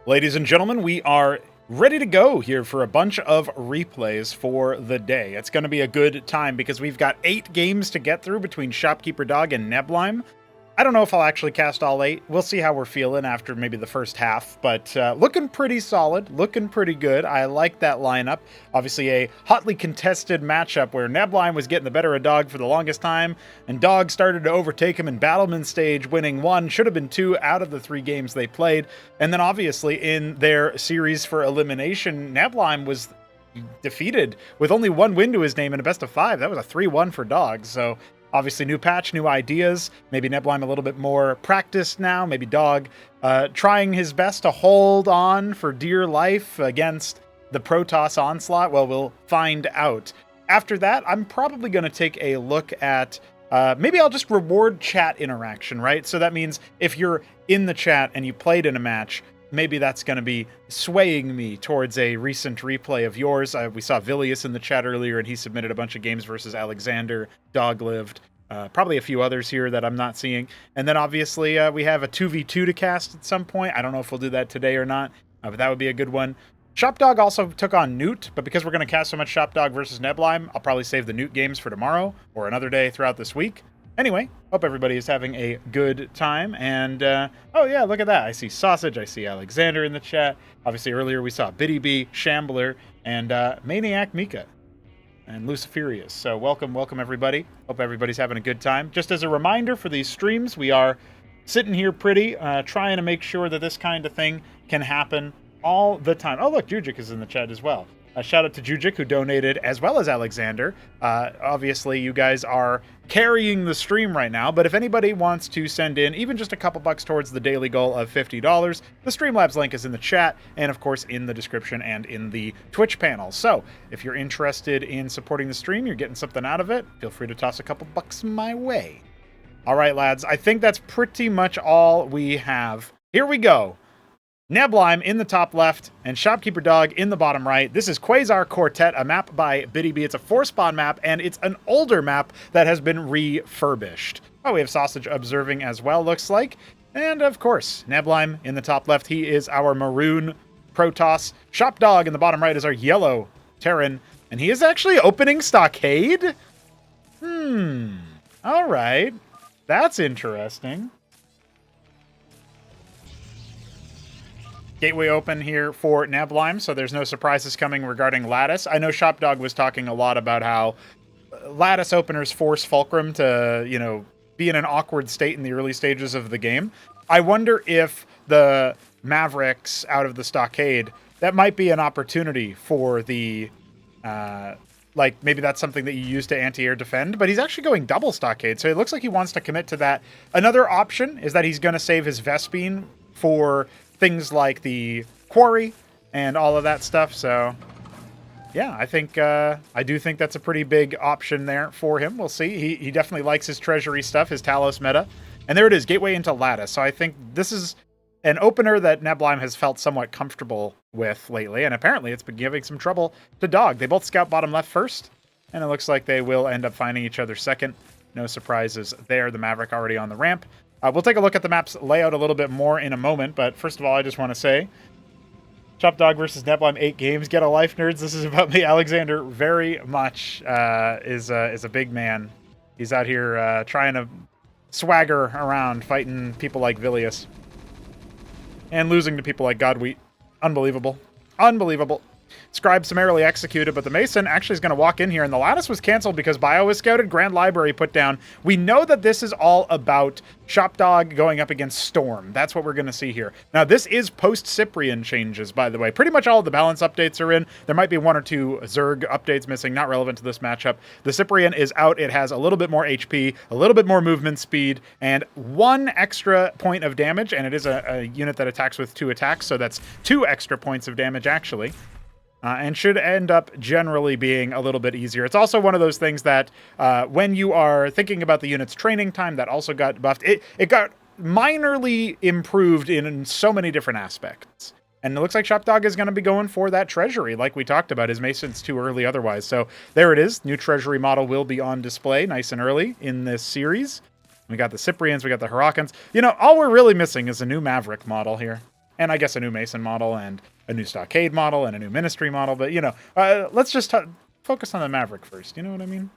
Ladies and gentlemen, we are ready to go here for a bunch of replays for the day. It's going to be a good time because we've got 8 games to get through between Shopkeeper Dog and Neblime. I don't know if I'll actually cast all 8. We'll see how we're feeling after maybe the first half, but looking pretty solid, looking pretty good. I like that lineup. Obviously a hotly contested matchup where Neblime was getting the better of Dog for the longest time, and Dog started to overtake him in Battleman stage, winning 1, should have been 2 out of the 3 games they played. And then obviously in their series for elimination, Neblime was defeated with only 1 win to his name in a best of 5. That was a 3-1 for Dog, so obviously, new patch, new ideas. Maybe Neblime a little bit more practiced now. Maybe Dog trying his best to hold on for dear life against the Protoss onslaught. Well, we'll find out. After that, I'm probably going to take a look at maybe I'll just reward chat interaction, right? So that means if you're in the chat and you played in a match, maybe that's going to be swaying me towards a recent replay of yours. We saw Vilius in the chat earlier, and he submitted a bunch of games versus Alexander. Dog lived. Probably a few others here that I'm not seeing. And then obviously we have a 2v2 to cast at some point. I don't know if we'll do that today or not, but that would be a good one. Shopdog also took on Newt, but because we're going to cast so much Shopdog versus Neblime, I'll probably save the Newt games for tomorrow or another day throughout this week. Anyway, hope everybody is having a good time, and oh yeah, look at that. I see Sausage, I see Alexander in the chat. Obviously earlier we saw Biddy B, Shambler, and Maniac Mika, and Luciferius. So welcome everybody. Hope everybody's having a good time. Just as a reminder for these streams, we are sitting here pretty, trying to make sure that this kind of thing can happen all the time. Oh look, Jujik is in the chat as well. A shout out to Jujik, who donated, as well as Alexander. Obviously, you guys are carrying the stream right now, but if anybody wants to send in even just a couple bucks towards the daily goal of $50, the Streamlabs link is in the chat, and of course in the description and in the Twitch panel. So, if you're interested in supporting the stream, you're getting something out of it, feel free to toss a couple bucks my way. All right, lads, I think that's pretty much all we have. Here we go. Neblime in the top left, and Shopkeeper Dog in the bottom right. This is Quasar Quartet, a map by Biddy B. It's a 4-spawn map, and it's an older map that has been refurbished. Oh, we have Sausage observing as well, looks like. And, of course, Neblime in the top left. He is our maroon Protoss. Shopdog in the bottom right is our yellow Terran, and he is actually opening Stockade? All right. That's interesting. Gateway open here for Neblime, so there's no surprises coming regarding Lattice. I know Shopdog was talking a lot about how Lattice openers force Fulcrum to, you know, be in an awkward state in the early stages of the game. I wonder if the Mavericks out of the Stockade, that might be an opportunity for the, like, maybe that's something that you use to anti-air defend, but he's actually going double Stockade, so it looks like he wants to commit to that. Another option is that he's going to save his Vespine for things like the quarry and all of that stuff. So yeah, I think I do think that's a pretty big option there for him. We'll see. He definitely likes his treasury stuff, his Talos meta. And there it is, Gateway into Lattice. So I think this is an opener that Neblime has felt somewhat comfortable with lately, and apparently it's been giving some trouble to Dog. They both scout bottom left first, and it looks like they will end up finding each other second. No surprises there. The Maverick already on the ramp. We'll take a look at the map's layout a little bit more in a moment, but first of all, I just want to say, Shopdog versus Neblime, 8 games. Get a life, nerds. This is about me. Alexander very much is a big man. He's out here trying to swagger around, fighting people like Vilius. And losing to people like Godwheat. Unbelievable. Unbelievable. Scribe summarily executed, but the Mason actually is going to walk in here, and the Lattice was canceled because Bio was scouted, Grand Library put down. We know that this is all about Shopdog going up against Storm. That's what we're going to see here. Now, this is post-Cyprian changes, by the way. Pretty much all of the balance updates are in. There might be 1 or 2 Zerg updates missing, not relevant to this matchup. The Cyprian is out. It has a little bit more HP, a little bit more movement speed, and 1 extra point of damage, and it is a unit that attacks with 2 attacks, so that's 2 extra points of damage, actually. And should end up generally being a little bit easier. It's also one of those things that when you are thinking about the unit's training time, that also got buffed. It got minorly improved in so many different aspects. And it looks like Shopdog is going to be going for that treasury, like we talked about. His Mason's too early otherwise. So there it is. New treasury model will be on display nice and early in this series. We got the Cyprians, we got the Hurricanes. You know, all we're really missing is a new Maverick model here. and I guess a new Mason model, and a new Stockade model, and a new Ministry model. But, let's just focus on the Maverick first. You know what I mean?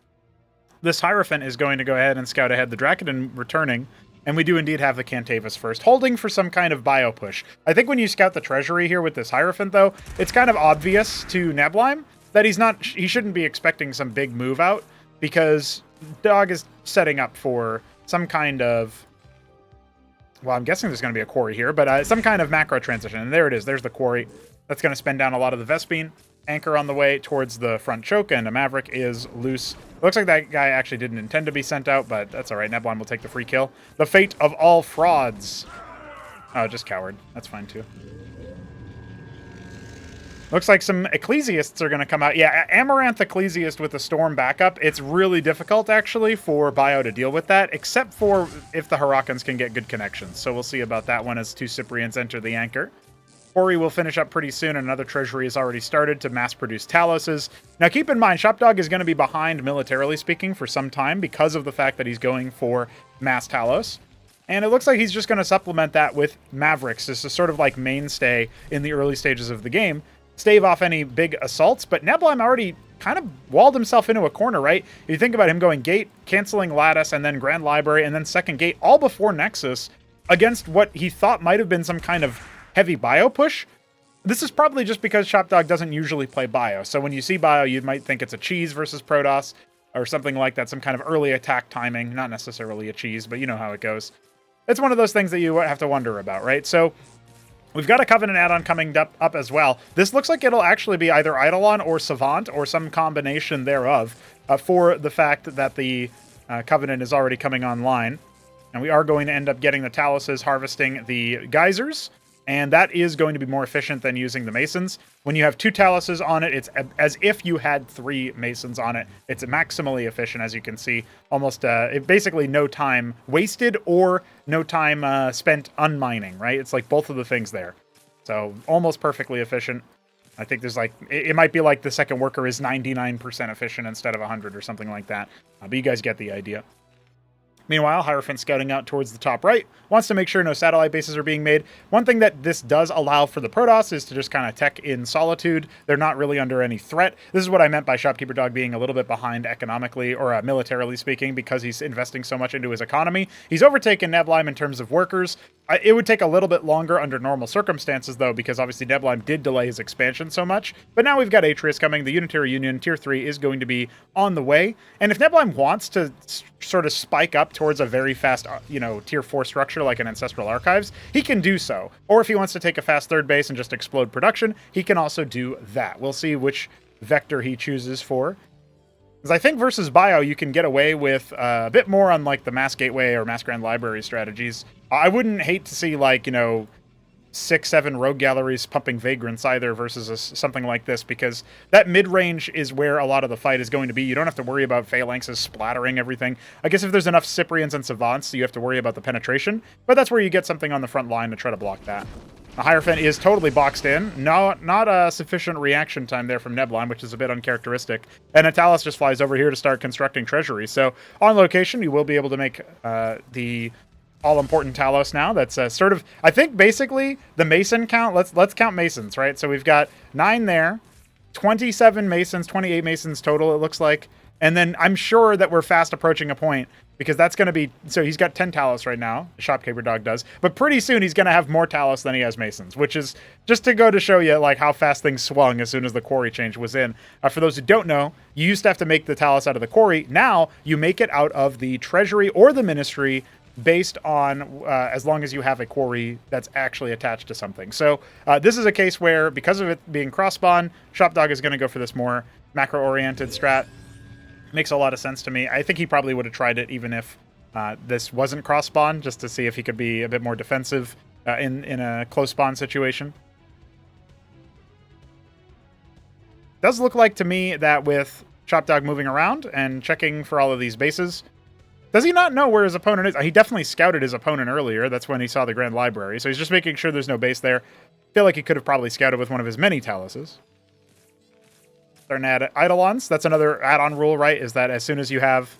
This Hierophant is going to go ahead and scout ahead. The Drakiden returning, and we do indeed have the Cantavis first, holding for some kind of bio push. I think when you scout the treasury here with this Hierophant, though, it's kind of obvious to Neblime that he shouldn't be expecting some big move out, because Dog is setting up for some kind of, well, I'm guessing there's going to be a quarry here, but some kind of macro transition. And there it is. There's the quarry. That's going to spend down a lot of the Vespene. Anchor on the way towards the front choke, and a Maverick is loose. Looks like that guy actually didn't intend to be sent out, but that's all right. Neblime will take the free kill. The fate of all frauds. Oh, just coward. That's fine, too. Looks like some Ecclesiasts are going to come out. Yeah, Amaranth Ecclesiast with the Storm backup. It's really difficult, actually, for Bio to deal with that, except for if the Harakans can get good connections. So we'll see about that one as two Cyprians enter the anchor. Quarry will finish up pretty soon. Another treasury has already started to mass-produce Taloses. Now, keep in mind, Shopdog is going to be behind, militarily speaking, for some time because of the fact that he's going for mass Talos. And it looks like he's just going to supplement that with Mavericks. This is sort of like mainstay in the early stages of the game. Stave off any big assaults, but Neblime already kind of walled himself into a corner, right? If you think about him going Gate, canceling Lattice, and then Grand Library, and then second Gate, all before Nexus, against what he thought might have been some kind of heavy bio push. This is probably just because Shopdog doesn't usually play bio. So when you see bio, you might think it's a cheese versus Protoss or something like that, some kind of early attack timing, not necessarily a cheese, but you know how it goes. It's one of those things that you have to wonder about, right? So we've got a Covenant add-on coming up as well. This looks like it'll actually be either Eidolon or Savant or some combination thereof for the fact that the Covenant is already coming online. And we are going to end up getting the Taloses harvesting the Geysers. And that is going to be more efficient than using the Masons. When you have two Taloses on it, it's as if you had three Masons on it. It's maximally efficient, as you can see. Almost basically no time wasted or no time spent unmining, right? It's like both of the things there. So almost perfectly efficient. I think there's like, it might be like the second worker is 99% efficient instead of 100 or something like that. But you guys get the idea. Meanwhile, Hierophant scouting out towards the top right, wants to make sure no satellite bases are being made. One thing that this does allow for the Protoss is to just kind of tech in solitude. They're not really under any threat. This is what I meant by Shopkeeper Dog being a little bit behind economically, or militarily speaking, because he's investing so much into his economy. He's overtaken Neblime in terms of workers. It would take a little bit longer under normal circumstances, though, because obviously Neblime did delay his expansion so much. But now we've got Atreus coming. The Unitary Union, Tier 3, is going to be on the way. And if Neblime wants to sort of spike up towards a very fast, Tier 4 structure like an Ancestral Archives, he can do so. Or if he wants to take a fast third base and just explode production, he can also do that. We'll see which vector he chooses for. Because I think versus Bio, you can get away with a bit more on like the Mass Gateway or Mass Grand Library strategies. I wouldn't hate to see 6-7 rogue galleries pumping Vagrants either versus something like this, because that mid-range is where a lot of the fight is going to be. You don't have to worry about phalanxes splattering everything. I guess if there's enough Cyprians and Savants, you have to worry about the penetration, but that's where you get something on the front line to try to block that. The Hierophant is totally boxed in. Not a sufficient reaction time there from Neblime, which is a bit uncharacteristic. And Natalis just flies over here to start constructing treasury. So on location, you will be able to make the all-important Talos now. That's sort of, I think, basically the Mason count. Let's count Masons, right? So we've got 9 there, 27 Masons, 28 Masons total, it looks like. And then I'm sure that we're fast approaching a point, because that's going to be, so he's got 10 Talos right now, Shopkeeper Dog does, but pretty soon he's going to have more Talos than he has Masons, which is just to go to show you like how fast things swung as soon as the quarry change was in. For those who don't know, you used to have to make the Talos out of the quarry. Now you make it out of the treasury or the ministry, based on as long as you have a quarry that's actually attached to something. So this is a case where, because of it being cross-spawn, Shopdog is going to go for this more macro-oriented strat. Makes a lot of sense to me. I think he probably would have tried it even if this wasn't cross-spawn, just to see if he could be a bit more defensive in a close spawn situation. Does look like to me that with Shopdog moving around and checking for all of these bases, does he not know where his opponent is? He definitely scouted his opponent earlier. That's when he saw the Grand Library. So he's just making sure there's no base there. I feel like he could have probably scouted with one of his many Taloses. Starting to add Eidolons. That's another add-on rule, right? Is that as soon as you have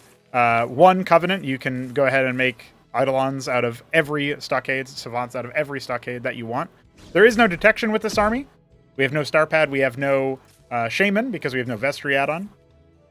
one Covenant, you can go ahead and make Eidolons out of every stockade, Savants out of every stockade that you want. There is no detection with this army. We have no Star Pad. We have no Shaman because we have no Vestry add-on.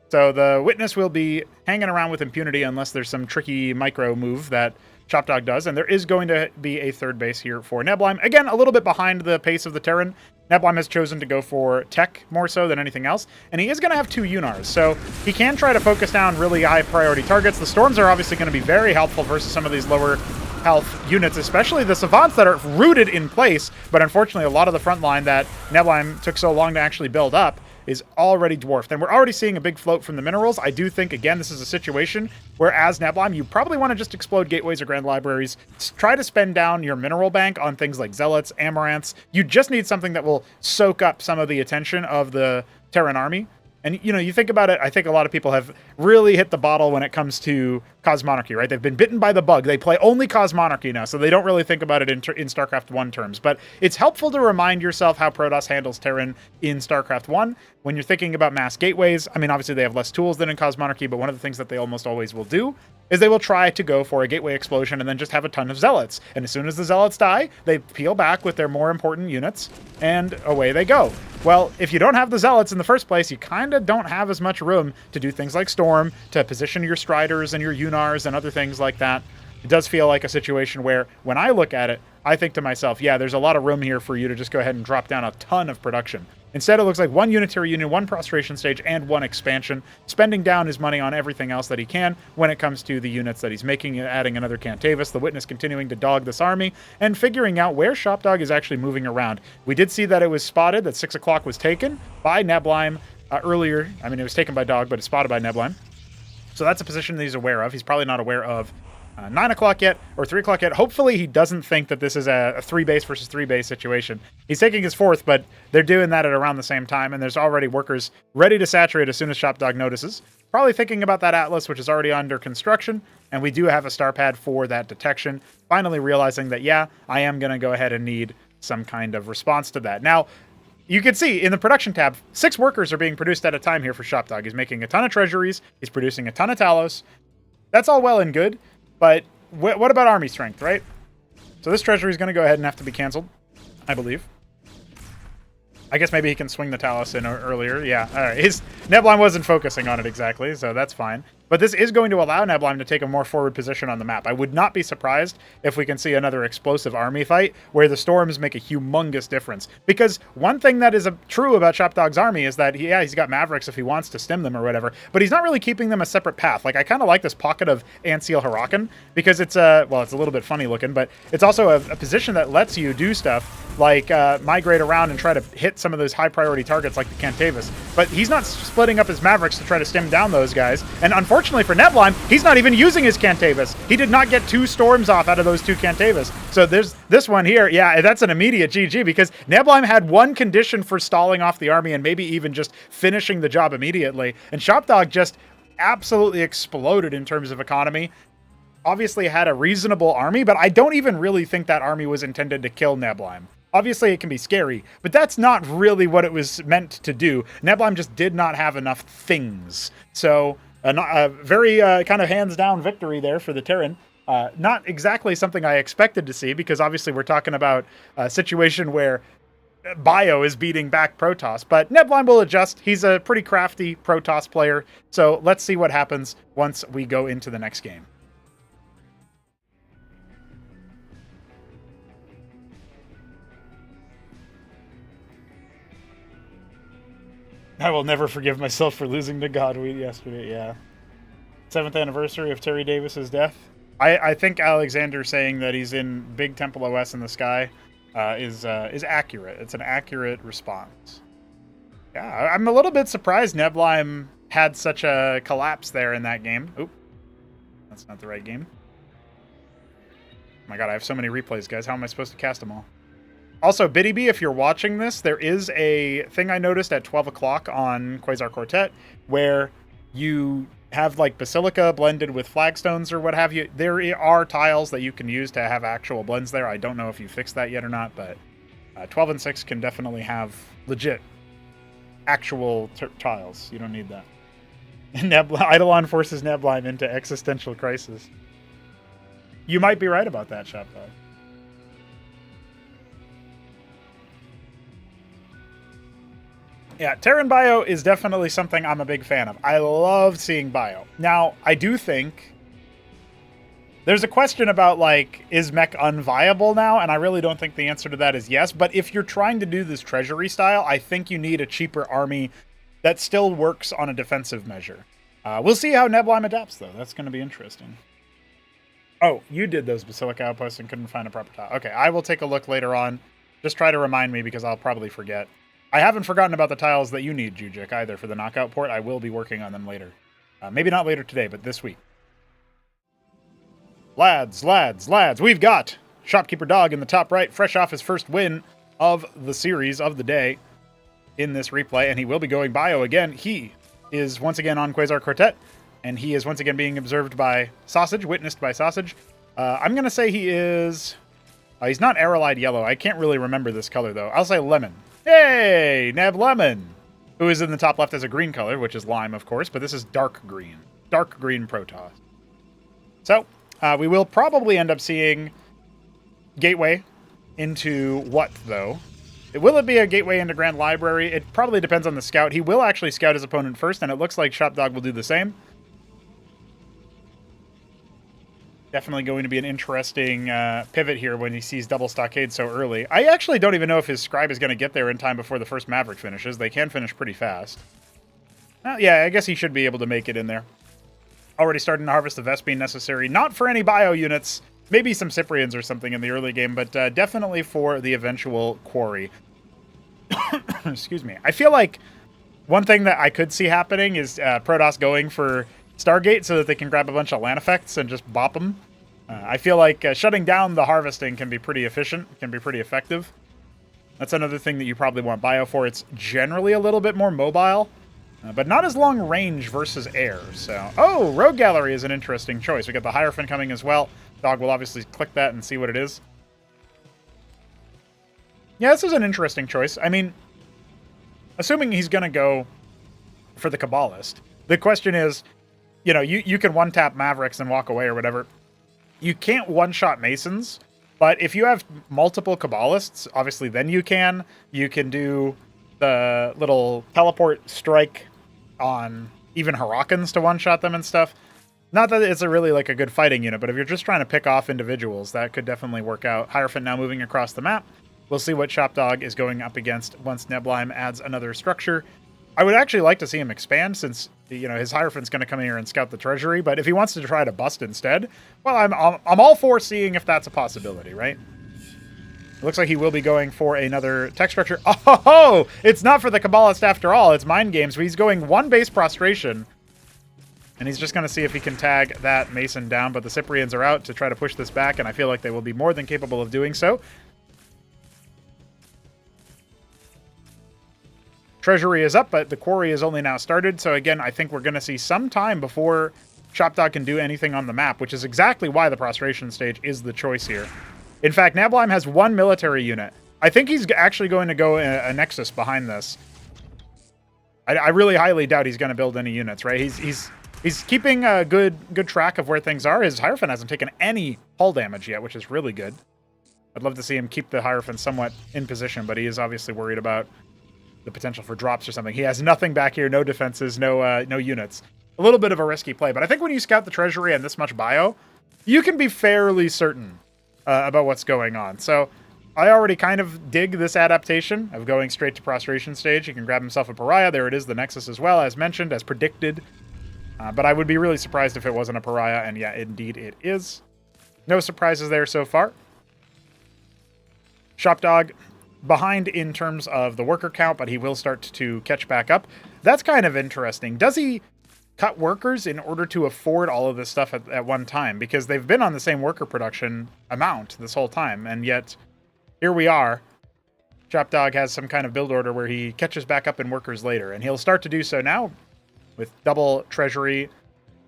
So the Witness will be hanging around with impunity unless there's some tricky micro move that Chopdog does. And there is going to be a third base here for Nebulheim. Again, a little bit behind the pace of the Terran. Nebulheim has chosen to go for tech more so than anything else. And he is going to have 2 Unars. So he can try to focus down really high priority targets. The Storms are obviously going to be very helpful versus some of these lower health units, especially the Savants that are rooted in place. But unfortunately, a lot of the front line that Nebulheim took so long to actually build up is already dwarfed. And we're already seeing a big float from the minerals. I do think, again, this is a situation where as Nebulheim, you probably want to just explode gateways or grand libraries. Try to spend down your mineral bank on things like Zealots, Amaranths. You just need something that will soak up some of the attention of the Terran army. And, you know, you think about it, I think a lot of people have really hit the bottle when it comes to Cosmonarchy, right? They've been bitten by the bug. They play only Cosmonarchy now, so they don't really think about it in StarCraft 1 terms. But it's helpful to remind yourself how Protoss handles Terran in StarCraft 1. When you're thinking about mass gateways, I mean, obviously they have less tools than in Cosmonarchy, but one of the things that they almost always will do is they will try to go for a gateway explosion and then just have a ton of Zealots. And as soon as the Zealots die, they peel back with their more important units, and away they go. Well, if you don't have the Zealots in the first place, you kind of don't have as much room to do things like Storm, to position your Striders and your Unars and other things like that. It does feel like a situation where, when I look at it, I think to myself, yeah, there's a lot of room here for you to just go ahead and drop down a ton of production. Instead, it looks like 1 unitary union, 1 prostration stage, and 1 expansion, spending down his money on everything else that he can when it comes to the units that he's making, adding another Cantavis, the Witness continuing to dog this army, and figuring out where Shopdog is actually moving around. We did see that it was spotted, that 6 o'clock was taken by Nebulheim earlier. I mean, it was taken by Dog, but it's spotted by Nebulheim. So that's a position that he's aware of. He's probably not aware of 9 o'clock yet, or 3 o'clock yet. Hopefully he doesn't think that this is a 3-base versus 3-base situation. He's taking his 4th, but they're doing that at around the same time, and there's already workers ready to saturate as soon as Shopdog notices. Probably thinking about that Atlas, which is already under construction, and we do have a star pad for that detection. Finally realizing that, yeah, I am going to go ahead and need some kind of response to that. Now, you can see in the production tab, 6 workers are being produced at a time here for Shopdog. He's making a ton of treasuries. He's producing a ton of Talos. That's all well and good. But what about army strength, right? So this treasury is going to go ahead and have to be canceled, I believe. I guess maybe he can swing the Talos in earlier. Yeah, all right. Nebulheim wasn't focusing on it exactly, so that's fine. But this is going to allow Nebulheim to take a more forward position on the map. I would not be surprised if we can see another explosive army fight where the Storms make a humongous difference. Because one thing that is true about Shopdog's army is that, yeah, he's got Mavericks if he wants to stem them or whatever, but he's not really keeping them a separate path. Like, I kind of like this pocket of Anseal Hurakan because it's well, it's a little bit funny looking, but it's also a position that lets you do stuff like migrate around and try to hit some of those high priority targets like the Cantavis. But he's not splitting up his Mavericks to try to stem down those guys. And unfortunately for Nebulheim, he's not even using his Cantavis. He did not get 2 Storms off out of those 2 Cantavis. So there's this one here. Yeah, that's an immediate GG because Nebulheim had one condition for stalling off the army and maybe even just finishing the job immediately. And Shopdog just absolutely exploded in terms of economy. Obviously had a reasonable army, but I don't even really think that army was intended to kill Nebulheim. Obviously, it can be scary, but that's not really what it was meant to do. Nebulheim just did not have enough things. So, a very kind of hands-down victory there for the Terran. Not exactly something I expected to see, because obviously we're talking about a situation where Bio is beating back Protoss, but Nebulheim will adjust. He's a pretty crafty Protoss player, so let's see what happens once we go into the next game. I will never forgive myself for losing to Godweed yesterday, yeah. 7th anniversary of Terry Davis's death. I think Alexander saying that he's in Big Temple OS in the sky is accurate. It's an accurate response. Yeah, I'm a little bit surprised Nebulheim had such a collapse there in that game. Oop, that's not the right game. Oh my god, I have so many replays, guys. How am I supposed to cast them all? Also, Biddy B, if you're watching this, there is a thing I noticed at 12 o'clock on Quasar Quartet where you have like Basilica blended with flagstones or what have you. There are tiles that you can use to have actual blends there. I don't know if you fixed that yet or not, but 12 and 6 can definitely have legit actual tiles. You don't need that. Eidolon forces Nebulheim into existential crisis. You might be right about that, Shopdog. Yeah, Terran Bio is definitely something I'm a big fan of. I love seeing Bio. Now, I do think there's a question about, like, is mech unviable now? And I really don't think the answer to that is yes. But if you're trying to do this treasury style, I think you need a cheaper army that still works on a defensive measure. We'll see how Neblime adapts, though. That's going to be interesting. Oh, you did those Basilica outposts and couldn't find a proper tile. Okay, I will take a look later on. Just try to remind me because I'll probably forget. I haven't forgotten about the tiles that you need, Jujik, either, for the knockout port. I will be working on them later. Maybe not later today, but this week. Lads, we've got Shopkeeper Dog in the top right, fresh off his first win of the series of the day in this replay, and he will be going Bio again. He is once again on Quasar Quartet, and he is once again being observed by Sausage, witnessed by Sausage. I'm going to say he is... he's not Arrowlied Yellow. I can't really remember this color, though. I'll say Lemon. Hey, Neb Lemon, who is in the top left as a green color, which is lime, of course, but this is dark green. Dark green Protoss. So, we will probably end up seeing Gateway into what, though? Will it be a gateway into Grand Library? It probably depends on the scout. He will actually scout his opponent first, and it looks like Shopdog will do the same. Definitely going to be an interesting pivot here when he sees double stockade so early. I actually don't even know if his scribe is going to get there in time before the first Maverick finishes. They can finish pretty fast. Yeah, I guess he should be able to make it in there. Already starting to harvest the Vespene necessary. Not for any bio units. Maybe some Cyprians or something in the early game, but definitely for the eventual quarry. Excuse me. I feel like one thing that I could see happening is Protoss going for Stargate so that they can grab a bunch of land effects and just bop them. I feel like shutting down the harvesting can be pretty efficient, can be pretty effective. That's another thing that you probably want Bio for. It's generally a little bit more mobile, but not as long range versus air. So, oh, Rogue Gallery is an interesting choice. We got the Hierophant coming as well. Dog will obviously click that and see what it is. Yeah, this is an interesting choice. I mean, assuming he's going to go for the Kabbalist, the question is, you know, you can one-tap Mavericks and walk away or whatever. You can't one-shot Masons, but if you have multiple Kabbalists, obviously then you can. You can do the little teleport strike on even Hurricanes to one-shot them and stuff. Not that it's really like a good fighting unit, but if you're just trying to pick off individuals, that could definitely work out. Hierophant now moving across the map. We'll see what Shopdog is going up against once Neblime adds another structure. I would actually like to see him expand since, you know, his Hierophant's going to come in here and scout the treasury. But if he wants to try to bust instead, well, I'm all for seeing if that's a possibility, right? It looks like he will be going for another tech structure. Oh, it's not for the Kabbalist after all. It's Mind Games. He's going one base prostration. And he's just going to see if he can tag that Mason down. But the Cyprians are out to try to push this back. And I feel like they will be more than capable of doing so. Treasury is up, but the quarry is only now started. So again, I think we're going to see some time before Shopdog can do anything on the map, which is exactly why the prostration stage is the choice here. In fact, Neblime has one military unit. I think he's actually going to go a Nexus behind this. I really highly doubt he's going to build any units, right? He's keeping a good track of where things are. His Hierophant hasn't taken any hull damage yet, which is really good. I'd love to see him keep the Hierophant somewhat in position, but he is obviously worried about the potential for drops or something. He has nothing back here, no defenses, no units. A little bit of a risky play, but I think when you scout the treasury and this much bio, you can be fairly certain about what's going on. So I already kind of dig this adaptation of going straight to prostration stage. He can grab himself a pariah. There it is, the Nexus as well, as mentioned, as predicted. But I would be really surprised if it wasn't a pariah, and yeah, indeed it is. No surprises there so far. Shopdog behind in terms of the worker count, but he will start to catch back up. That's kind of interesting. Does he cut workers in order to afford all of this stuff at one time? Because they've been on the same worker production amount this whole time, and yet here we are. Shopdog has some kind of build order where he catches back up in workers later, and he'll start to do so now with double treasury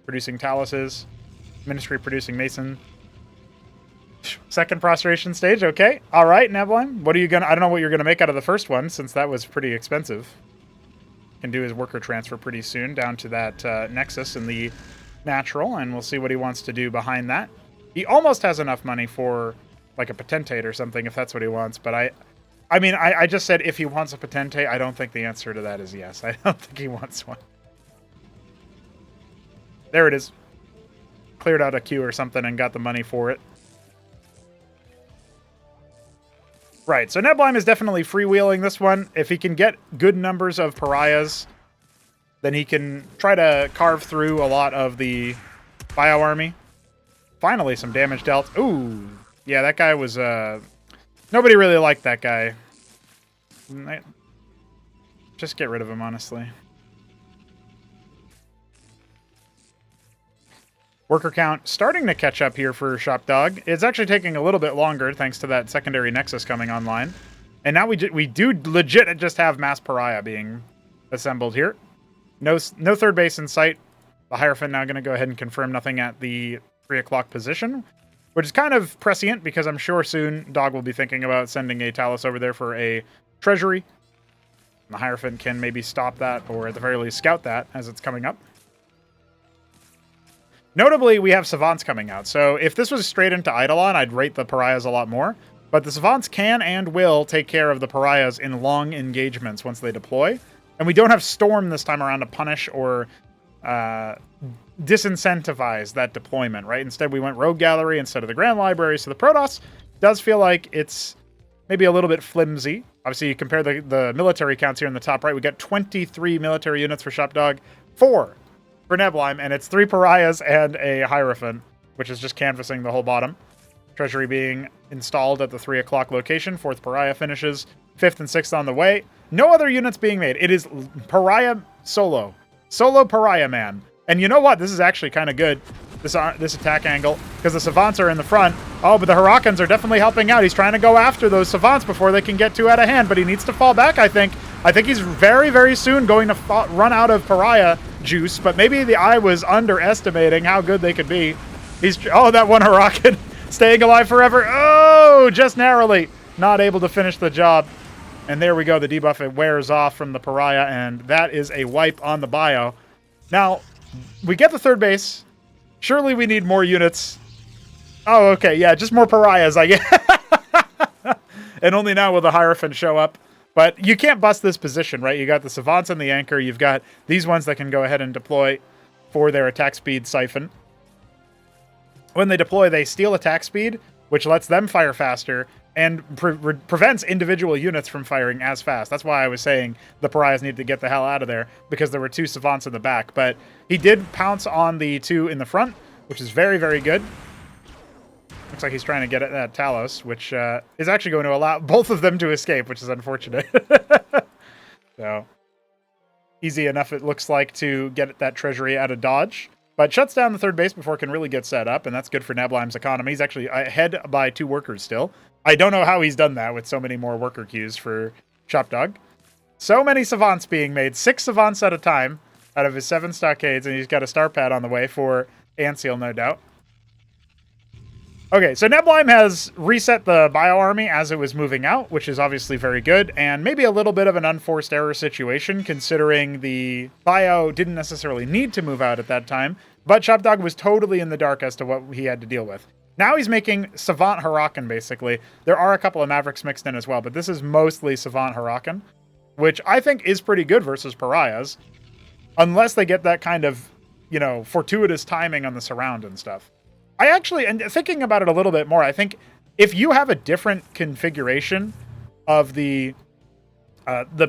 producing taluses, ministry producing mason. Second prostration stage, okay. All right, Neblime. What are you gonna? I don't know what you're gonna make out of the first one, since that was pretty expensive. Can do his worker transfer pretty soon down to that Nexus in the natural, and we'll see what he wants to do behind that. He almost has enough money for like a potentate or something if that's what he wants, but I mean, I just said if he wants a Potente. I don't think the answer to that is yes. I don't think he wants one. There it is. Cleared out a queue or something and got the money for it. Right, so Neblime is definitely freewheeling this one. If he can get good numbers of pariahs, then he can try to carve through a lot of the bio army. Finally, some damage dealt. Ooh, yeah, that guy was... Nobody really liked that guy. Just get rid of him, honestly. Worker count starting to catch up here for Shopdog. It's actually taking a little bit longer thanks to that secondary Nexus coming online. And now we do legit just have mass pariah being assembled here. No third base in sight. The Hierophant now going to go ahead and confirm nothing at the 3 o'clock position, which is kind of prescient because I'm sure soon Dog will be thinking about sending a Talos over there for a treasury. And the Hierophant can maybe stop that or at the very least scout that as it's coming up. Notably, we have Savants coming out, so if this was straight into Eidolon, I'd rate the Pariahs a lot more. But the Savants can and will take care of the Pariahs in long engagements once they deploy. And we don't have Storm this time around to punish or disincentivize that deployment, right? Instead, we went Rogue Gallery instead of the Grand Library, so the Protoss does feel like it's maybe a little bit flimsy. Obviously, you compare the military counts here in the top right. We got 23 military units for Shopdog, 4 for Neblime, and it's 3 Pariahs and a Hierophant, which is just canvassing the whole bottom. Treasury being installed at the 3 o'clock location. 4th Pariah finishes. 5th and 6th on the way. No other units being made. It is Pariah solo. Solo Pariah man. And you know what? This is actually kind of good, this attack angle, because the Savants are in the front. Oh, but the Hurricanes are definitely helping out. He's trying to go after those Savants before they can get too out of hand, but he needs to fall back, I think. I think he's very, very soon going to run out of Pariah juice, but maybe the eye was underestimating how good they could be. Oh, that one Hurricane staying alive forever. Oh, just narrowly not able to finish the job. And there we go. The debuff, it wears off from the Pariah, and that is a wipe on the bio. Now, we get the third base. Surely we need more units. Oh, okay. Yeah, just more Pariahs, I guess. And only now will the Hierophant show up. But you can't bust this position, right? You got the Savants and the Anchor. You've got these ones that can go ahead and deploy for their attack speed siphon. When they deploy, they steal attack speed, which lets them fire faster and prevents individual units from firing as fast. That's why I was saying the Pariahs need to get the hell out of there, because there were 2 Savants in the back. But he did pounce on the 2 in the front, which is very, very good. Looks like he's trying to get at that Talos, which is actually going to allow both of them to escape, which is unfortunate. So, easy enough it looks like to get that treasury out of dodge. But shuts down the third base before it can really get set up, and that's good for Neblime's economy. He's actually ahead by 2 workers still. I don't know how he's done that with so many more worker queues for Shopdog. So many Savants being made, 6 Savants at a time out of his 7 stockades, and he's got a star pad on the way for Anseal, no doubt. Okay, so Neblime has reset the bio army as it was moving out, which is obviously very good, and maybe a little bit of an unforced error situation, considering the bio didn't necessarily need to move out at that time, but Shopdog was totally in the dark as to what he had to deal with. Now he's making Savant Huracan, basically. There are a couple of Mavericks mixed in as well, but this is mostly Savant Huracan, which I think is pretty good versus Pariahs, unless they get that kind of, you know, fortuitous timing on the surround and stuff. I actually, and thinking about it a little bit more, I think if you have a different configuration of the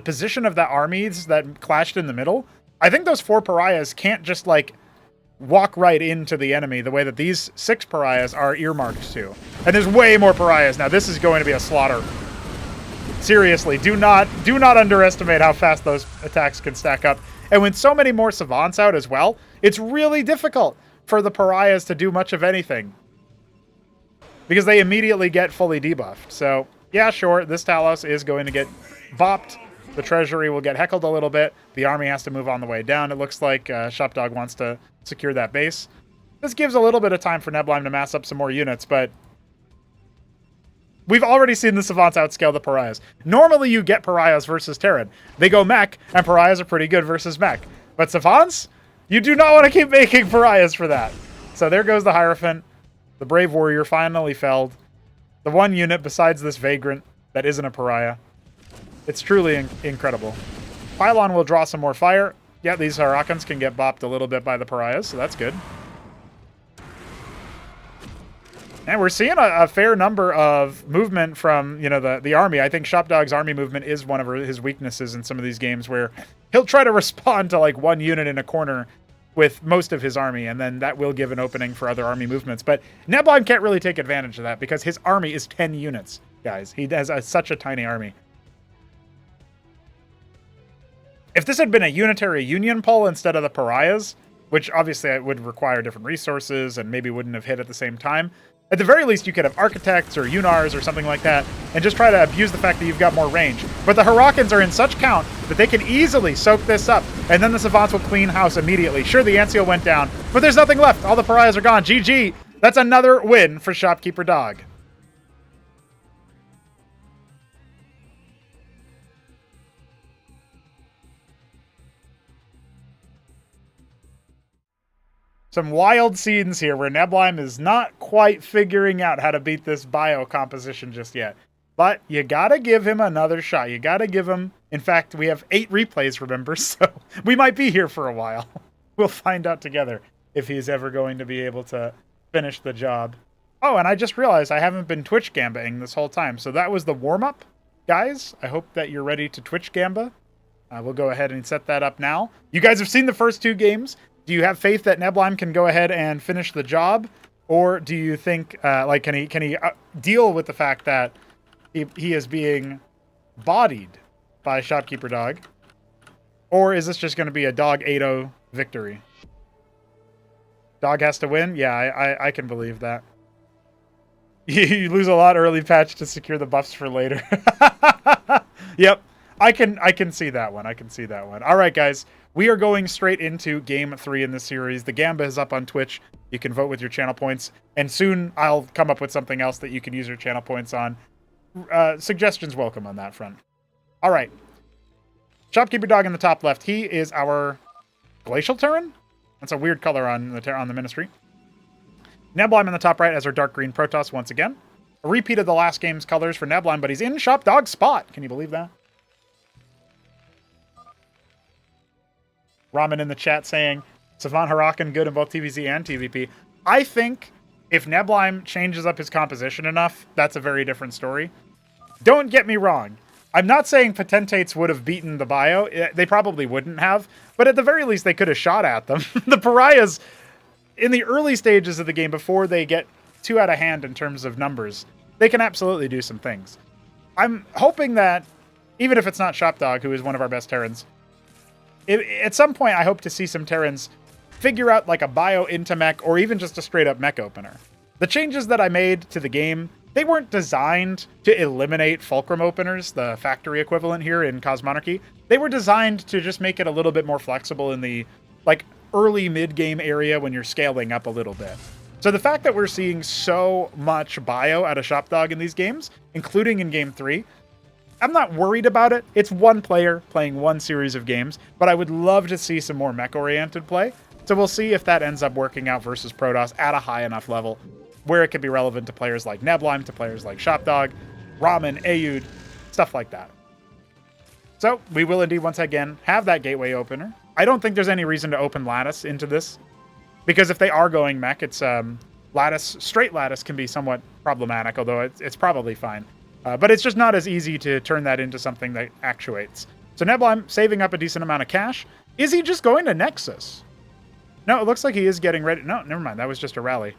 position of the armies that clashed in the middle, I think those 4 Pariahs can't just, like, walk right into the enemy the way that these 6 Pariahs are earmarked to. And there's way more Pariahs now. This is going to be a slaughter. Seriously, do not underestimate how fast those attacks can stack up. And with so many more Savants out as well, it's really difficult for the Pariahs to do much of anything, because they immediately get fully debuffed. So, yeah, sure, this Talos is going to get bopped. The treasury will get heckled a little bit. The army has to move on the way down. It looks like Shopdog wants to secure that base. This gives a little bit of time for Neblime to mass up some more units, but we've already seen the Savants outscale the Pariahs. Normally you get Pariahs versus Terran. They go mech, and Pariahs are pretty good versus mech. But Savants? You do not want to keep making Pariahs for that. So there goes the Hierophant. The Brave Warrior finally felled. The one unit besides this Vagrant that isn't a Pariah. It's truly incredible. Pylon will draw some more fire. Yeah, these Harakans can get bopped a little bit by the pariahs, so that's good. And we're seeing a fair number of movement from, you know, the army. I think Shopdog's army movement is one of his weaknesses in some of these games, where he'll try to respond to like one unit in a corner with most of his army, and then that will give an opening for other army movements. But Neblime can't really take advantage of that because his army is 10 units, guys. He has such a tiny army. If this had been a unitary union poll instead of the pariahs, which obviously it would require different resources and maybe wouldn't have hit at the same time, at the very least, you could have architects or unars or something like that and just try to abuse the fact that you've got more range. But the Harakans are in such count that they can easily soak this up, and then the Savants will clean house immediately. Sure, the Ant Seal went down, but there's nothing left. All the pariahs are gone. GG. That's another win for Shopkeeper Dog. Some wild scenes here where Neblime is not quite figuring out how to beat this bio composition just yet. But you gotta give him another shot. You gotta give him... In fact, we have 8 replays, remember? So we might be here for a while. We'll find out together if he's ever going to be able to finish the job. Oh, and I just realized I haven't been Twitch Gambaing this whole time. So that was the warm-up, guys. I hope that you're ready to Twitch Gamba. We'll go ahead and set that up now. You guys have seen the first 2 games. Do you have faith that Neblime can go ahead and finish the job? Or do you think, like, can he deal with the fact that he is being bodied by Shopkeeper Dog? Or is this just going to be a Dog 8-0 victory? Dog has to win? Yeah, I can believe that. You lose a lot early patch to secure the buffs for later. Yep, I can see that one. I can see that one. All right, guys. We are going straight into Game 3 in this series. The Gamba is up on Twitch. You can vote with your channel points. And soon I'll come up with something else that you can use your channel points on. Suggestions welcome on that front. All right. Shopkeeper Dog in the top left. He is our Glacial Terran? That's a weird color on the Ministry. Neblime in the top right as our dark green Protoss once again. A repeat of the last game's colors for Neblime, but he's in Shopdog's spot. Can you believe that? Ramen in the chat saying, Savant Harakan good in both TVZ and TVP. I think if Neblime changes up his composition enough, that's a very different story. Don't get me wrong. I'm not saying Potentates would have beaten the bio. They probably wouldn't have. But at the very least, they could have shot at them. The pariahs, in the early stages of the game, before they get too out of hand in terms of numbers, they can absolutely do some things. I'm hoping that, even if it's not Shopdog, who is one of our best Terrans, at some point, I hope to see some Terrans figure out like a bio into mech or even just a straight up mech opener. The changes that I made to the game, they weren't designed to eliminate Fulcrum openers, the factory equivalent here in Cosmonarchy. They were designed to just make it a little bit more flexible in the like early mid-game area when you're scaling up a little bit. So the fact that we're seeing so much bio out of Shopdog in these games, including in Game 3, I'm not worried about it. It's one player playing one series of games, but I would love to see some more mech-oriented play. So we'll see if that ends up working out versus Protoss at a high enough level where it could be relevant to players like Neblime, to players like Shopdog, Ramen, Ayud, stuff like that. So we will indeed once again have that gateway opener. I don't think there's any reason to open Lattice into this, because if they are going mech, it's Lattice, straight Lattice can be somewhat problematic, although it's probably fine. But it's just not as easy to turn that into something that actuates. So Neblime saving up a decent amount of cash. Is he just going to Nexus? No, it looks like he is getting ready. No, never mind. That was just a rally.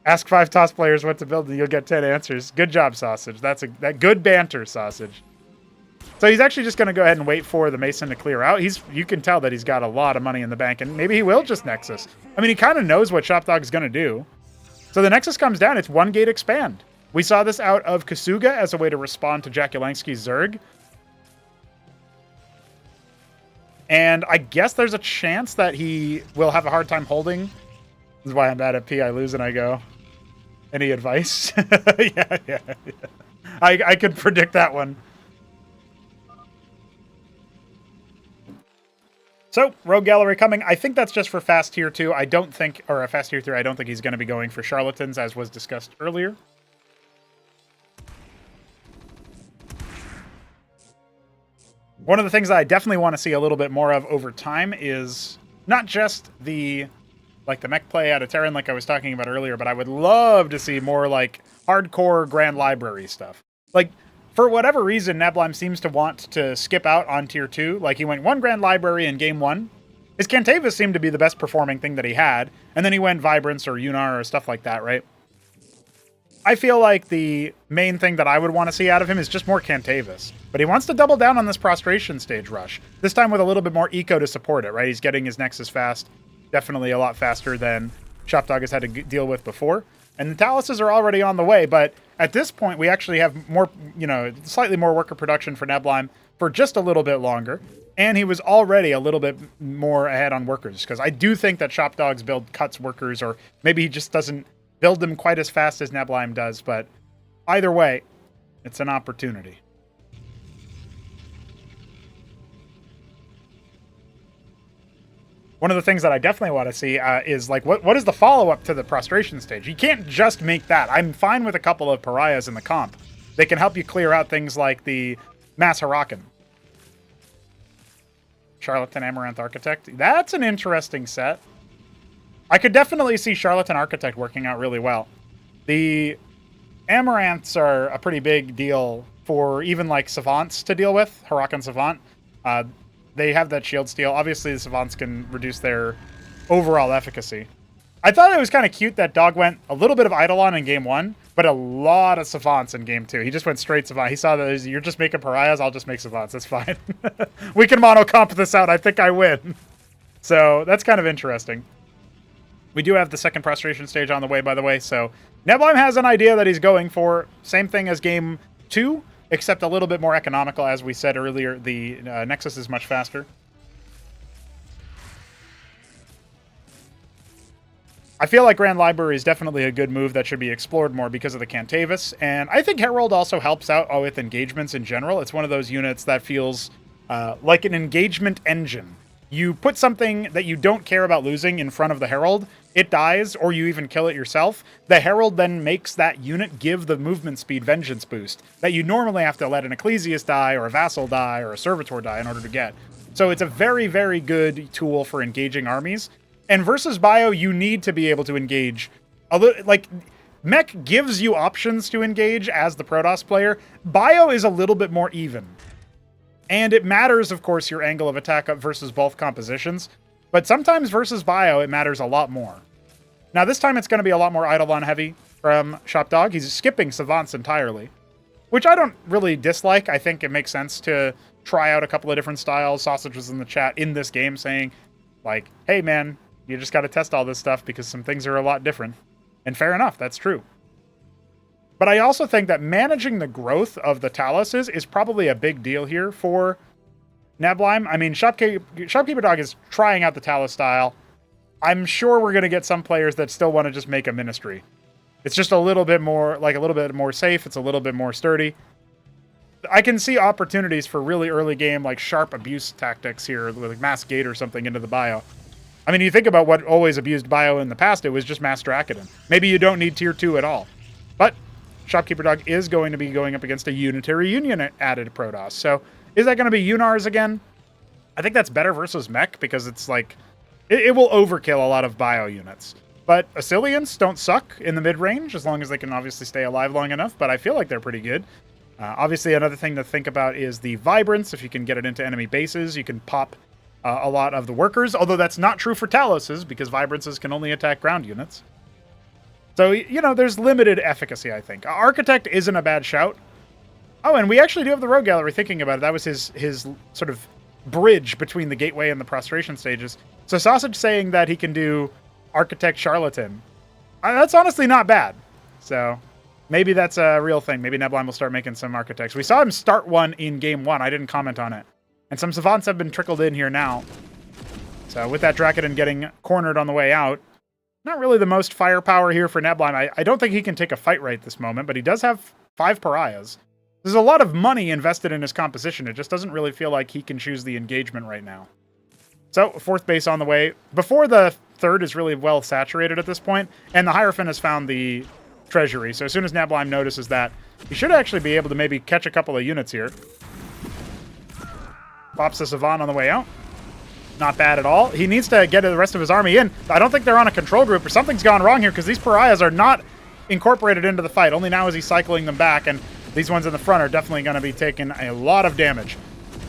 Ask 5 TOS players what to build and you'll get 10 answers. Good job, Sausage. That's that good banter, Sausage. So he's actually just going to go ahead and wait for the Mason to clear out. You can tell that he's got a lot of money in the bank, and maybe he will just Nexus. I mean, he kind of knows what Shopdog's going to do. So the Nexus comes down. It's 1 gate expand. We saw this out of Kasuga as a way to respond to Jakulanski's Zerg. And I guess there's a chance that he will have a hard time holding. This is why I'm bad at P. I lose and I go. Any advice? Yeah. I could predict that one. So, Rogue Gallery coming. I think that's just for Fast Tier 2. I don't think, or Fast Tier 3, I don't think he's going to be going for Charlatans, as was discussed earlier. One of the things that I definitely want to see a little bit more of over time is not just the mech play out of Terran like I was talking about earlier, but I would love to see more like hardcore Grand Library stuff. Like, for whatever reason, Neblim seems to want to skip out on tier 2. Like, he went 1 Grand Library in game 1. His Cantavis seemed to be the best performing thing that he had, and then he went Vibrance or Unar or stuff like that, right? I feel like the main thing that I would want to see out of him is just more Cantavis. But he wants to double down on this Prostration stage rush. This time with a little bit more eco to support it, right? He's getting his Nexus fast. Definitely a lot faster than Shopdog has had to deal with before. And the Taluses are already on the way, but at this point we actually have more, slightly more worker production for Neblim for just a little bit longer. And he was already a little bit more ahead on workers, because I do think that Shopdog's build cuts workers, or maybe he just doesn't build them quite as fast as Neblim does, but either way, it's an opportunity. One of the things that I definitely want to see is, like, what is the follow-up to the Prostration stage? You can't just make that. I'm fine with a couple of Pariahs in the comp. They can help you clear out things like the Mass Hurakan. Charlatan Amaranth Architect. That's an interesting set. I could definitely see Charlatan Architect working out really well. The Amaranths are a pretty big deal for even, like, Savants to deal with. Hurakan Savant. They have that shield steal. Obviously, the Savants can reduce their overall efficacy. I thought it was kind of cute that Dog went a little bit of Eidolon in game 1, but a lot of Savants in game 2. He just went straight Savant. He saw that you're just making Pariahs, I'll just make Savants. That's fine. We can mono-comp this out. I think I win. So that's kind of interesting. We do have the second Prostration stage on the way, by the way. So Neblim has an idea that he's going for. Same thing as game 2. Except a little bit more economical, as we said earlier. The Nexus is much faster. I feel like Grand Library is definitely a good move that should be explored more because of the Cantavis. And I think Herald also helps out with engagements in general. It's one of those units that feels like an engagement engine. You put something that you don't care about losing in front of the Herald, it dies, or you even kill it yourself. The Herald then makes that unit give the movement speed vengeance boost that you normally have to let an Ecclesias die, or a Vassal die, or a Servitor die in order to get. So it's a very, very good tool for engaging armies. And versus Bio, you need to be able to engage. Like, Mech gives you options to engage as the Protoss player. Bio is a little bit more even. And it matters, of course, your angle of attack up versus both compositions. But sometimes versus Bio, it matters a lot more. Now, this time it's going to be a lot more Eidolon heavy from Shopdog. He's skipping Savants entirely, which I don't really dislike. I think it makes sense to try out a couple of different styles. Sausage was in the chat in this game saying, like, hey, man, you just got to test all this stuff because some things are a lot different. And fair enough, that's true. But I also think that managing the growth of the Taluses is probably a big deal here for Neblim. I mean, Shopkeeper Dog is trying out the Talus style. I'm sure we're going to get some players that still want to just make a Ministry. It's just a little bit more safe. It's a little bit more sturdy. I can see opportunities for really early game, like sharp abuse tactics here, like Mass Gate or something into the Bio. I mean, you think about what always abused Bio in the past, it was just Mass Dracodon. Maybe you don't need tier 2 at all. But Shopkeeper Dog is going to be going up against a Unitary Union added Protoss. So is that going to be Unars again? I think that's better versus Mech because it's like, it will overkill a lot of Bio units. But Assylians don't suck in the mid-range as long as they can obviously stay alive long enough, but I feel like they're pretty good. Obviously, another thing to think about is the Vibrance. If you can get it into enemy bases, you can pop a lot of the workers, although that's not true for Taluses because Vibrances can only attack ground units. So, you know, there's limited efficacy, I think. Architect isn't a bad shout. Oh, and we actually do have the Rogue Gallery thinking about it. That was his sort of bridge between the Gateway and the Prostration stages. So Sausage saying that he can do Architect Charlatan. That's honestly not bad. So maybe that's a real thing. Maybe Neblim will start making some Architects. We saw him start one in game 1. I didn't comment on it. And some Savants have been trickled in here now. So with that Dracodon getting cornered on the way out, not really the most firepower here for Neblim. I don't think he can take a fight right this moment, but he does have 5 Pariahs. There's a lot of money invested in his composition. It just doesn't really feel like he can choose the engagement right now. So, 4th base on the way. Before the 3rd is really well saturated at this point, and the Hierophant has found the treasury. So as soon as Neblim notices that, he should actually be able to maybe catch a couple of units here. Pops the Savant on the way out. Not bad at all. He needs to get the rest of his army in. I don't think they're on a control group, or something's gone wrong here, because these pariahs are not incorporated into the fight. Only now is he cycling them back, and these ones in the front are definitely going to be taking a lot of damage.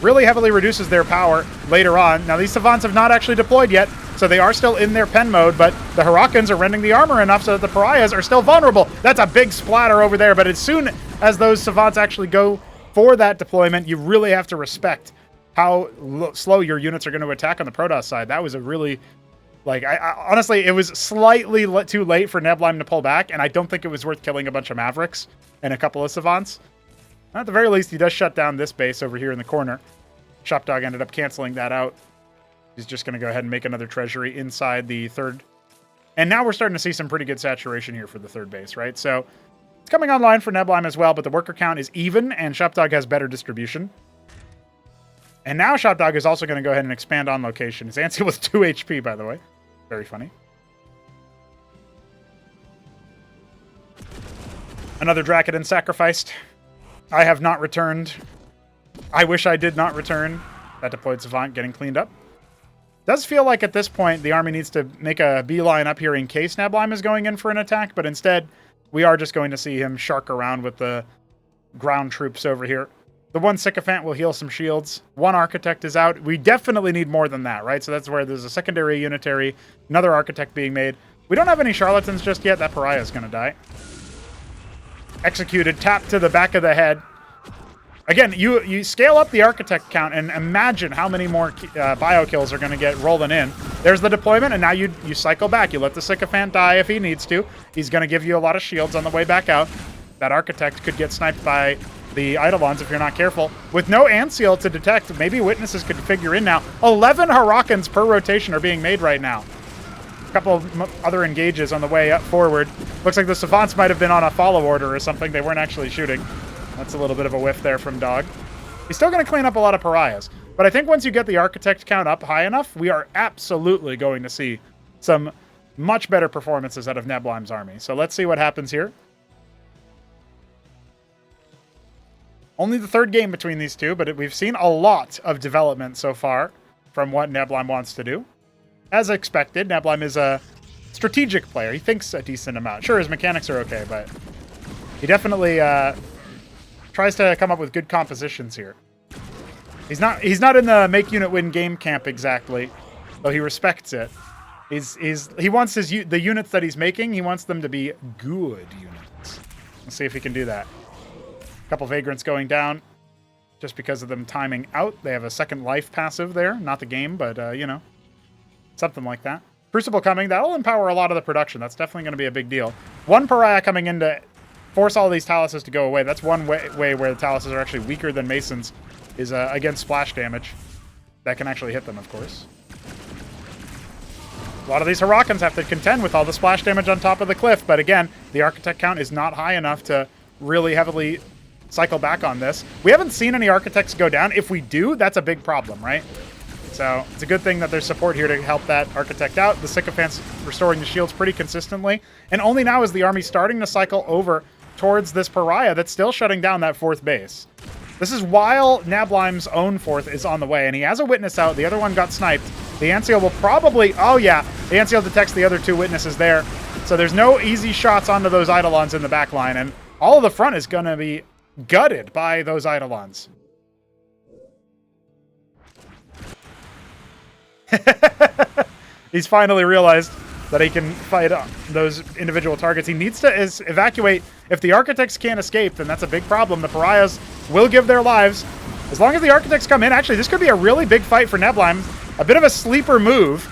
Really heavily reduces their power later on. Now, these Savants have not actually deployed yet, so they are still in their pen mode, but the Hurricanes are rending the armor enough so that the pariahs are still vulnerable. That's a big splatter over there, but as soon as those Savants actually go for that deployment, you really have to respect how slow your units are going to attack on the Protoss side. That was a really, like, honestly, it was slightly too late for Nebline to pull back, and I don't think it was worth killing a bunch of Mavericks and a couple of Savants. At the very least, he does shut down this base over here in the corner. Shopdog ended up canceling that out. He's just going to go ahead and make another treasury inside the third. And now we're starting to see some pretty good saturation here for the third base, right? So it's coming online for Nebline as well, but the worker count is even, and Shopdog has better distribution. And now Shopdog is also going to go ahead and expand on location. His Anseal with 2 HP, by the way. Very funny. Another Dracodon sacrificed. I have not returned. I wish I did not return. That deployed Savant getting cleaned up. Does feel like at this point the army needs to make a beeline up here in case Nebline is going in for an attack, but instead we are just going to see him shark around with the ground troops over here. The one Sycophant will heal some shields. One Architect is out. We definitely need more than that, right? So that's where there's a secondary unitary, another Architect being made. We don't have any Charlatans just yet. That Pariah is going to die. Executed, tap to the back of the head. Again, you scale up the Architect count and imagine how many more bio kills are going to get rolling in. There's the deployment, and now you cycle back. You let the Sycophant die if he needs to. He's going to give you a lot of shields on the way back out. That Architect could get sniped by the Eidolons if you're not careful. With no Anseal to detect, maybe Witnesses could figure in now. 11 Hurricanes per rotation are being made right now. A couple of other engages on the way up forward. Looks like the Savants might have been on a follow order or something. They weren't actually shooting. That's a little bit of a whiff there from Dog. He's still going to clean up a lot of pariahs. But I think once you get the Architect count up high enough, we are absolutely going to see some much better performances out of Neblime's army. So let's see what happens here. Only the third game between these two, but we've seen a lot of development so far from what Neblime wants to do. As expected, Neblime is a strategic player. He thinks a decent amount. Sure, his mechanics are okay, but he definitely tries to come up with good compositions here. He's not in the make unit win game camp exactly, though he respects it. He wants the units that he's making, he wants them to be good units. Let's see if he can do that. A couple Vagrants going down just because of them timing out. They have a second life passive there. Not the game, but, you know, something like that. Crucible coming. That'll empower a lot of the production. That's definitely going to be a big deal. One Pariah coming in to force all these Taluses to go away. That's one way where the Taluses are actually weaker than Masons is against splash damage. That can actually hit them, of course. A lot of these Hurricanes have to contend with all the splash damage on top of the cliff, but again, the Architect count is not high enough to really heavily cycle back on this. We haven't seen any Architects go down. If we do, that's a big problem, right? So it's a good thing that there's support here to help that Architect out. The Sycophant's restoring the shields pretty consistently. And only now is the army starting to cycle over towards this Pariah that's still shutting down that fourth base. This is while Neblime's own fourth is on the way, and he has a Witness out. The other one got sniped. The Anseal will probably... Oh, yeah. The Anseal detects the other two Witnesses there. So there's no easy shots onto those Eidolons in the back line, and all of the front is going to be gutted by those Eidolons. He's finally realized that he can fight those individual targets. He needs to evacuate. If the Architects can't escape, then that's a big problem. The Pariahs will give their lives. As long as the Architects come in, actually, this could be a really big fight for Neblime. A bit of a sleeper move.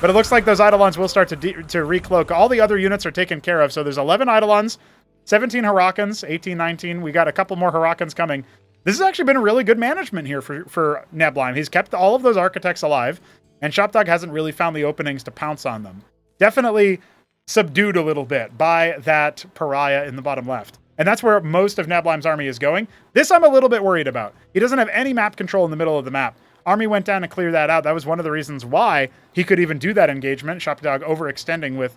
But it looks like those Eidolons will start to recloak. All the other units are taken care of. So there's 11 Eidolons, 17 Hurricanes, 18, 19. We got a couple more Hurricanes coming. This has actually been a really good management here for Neblime. He's kept all of those Architects alive, and Shopdog hasn't really found the openings to pounce on them. Definitely subdued a little bit by that Pariah in the bottom left. And that's where most of Neblime's army is going. This I'm a little bit worried about. He doesn't have any map control in the middle of the map. Army went down to clear that out. That was one of the reasons why he could even do that engagement. Shopdog overextending with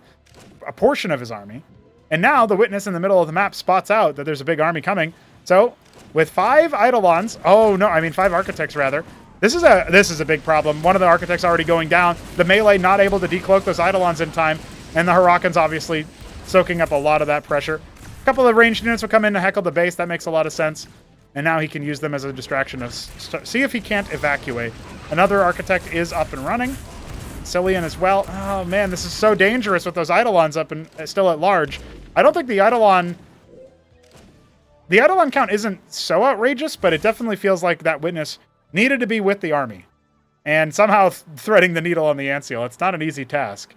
a portion of his army. And now the Witness in the middle of the map spots out that there's a big army coming. So with 5 Eidolons. Oh, no, I mean 5 Architects, rather. This is a big problem. One of the Architects already going down. The melee not able to decloak those Eidolons in time. And the Huracan's obviously soaking up a lot of that pressure. A couple of ranged units will come in to heckle the base. That makes a lot of sense. And now he can use them as a distraction to see if he can't evacuate. Another Architect is up and running. Cillian as well. Oh, man, this is so dangerous with those Eidolons up and still at large. I don't think the Eidolon count isn't so outrageous, but it definitely feels like that Witness needed to be with the army. And somehow threading the needle on the Antseal. It's not an easy task.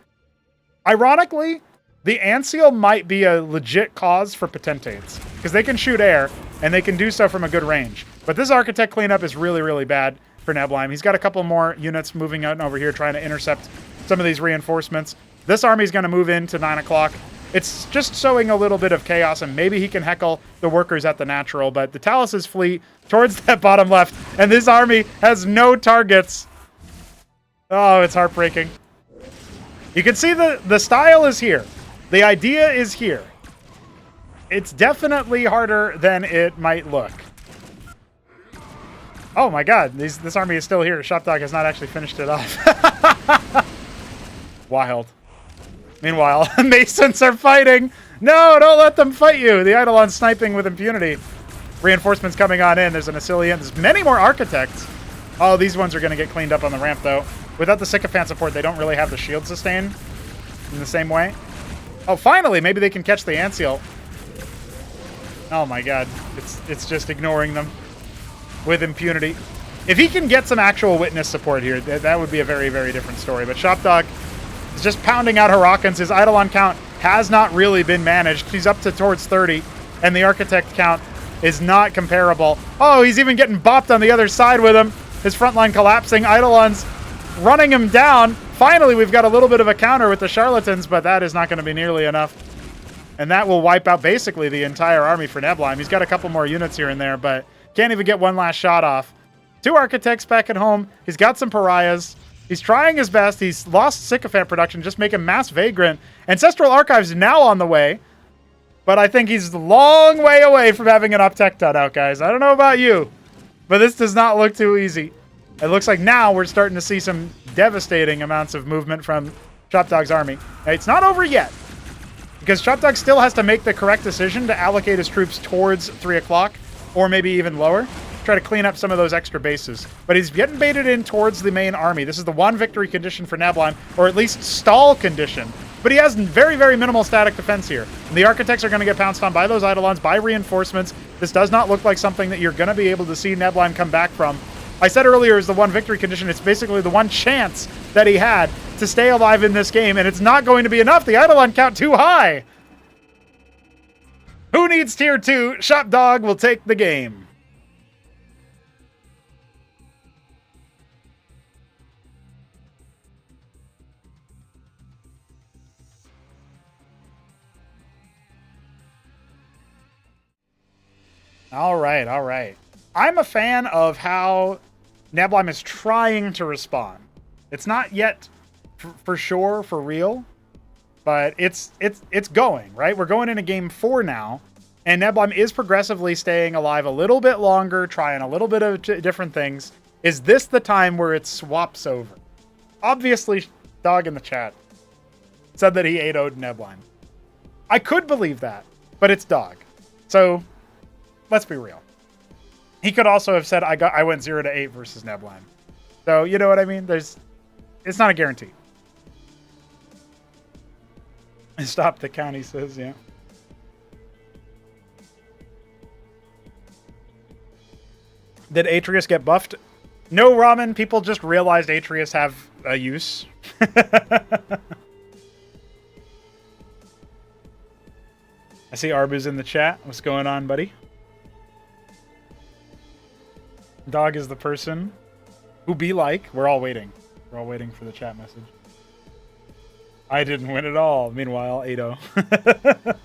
Ironically, the Antseal might be a legit cause for Potentates, because they can shoot air, and they can do so from a good range. But this Architect cleanup is really, really bad for Nebline. He's got a couple more units moving out and over here trying to intercept some of these reinforcements. This army's going to move into 9 o'clock. It's just showing a little bit of chaos, and maybe he can heckle the workers at the natural, but the Talus's fleet towards that bottom left, and this army has no targets. Oh, it's heartbreaking. You can see the style is here. The idea is here. It's definitely harder than it might look. Oh my god, this army is still here. Shopdog has not actually finished it off. Wild. Meanwhile, Masons are fighting. No, don't let them fight you. The Eidolon's sniping with impunity. Reinforcements coming on in. There's an Asilian. There's many more Architects. Oh, these ones are going to get cleaned up on the ramp, though. Without the Sycophant support, they don't really have the shield sustain in the same way. Oh, finally, maybe they can catch the Antseal. Oh my god, it's just ignoring them with impunity. If he can get some actual Witness support here, that would be a very, very different story. But Shopdog is just pounding out Huracans. His Eidolon count has not really been managed. He's up to towards 30, and the Architect count is not comparable. Oh, he's even getting bopped on the other side with him. His front line collapsing. Eidolon's running him down. Finally, we've got a little bit of a counter with the Charlatans, but that is not going to be nearly enough. And that will wipe out basically the entire army for Nebline. He's got a couple more units here and there, but can't even get one last shot off. 2 Architects back at home. He's got some Pariahs. He's trying his best. He's lost Sycophant production, just making Mass Vagrant. Ancestral Archives now on the way, but I think he's a long way away from having an Uptech done out, guys. I don't know about you, but this does not look too easy. It looks like now we're starting to see some devastating amounts of movement from Shopdog's army. Now, it's not over yet, because Shopdog still has to make the correct decision to allocate his troops towards 3 o'clock, or maybe even lower. Try to clean up some of those extra bases. But he's getting baited in towards the main army. This is the 1 victory condition for Nebline, or at least stall condition. But he has very, very minimal static defense here. And the Architects are going to get pounced on by those Eidolons, by reinforcements. This does not look like something that you're going to be able to see Nebline come back from. I said earlier is the 1 victory condition. It's basically the 1 chance that he had to stay alive in this game, and it's not going to be enough. The Eidolon count too high. Who needs tier 2? Shopdog will take the game. All right, all right. I'm a fan of how Nebline is trying to respond. It's not yet for sure, for real, but it's going, right? We're going into game 4 now, and Nebline is progressively staying alive a little bit longer, trying a little bit of different things. Is this the time where it swaps over? Obviously, Dog in the chat said that he 8-0'd Nebline. I could believe that, but it's Dog. So let's be real. He could also have said I went 0-8 versus Nebline. So you know what I mean? It's not a guarantee. Stop the count, he says, yeah. Did Atreus get buffed? No, Ramen. People just realized Atreus have a use. I see Arbu's in the chat. What's going on, buddy? Dog is the person who be like. We're all waiting. We're all waiting for the chat message. I didn't win at all. Meanwhile, 8-0.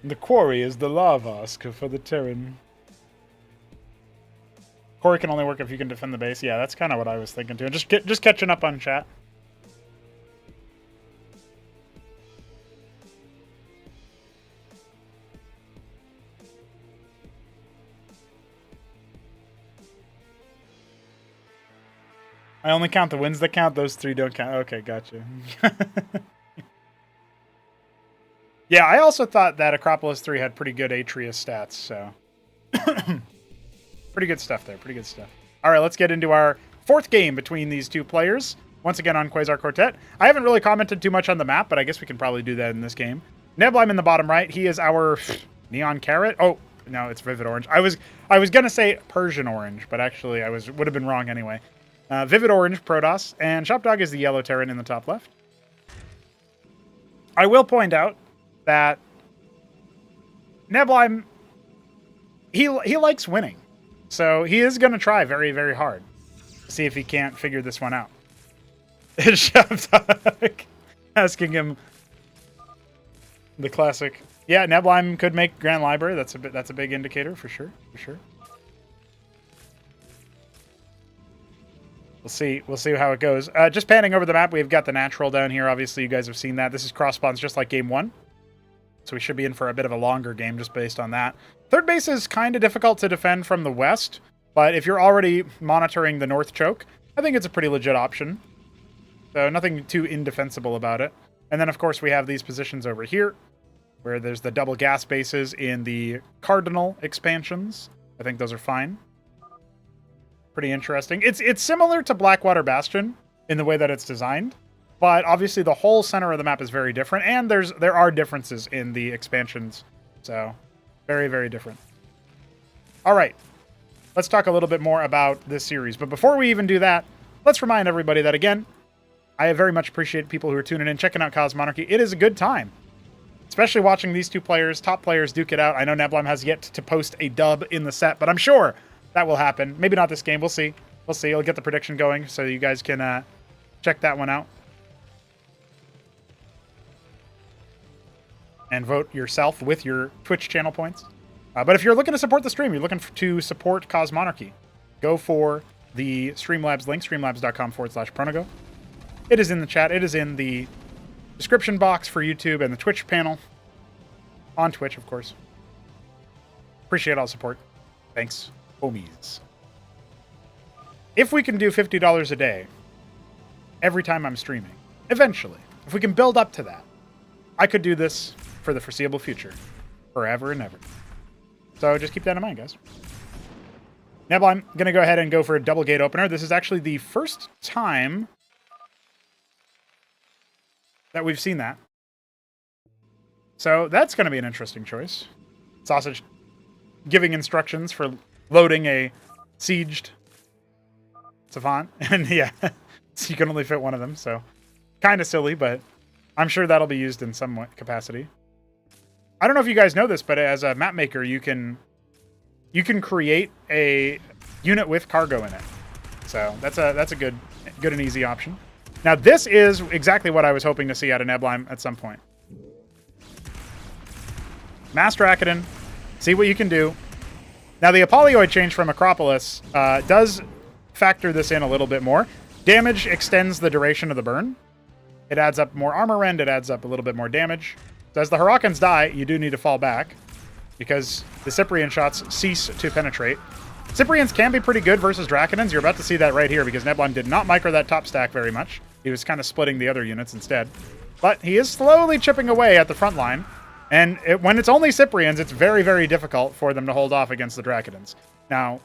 The quarry is the lava ask for the Terran. Corey can only work if you can defend the base. Yeah, that's kind of what I was thinking too. Just catching up on chat. I only count the wins that count. Those 3 don't count. Okay, gotcha. Yeah, I also thought that Acropolis 3 had pretty good Atreus stats, so... pretty good stuff there, pretty good stuff. All right, let's get into our 4th game between these 2 players. Once again on Quasar Quartet. I haven't really commented too much on the map, but I guess we can probably do that in this game. Neblime in the bottom right. He is our neon carrot. Oh, no, it's vivid orange. I was going to say Persian orange, but actually I would have been wrong anyway. Vivid orange Protoss, and Shopdog is the yellow Terran in the top left. I will point out that Neblime, he likes winning. So he is going to try very, very hard to see if he can't figure this one out. Shopdog asking him the classic. Yeah, Neblime could make Grand Library. That's a big indicator for sure, for sure. We'll see how it goes. Just panning over the map, we've got the natural down here. Obviously, you guys have seen that. This is cross spawns just like game 1. So we should be in for a bit of a longer game just based on that. Third base is kind of difficult to defend from the west, but if you're already monitoring the north choke, I think it's a pretty legit option. So nothing too indefensible about it. And then, of course, we have these positions over here, where there's the double gas bases in the Cardinal expansions. I think those are fine. Pretty interesting. It's similar to Blackwater Bastion in the way that it's designed, but obviously the whole center of the map is very different, and there are differences in the expansions. So, very, very different. All right, let's talk a little bit more about this series. But before we even do that, let's remind everybody that, again, I very much appreciate people who are tuning in, checking out Cosmonarchy. It is a good time, especially watching these 2 players, top players, duke it out. I know Neblime has yet to post a dub in the set, but I'm sure that will happen. Maybe not this game. We'll see. We'll see. I'll get the prediction going so you guys can check that one out. And vote yourself with your Twitch channel points. But if you're looking to support the stream, you're looking to support Cosmonarchy, go for the Streamlabs link, streamlabs.com/pronago. It is in the chat. It is in the description box for YouTube and the Twitch panel. On Twitch, of course. Appreciate all the support. Thanks, homies. If we can do $50 a day every time I'm streaming, eventually, if we can build up to that, I could do this for the foreseeable future. Forever and ever. So just keep that in mind, guys. Neblime, I'm going to go ahead and go for a double gate opener. This is actually the first time that we've seen that. So that's going to be an interesting choice. Sausage giving instructions for loading a sieged Savant. And yeah, so you can only fit one of them. So kind of silly, but I'm sure that'll be used in some capacity. I don't know if you guys know this, but as a map maker, you can create a unit with cargo in it. So that's a good and easy option. Now this is exactly what I was hoping to see out of Neblime at some point. Mass Rakuten, see what you can do. Now the Apollyoid change from Acropolis does factor this in a little bit more. Damage extends the duration of the burn. It adds up more armor rend, it adds up a little bit more damage. So as the Hurricanes die, you do need to fall back, because the Cyprian shots cease to penetrate. Cyprians can be pretty good versus Draconans. You're about to see that right here, because Neblime did not micro that top stack very much. He was kind of splitting the other units instead. But he is slowly chipping away at the front line. And when it's only Cyprians, it's very, very difficult for them to hold off against the Draconans. Now,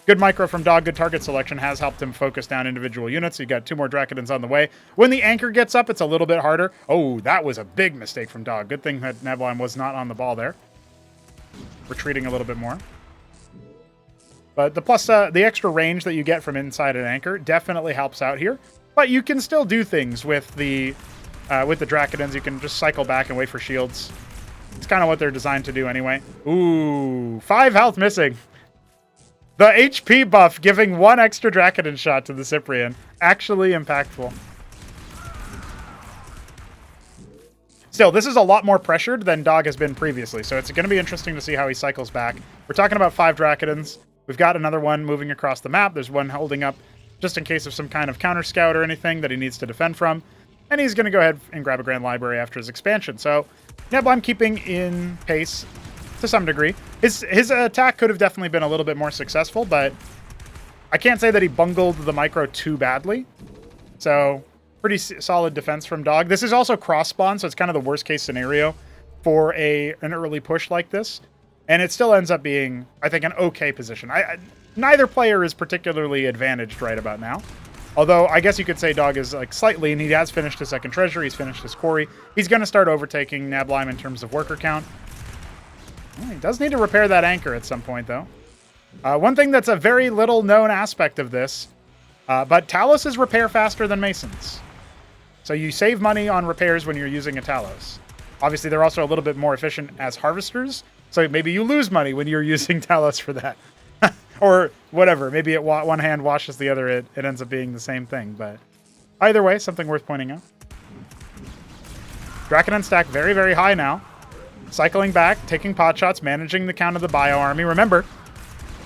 good micro from Dog, good target selection has helped him focus down individual units. You got 2 more Draconans on the way. When the anchor gets up, it's a little bit harder. Oh, that was a big mistake from Dog. Good thing that Neblime was not on the ball there. Retreating a little bit more. But the plus, the extra range that you get from inside an anchor definitely helps out here. But you can still do things with the Draconans. You can just cycle back and wait for shields. It's kind of what they're designed to do anyway. Ooh, 5 health missing. The HP buff giving 1 extra Draconan shot to the Cyprian. Actually impactful. Still, this is a lot more pressured than Dog has been previously, so it's going to be interesting to see how he cycles back. We're talking about 5 Draconans. We've got another one moving across the map. There's one holding up just in case of some kind of counter scout or anything that he needs to defend from. And he's going to go ahead and grab a Grand Library after his expansion. So Neblim keeping in pace to some degree. His attack could have definitely been a little bit more successful, but I can't say that he bungled the micro too badly. So pretty solid defense from Dog. This is also cross spawn, so it's kind of the worst case scenario for an early push like this. And it still ends up being, I think, an okay position. Neither player is particularly advantaged right about now. Although, I guess you could say Dog is like slightly, and he has finished his second treasure, he's finished his quarry. He's going to start overtaking Neblim in terms of worker count. Well, he does need to repair that anchor at some point, though. One thing that's a very little known aspect of this, but Talos is repair faster than Masons. So you save money on repairs when you're using a Talos. Obviously, they're also a little bit more efficient as harvesters, so maybe you lose money when you're using Talos for that. Or whatever, maybe one hand washes the other, it ends up being the same thing, but either way, something worth pointing out. Dracodon stack very, very high now. Cycling back, taking pot shots, managing the count of the bio army. Remember,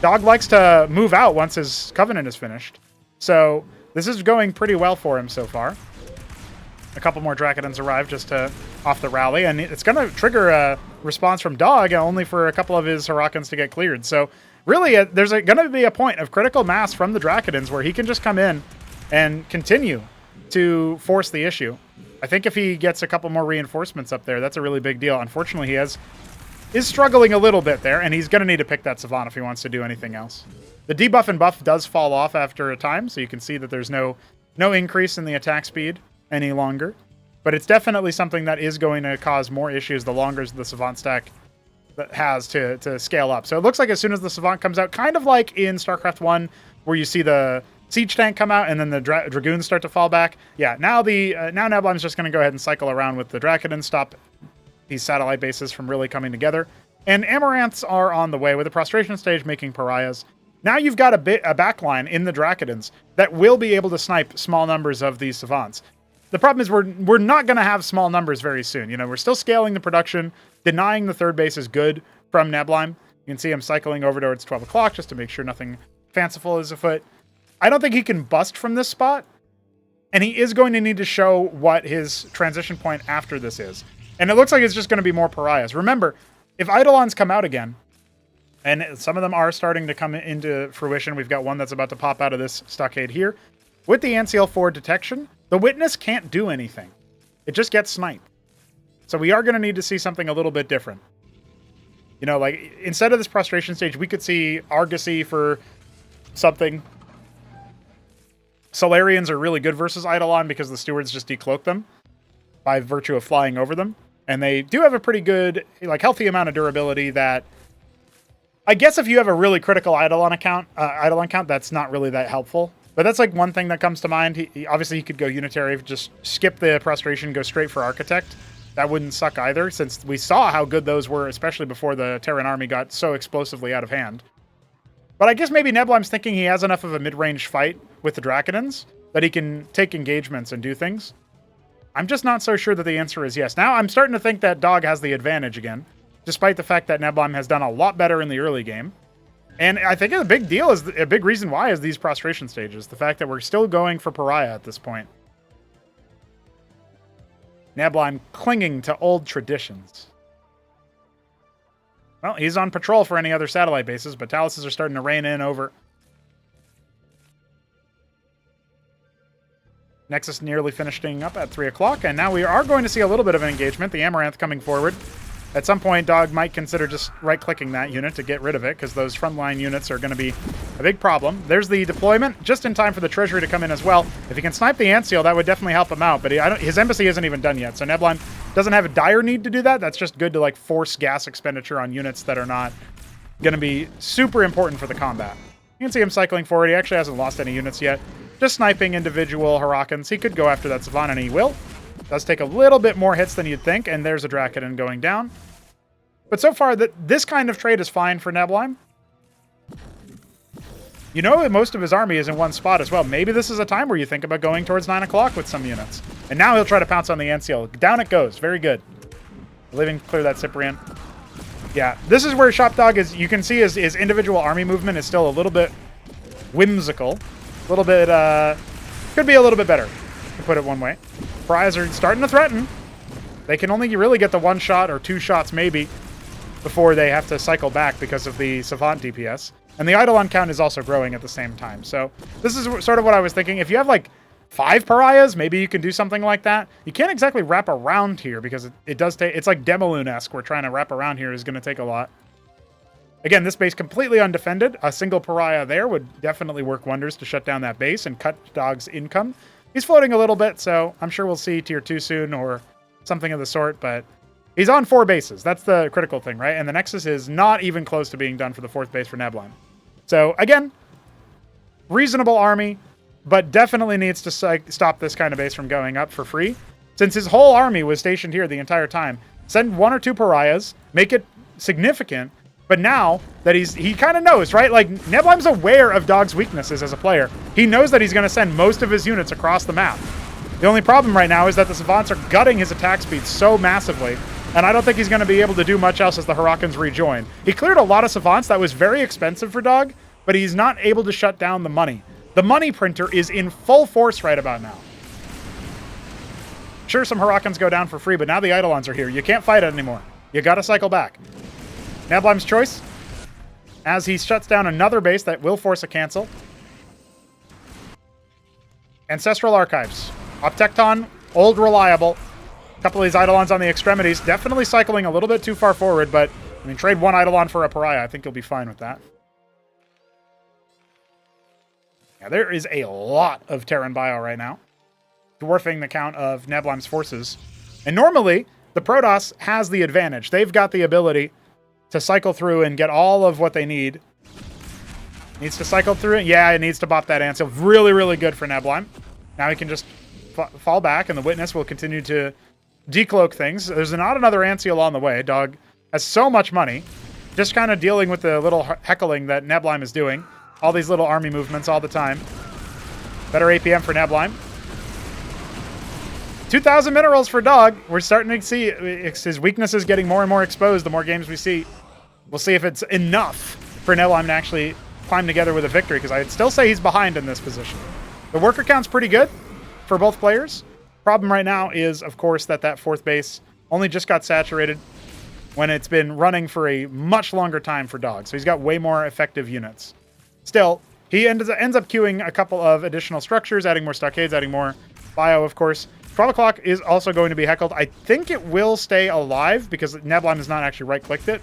Dog likes to move out once his Covenant is finished. So this is going pretty well for him so far. A couple more Dracodons arrive just to off the rally, and it's going to trigger a response from Dog only for a couple of his Hurricanes to get cleared. So really, there's going to be a point of critical mass from the Dracodons where he can just come in and continue to force the issue. I think if he gets a couple more reinforcements up there, that's a really big deal. Unfortunately, he is struggling a little bit there, and he's going to need to pick that Savant if he wants to do anything else. The debuff and buff does fall off after a time, so you can see that there's no increase in the attack speed any longer. But it's definitely something that is going to cause more issues the longer the Savant stack has to scale up. So it looks like as soon as the Savant comes out, kind of like in StarCraft 1, where you see the Siege tank come out and then the Dragoons start to fall back. Yeah, now Neblim's just going to go ahead and cycle around with the Dracodon, stop these satellite bases from really coming together. And Amaranths are on the way with the Prostration stage making pariahs. Now you've got a backline in the Dracodons that will be able to snipe small numbers of these Savants. The problem is we're not going to have small numbers very soon. You know, we're still scaling the production. Denying the third base is good from Neblim. You can see him cycling over towards 12 o'clock just to make sure nothing fanciful is afoot. I don't think he can bust from this spot, and he is going to need to show what his transition point after this is. And it looks like it's just going to be more pariahs. Remember, if Eidolons come out again, and some of them are starting to come into fruition, we've got one that's about to pop out of this stockade here. With the NCL4 detection, the Witness can't do anything. It just gets sniped. So we are going to need to see something a little bit different. You know, like, instead of this Prostration stage, we could see Argosy for something. Solarians are really good versus Eidolon because the Stewards just decloak them by virtue of flying over them. And they do have a pretty good, like, healthy amount of durability that... I guess if you have a really critical Eidolon count, that's not really that helpful. But that's, like, one thing that comes to mind. Obviously, he could go Unitary, just skip the Prostration, go straight for Architect. That wouldn't suck either, since we saw how good those were, especially before the Terran army got so explosively out of hand. But I guess maybe Neblim's thinking he has enough of a mid-range fight with the Dracodons that he can take engagements and do things. I'm just not so sure that the answer is yes. Now I'm starting to think that Dog has the advantage again, despite the fact that Neblim has done a lot better in the early game. And I think a big deal is a big reason why is these Prostration stages. The fact that we're still going for Pariah at this point. Neblim clinging to old traditions. Well, he's on patrol for any other satellite bases, but Taluses are starting to rain in over. Nexus nearly finishing up at 3 o'clock, and now we are going to see a little bit of an engagement. The Amaranth coming forward. At some point, Dog might consider just right-clicking that unit to get rid of it, because those frontline units are going to be a big problem. There's the deployment, just in time for the Treasury to come in as well. If he can snipe the Ant Seal, that would definitely help him out, but his embassy isn't even done yet, so Neblim doesn't have a dire need to do that. That's just good to, like, force gas expenditure on units that are not going to be super important for the combat. You can see him cycling forward. He actually hasn't lost any units yet. Just sniping individual Hurricanes. He could go after that Savant, and he will. Does take a little bit more hits than you'd think, and there's a Dracodon going down. But so far, this kind of trade is fine for Neblim. You know that most of his army is in one spot as well. Maybe this is a time where you think about going towards 9 o'clock with some units. And now he'll try to pounce on the Ant Seal. Down it goes. Very good. Leaving clear that Cyprian. Yeah, this is where Shopdog is. You can see his individual army movement is still a little bit whimsical. A little bit, could be a little bit better, to put it one way. Pariahs are starting to threaten. They can only really get the 1 shot or 2 shots maybe before they have to cycle back because of the Savant DPS. And the Eidolon count is also growing at the same time. So this is sort of what I was thinking. If you have like 5 Pariahs, maybe you can do something like that. You can't exactly wrap around here because it does take... It's like Demoloon-esque, where trying to wrap around here is going to take a lot. Again, this base completely undefended. A single Pariah there would definitely work wonders to shut down that base and cut Dog's income. He's floating a little bit, so I'm sure we'll see tier 2 soon or something of the sort, but he's on 4 bases. That's the critical thing, right? And the Nexus is not even close to being done for the 4th base for Nebline. So, again, reasonable army, but definitely needs to stop this kind of base from going up for free. Since his whole army was stationed here the entire time, send 1 or 2 Pariahs, make it significant, but now that he kind of knows, right? Like, Nebline's aware of Dog's weaknesses as a player. He knows that he's going to send most of his units across the map. The only problem right now is that the Savants are gutting his attack speed so massively, and I don't think he's going to be able to do much else as the Hurricanes rejoin. He cleared a lot of Savants. That was very expensive for Dog, but he's not able to shut down the money. The money printer is in full force right about now. Sure, some Hurricanes go down for free, but now the Eidolons are here. You can't fight it anymore. You got to cycle back. Neblime's choice, as he shuts down another base that will force a cancel. Ancestral Archives. Optecton, old reliable. A couple of these Eidolons on the extremities. Definitely cycling a little bit too far forward, but I mean, trade 1 Eidolon for a Pariah. I think he'll be fine with that. Yeah, there is a lot of Terran Bio right now, dwarfing the count of Neblime's forces. And normally, the Protoss has the advantage. They've got the ability to cycle through and get all of what they need. Needs to cycle through it. Yeah, it needs to bop that Ancil. Really, really good for Neblime. Now he can just fall back, and the Witness will continue to decloak things. There's not another Ancil on the way. Dog has so much money. Just kind of dealing with the little heckling that Neblime is doing. All these little army movements all the time. Better APM for Neblime. 2,000 minerals for Dog. We're starting to see his weaknesses getting more and more exposed the more games we see. We'll see if it's enough for Neblime to actually climb together with a victory, because I'd still say he's behind in this position. The worker count's pretty good for both players. Problem right now is, of course, that 4th base only just got saturated when it's been running for a much longer time for Dog. So he's got way more effective units. Still, he ends up queuing a couple of additional structures, adding more stockades, adding more bio, of course. 12 o'clock is also going to be heckled. I think it will stay alive because Neblime has not actually right-clicked it.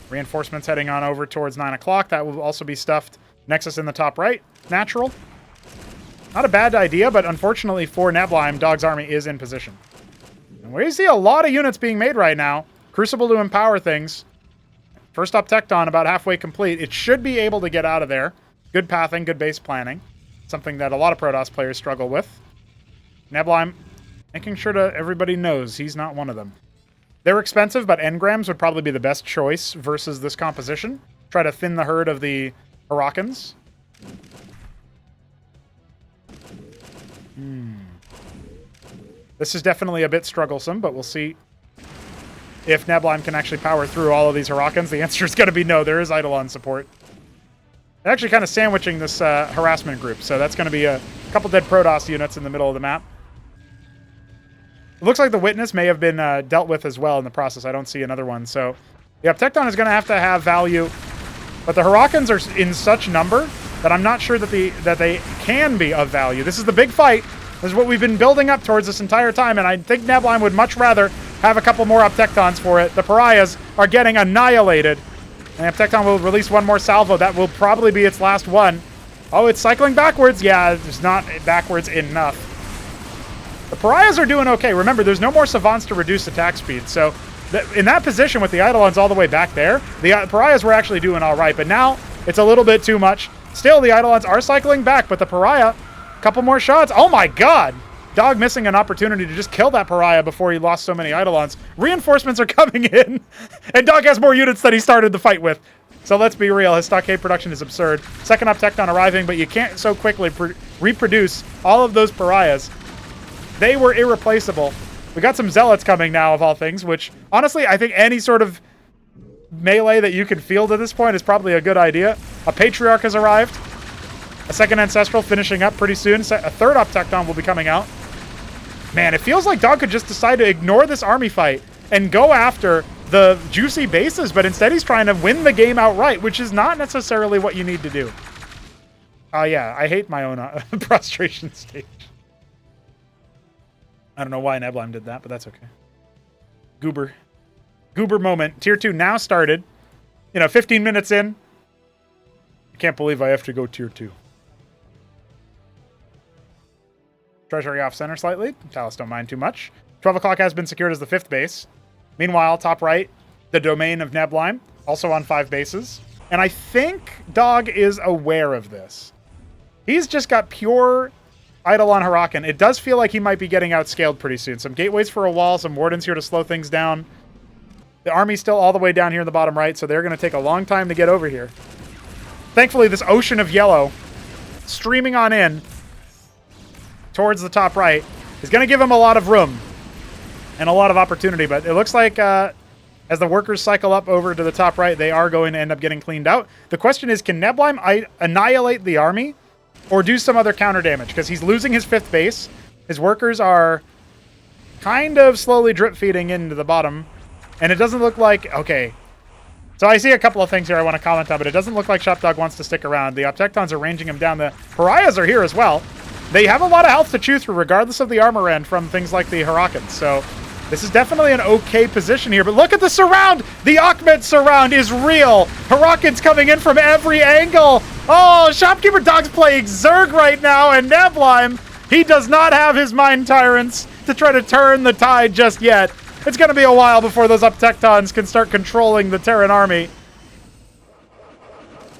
Reinforcements heading on over towards 9 o'clock. That will also be stuffed. Nexus in the top right. Natural. Not a bad idea, but unfortunately for Neblime, Dog's army is in position. And we see a lot of units being made right now. Crucible to empower things. First up Tecton, about halfway complete. It should be able to get out of there. Good pathing, good base planning. Something that a lot of Protoss players struggle with. Neblime making sure that everybody knows he's not one of them. They're expensive, but engrams would probably be the best choice versus this composition. Try to thin the herd of the Hurricanes. This is definitely a bit strugglesome, but we'll see if Neblime can actually power through all of these Hurricanes. The answer is going to be no. There is Eidolon support. They're actually kind of sandwiching this harassment group, so that's going to be a couple dead Protoss units in the middle of the map. It looks like the Witness may have been dealt with as well in the process. I don't see another one, so yeah, Tecton is going to have value, but the Hurricanes are in such number that I'm not sure that they can be of value. This is the big fight. This is what we've been building up towards this entire time, and I think Neblime would much rather have a couple more Optectons for it. The Pariahs are getting annihilated. And Optecton will release one more salvo. That will probably be its last one. Oh, it's cycling backwards. Yeah, it's not backwards enough. The Pariahs are doing okay. Remember, there's no more Savants to reduce attack speed. So in that position with the Eidolons all the way back there, the Pariahs were actually doing all right. But now it's a little bit too much. Still, the Eidolons are cycling back, but the Pariah, a couple more shots. Oh my god! Dog missing an opportunity to just kill that Pariah before he lost so many Eidolons. Reinforcements are coming in, and Dog has more units than he started the fight with. So let's be real, his stockade production is absurd. Second up Tecton arriving, but you can't so quickly reproduce all of those Pariahs. They were irreplaceable. We got some zealots coming now, of all things, which, honestly, I think any sort of melee that you can field at this point is probably a good idea. A Patriarch has arrived. A second Ancestral finishing up pretty soon. A third Uptecton will be coming out. Man, it feels like Dog could just decide to ignore this army fight and go after the juicy bases, but instead he's trying to win the game outright, which is not necessarily what you need to do. Yeah, I hate my own prostration stage. I don't know why Nebline did that, but that's okay. Goober moment. Tier 2 now started. 15 minutes in. I can't believe I have to go Tier 2. Treasury off center slightly. Talus don't mind too much. 12 o'clock has been secured as the 5th base. Meanwhile, top right, the domain of Nebline, also on 5 bases. And I think Dog is aware of this. He's just got pure Eidolon Hurakan. It does feel like he might be getting outscaled pretty soon. Some gateways for a wall, some wardens here to slow things down. The army's still all the way down here in the bottom right, so they're going to take a long time to get over here. Thankfully, this ocean of yellow streaming on in towards the top right is going to give him a lot of room and a lot of opportunity, but it looks like as the workers cycle up over to the top right, they are going to end up getting cleaned out. The question is, can Nebline annihilate the army or do some other counter damage? Because he's losing his 5th base. His workers are kind of slowly drip feeding into the bottom, and it doesn't look like... Okay, so I see a couple of things here I want to comment on, but it doesn't look like Shopdog wants to stick around. The Optectons are ranging him down. The Pariahs are here as well. They have a lot of health to chew through, regardless of the armor end from things like the Hurakans. So this is definitely an okay position here. But look at the surround! The Ahmed surround is real! Hurakans coming in from every angle! Oh, Shopkeeper Dog's playing Zerg right now, and Nebline, he does not have his Mind Tyrants to try to turn the tide just yet. It's going to be a while before those Uptectons can start controlling the Terran army.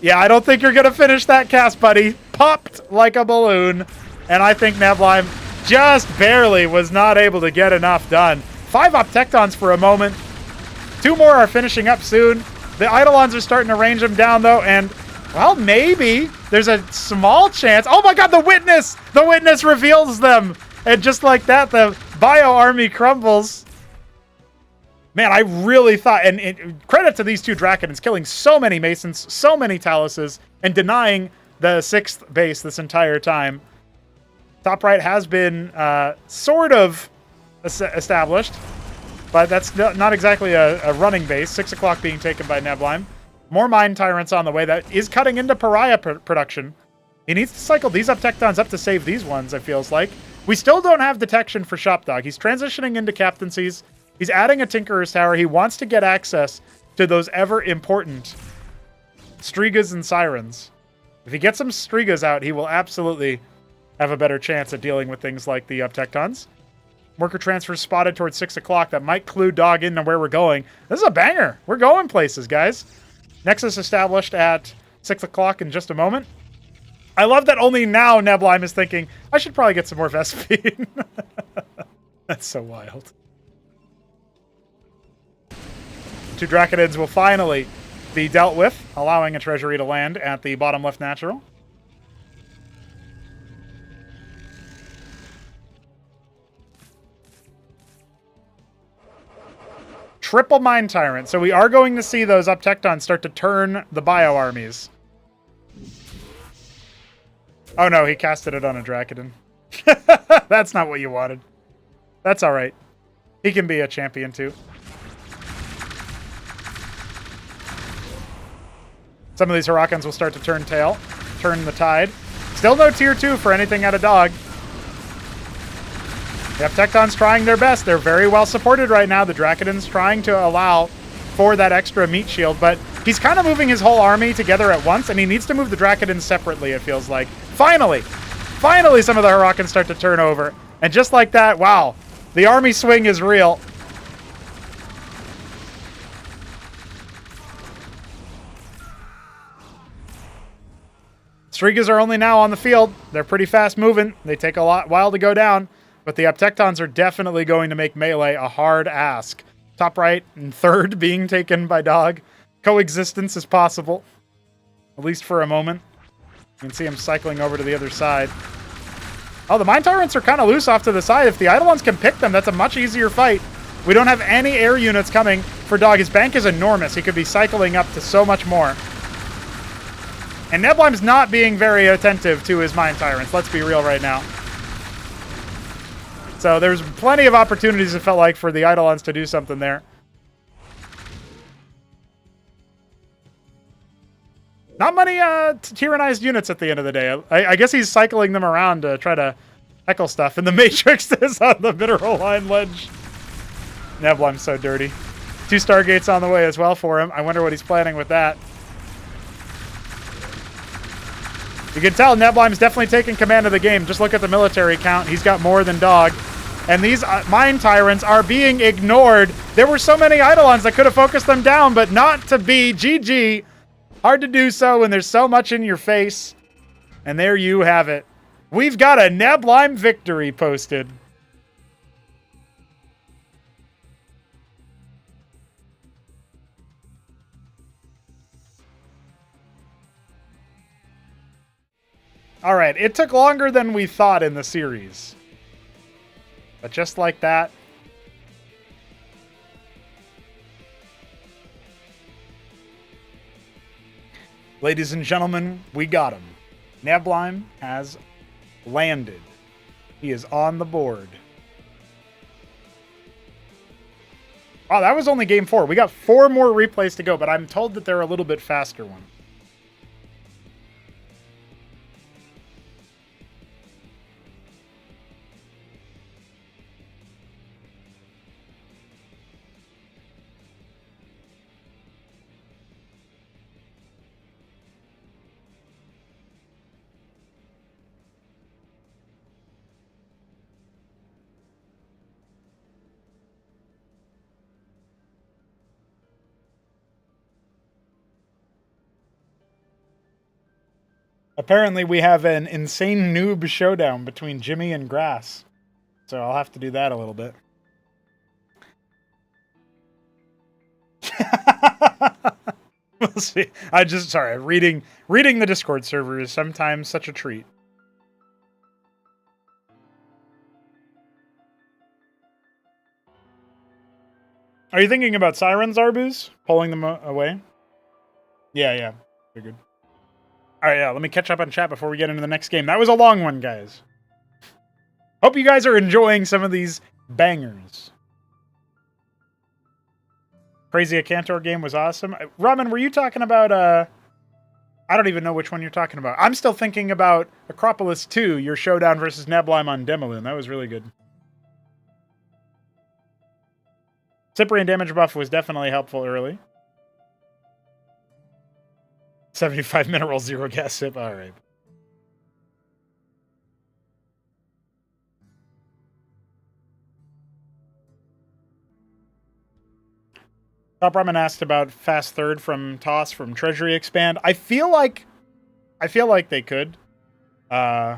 Yeah, I don't think you're going to finish that cast, buddy. Popped like a balloon. And I think Nebline just barely was not able to get enough done. 5 Optectons for a moment. 2 more are finishing up soon. The Eidolons are starting to range them down, though, and, well, maybe there's a small chance. Oh, my God, the Witness! The Witness reveals them! And just like that, the Bio army crumbles. Man, I really thought, and credit to these 2 Draconans, killing so many Masons, so many Taluses, and denying the 6th base this entire time. Top right has been sort of established, but that's not exactly a running base. 6 o'clock being taken by Nebline. More Mind Tyrants on the way. That is cutting into Pariah production. He needs to cycle these Uptectons up to save these ones, it feels like. We still don't have detection for Shopdog. He's transitioning into captaincies. He's adding a Tinkerer's Tower. He wants to get access to those ever-important Strigas and Sirens. If he gets some Strigas out, he will absolutely have a better chance at dealing with things like the Uptectons. Worker transfers spotted towards 6 o'clock. That might clue Dog into where we're going. This is a banger. We're going places, guys. Nexus established at 6 o'clock in just a moment. I love that only now Nebline is thinking, I should probably get some more Vespine. That's so wild. 2 Draconans will finally be dealt with, allowing a treasury to land at the bottom left natural. Triple Mind Tyrant. So we are going to see those Uptectons start to turn the bio armies. Oh no, he casted it on a Draconan. That's not what you wanted. That's alright. He can be a champion too. Some of these Hurakans will start to turn tail, turn the tide. Still no tier 2 for anything out of Dog. The Uptectons trying their best. They're very well supported right now. The Draconan's trying to allow for that extra meat shield, but he's kind of moving his whole army together at once, and he needs to move the Draconans separately, it feels like. Finally! Finally some of the Hurakans start to turn over. And just like that, wow, the army swing is real. Strigas are only now on the field. They're pretty fast moving. They take a while to go down, but the Uptectons are definitely going to make melee a hard ask. Top right and third being taken by Dog. Coexistence is possible, at least for a moment. You can see him cycling over to the other side. Oh, the Mine Tyrants are kind of loose off to the side. If the Eidolons can pick them, that's a much easier fight. We don't have any air units coming for Dog. His bank is enormous. He could be cycling up to so much more. And Neblim's not being very attentive to his Mine Tyrants. Let's be real right now. So there's plenty of opportunities, it felt like, for the Eidolons to do something there. Not many tyrannized units at the end of the day. I guess he's cycling them around to try to heckle stuff. And the Matrix is on the mineral line ledge. Neblim's so dirty. 2 Stargates on the way as well for him. I wonder what he's planning with that. You can tell Neblim's definitely taking command of the game. Just look at the military count. He's got more than Dog. And these Mine Tyrants are being ignored. There were so many Eidolons that could have focused them down, but not to be. GG. Hard to do so when there's so much in your face. And there you have it. We've got a Neblime victory posted. All right, it took longer than we thought in the series. But just like that, ladies and gentlemen, we got him. Neblime has landed. He is on the board. Wow, that was only game 4. We got 4 more replays to go, but I'm told that they're a little bit faster ones. Apparently, we have an insane noob showdown between Jimmy and Grass. So I'll have to do that a little bit. We'll see. Sorry, reading the Discord server is sometimes such a treat. Are you thinking about Sirens, Arbuz? Pulling them away? Yeah. Figured. Alright, yeah, let me catch up on chat before we get into the next game. That was a long one, guys. Hope you guys are enjoying some of these bangers. Crazy Acantor game was awesome. Ramen, were you talking about, I don't even know which one you're talking about. I'm still thinking about Acropolis 2, your showdown versus Neblime on Demolune. That was really good. Cyprian damage buff was definitely helpful early. 75 mineral, 0 gas sip. All right. Top Ramen asked about fast third from Toss from Treasury Expand. I feel like they could. You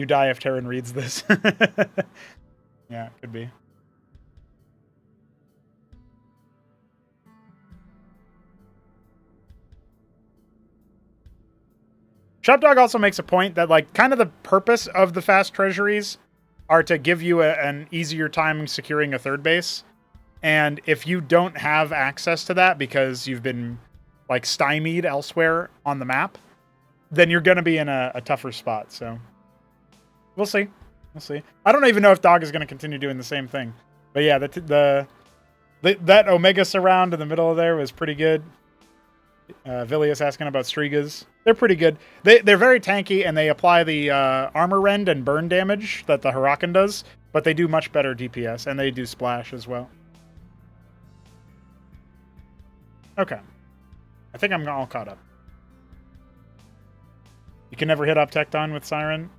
die if Terran reads this. Yeah, could be. Shopdog also makes a point that, like, kind of the purpose of the fast treasuries are to give you an easier time securing a third base. And if you don't have access to that because you've been, like, stymied elsewhere on the map, then you're going to be in a tougher spot. So we'll see. We'll see. I don't even know if Dog is going to continue doing the same thing. But yeah, that Omega surround in the middle of there was pretty good. Vilius asking about Strigas. They're pretty good. They're very tanky, and they apply the armor rend and burn damage that the Huracan does, but they do much better DPS, and they do splash as well. Okay. I think I'm all caught up. You can never hit up Tecton with Siren.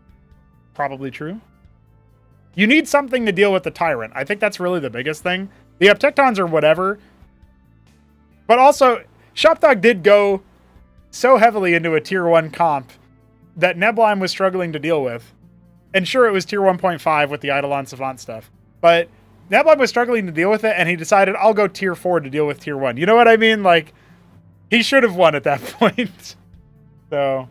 Probably true. You need something to deal with the Tyrant. I think that's really the biggest thing. The Uptectons are whatever. But also, Shopdog did go so heavily into a tier 1 comp that Neblime was struggling to deal with. And sure, it was tier 1.5 with the Eidolon Savant stuff. But Neblime was struggling to deal with it, and he decided, I'll go tier 4 to deal with tier 1. You know what I mean? Like, he should have won at that point. So,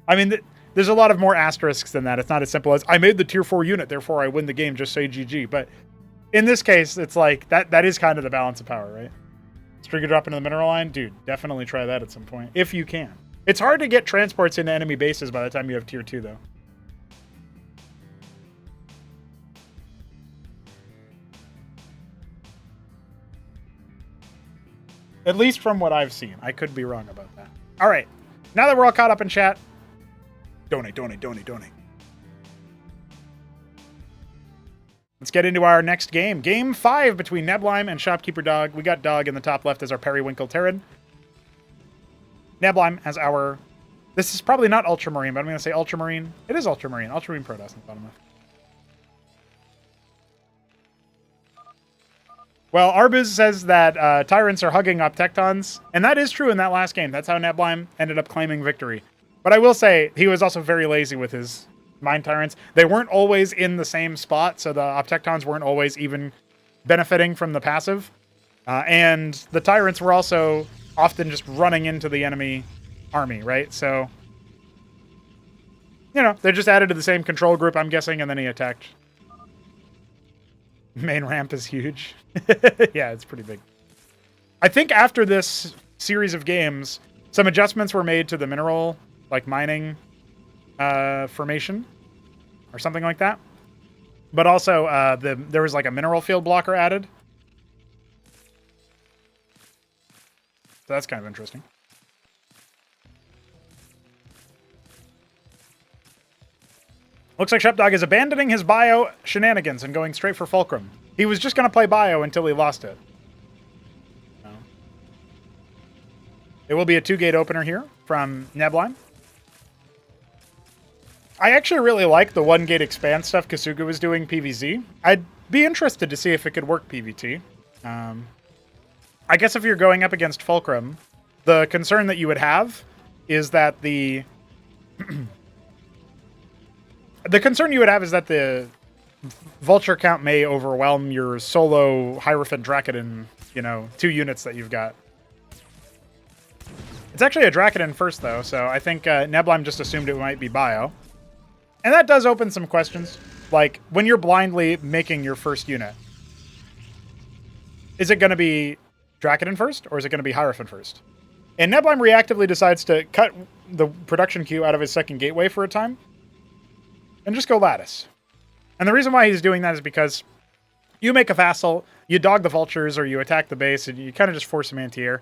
I mean, there's a lot of more asterisks than that. It's not as simple as, I made the tier 4 unit, therefore I win the game, just say GG. But in this case, it's like, that is kind of the balance of power, right? Striga drop into the mineral line? Dude, definitely try that at some point, if you can. It's hard to get transports into enemy bases by the time you have tier 2, though. At least from what I've seen. I could be wrong about that. All right. Now that we're all caught up in chat, donate. Let's get into our next game. Game 5 between Neblime and Shopkeeper Dog. We got Dog in the top left as our Periwinkle Terran. Neblime as our... This is probably not Ultramarine, but I'm going to say Ultramarine. It is Ultramarine. Ultramarine Protoss in the bottom left. Well, Arbuz says that Tyrants are hugging up Tectons, and that is true in that last game. That's how Neblime ended up claiming victory. But I will say, he was also very lazy with his Mind Tyrants. They weren't always in the same spot, so the Optectons weren't always even benefiting from the passive. And the Tyrants were also often just running into the enemy army, right? So, you know, they're just added to the same control group, I'm guessing, and then he attacked. Main ramp is huge. Yeah, it's pretty big. I think after this series of games, some adjustments were made to the mineral, like mining formation or something like that. But also, there was like a mineral field blocker added. So that's kind of interesting. Looks like Shepdog is abandoning his bio shenanigans and going straight for Fulcrum. He was just going to play bio until he lost it. No. It will be a 2-gate opener here from Neblime. I actually really like the 1-gate expand stuff Kasuga was doing PvZ. I'd be interested to see if it could work PvT. I guess if you're going up against Fulcrum, the concern that you would have is that the concern you would have is that the Vulture count may overwhelm your solo Hierophant Dracodon, 2 units that you've got. It's actually a Dracodon first, though, so I think Neblime just assumed it might be bio. And that does open some questions. Like, when you're blindly making your first unit, is it going to be Dracodon first, or is it going to be Hierophant first? And Neblime reactively decides to cut the production queue out of his second gateway for a time, and just go Lattice. And the reason why he's doing that is because you make a vassal, you dog the vultures, or you attack the base, and you kind of just force him anti-air.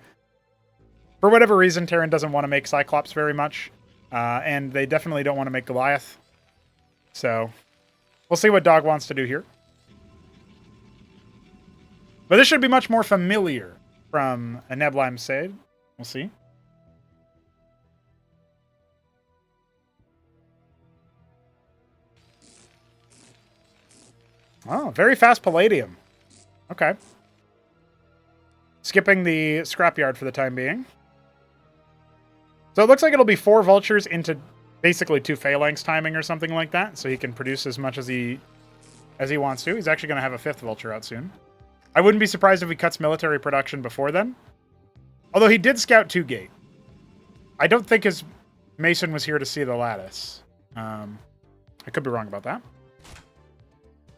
For whatever reason, Terran doesn't want to make Cyclops very much, and they definitely don't want to make Goliath. So, we'll see what Dog wants to do here. But this should be much more familiar from a Neblime side. We'll see. Oh, very fast Palladium. Okay. Skipping the scrapyard for the time being. So it looks like it'll be 4 vultures into basically 2 phalanx timing or something like that, so he can produce as much as he wants to. He's actually going to have a 5th vulture out soon. I wouldn't be surprised if he cuts military production before then. Although he did scout 2-gate. I don't think his Mason was here to see the Lattice. I could be wrong about that.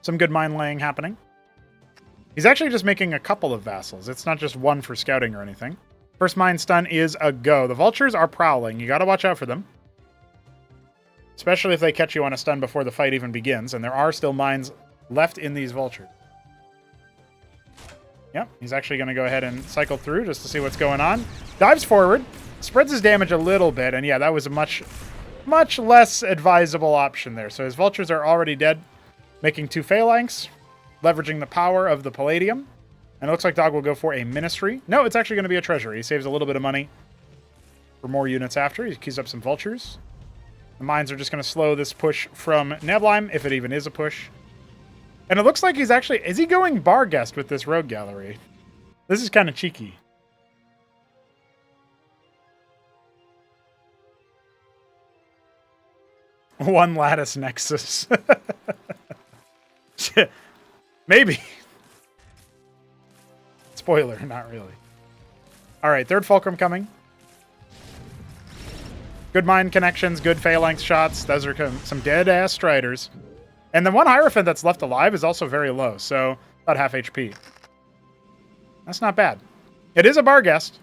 Some good mine laying happening. He's actually just making a couple of vassals. It's not just one for scouting or anything. First mine stun is a go. The vultures are prowling. You gotta watch out for them. Especially if they catch you on a stun before the fight even begins. And there are still mines left in these vultures. Yep, he's actually going to go ahead and cycle through just to see what's going on. Dives forward. Spreads his damage a little bit. And yeah, that was a much less advisable option there. So his vultures are already dead. Making 2 phalanx. Leveraging the power of the Palladium. And it looks like Dog will go for a Ministry. No, it's actually going to be a Treasury. He saves a little bit of money for more units after. He keys up some vultures. The mines are just going to slow this push from Neblime, if it even is a push. And it looks like he's actually... Is he going Barghest with this Rogue Gallery? This is kind of cheeky. One Lattice Nexus. Maybe. Spoiler, not really. Alright, 3rd Fulcrum coming. Good mine connections, good phalanx shots. Those are some dead-ass striders. And the one Hierophant that's left alive is also very low, so about half HP. That's not bad. It is a Barghest.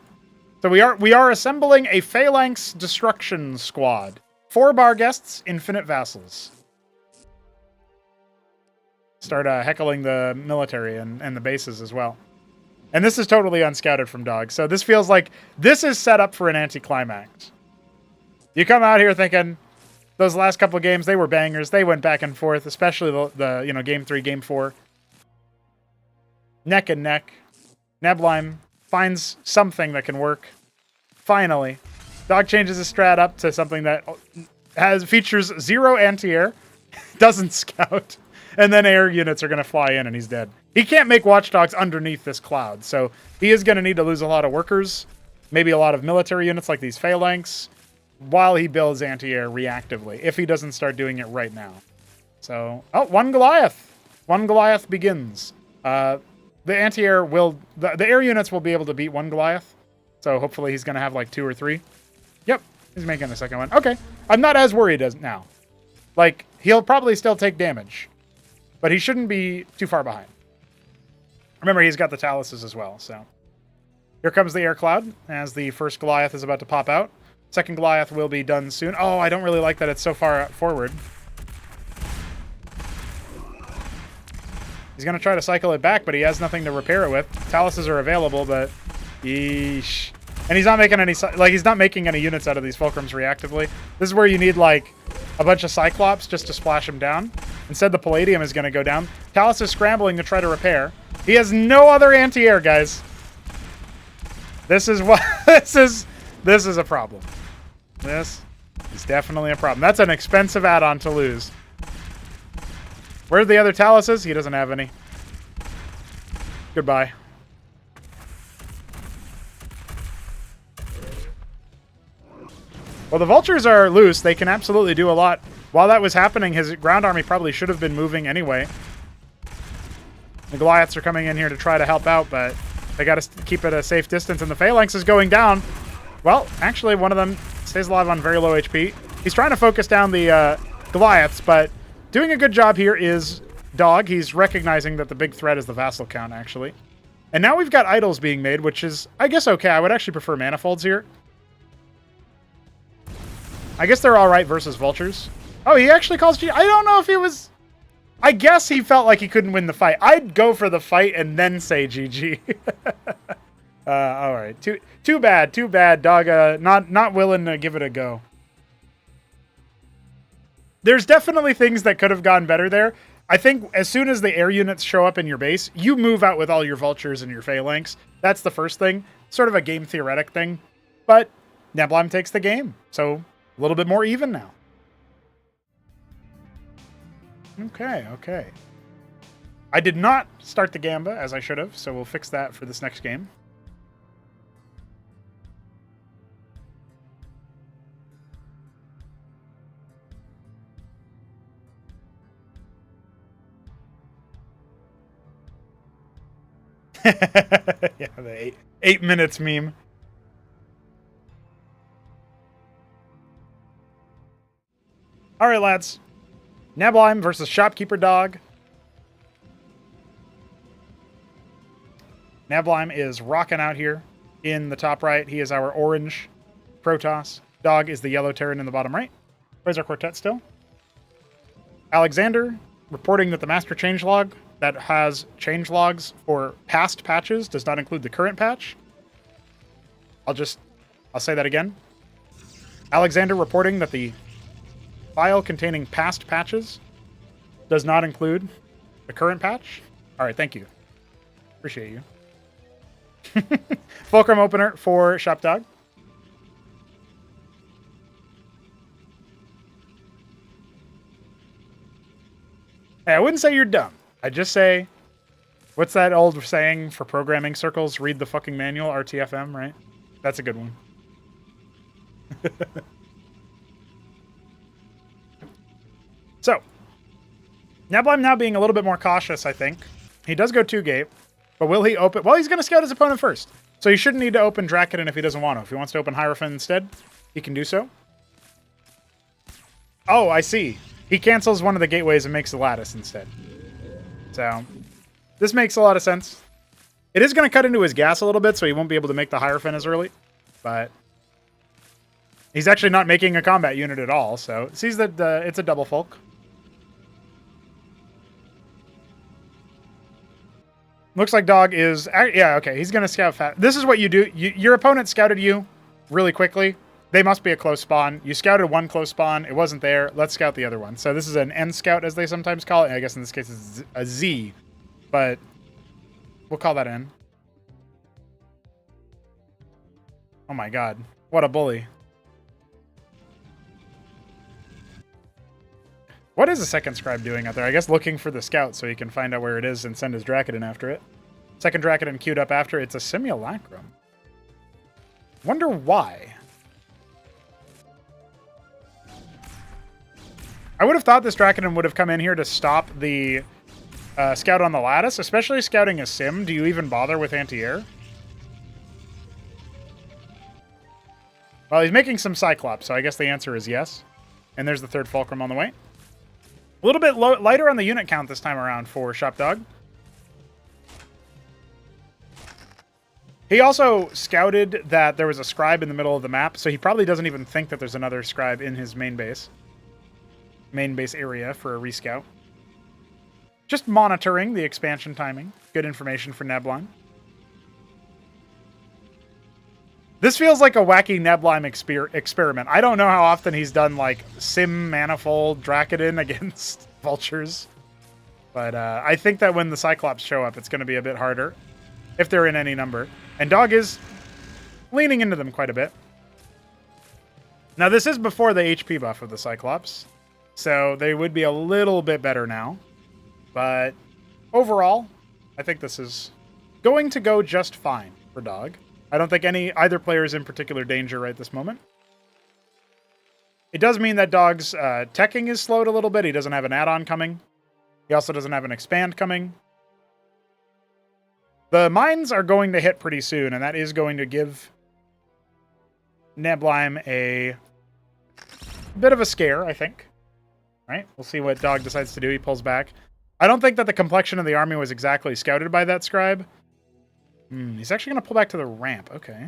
So we are assembling a Phalanx Destruction Squad. 4 Barghests, infinite vassals. Start heckling the military and the bases as well. And this is totally unscouted from Dog. So this feels like this is set up for an anticlimax. You come out here thinking those last couple of games, they were bangers. They went back and forth, especially the game 3, game 4. Neck and neck. Neblime finds something that can work. Finally. Dog changes his strat up to something that features 0 anti-air, doesn't scout, and then air units are going to fly in and he's dead. He can't make watchdogs underneath this cloud, so he is going to need to lose a lot of workers, maybe a lot of military units like these phalanx, while he builds anti-air reactively, if he doesn't start doing it right now. So, oh, 1 Goliath. 1 Goliath begins. The anti-air will... The air units will be able to beat 1 Goliath. So hopefully he's going to have like 2 or 3. Yep, he's making the second one. Okay, I'm not as worried as now. Like, he'll probably still take damage. But he shouldn't be too far behind. Remember, he's got the Taluses as well, so... Here comes the air cloud, as the first Goliath is about to pop out. Second Goliath will be done soon. Oh, I don't really like that it's so far forward. He's going to try to cycle it back, but he has nothing to repair it with. Taluses are available, but... Yeesh. And he's not making any... Like, he's not making any units out of these Fulcrums reactively. This is where you need, like, a bunch of Cyclops just to splash him down. Instead, the Palladium is going to go down. Talus is scrambling to try to repair. He has no other anti-air, guys. This is what... This is a problem. This is definitely a problem. That's an expensive add-on to lose. Where are the other Taluses? He doesn't have any. Goodbye. Well, the Vultures are loose. They can absolutely do a lot. While that was happening, his ground army probably should have been moving anyway. The Goliaths are coming in here to try to help out, but they got to keep it a safe distance, and the Phalanx is going down. Well, actually, one of them stays alive on very low HP. He's trying to focus down the Goliaths, but doing a good job here is Dog. He's recognizing that the big threat is the vassal count, actually. And now we've got idols being made, which is, I guess, okay. I would actually prefer manifolds here. I guess they're all right versus vultures. Oh, he actually calls G. I don't know if he was... I guess he felt like he couldn't win the fight. I'd go for the fight and then say GG. All right. Too bad. Too bad. Dog, not willing to give it a go. There's definitely things that could have gone better there. I think as soon as the air units show up in your base, you move out with all your vultures and your phalanx. That's the first thing. Sort of a game theoretic thing. But Neblime takes the game. So a little bit more even now. Okay, okay. I did not start the Gamba, as I should have, so we'll fix that for this next game. Yeah, the 8 minutes meme. All right, lads. Neblime versus Shopkeeper Dog. Neblime is rocking out here in the top right. He is our orange Protoss. Dog is the yellow Terran in the bottom right. Where's our quartet still? Alexander reporting that the master changelog that has changelogs for past patches does not include the current patch. I'll say that again. Alexander reporting that the file containing past patches does not include the current patch. All right, thank you. Appreciate you. Fulcrum opener for Shopdog. Hey, I wouldn't say you're dumb. I'd just say, what's that old saying for programming circles? Read the fucking manual, RTFM, right? That's a good one. So, Neblime now being a little bit more cautious, I think. He does go 2-gate, but will he open... Well, he's going to scout his opponent first. So he shouldn't need to open Dracodon if he doesn't want to. If he wants to open Hierophant instead, he can do so. Oh, I see. He cancels one of the gateways and makes the lattice instead. So, this makes a lot of sense. It is going to cut into his gas a little bit, so he won't be able to make the Hierophant as early. But he's actually not making a combat unit at all, so it sees that it's a double folk. Looks like Dog is... Yeah, okay, he's going to scout fast. This is what you do. Your opponent scouted you really quickly. They must be a close spawn. You scouted one close spawn. It wasn't there. Let's scout the other one. So this is an N scout, as they sometimes call it. I guess in this case it's a Z, but we'll call that N. Oh my god. What a bully. What is a second scribe doing out there? I guess looking for the scout so he can find out where it is and send his Drakodin after it. Second Drakodin queued up after. It's a simulacrum. Wonder why. I would have thought this Drakodin would have come in here to stop the scout on the lattice, especially scouting a sim. Do you even bother with anti-air? Well, he's making some Cyclops, so I guess the answer is yes. And there's the third Fulcrum on the way. A little bit lighter on the unit count this time around for Shopdog. He also scouted that there was a scribe in the middle of the map, so he probably doesn't even think that there's another scribe in his main base. Main base area for a rescout. Just monitoring the expansion timing. Good information for Nebline. This feels like a wacky Nebline experiment. I don't know how often he's done like Sim Manifold Drakodin against Vultures. But I think that when the Cyclops show up, it's going to be a bit harder. If they're in any number. And Dog is leaning into them quite a bit. Now this is before the HP buff of the Cyclops. So they would be a little bit better now. But overall, I think this is going to go just fine for Dog. I don't think either player is in particular danger right this moment. It does mean that Dog's teching is slowed a little bit. He doesn't have an add-on coming. He also doesn't have an expand coming. The mines are going to hit pretty soon, and that is going to give Nebline a bit of a scare, I think. Right? We'll see what Dog decides to do. He pulls back. I don't think that the complexion of the army was exactly scouted by that scribe. He's actually going to pull back to the ramp. Okay.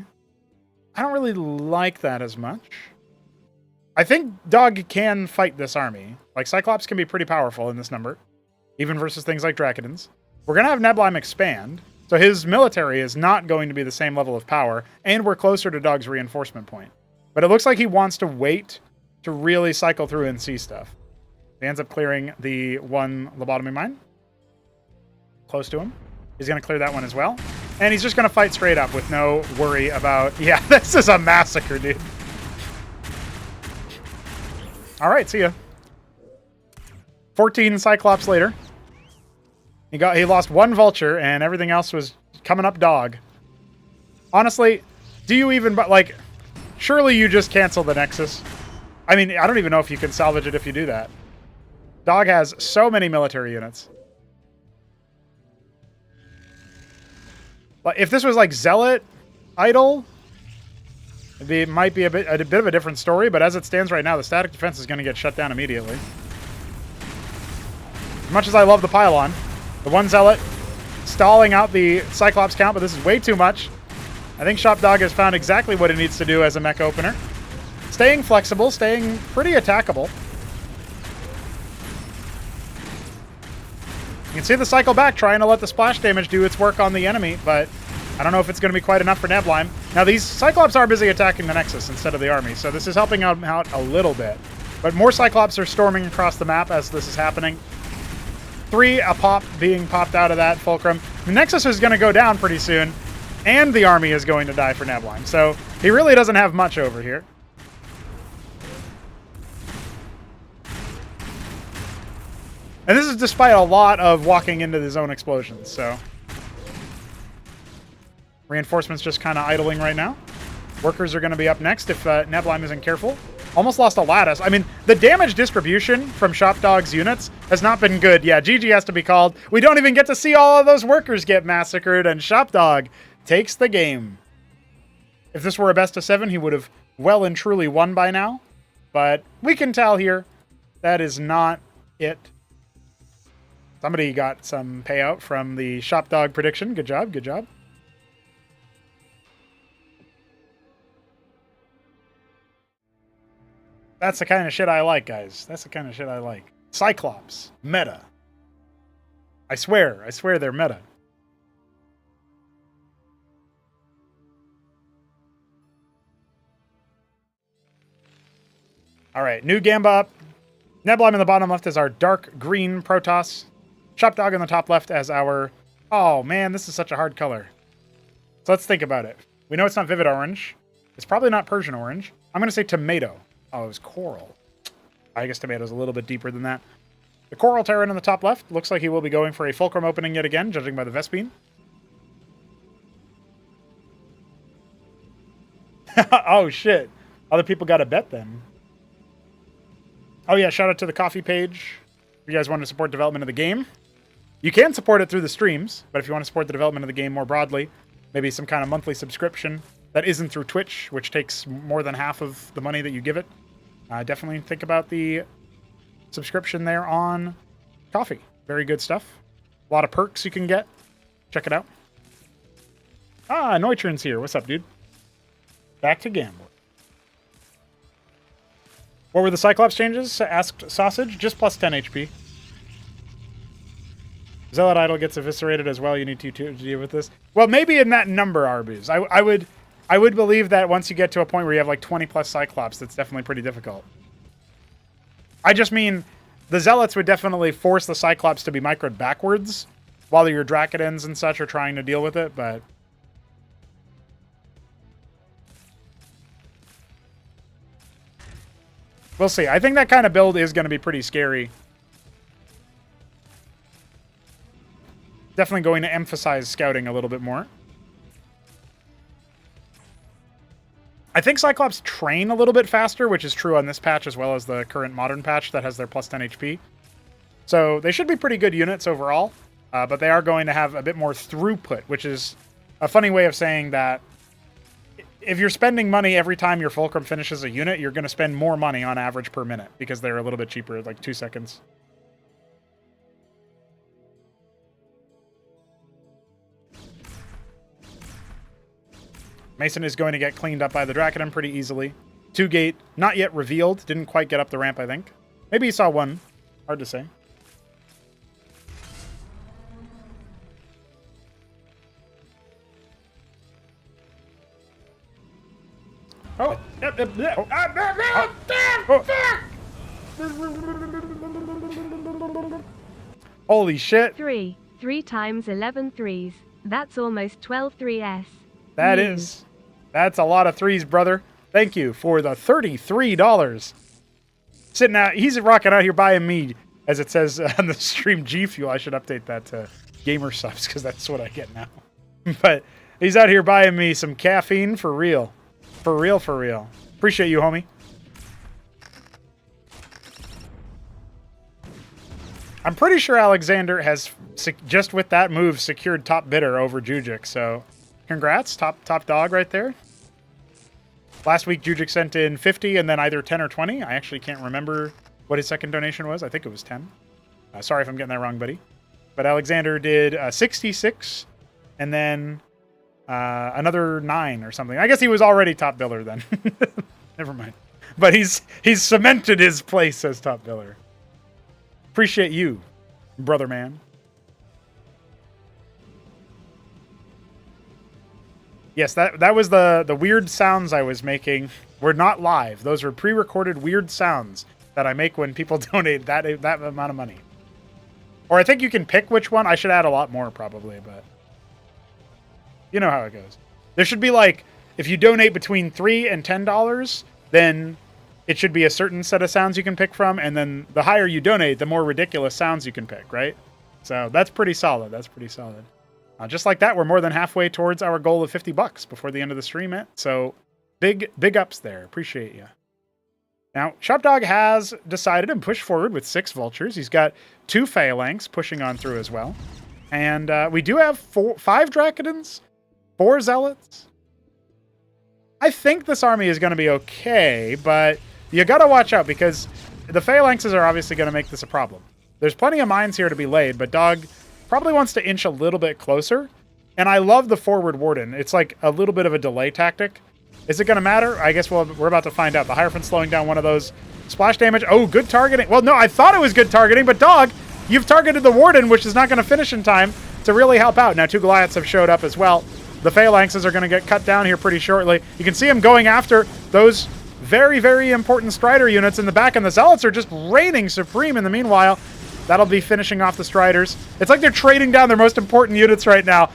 I don't really like that as much. I think Dog can fight this army. Like, Cyclops can be pretty powerful in this number, even versus things like Drakodins. We're going to have Nebline expand, so his military is not going to be the same level of power, and we're closer to Dog's reinforcement point. But it looks like he wants to wait to really cycle through and see stuff. He ends up clearing the one lobotomy mine. Close to him. He's going to clear that one as well. And he's just going to fight straight up with no worry about... Yeah, this is a massacre, dude. All right, see ya. 14 Cyclops later. He lost one Vulture, and everything else was coming up Dog. Honestly, do you even... Like, surely you just cancel the Nexus. I mean, I don't even know if you can salvage it if you do that. Dog has so many military units. If this was like Zealot, Idol, it might be a bit of a different story, but as it stands right now, the static defense is going to get shut down immediately. As much as I love the pylon, the one Zealot stalling out the Cyclops count, but this is way too much. I think Shopdog has found exactly what it needs to do as a mech opener. Staying flexible, staying pretty attackable. You can see the cycle back, trying to let the splash damage do its work on the enemy, but I don't know if it's going to be quite enough for Nebline. Now, these Cyclops are busy attacking the Nexus instead of the army, so this is helping out a little bit. But more Cyclops are storming across the map as this is happening. 3 a pop being popped out of that Fulcrum. The Nexus is going to go down pretty soon, and the army is going to die for Nebline, so he really doesn't have much over here. And this is despite a lot of walking into the zone explosions, so... Reinforcements just kind of idling right now. Workers are going to be up next if Nebline isn't careful. Almost lost a lattice. I mean, the damage distribution from Shopdog's units has not been good. Yeah, GG has to be called. We don't even get to see all of those workers get massacred, and Shopdog takes the game. If this were a best of 7, he would have well and truly won by now. But we can tell here That is not it. Somebody got some payout from the Shop Dog prediction. Good job, good job. That's the kind of shit I like, guys. That's the kind of shit I like. Cyclops. Meta. I swear they're meta. All right, new Gamba up. Neblime in the bottom left is our dark green Protoss. Shop Dog in the top left as our... Oh, man, this is such a hard color. So let's think about it. We know it's not Vivid Orange. It's probably not Persian Orange. I'm going to say Tomato. Oh, it was Coral. I guess Tomato's a little bit deeper than that. The Coral Terran in the top left looks like he will be going for a Fulcrum opening yet again, judging by the Vespine. Oh, shit. Other people got a bet then. Oh, yeah, shout out to the coffee page. If you guys want to support development of the game, you can support it through the streams, but if you want to support the development of the game more broadly, maybe some kind of monthly subscription that isn't through Twitch, which takes more than half of the money that you give it, definitely think about the subscription there on Coffee. Very good stuff. A lot of perks you can get. Check it out. Ah, Neutron's here. What's up, dude? Back to gambling. What were the Cyclops changes? Asked Sausage. Just plus 10 HP. Zealot Idol gets eviscerated as well. You need to deal with this. Well, maybe in that number, Arbus. I would believe that once you get to a point where you have like 20 plus Cyclops, that's definitely pretty difficult. I just mean, the Zealots would definitely force the Cyclops to be microed backwards while your Dracodens and such are trying to deal with it, but... We'll see. I think that kind of build is going to be pretty scary. Definitely going to emphasize scouting a little bit more. I think Cyclops train a little bit faster, which is true on this patch as well as the current modern patch that has their plus 10 HP. So they should be pretty good units overall, but they are going to have a bit more throughput, which is a funny way of saying that if you're spending money every time your Fulcrum finishes a unit, you're going to spend more money on average per minute because they're a little bit cheaper, like 2 seconds. Mason is going to get cleaned up by the Dracoden pretty easily. 2-gate, not yet revealed. Didn't quite get up the ramp, I think. Maybe he saw one. Hard to say. Oh, yep. Holy shit. 3 times 11 threes. That's almost 12 3s. That is. That's a lot of threes, brother. Thank you for the $33. Sitting out, he's rocking out here buying me, as it says on the stream, G Fuel. I should update that to gamer subs because that's what I get now. But he's out here buying me some caffeine for real. For real, for real. Appreciate you, homie. I'm pretty sure Alexander has, just with that move, secured top bidder over Jujic, so congrats, top dog right there. Last week, Jujic sent in 50 and then either 10 or 20. I actually can't remember what his second donation was. I think it was 10. Sorry if I'm getting that wrong, buddy. But Alexander did 66 and then another 9 or something. I guess he was already top biller then. Never mind. But he's cemented his place as top biller. Appreciate you, brother man. Yes, that was the weird sounds I was making. Were not live. Those were pre-recorded weird sounds that I make when people donate that amount of money. Or I think you can pick which one. I should add a lot more probably, but you know how it goes. There should be like, if you donate between $3 and $10, then it should be a certain set of sounds you can pick from, and then the higher you donate, the more ridiculous sounds you can pick, right? So that's pretty solid. That's pretty solid. Just like that, we're more than halfway towards our goal of $50 before the end of the stream. So big ups there. Appreciate you. Now, Shopdog has decided and pushed forward with 6 Vultures. He's got 2 Phalanx pushing on through as well. And we do have 5 Dracodens, 4 Zealots. I think this army is going to be okay, but you got to watch out because the phalanxes are obviously going to make this a problem. There's plenty of mines here to be laid, but Dog probably wants to inch a little bit closer. And I love the forward warden. It's like a little bit of a delay tactic. Is it going to matter? I guess we're about to find out. The Hierophant slowing down one of those. Splash damage. Oh, good targeting. Well, no, I thought it was good targeting, but Dog, you've targeted the warden, which is not going to finish in time to really help out. Now, 2 Goliaths have showed up as well. The phalanxes are going to get cut down here pretty shortly. You can see them going after those very, very important Strider units in the back, and the Zealots are just reigning supreme in the meanwhile. That'll be finishing off the Striders. It's like they're trading down their most important units right now.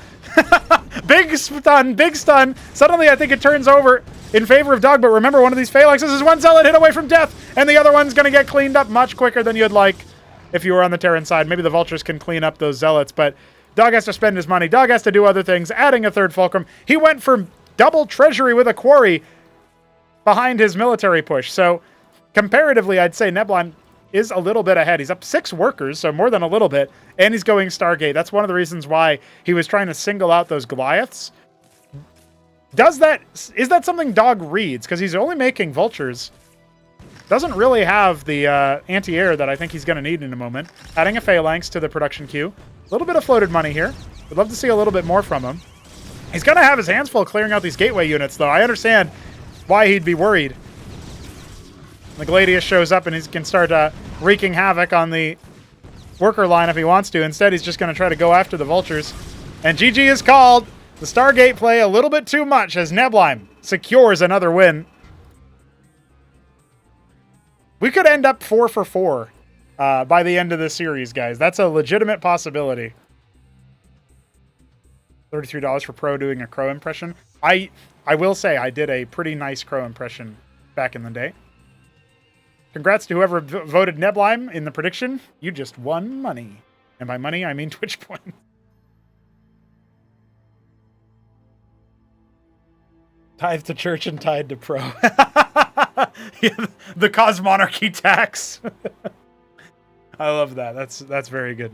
Big stun, big stun. Suddenly, I think it turns over in favor of Dog, but remember, one of these phalanxes is one Zealot hit away from death, and the other one's going to get cleaned up much quicker than you'd like if you were on the Terran side. Maybe the Vultures can clean up those Zealots, but Dog has to spend his money. Dog has to do other things, adding a 3rd Fulcrum. He went for double treasury with a quarry behind his military push. So comparatively, I'd say Neblan is a little bit ahead. He's up 6 workers, so more than a little bit, and he's going Stargate. That's one of the reasons why he was trying to single out those Goliaths. Is that something Dog reads? Because he's only making Vultures. Doesn't really have the anti-air that I think he's going to need in a moment. Adding a Phalanx to the production queue. A little bit of floated money here. Would love to see a little bit more from him. He's going to have his hands full clearing out these gateway units, though. I understand why he'd be worried. The Gladius shows up and he can start wreaking havoc on the worker line if he wants to. Instead, he's just going to try to go after the Vultures. And GG is called. The Stargate play a little bit too much as Neblan secures another win. We could end up 4 for 4 by the end of this series, guys. That's a legitimate possibility. $33 for Pro doing a Crow impression. I will say I did a pretty nice Crow impression back in the day. Congrats to whoever voted Neblime in the prediction. You just won money. And by money, I mean Twitch points. Tithe to church and tied to pro. Yeah, the Cosmonarchy tax. I love that. That's very good.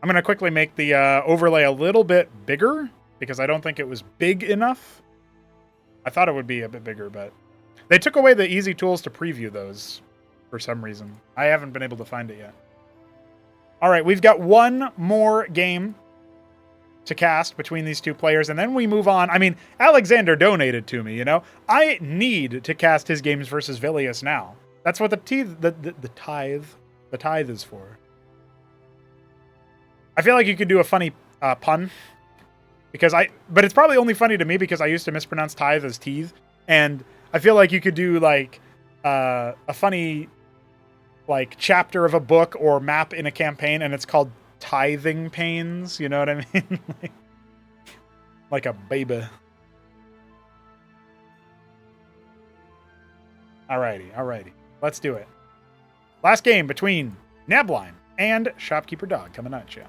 I'm going to quickly make the overlay a little bit bigger because I don't think it was big enough. I thought it would be a bit bigger, but they took away the easy tools to preview those for some reason. I haven't been able to find it yet. All right, we've got one more game to cast between these two players, and then we move on. I mean, Alexander donated to me, you know? I need to cast his games versus Vilius now. That's what the tithe is for. I feel like you could do a funny pun. But it's probably only funny to me because I used to mispronounce tithe as teeth. And I feel like you could do like a funny like chapter of a book or map in a campaign and it's called Tithing Pains. You know what I mean? like a baby. Alrighty. Let's do it. Last game between Neblime and Shopkeeper Dog coming at you.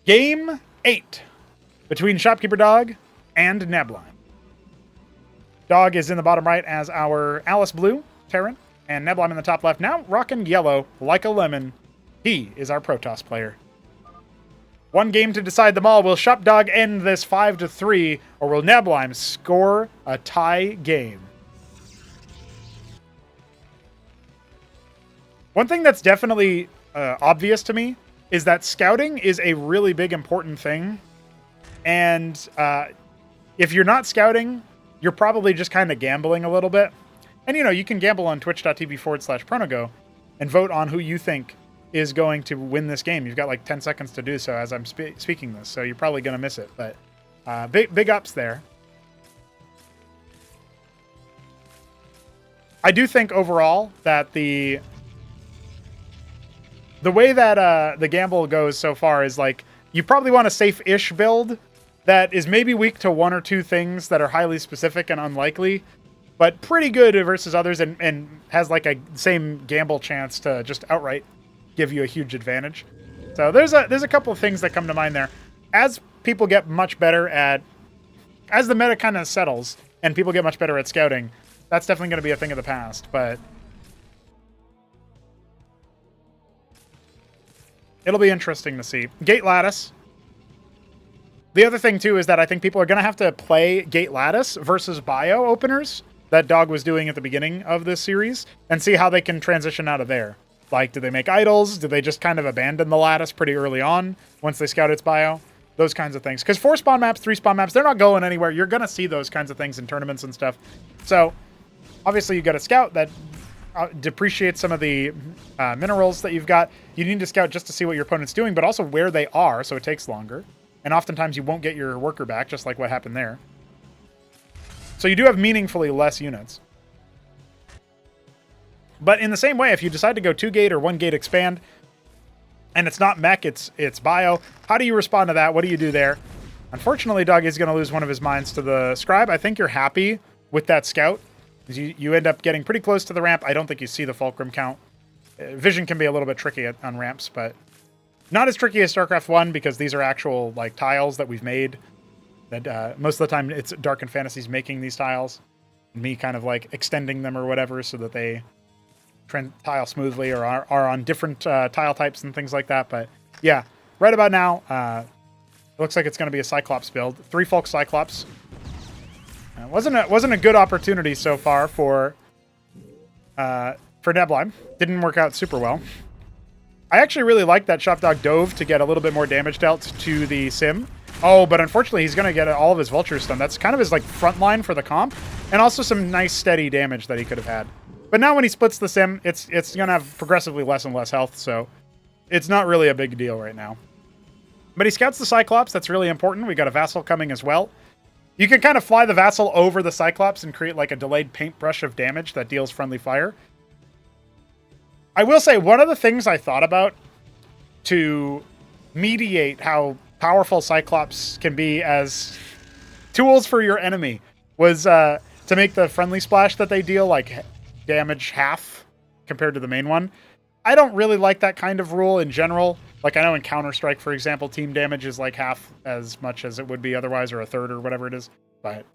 Game 8 between Shopkeeper Dog and Neblime. Dog is in the bottom right as our Alice Blue Terran, and Neblime in the top left. Now rocking yellow like a lemon. He is our Protoss player. One game to decide them all. Will Shop Dog end this 5-3, or will Neblime score a tie game? One thing that's definitely obvious to me is that scouting is a really big, important thing. And if you're not scouting, you're probably just kind of gambling a little bit. And, you know, you can gamble on twitch.tv/Pronogo and vote on who you think is going to win this game. You've got like 10 seconds to do so as I'm speaking this, so you're probably going to miss it. But big ups there. I do think overall that the way that the gamble goes so far is like you probably want a safe-ish build that is maybe weak to one or two things that are highly specific and unlikely, but pretty good versus others and has like a same gamble chance to just outright give you a huge advantage. So there's a couple of things that come to mind there. As people get much better as the meta kind of settles and people get much better at scouting, that's definitely going to be a thing of the past, but it'll be interesting to see. Gate Lattice. The other thing, too, is that I think people are going to have to play Gate Lattice versus Bio openers that Dog was doing at the beginning of this series and see how they can transition out of there. Like, do they make idols? Do they just kind of abandon the Lattice pretty early on once they scout its Bio? Those kinds of things. Because 4 spawn maps, 3 spawn maps, they're not going anywhere. You're going to see those kinds of things in tournaments and stuff. So, obviously, you got a scout that depreciates some of the minerals that you've got. You need to scout just to see what your opponent's doing, but also where they are, so it takes longer. And oftentimes you won't get your worker back, just like what happened there. So you do have meaningfully less units. But in the same way, if you decide to go 2-gate or 1-gate expand, and it's not mech, it's bio, how do you respond to that? What do you do there? Unfortunately, Dog is going to lose one of his mines to the scribe. I think you're happy with that scout. You end up getting pretty close to the ramp. I don't think you see the fulcrum count. Vision can be a little bit tricky on ramps, but not as tricky as StarCraft 1 because these are actual like tiles that we've made. That most of the time it's Dark and Fantasy's making these tiles. Me kind of like extending them or whatever so that they tile smoothly or are on different tile types and things like that. But yeah, right about now, it looks like it's going to be a Cyclops build. 3 Folk Cyclops. Wasn't a good opportunity so far for Neblime. Didn't work out super well. I actually really like that Shopdog dove to get a little bit more damage dealt to the Sim. Oh, but unfortunately he's going to get all of his Vultures stunned. That's kind of his like front line for the comp, and also some nice steady damage that he could have had. But now when he splits the Sim, it's going to have progressively less and less health, so it's not really a big deal right now. But he scouts the Cyclops. That's really important. We got a Vassal coming as well. You can kind of fly the Vassal over the Cyclops and create like a delayed paintbrush of damage that deals friendly fire. I will say one of the things I thought about to mediate how powerful Cyclops can be as tools for your enemy was to make the friendly splash that they deal like damage half compared to the main one. I don't really like that kind of rule in general. Like I know in Counter-Strike, for example, team damage is like half as much as it would be otherwise, or a third or whatever it is. But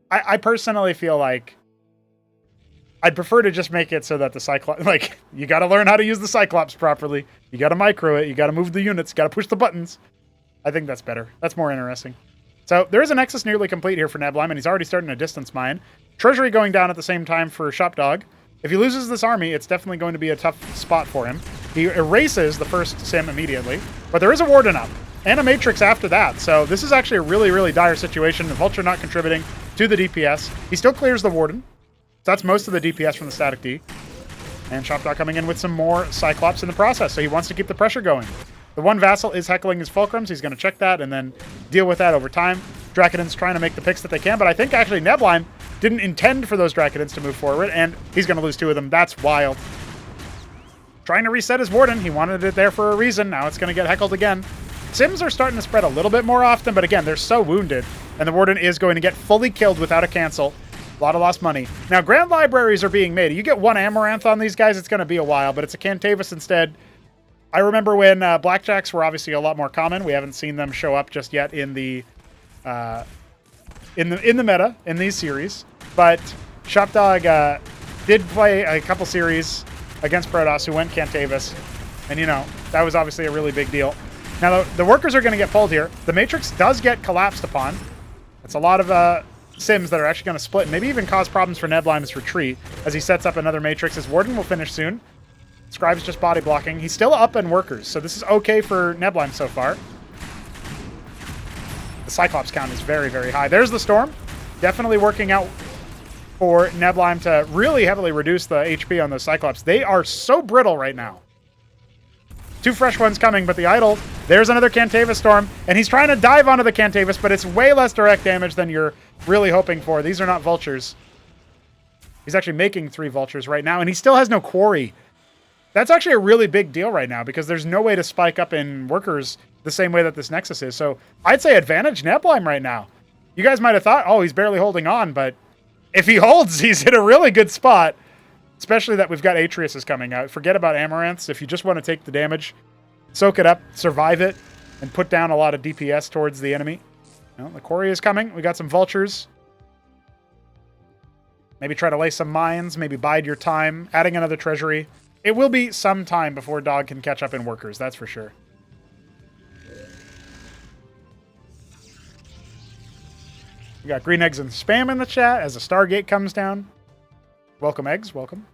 I personally feel like I'd prefer to just make it so that the Cyclops, like, you got to learn how to use the Cyclops properly. You got to micro it. You got to move the units. Got to push the buttons. I think that's better. That's more interesting. So there is a Nexus nearly complete here for Neblime, and he's already starting a distance mine. Treasury going down at the same time for Shopdog. If he loses this army, it's definitely going to be a tough spot for him. He erases the first Sim immediately, but there is a Warden up and a Matrix after that. So this is actually a really, really dire situation. The Vulture not contributing to the DPS. He still clears the Warden. So that's most of the DPS from the static D. And Shopdog coming in with some more Cyclops in the process. So he wants to keep the pressure going. The one Vassal is heckling his Fulcrums. He's going to check that and then deal with that over time. Drakken's trying to make the picks that they can, but I think actually Neblime didn't intend for those Drakken's to move forward, and he's going to lose 2 of them. That's wild. Trying to reset his Warden. He wanted it there for a reason. Now it's going to get heckled again. Sims are starting to spread a little bit more often, but again, they're so wounded, and the Warden is going to get fully killed without a cancel. A lot of lost money. Now, Grand Libraries are being made. You get 1 Amaranth on these guys, it's going to be a while, but it's a Cantavis instead. I remember when Blackjacks were obviously a lot more common. We haven't seen them show up just yet in the meta in these series, but Shopdog did play a couple series against Protoss who went Cantavis, and you know that was obviously a really big deal. Now the workers are going to get pulled here. The Matrix does get collapsed upon. It's a lot of Sims that are actually going to split, and maybe even cause problems for Neblime's retreat as he sets up another Matrix. His Warden will finish soon. Scribe's just body blocking. He's still up in workers, so this is okay for Neblime so far. The Cyclops count is very, very high. There's the Storm. Definitely working out for Neblime to really heavily reduce the HP on those Cyclops. They are so brittle right now. 2 fresh ones coming, but the Idol, there's another Cantavis Storm, and he's trying to dive onto the Cantavis, but it's way less direct damage than you're really hoping for. These are not Vultures. He's actually making 3 Vultures right now, and he still has no Quarry. That's actually a really big deal right now because there's no way to spike up in workers the same way that this Nexus is. So I'd say advantage Neblime right now. You guys might have thought, oh, he's barely holding on, but if he holds, he's in a really good spot, especially that we've got Atreus coming out. Forget about Amaranths. If you just want to take the damage, soak it up, survive it, and put down a lot of DPS towards the enemy. Well, the Quarry is coming. We got some Vultures. Maybe try to lay some mines, maybe bide your time, adding another Treasury. It will be some time before Dog can catch up in workers, that's for sure. We got green eggs and spam in the chat as a Stargate comes down. Welcome, eggs. Welcome.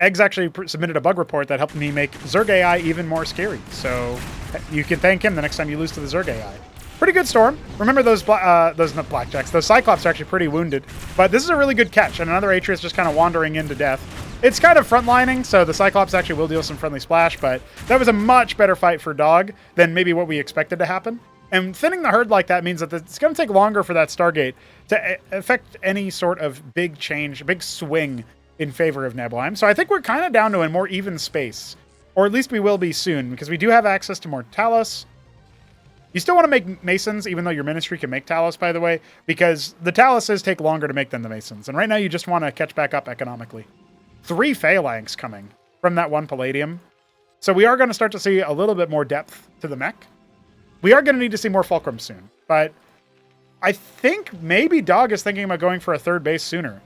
Eggs actually submitted a bug report that helped me make Zerg AI even more scary. So you can thank him the next time you lose to the Zerg AI. Pretty good storm. Remember those not blackjacks. Those Cyclops are actually pretty wounded. But this is a really good catch. And another Atreus just kind of wandering into death. It's kind of frontlining, so the Cyclops actually will deal some friendly splash. But that was a much better fight for Dog than maybe what we expected to happen. And thinning the herd like that means that it's going to take longer for that Stargate to affect any sort of big change, big swing in favor of Nebelheim. So I think we're kind of down to a more even space. Or at least we will be soon, because we do have access to more Talos. You still want to make Masons, even though your Ministry can make Talos, by the way, because the Taloses take longer to make than the Masons. And right now you just want to catch back up economically. 3 Phalanx coming from that 1 Palladium. So we are going to start to see a little bit more depth to the mech. We are going to need to see more Fulcrum soon. But I think maybe Dog is thinking about going for a 3rd base sooner.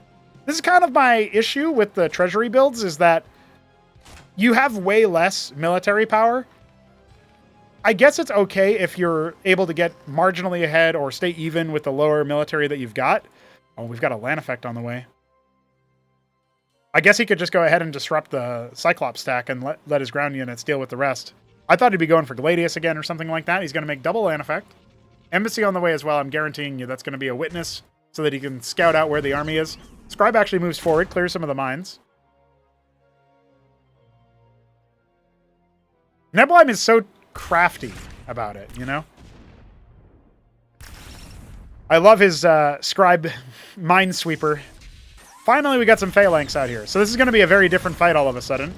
This is kind of my issue with the Treasury builds, is that you have way less military power. I guess it's okay if you're able to get marginally ahead or stay even with the lower military that you've got. Oh, we've got a land effect on the way. I guess he could just go ahead and disrupt the Cyclops stack and let his ground units deal with the rest. I thought he'd be going for Gladius again or something like that. He's going to make double land effect. Embassy on the way as well. I'm guaranteeing you that's going to be a witness so that he can scout out where the army is. Scribe actually moves forward, clears some of the mines. Nebelheim is so crafty about it, you know? I love his Scribe Minesweeper. Finally, we got some Phalanx out here. So this is going to be a very different fight all of a sudden.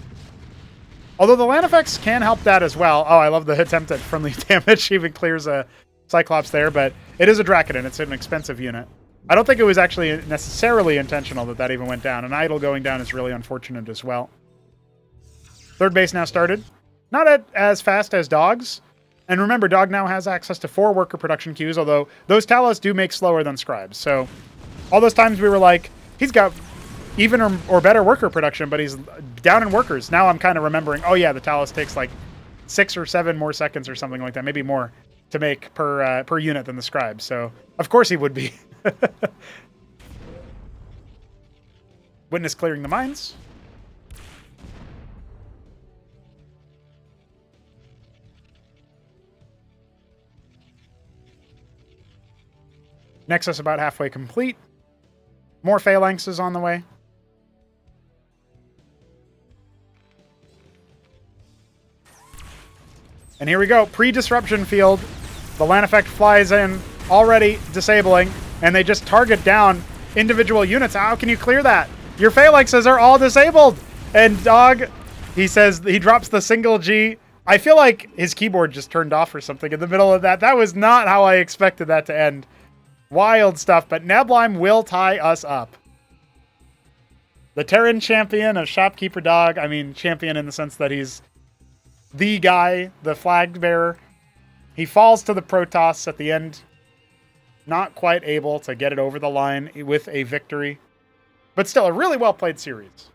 Although the land effects can help that as well. Oh, I love the attempt at friendly damage. Even clears a Cyclops there, but it is a Draconin. It's an expensive unit. I don't think it was actually necessarily intentional that even went down. An idol going down is really unfortunate as well. 3rd base now started. Not as fast as Dog's. And remember, Dog now has access to 4 worker production queues, although those Talos do make slower than Scribes. So all those times we were like, he's got even or better worker production, but he's down in workers. Now I'm kind of remembering, oh yeah, the Talos takes like 6 or 7 more seconds or something like that, maybe more, to make per unit than the Scribe. So of course he would be. Witness clearing the mines. Nexus about halfway complete. More Phalanxes on the way. And here we go. Pre-disruption field. The land effect flies in, already disabling, and they just target down individual units. How can you clear that? Your Phalanxes are all disabled. And Dog, he says, he drops the single G. I feel like his keyboard just turned off or something in the middle of that. That was not how I expected that to end. Wild stuff, but Nebelheim will tie us up. The Terran champion of Shopkeeper Dog. I mean, champion in the sense that he's the guy, the flag bearer. He falls to the Protoss at the end. Not quite able to get it over the line with a victory. But still, a really well-played series.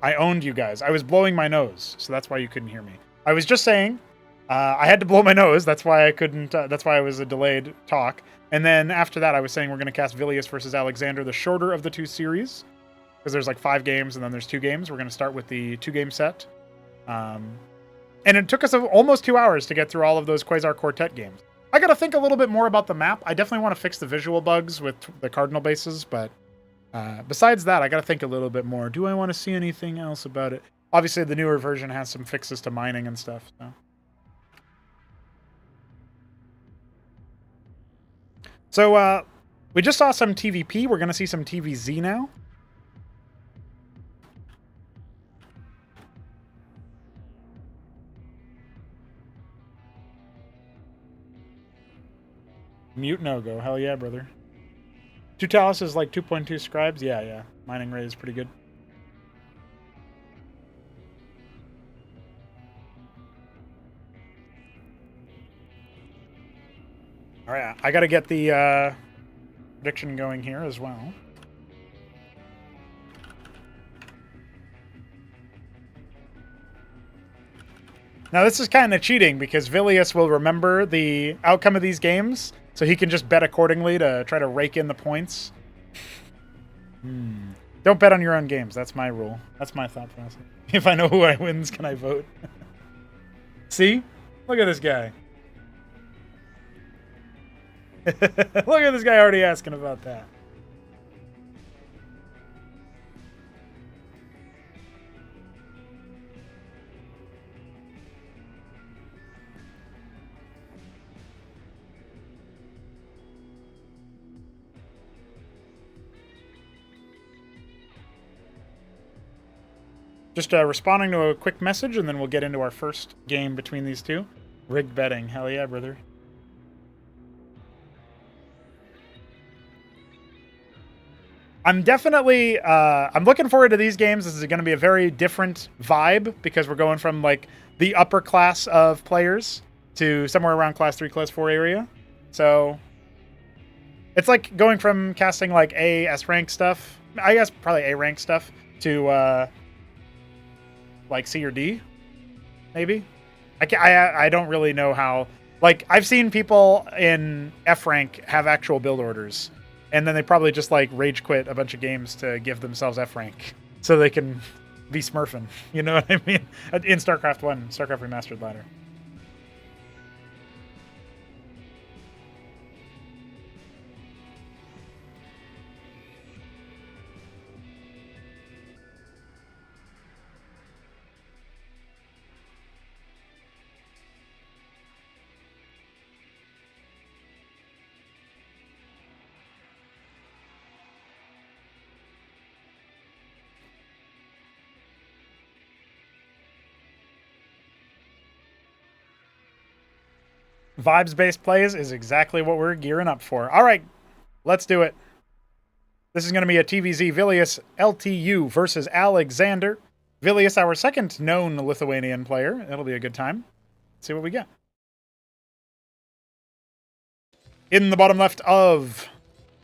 I owned you guys. I was blowing my nose, so that's why you couldn't hear me. I was just saying, I had to blow my nose. That's why I couldn't. That's why I was a delayed talk. And then after that, I was saying we're going to cast Vilius versus Alexander, the shorter of the 2 series, because there's like 5 games and then there's 2 games. We're going to start with the 2-game set. And it took us almost 2 hours to get through all of those Quasar Quartet games. I got to think a little bit more about the map. I definitely want to fix the visual bugs with the cardinal bases, but besides that, I got to think a little bit more. Do I want to see anything else about it? Obviously, the newer version has some fixes to mining and stuff. So we just saw some TVP. We're going to see some TVZ now. Mute no-go. Hell yeah, brother. 2 Talus is like 2.2 scribes. Yeah. Mining rate is pretty good. All right, I got to get the prediction going here as well. Now, this is kind of cheating because Vilius will remember the outcome of these games, so he can just bet accordingly to try to rake in the points. Don't bet on your own games. That's my rule. That's my thought process. If I know who I wins, can I vote? See? Look at this guy. Look at this guy already asking about that. Just responding to a quick message, and then we'll get into our first game between these two. Rigged betting. Hell yeah, brother. I'm definitely, I'm looking forward to these games. This is going to be a very different vibe because we're going from like the upper class of players to somewhere around class 3, class 4 area. So it's like going from casting like A, S rank stuff, I guess probably A rank stuff, to like C or D, maybe. I don't really know how. Like, I've seen people in F rank have actual build orders, and then they probably just like rage quit a bunch of games to give themselves F rank so they can be smurfing. You know what I mean? In StarCraft 1, StarCraft Remastered ladder. Vibes-based plays is exactly what we're gearing up for. All right, let's do it. This is going to be a TVZ Vilius LTU versus Alexander. Vilius, our second known Lithuanian player. It'll be a good time. Let's see what we get. In the bottom left of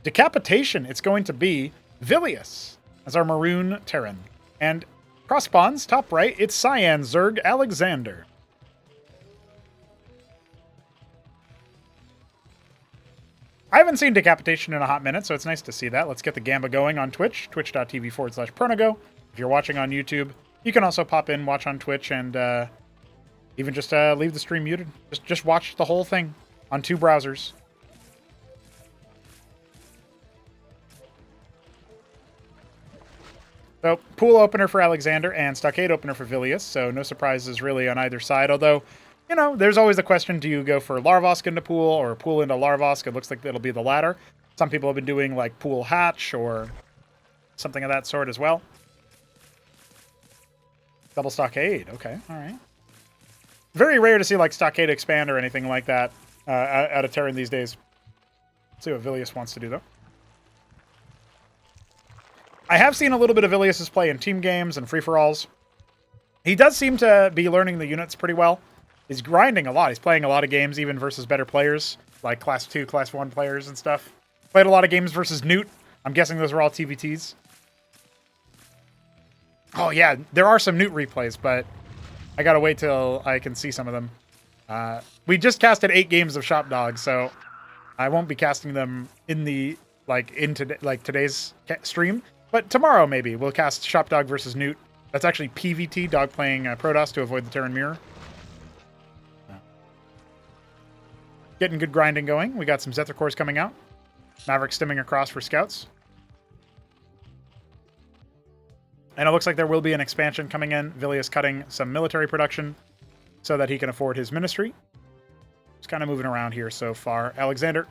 Decapitation, it's going to be Vilius as our Maroon Terran. And cross spawns, top right, it's Cyan Zerg Alexander. I haven't seen Decapitation in a hot minute, so it's nice to see that. Let's get the Gamba going on Twitch, twitch.tv/Pronago. If you're watching on YouTube, you can also pop in, watch on Twitch, and even just leave the stream muted. Just watch the whole thing on 2 browsers. So, pool opener for Alexander and stockade opener for Vilius, so no surprises really on either side, although, you know, there's always the question, do you go for Larvosk into pool or pool into Larvosk? It looks like it'll be the latter. Some people have been doing like pool hatch or something of that sort as well. Double stockade, okay, all right. Very rare to see like stockade expand or anything like that out of Terran these days. Let's see what Vilius wants to do though. I have seen a little bit of Vilius's play in team games and free-for-alls. He does seem to be learning the units pretty well. He's grinding a lot. He's playing a lot of games even versus better players, like Class 2, Class 1 players and stuff. Played a lot of games versus Newt. I'm guessing those were all TVTs. Oh, yeah, there are some Newt replays, but I gotta wait till I can see some of them. We just casted 8 games of Shop Dog, so I won't be casting them in the today's stream. But tomorrow maybe we'll cast Shop Dog versus Newt. That's actually PVT, Dog playing Protoss to avoid the Terran Mirror. Getting good grinding going. We got some Zethar cores coming out. Maverick stimming across for scouts. And it looks like there will be an expansion coming in. Vilius cutting some military production so that he can afford his ministry. Just kind of moving around here so far. Alexander,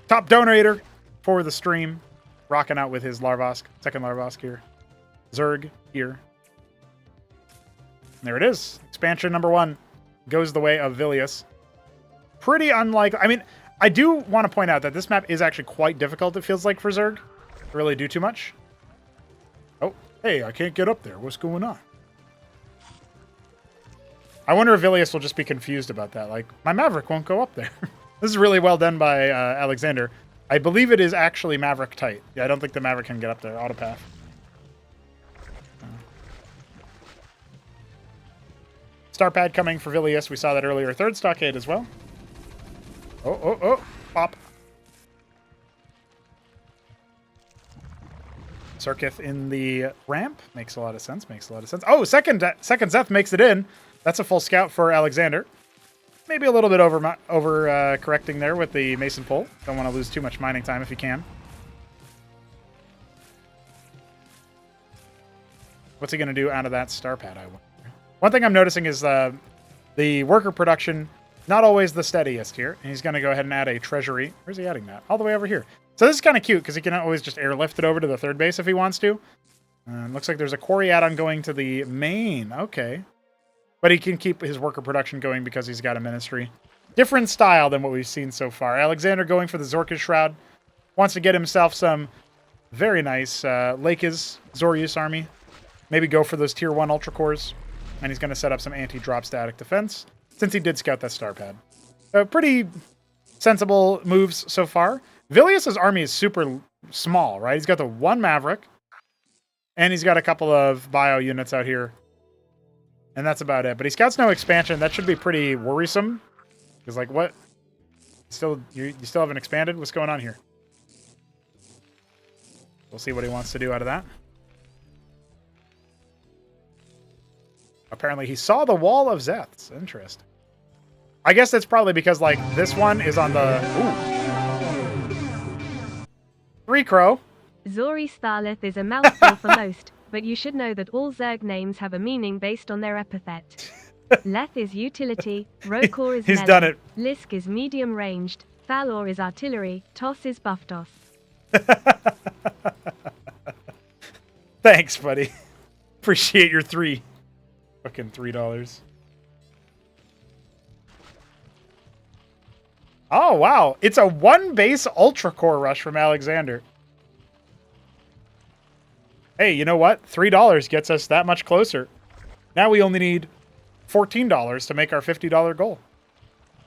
top donator for the stream. Rocking out with his Larvosk. Second Larvosk here. Zerg here. There it is. Expansion number 1 goes the way of Vilius. Pretty unlikely. I mean, I do want to point out that this map is actually quite difficult, it feels like, for Zerg. To really do too much. Oh, hey, I can't get up there. What's going on? I wonder if Vilius will just be confused about that. Like, my Maverick won't go up there. This is really well done by Alexander. I believe it is actually Maverick tight. Yeah, I don't think the Maverick can get up there. Autopath. Starpad coming for Vilius. We saw that earlier. Third stockade as well. Oh. Pop. Circuith in the ramp. Makes a lot of sense. Oh, second Zeth makes it in. That's a full scout for Alexander. Maybe a little bit over correcting there with the Mason pull. Don't want to lose too much mining time if you can. What's he going to do out of that Starpad, I wonder? One thing I'm noticing is the worker production, not always the steadiest here. And he's going to go ahead and add a treasury. Where's he adding that? All the way over here. So this is kind of cute because he can always just airlift it over to the third base if he wants to. Looks like there's a quarry add-on going to the main. Okay. But he can keep his worker production going because he's got a ministry. Different style than what we've seen so far. Alexander going for the Zorka Shroud. Wants to get himself some very nice Lakes Zorius army. Maybe go for those tier 1 Ultra Cores. And he's going to set up some anti-drop static defense since he did scout that Starpad. Pretty sensible moves so far. Vilius's army is super small, right? He's got the 1 Maverick. And he's got a couple of bio units out here. And that's about it. But he scouts no expansion. That should be pretty worrisome. Because, like, what? You still haven't expanded? What's going on here? We'll see what he wants to do out of that. Apparently, he saw the wall of Zeths. Interesting. I guess that's probably because, like, this one is on the... Ooh. 3 Crow. Zori Starlith is a mouthful for most, but you should know that all Zerg names have a meaning based on their epithet. Leth is utility, Rokor is He's melee, done it. Lisk is medium ranged, Thalor is artillery, Toss is buff-toss. Thanks, buddy. Appreciate your 3. Fucking $3. Oh, wow. It's a 1 base Ultra Core rush from Alexander. Hey, you know what? $3 gets us that much closer. Now we only need $14 to make our $50 goal.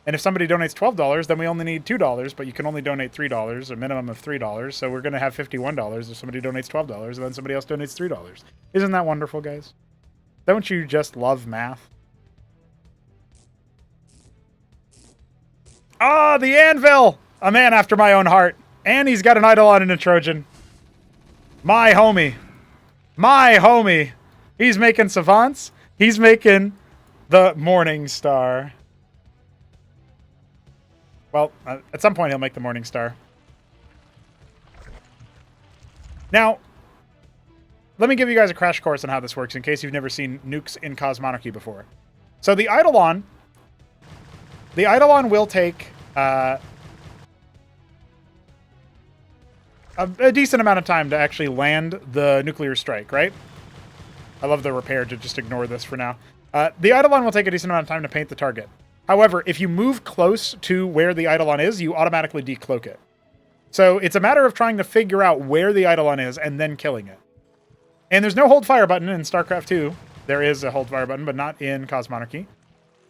And if somebody donates $12, then we only need $2, but you can only donate $3, a minimum of $3. So we're going to have $51 if somebody donates $12, and then somebody else donates $3. Isn't that wonderful, guys? Don't you just love math? Ah, the Anvil! A man after my own heart. And he's got an Eidolon and a Trojan. My homie. My homie. He's making savants. He's making the Morning Star. Well, at some point he'll make the Morning Star. Now, let me give you guys a crash course on how this works in case you've never seen nukes in Cosmonarchy before. So the Eidolon will take a decent amount of time to actually land the nuclear strike, right? I love the repair to just ignore this for now. The Eidolon will take a decent amount of time to paint the target. However, if you move close to where the Eidolon is, you automatically decloak it. So it's a matter of trying to figure out where the Eidolon is and then killing it. And there's no hold fire button in StarCraft 2. There is a hold fire button, but not in Cosmonarchy.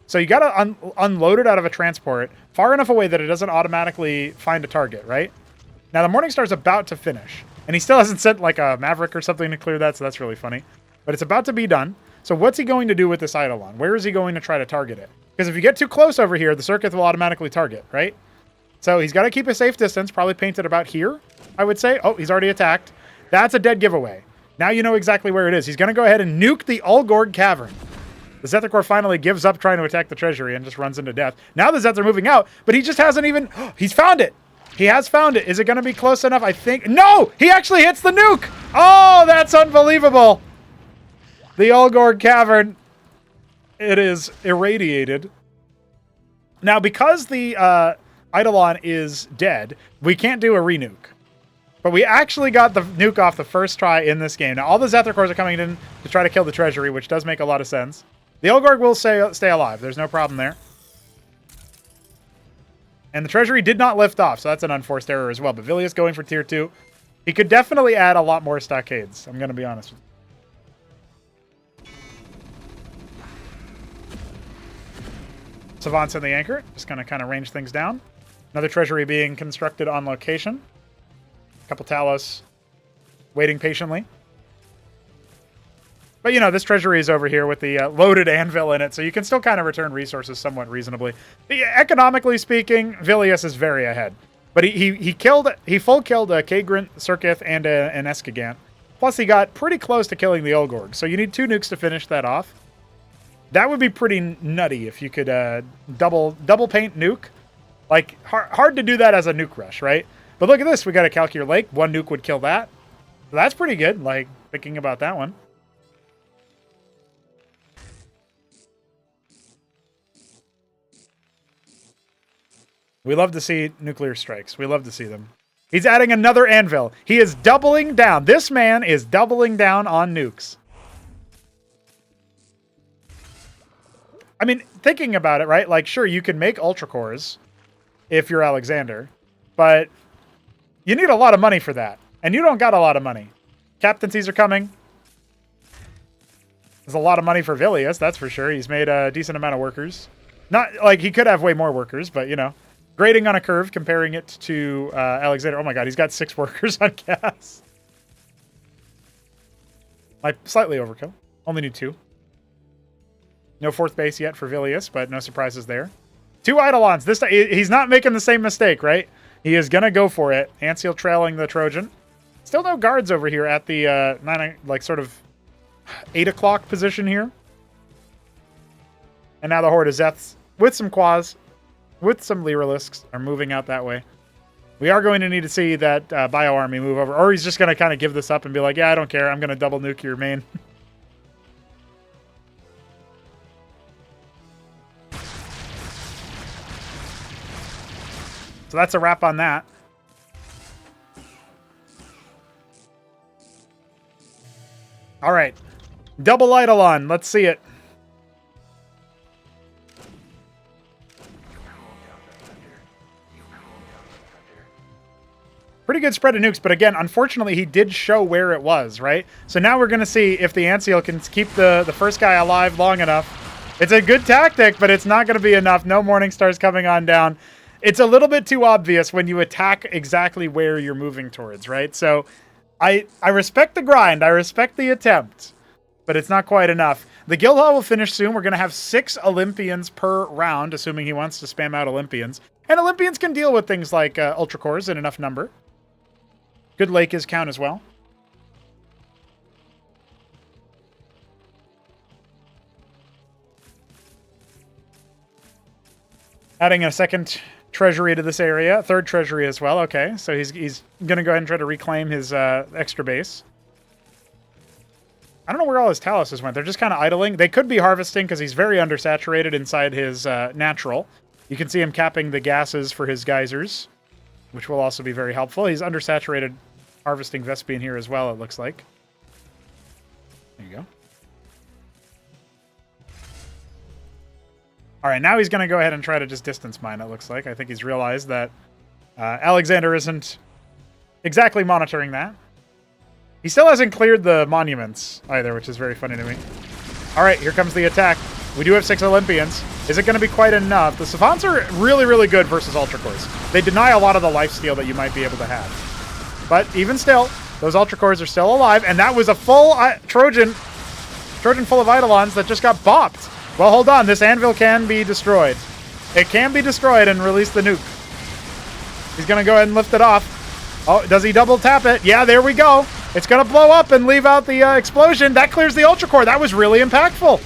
So you got to unload it out of a transport far enough away that it doesn't automatically find a target, right? Now the Morning Star is about to finish. And he still hasn't sent like a Maverick or something to clear that, so that's really funny. But it's about to be done. So what's he going to do with this Eidolon? Where is he going to try to target it? Because if you get too close over here, the Circuit will automatically target, right? So he's got to keep a safe distance, probably painted about here, I would say. Oh, he's already attacked. That's a dead giveaway. Now you know exactly where it is. He's going to go ahead and nuke the Ulgorg Cavern. The Zethicor finally gives up trying to attack the treasury and just runs into death. Now the Zeths are moving out, but he just hasn't even... He's found it! He has found it. Is it going to be close enough? I think... No! He actually hits the nuke! Oh, that's unbelievable! The Ulgorg Cavern. It is irradiated. Now, because the Eidolon is dead, we can't do a renuke. But we actually got the nuke off the first try in this game. Now, all the Zethicors are coming in to try to kill the treasury, which does make a lot of sense. The Ulgorg will stay alive. There's no problem there. And the treasury did not lift off, so that's an unforced error as well. But Vilius going for tier 2. He could definitely add a lot more stockades. I'm going to be honest with you. Savants in the anchor. Just going to kind of range things down. Another treasury being constructed on location. A couple Talos waiting patiently. But, you know, this treasury is over here with the loaded anvil in it, so you can still kind of return resources somewhat reasonably. Economically speaking, Vilius is very ahead. But he full killed a Kagrant, Circuith, and an Escagant. Plus, he got pretty close to killing the Ulgorg, so you need 2 nukes to finish that off. That would be pretty nutty if you could double paint nuke. Like, hard to do that as a nuke rush, right? But look at this. We got a Calcure Lake. 1 nuke would kill that. So that's pretty good, like, thinking about that one. We love to see nuclear strikes. We love to see them. He's adding another anvil. He is doubling down. This man is doubling down on nukes. I mean, thinking about it, right? Like, sure, you can make Ultra Cores if you're Alexander, but you need a lot of money for that. And you don't got a lot of money. Captaincies are coming. There's a lot of money for Vilius, that's for sure. He's made a decent amount of workers. Not like he could have way more workers, but, you know. Grading on a curve, comparing it to Alexander. Oh my god, he's got 6 workers on gas. Like, slightly overkill. Only need 2. No 4th base yet for Vilius, but no surprises there. 2 Eidolons. This time, he's not making the same mistake, right? He is going to go for it. Anseal trailing the Trojan. Still no guards over here at the 8 o'clock position here. And now the Horde of Zeths with some Quas, with some Lyralisks, are moving out that way. We are going to need to see that Bio Army move over. Or he's just going to kind of give this up and be like, yeah, I don't care. I'm going to double nuke your main. So that's a wrap on that. All right. Double Eidolon. Let's see it. Pretty good spread of nukes, but again, unfortunately, he did show where it was, right? So now we're going to see if the Anseal can keep the first guy alive long enough. It's a good tactic, but it's not going to be enough. No Morning Stars coming on down. It's a little bit too obvious when you attack exactly where you're moving towards, right? So I respect the grind. I respect the attempt, but it's not quite enough. The guild hall will finish soon. We're going to have 6 Olympians per round, assuming he wants to spam out Olympians. And Olympians can deal with things like Ultra Cores in enough number. Good Lake is count as well. Adding a second treasury to this area. 3rd treasury as well. Okay, so he's going to go ahead and try to reclaim his extra base. I don't know where all his Taluses went. They're just kind of idling. They could be harvesting because he's very undersaturated inside his natural. You can see him capping the gases for his geysers, which will also be very helpful. He's undersaturated harvesting Vespian here as well, it looks like. There you go. All right, now he's going to go ahead and try to just distance mine, it looks like. I think he's realized that Alexander isn't exactly monitoring that. He still hasn't cleared the monuments either, which is very funny to me. All right, here comes the attack. We do have 6 Olympians. Is it going to be quite enough? The Savants are really, really good versus Ultra Cores. They deny a lot of the lifesteal that you might be able to have. But even still, Those Ultra Cores are still alive, and that was a full Trojan full of Eidolons that just got bopped. Well, hold on. This anvil can be destroyed. It can be destroyed and release the nuke. He's going to go ahead and lift it off. Oh, does he double tap it? Yeah, there we go. It's going to blow up and leave out the explosion. That clears the Ultra Core. That was really impactful.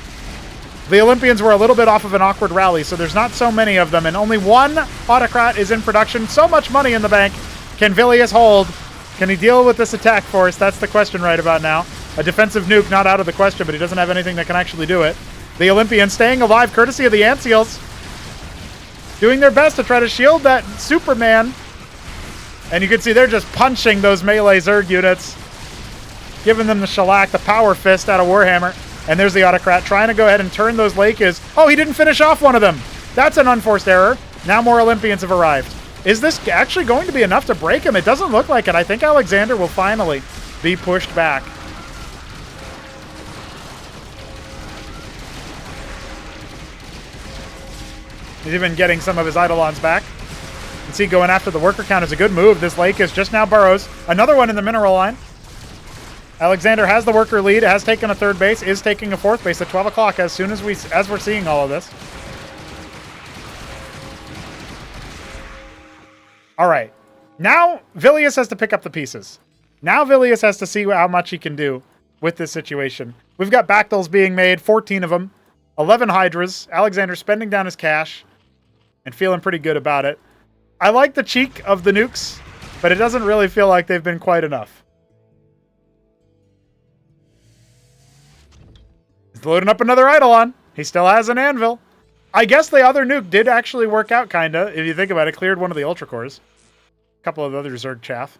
The Olympians were a little bit off of an awkward rally, so there's not so many of them, and only one Autocrat is in production. So much money in the bank. Can Vilius hold? Can he deal with this attack force? That's the question right about now. A defensive nuke, not out of the question, but he doesn't have anything that can actually do it. The Olympians staying alive courtesy of the Ant Seals. Doing their best to try to shield that Superman. And you can see they're just punching those melee Zerg units. Giving them the shellac, the power fist out of Warhammer. And there's the Autocrat trying to go ahead and turn those Lakers. Oh, he didn't finish off one of them. That's an unforced error. Now more Olympians have arrived. Is this actually going to be enough to break him? It doesn't look like it. I think Alexander will finally be pushed back. He's even getting some of his Eidolons back. You can see going after the worker count is a good move. This lake is just now burrows. Another one in the mineral line. Alexander has the worker lead, has taken a third base, is taking a fourth base at 12 o'clock as soon as we're seeing all of this. All right. Now Vilius has to pick up the pieces. Now Vilius has to see how much he can do with this situation. We've got Bactyls being made, 14 of them, 11 Hydras. Alexander spending down his cash and feeling pretty good about it. I like the cheek of the nukes, but it doesn't really feel like they've been quite enough. He's loading up another Eidolon. He still has an anvil. I guess the other nuke did actually work out, kinda, if you think about it. Cleared one of the Ultra Cores. A couple of other Zerg chaff.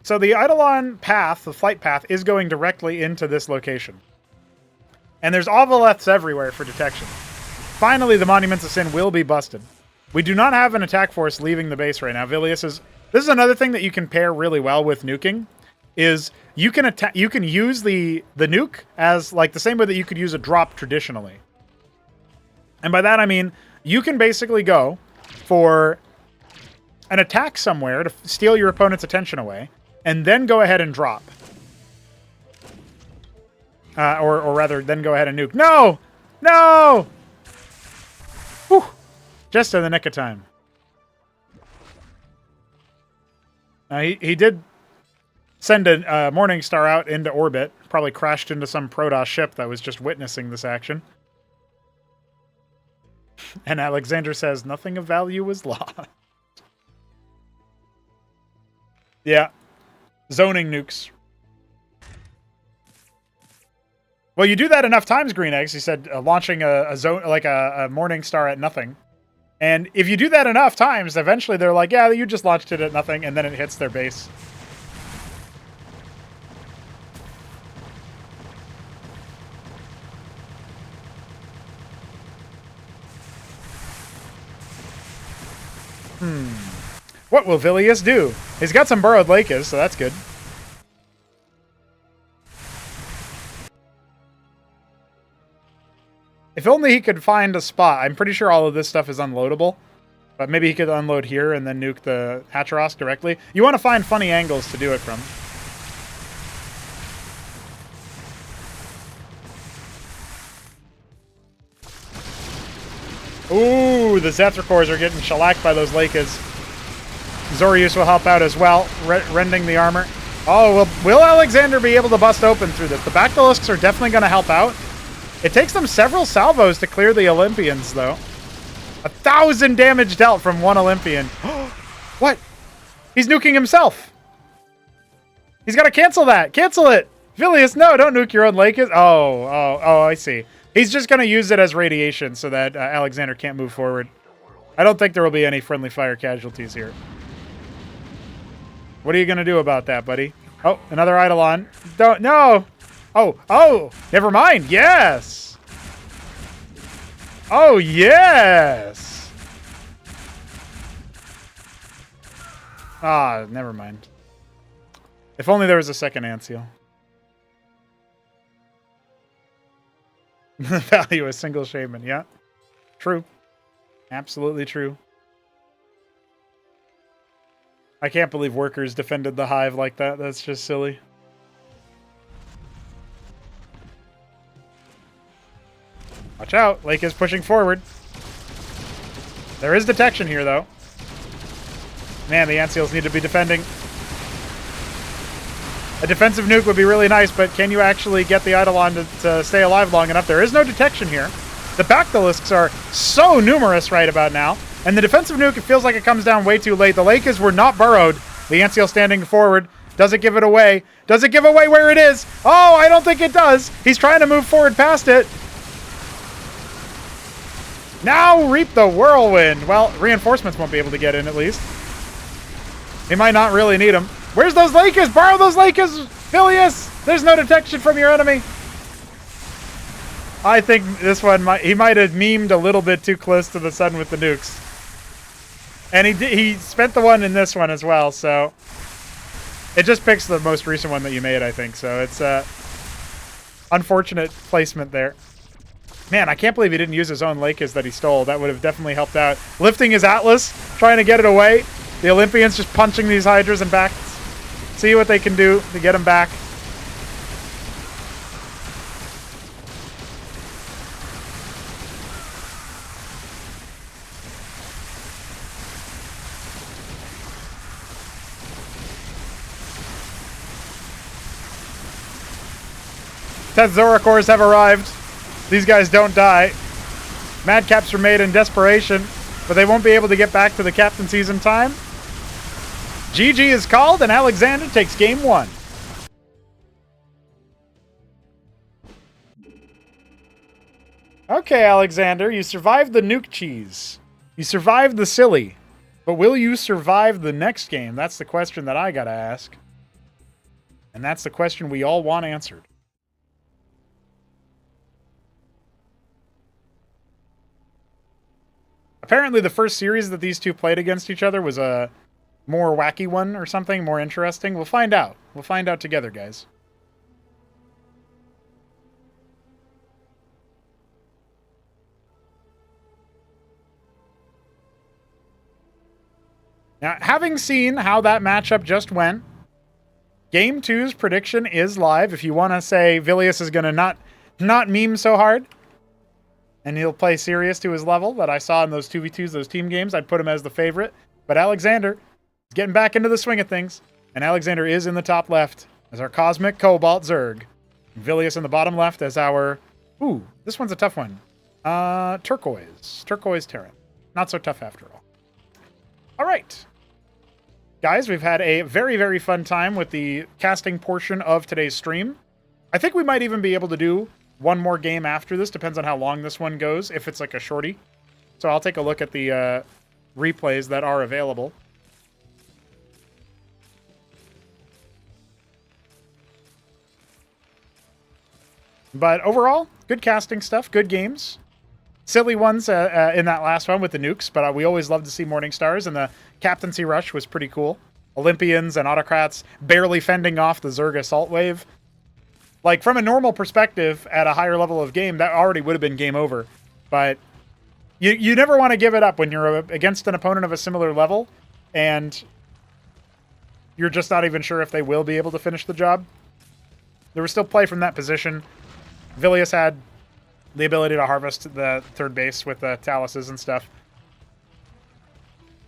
So the Eidolon path, the flight path, is going directly into this location. And there's Ovaleths everywhere for detection. Finally, the Monuments of Sin will be busted. We do not have an attack force leaving the base right now. Vilius is... This is another thing that you can pair really well with nuking, is you can use the nuke as like the same way that you could use a drop traditionally. And by that I mean, you can basically go for an attack somewhere to steal your opponent's attention away, and then go ahead and drop. Or rather, then go ahead and nuke. No! No! Whew. Just in the nick of time. He did send a Morning Star out into orbit. Probably crashed into some Protoss ship that was just witnessing this action. And Alexander says nothing of value was lost. Yeah. Zoning nukes. Well, you do that enough times, Green Eggs. He said launching a zone like a Morning Star at nothing. And if you do that enough times, eventually they're like, yeah, you just launched it at nothing, and then it hits their base. What will Vilius do? He's got some burrowed Lakers, so that's good. If only he could find a spot. I'm pretty sure all of this stuff is unloadable. But maybe he could unload here and then nuke the Hatteras directly. You want to find funny angles to do it from. Ooh, the Zephyrcores are getting shellacked by those Lakers. Zorius will help out as well, rending the armor. Oh, will Alexander be able to bust open through this? The Bactylisks are definitely going to help out. It takes them several salvos to clear the Olympians, though. 1,000 damage dealt from one Olympian. What? He's nuking himself. He's got to cancel that. Cancel it. Vilius, no, don't nuke your own lake. Oh, I see. He's just going to use it as radiation so that Alexander can't move forward. I don't think there will be any friendly fire casualties here. What are you going to do about that, buddy? Oh, another Eidolon. Don't, no. Oh, never mind. Yes. Oh, yes. Ah, never mind. If only there was a second ant seal. The value of single shaman, yeah. True. Absolutely true. I can't believe workers defended the hive like that. That's just silly. Watch out. Lake is pushing forward. There is detection here, though. Man, the ant seals need to be defending. A defensive nuke would be really nice, but can you actually get the Eidolon to stay alive long enough? There is no detection here. The Bactylisks are so numerous right about now. And the defensive nuke, it feels like it comes down way too late. The Lakers were not burrowed. The ant seal standing forward. Does it give it away? Does it give away where it is? Oh, I don't think it does. He's trying to move forward past it. Now reap the whirlwind. Well, reinforcements won't be able to get in at least. He might not really need them. Where's those Lakers? Borrow those Lakers, Vilius! There's no detection from your enemy. I think this one, he might have memed a little bit too close to the sun with the nukes. And he spent the one in this one as well, so... It just picks the most recent one that you made, I think, so it's unfortunate placement there. Man, I can't believe he didn't use his own Lakers that he stole. That would have definitely helped out. Lifting his Atlas, trying to get it away. The Olympians just punching these Hydras and back. See what they can do to get him back. Zorochors have arrived. These guys don't die. Madcaps are made in desperation, but they won't be able to get back to the captaincies in time. GG is called, and Alexander takes game 1. Okay, Alexander, you survived the nuke cheese. You survived the silly. But will you survive the next game? That's the question that I gotta ask. And that's the question we all want answered. Apparently the first series that these two played against each other was a more wacky one or something, more interesting. We'll find out. We'll find out together, guys. Now, having seen how that matchup just went, Game 2's prediction is live. If you want to say Vilius is going to not meme so hard, and he'll play serious to his level that I saw in those 2v2s, those team games, I'd put him as the favorite. But Alexander is getting back into the swing of things. And Alexander is in the top left as our Cosmic Cobalt Zerg. And Vilius in the bottom left as our... Ooh, this one's a tough one. Turquoise. Turquoise Terran. Not so tough after all. All right. Guys, we've had a very, very fun time with the casting portion of today's stream. I think we might even be able to do one more game after this. Depends on how long this one goes, if it's like a shorty. So I'll take a look at the replays that are available. But overall, good casting stuff, good games. Silly ones in that last one with the nukes, but we always love to see Morning Stars, and the Captaincy Rush was pretty cool. Olympians and Autocrats barely fending off the Zerg Assault Wave. Like, from a normal perspective, at a higher level of game, that already would have been game over. But you never want to give it up when you're against an opponent of a similar level, and you're just not even sure if they will be able to finish the job. There was still play from that position. Vilius had the ability to harvest the third base with the Taluses and stuff.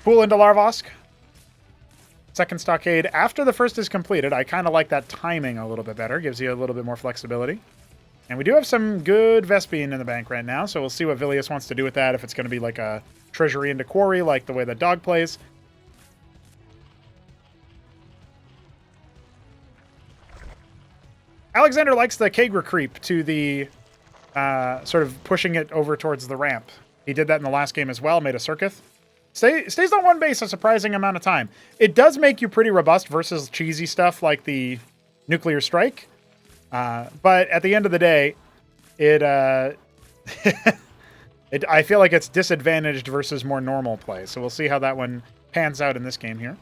Pool into Larvosk. Second stockade after the first is completed. I kind of like that timing a little bit better. Gives you a little bit more flexibility. And we do have some good Vespene in the bank right now, so we'll see what Vilius wants to do with that. If it's going to be like a treasury into quarry, like the way the dog plays. Alexander likes the Kagra creep to the sort of pushing it over towards the ramp. He did that in the last game as well, made a Circuith. Stays on one base a surprising amount of time. It does make you pretty robust versus cheesy stuff like the Nuclear Strike. But at the end of the day, I feel like it's disadvantaged versus more normal play. So we'll see how that one pans out in this game here.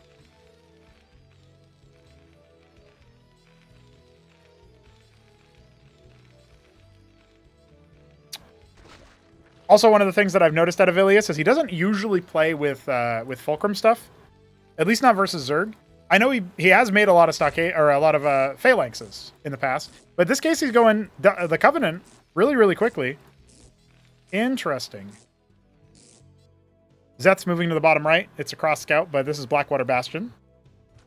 Also, one of the things that I've noticed out of Ilias is he doesn't usually play with Fulcrum stuff, at least not versus Zerg. I know he has made a lot of stockade or a lot of phalanxes in the past, but this case he's going the Covenant really, really quickly. Interesting. Zeth's moving to the bottom right. It's a cross scout, but this is Blackwater Bastion.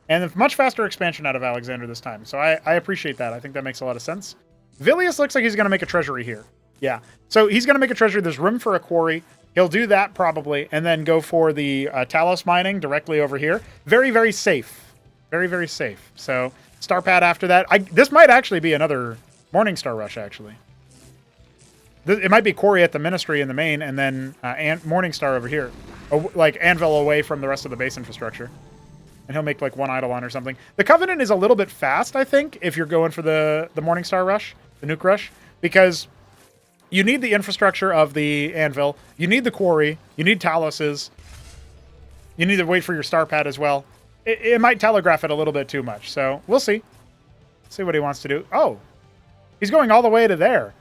And a much faster expansion out of Alexander this time. So I appreciate that. I think that makes a lot of sense. Vilius looks like he's going to make a treasury here. Yeah. So he's going to make a treasury. There's room for a quarry. He'll do that probably, and then go for the Talos mining directly over here. Very, very safe. Very, very safe. So Starpad after that. This might actually be another Morningstar rush, actually. It might be quarry at the Ministry in the main, and then Morningstar over here. Like Anvil away from the rest of the base infrastructure. And he'll make like one Eidolon or something. The Covenant is a little bit fast, I think, if you're going for the Morningstar rush, the nuke rush, because you need the infrastructure of the Anvil, you need the quarry, you need Taloses, you need to wait for your Starpad as well. It might telegraph it a little bit too much, so we'll see. See what he wants to do. Oh, he's going all the way to there.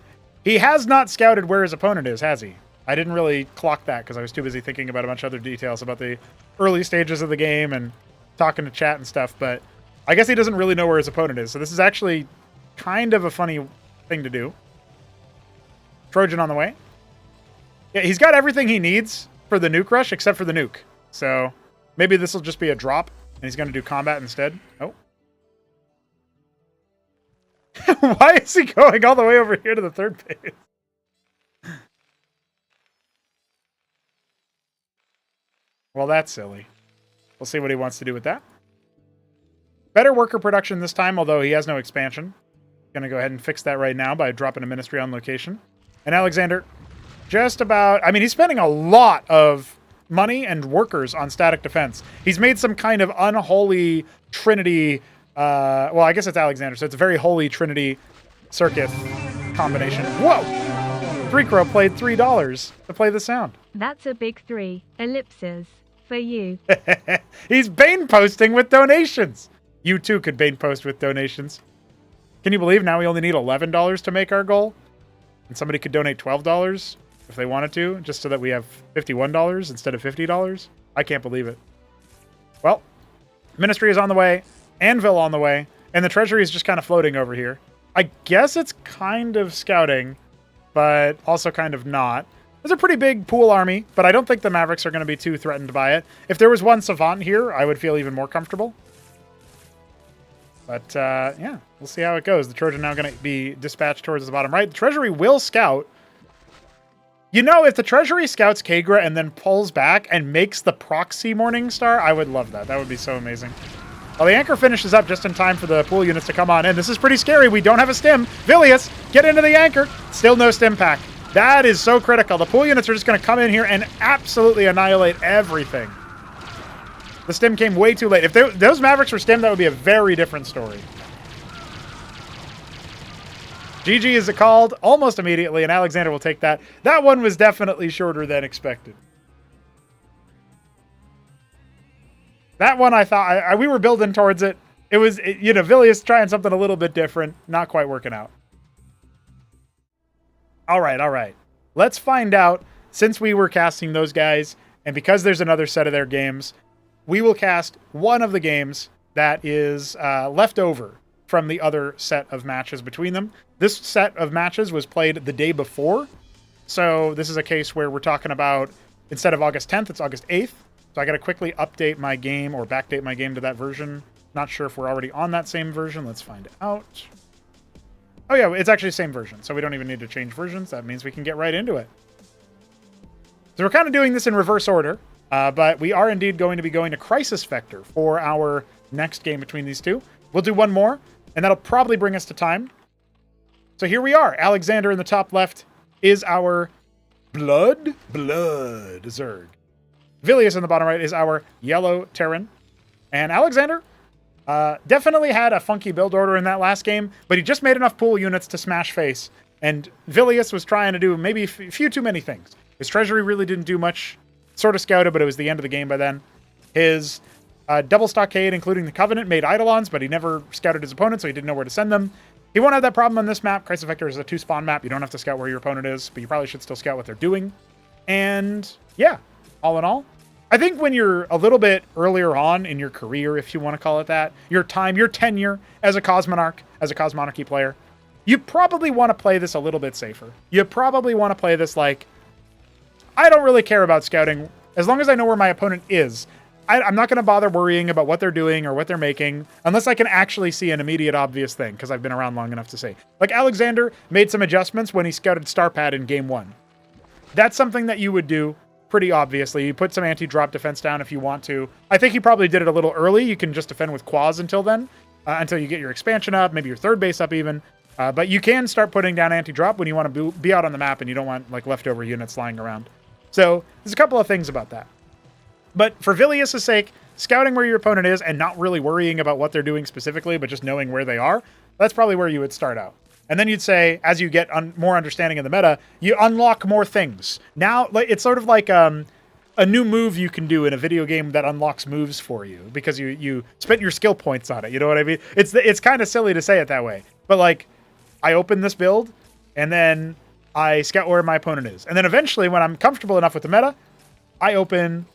He has not scouted where his opponent is, has he? I didn't really clock that because I was too busy thinking about a bunch of other details about the early stages of the game and talking to chat and stuff, but I guess he doesn't really know where his opponent is. So this is actually kind of a funny thing to do. Trojan on the way. Yeah, he's got everything he needs for the nuke rush except for the nuke. So maybe this will just be a drop and he's going to do combat instead. Oh. Why is he going all the way over here to the third base? Well, that's silly. We'll see what he wants to do with that. Better worker production this time, although he has no expansion. Going to go ahead and fix that right now by dropping a Ministry on location. And Alexander, just about... I mean, he's spending a lot of money and workers on static defense. He's made some kind of unholy Trinity... well, I guess it's Alexander, so it's a very holy Trinity circuit combination. Whoa! 3Crow played $3 to play the sound. That's a big 3 ellipses for you. He's Bane posting with donations. You too could Bane post with donations. Can you believe now we only need $11 to make our goal? And somebody could donate $12 if they wanted to, just so that we have $51 instead of $50? I can't believe it. Well, Ministry is on the way, Anvil on the way, and the Treasury is just kind of floating over here. I guess it's kind of scouting, but also kind of not. There's a pretty big pool army, but I don't think the Mavericks are going to be too threatened by it. If there was one Savant here, I would feel even more comfortable. But, yeah, we'll see how it goes. The Trojan now going to be dispatched towards the bottom right. The Treasury will scout. You know, if the Treasury scouts Kagra and then pulls back and makes the proxy Morningstar, I would love that. That would be so amazing. Well, the anchor finishes up just in time for the pool units to come on in. This is pretty scary. We don't have a stim. Vilius, get into the anchor. Still no stim pack. That is so critical. The pool units are just going to come in here and absolutely annihilate everything. The stim came way too late. If those Mavericks were stim, that would be a very different story. GG is called almost immediately, and Alexander will take that. That one was definitely shorter than expected. That one I thought, we were building towards it. It was, you know, Vilius trying something a little bit different. Not quite working out. All right. Let's find out, since we were casting those guys, and because there's another set of their games, we will cast one of the games that is left over from the other set of matches between them. This set of matches was played the day before. So this is a case where we're talking about, instead of August 10th, it's August 8th. So I got to quickly update my game or backdate my game to that version. Not sure if we're already on that same version. Let's find out. Oh yeah, it's actually the same version. So we don't even need to change versions. That means we can get right into it. So we're kind of doing this in reverse order. But we are indeed going to be going to Crisis Vector for our next game between these two. We'll do one more, and that'll probably bring us to time. So here we are. Alexander in the top left is our Blood Zerg. Vilius in the bottom right is our Yellow Terran. And Alexander definitely had a funky build order in that last game, but he just made enough pool units to smash face. And Vilius was trying to do maybe a few too many things. His Treasury really didn't do much. Sort of scouted, but it was the end of the game by then. His double stockade, including the Covenant, made Eidolons, but he never scouted his opponent, so he didn't know where to send them. He won't have that problem on this map. Crisis Vector is a 2-spawn map. You don't have to scout where your opponent is, but you probably should still scout what they're doing. And yeah, all in all, I think when you're a little bit earlier on in your career, if you want to call it that, your tenure as a Cosmonarchy player, you probably want to play this a little bit safer. You probably want to play this like, I don't really care about scouting. As long as I know where my opponent is, I'm not going to bother worrying about what they're doing or what they're making unless I can actually see an immediate obvious thing, because I've been around long enough to say. Like Alexander made some adjustments when he scouted Starpad in Game 1. That's something that you would do pretty obviously. You put some anti-drop defense down if you want to. I think he probably did it a little early. You can just defend with Quas until then, until you get your expansion up, maybe your third base up even. But you can start putting down anti-drop when you want to be out on the map and you don't want like leftover units lying around. So there's a couple of things about that. But for Vilius' sake, scouting where your opponent is and not really worrying about what they're doing specifically, but just knowing where they are, that's probably where you would start out. And then you'd say, as you get more understanding of the meta, you unlock more things. Now, it's sort of like a new move you can do in a video game that unlocks moves for you because you spent your skill points on it. You know what I mean? It's kind of silly to say it that way. But like, I open this build, and then I scout where my opponent is. And then eventually, when I'm comfortable enough with the meta, I open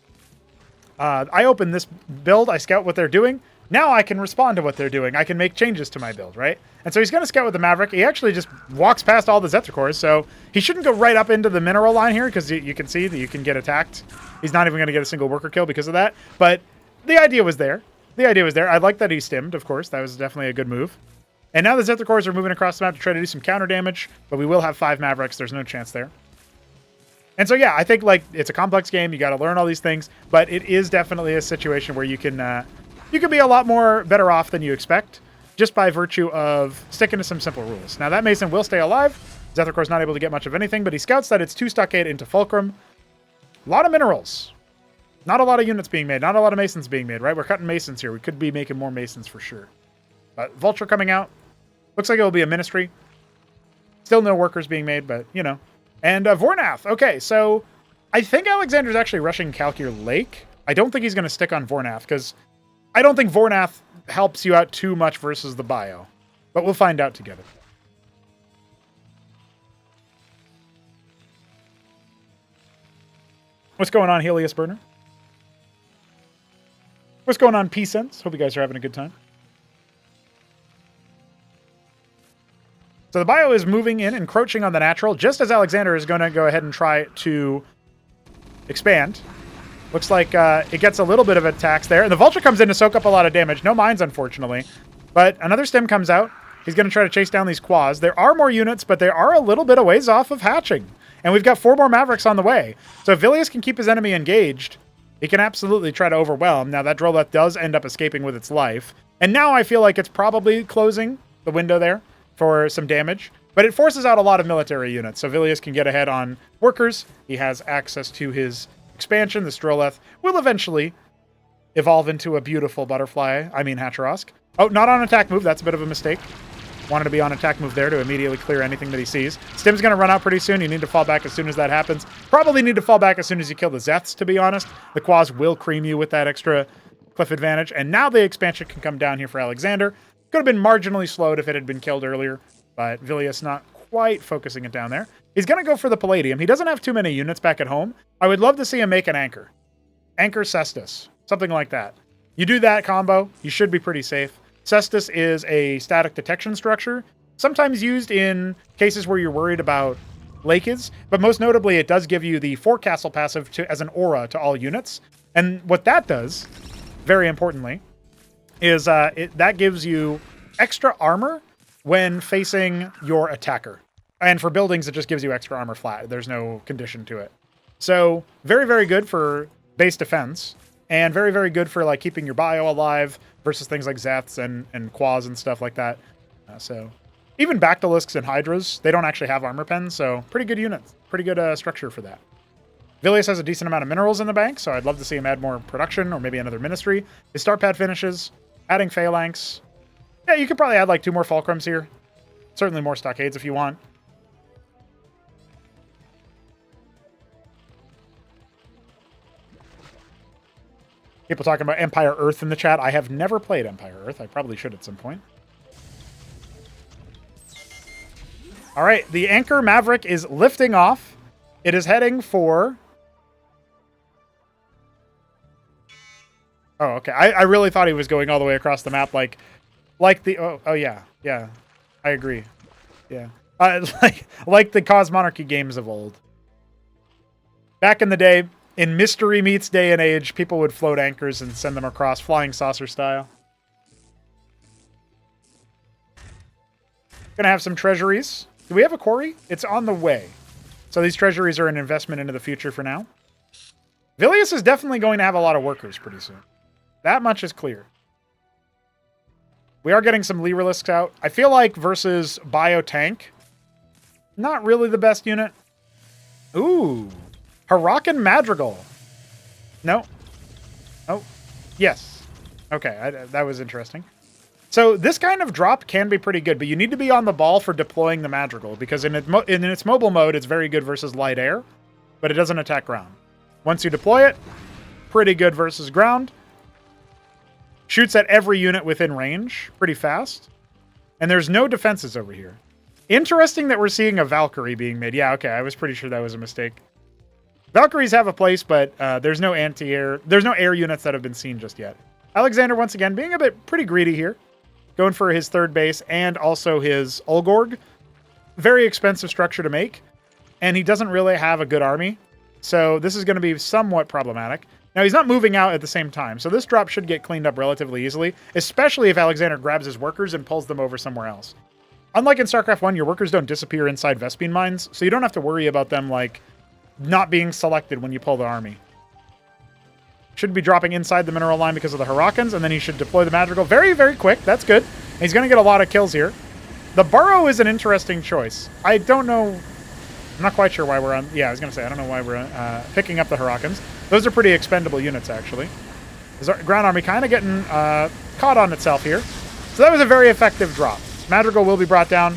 this build, I scout what they're doing. Now I can respond to what they're doing. I can make changes to my build, right? And so he's going to scout with the Maverick. He actually just walks past all the Zetracores, so he shouldn't go right up into the mineral line here because you can see that you can get attacked. He's not even going to get a single worker kill because of that. But the idea was there. I like that he stimmed, of course. That was definitely a good move. And now the Zetracores are moving across the map to try to do some counter damage, but we will have 5 Mavericks. There's no chance there. And so, yeah, I think like it's a complex game. You got to learn all these things, but it is definitely a situation where you can be a lot more better off than you expect just by virtue of sticking to some simple rules. Now, that Mason will stay alive. Zetracore's not able to get much of anything, but he scouts that it's 2 stockade into Fulcrum. A lot of minerals. Not a lot of units being made. Not a lot of Masons being made, right? We're cutting Masons here. We could be making more Masons for sure. Vulture coming out. Looks like it will be a Ministry. Still no workers being made, but, you know. And Vornath. Okay, so I think Alexander's actually rushing Calcure Lake. I don't think he's going to stick on Vornath, because I don't think Vornath helps you out too much versus the bio. But we'll find out together. What's going on, Helios Burner? What's going on, P-Sense? Hope you guys are having a good time. So the bio is moving in, encroaching on the natural, just as Alexander is going to go ahead and try to expand. Looks like it gets a little bit of attacks there. And the Vulture comes in to soak up a lot of damage. No mines, unfortunately. But another stem comes out. He's going to try to chase down these Quas. There are more units, but they are a little bit of ways off of hatching. And we've got 4 more Mavericks on the way. So if Vilius can keep his enemy engaged, he can absolutely try to overwhelm. Now, that Droleth does end up escaping with its life. And now I feel like it's probably closing the window there for some damage. But it forces out a lot of military units. So Vilius can get ahead on workers. He has access to his expansion. The Stroleth will eventually evolve into a beautiful butterfly. I mean, Hacharosk. Oh, not on attack move. That's a bit of a mistake. Wanted to be on attack move there to immediately clear anything that he sees. Stim's going to run out pretty soon. You need to fall back as soon as that happens. Probably need to fall back as soon as you kill the Zeths, to be honest. The Quas will cream you with that extra cliff advantage. And now the expansion can come down here for Alexander. Could have been marginally slowed if it had been killed earlier, but Vilius not quite focusing it down there. He's going to go for the Palladium. He doesn't have too many units back at home. I would love to see him make an Anchor. Anchor Cestus. Something like that. You do that combo, you should be pretty safe. Cestus is a static detection structure, sometimes used in cases where you're worried about Lakids, but most notably it does give you the Forecastle passive as an aura to all units. And what that does, very importantly, is that gives you extra armor when facing your attacker. And for buildings, it just gives you extra armor flat. There's no condition to it. So very, very good for base defense, and very, very good for like keeping your bio alive versus things like Zeths and Quas and stuff like that. So even Bactylisks and Hydras, they don't actually have armor pens, so pretty good units. Pretty good structure for that. Vilius has a decent amount of minerals in the bank, so I'd love to see him add more production or maybe another Ministry. His Starpad finishes, adding Phalanx. Yeah, you could probably add like 2 more Fulcrums here. Certainly more Stockades if you want. People talking about Empire Earth in the chat. I have never played Empire Earth. I probably should at some point. All right, the Anchor Maverick is lifting off. It is heading for... Oh, okay. I really thought he was going all the way across the map, like the... Oh, yeah. Yeah. I agree. Yeah. Like the Cosmonarchy games of old. Back in the day, in Mystery Meets day and age, people would float anchors and send them across, flying saucer style. Gonna have some treasuries. Do we have a quarry? It's on the way. So these treasuries are an investment into the future for now. Vilius is definitely going to have a lot of workers pretty soon. That much is clear. We are getting some Lyrilisks out. I feel like versus Biotank, not really the best unit. Ooh. Harakan Madrigal. No. Oh. Yes. Okay, that was interesting. So this kind of drop can be pretty good, but you need to be on the ball for deploying the Madrigal, because in its mobile mode, it's very good versus light air, but it doesn't attack ground. Once you deploy it, pretty good versus ground. Shoots at every unit within range pretty fast. And there's no defenses over here. Interesting that we're seeing a Valkyrie being made. Yeah, okay, I was pretty sure that was a mistake. Valkyries have a place, but there's no anti-air. There's no air units that have been seen just yet. Alexander, once again, being a bit pretty greedy here. Going for his third base and also his Olgorg. Very expensive structure to make. And he doesn't really have a good army. So this is going to be somewhat problematic. Now, he's not moving out at the same time. So this drop should get cleaned up relatively easily. Especially if Alexander grabs his workers and pulls them over somewhere else. Unlike in StarCraft 1, your workers don't disappear inside Vespene mines. So you don't have to worry about them, like, not being selected when you pull the army. Should be dropping inside the mineral line because of the Harakans, and then he should deploy the Madrigal very, very quick. That's good. And he's going to get a lot of kills here. The Burrow is an interesting choice. I don't know... I'm not quite sure why we're on... Yeah, I was going to say, I don't know why we're picking up the Harakans. Those are pretty expendable units, actually. His ground army kind of getting caught on itself here. So that was a very effective drop. Madrigal will be brought down.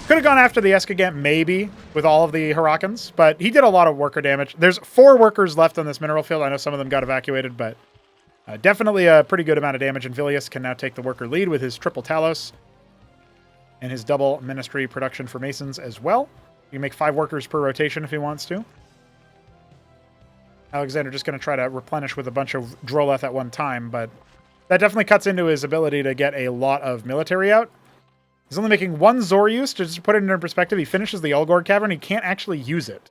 Could have gone after the Escagant, maybe, with all of the Harakans, but he did a lot of worker damage. There's 4 workers left on this mineral field. I know some of them got evacuated, but definitely a pretty good amount of damage, and Vilius can now take the worker lead with his triple Talos and his double Ministry production for Masons as well. You can make 5 workers per rotation if he wants to. Alexander just going to try to replenish with a bunch of Droleth at one time, but that definitely cuts into his ability to get a lot of military out. He's only making 1 Zorius. To just put it into perspective, he finishes the Olgorg Cavern. He can't actually use it.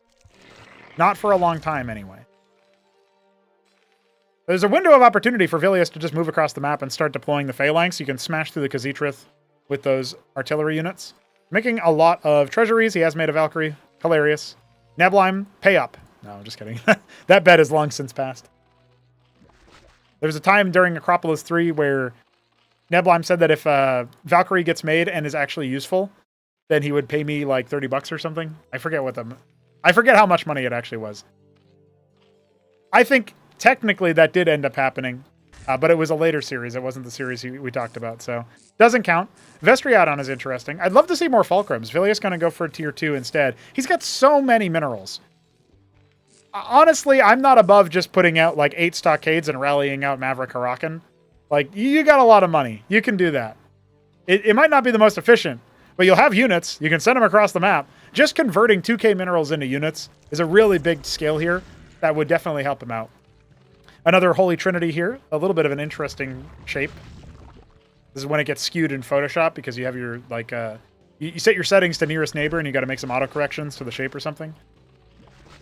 Not for a long time, anyway. There's a window of opportunity for Vilius to just move across the map and start deploying the Phalanx. You can smash through the Khaz'trith with those artillery units. Making a lot of treasuries. He has made a Valkyrie. Hilarious. Neblime, pay up. No, I'm just kidding. That bet is long since passed. There was a time during Acropolis 3 where Neblime said that if Valkyrie gets made and is actually useful, then he would pay me like $30 or something. I forget how much money it actually was. I think technically that did end up happening, but it was a later series. It wasn't the series we talked about, so doesn't count. Vestriadon is interesting. I'd love to see more Fulcrums. Vilius going to go for tier 2 instead. He's got so many minerals. Honestly, I'm not above just putting out like 8 stockades and rallying out Maverick Harakan. Like, you got a lot of money. You can do that. It might not be the most efficient, but you'll have units. You can send them across the map. Just converting 2k minerals into units is a really big scale here. That would definitely help him out. Another Holy Trinity here. A little bit of an interesting shape. This is when it gets skewed in Photoshop because you have your, like, you set your settings to nearest neighbor and you got to make some auto corrections to the shape or something.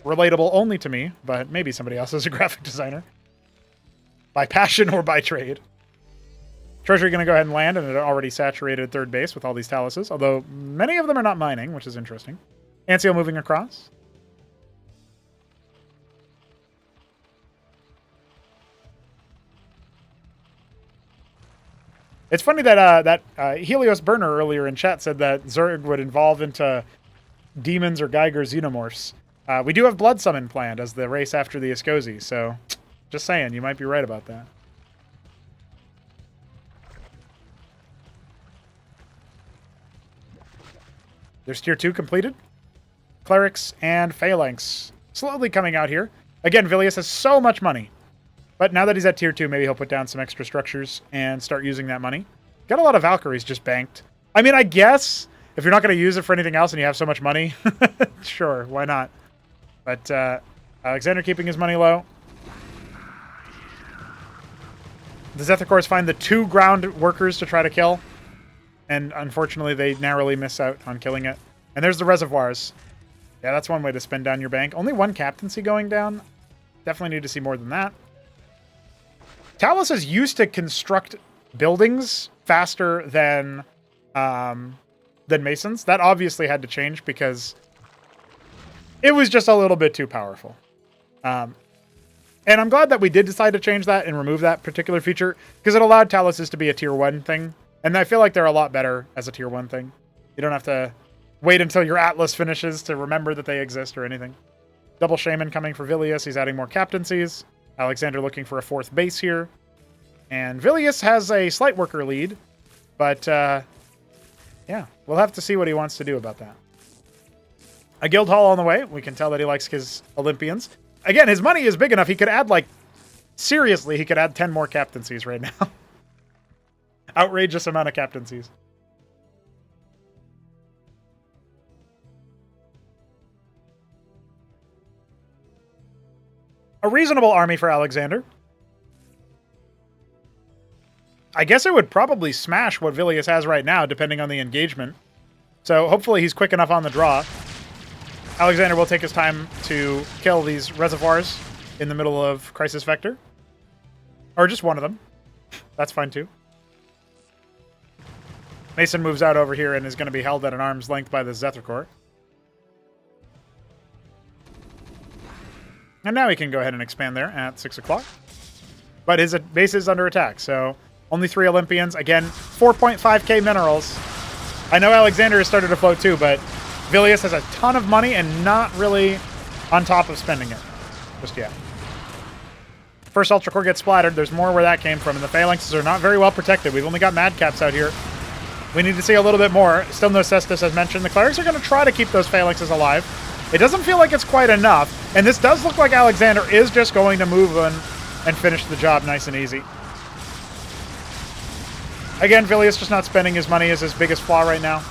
Relatable only to me, but maybe somebody else is a graphic designer. By passion or by trade. Treasury going to go ahead and land in an already saturated third base with all these Taluses, although many of them are not mining, which is interesting. Ancio moving across. It's funny that Helios Burner earlier in chat said that Zerg would evolve into demons or Geiger xenomorphs. We do have Blood Summon planned as the race after the Escozi, so just saying, you might be right about that. There's tier 2 completed. Clerics and Phalanx slowly coming out here. Again, Vilius has so much money. But now that he's at tier 2, maybe he'll put down some extra structures and start using that money. Got a lot of Valkyries just banked. I mean, I guess if you're not going to use it for anything else and you have so much money, sure, why not? But Alexander keeping his money low. The Zethicors find the 2 ground workers to try to kill. And unfortunately, they narrowly miss out on killing it. And there's the reservoirs. Yeah, that's one way to spend down your bank. Only 1 captaincy going down. Definitely need to see more than that. Talos is used to construct buildings faster than Masons. That obviously had to change because it was just a little bit too powerful. And I'm glad that we did decide to change that and remove that particular feature because it allowed Taloses to be a tier 1 thing. And I feel like they're a lot better as a tier 1 thing. You don't have to wait until your Atlas finishes to remember that they exist or anything. Double Shaman coming for Vilius. He's adding more captaincies. Alexander looking for a 4th base here. And Vilius has a slight worker lead. But, yeah, we'll have to see what he wants to do about that. A guild hall on the way. We can tell that he likes his Olympians. Again, his money is big enough. He could add, like, seriously, he could add 10 more captaincies right now. Outrageous amount of captaincies. A reasonable army for Alexander. I guess it would probably smash what Vilius has right now, depending on the engagement. So hopefully he's quick enough on the draw. Alexander will take his time to kill these reservoirs in the middle of Crisis Vector. Or just one of them. That's fine too. Mason moves out over here and is going to be held at an arm's length by the Zethicor. And now he can go ahead and expand there at 6 o'clock. But his base is under attack, so only 3 Olympians. Again, 4.5k minerals. I know Alexander has started to float too, but Vilius has a ton of money and not really on top of spending it just yet. First Ultra Core gets splattered. There's more where that came from, and the Phalanxes are not very well protected. We've only got Madcaps out here. We need to see a little bit more. Still no Cestus, as mentioned. The Clerics are going to try to keep those Phalanxes alive. It doesn't feel like it's quite enough, and this does look like Alexander is just going to move in and finish the job nice and easy. Again, Vilius just not spending his money is his biggest flaw right now.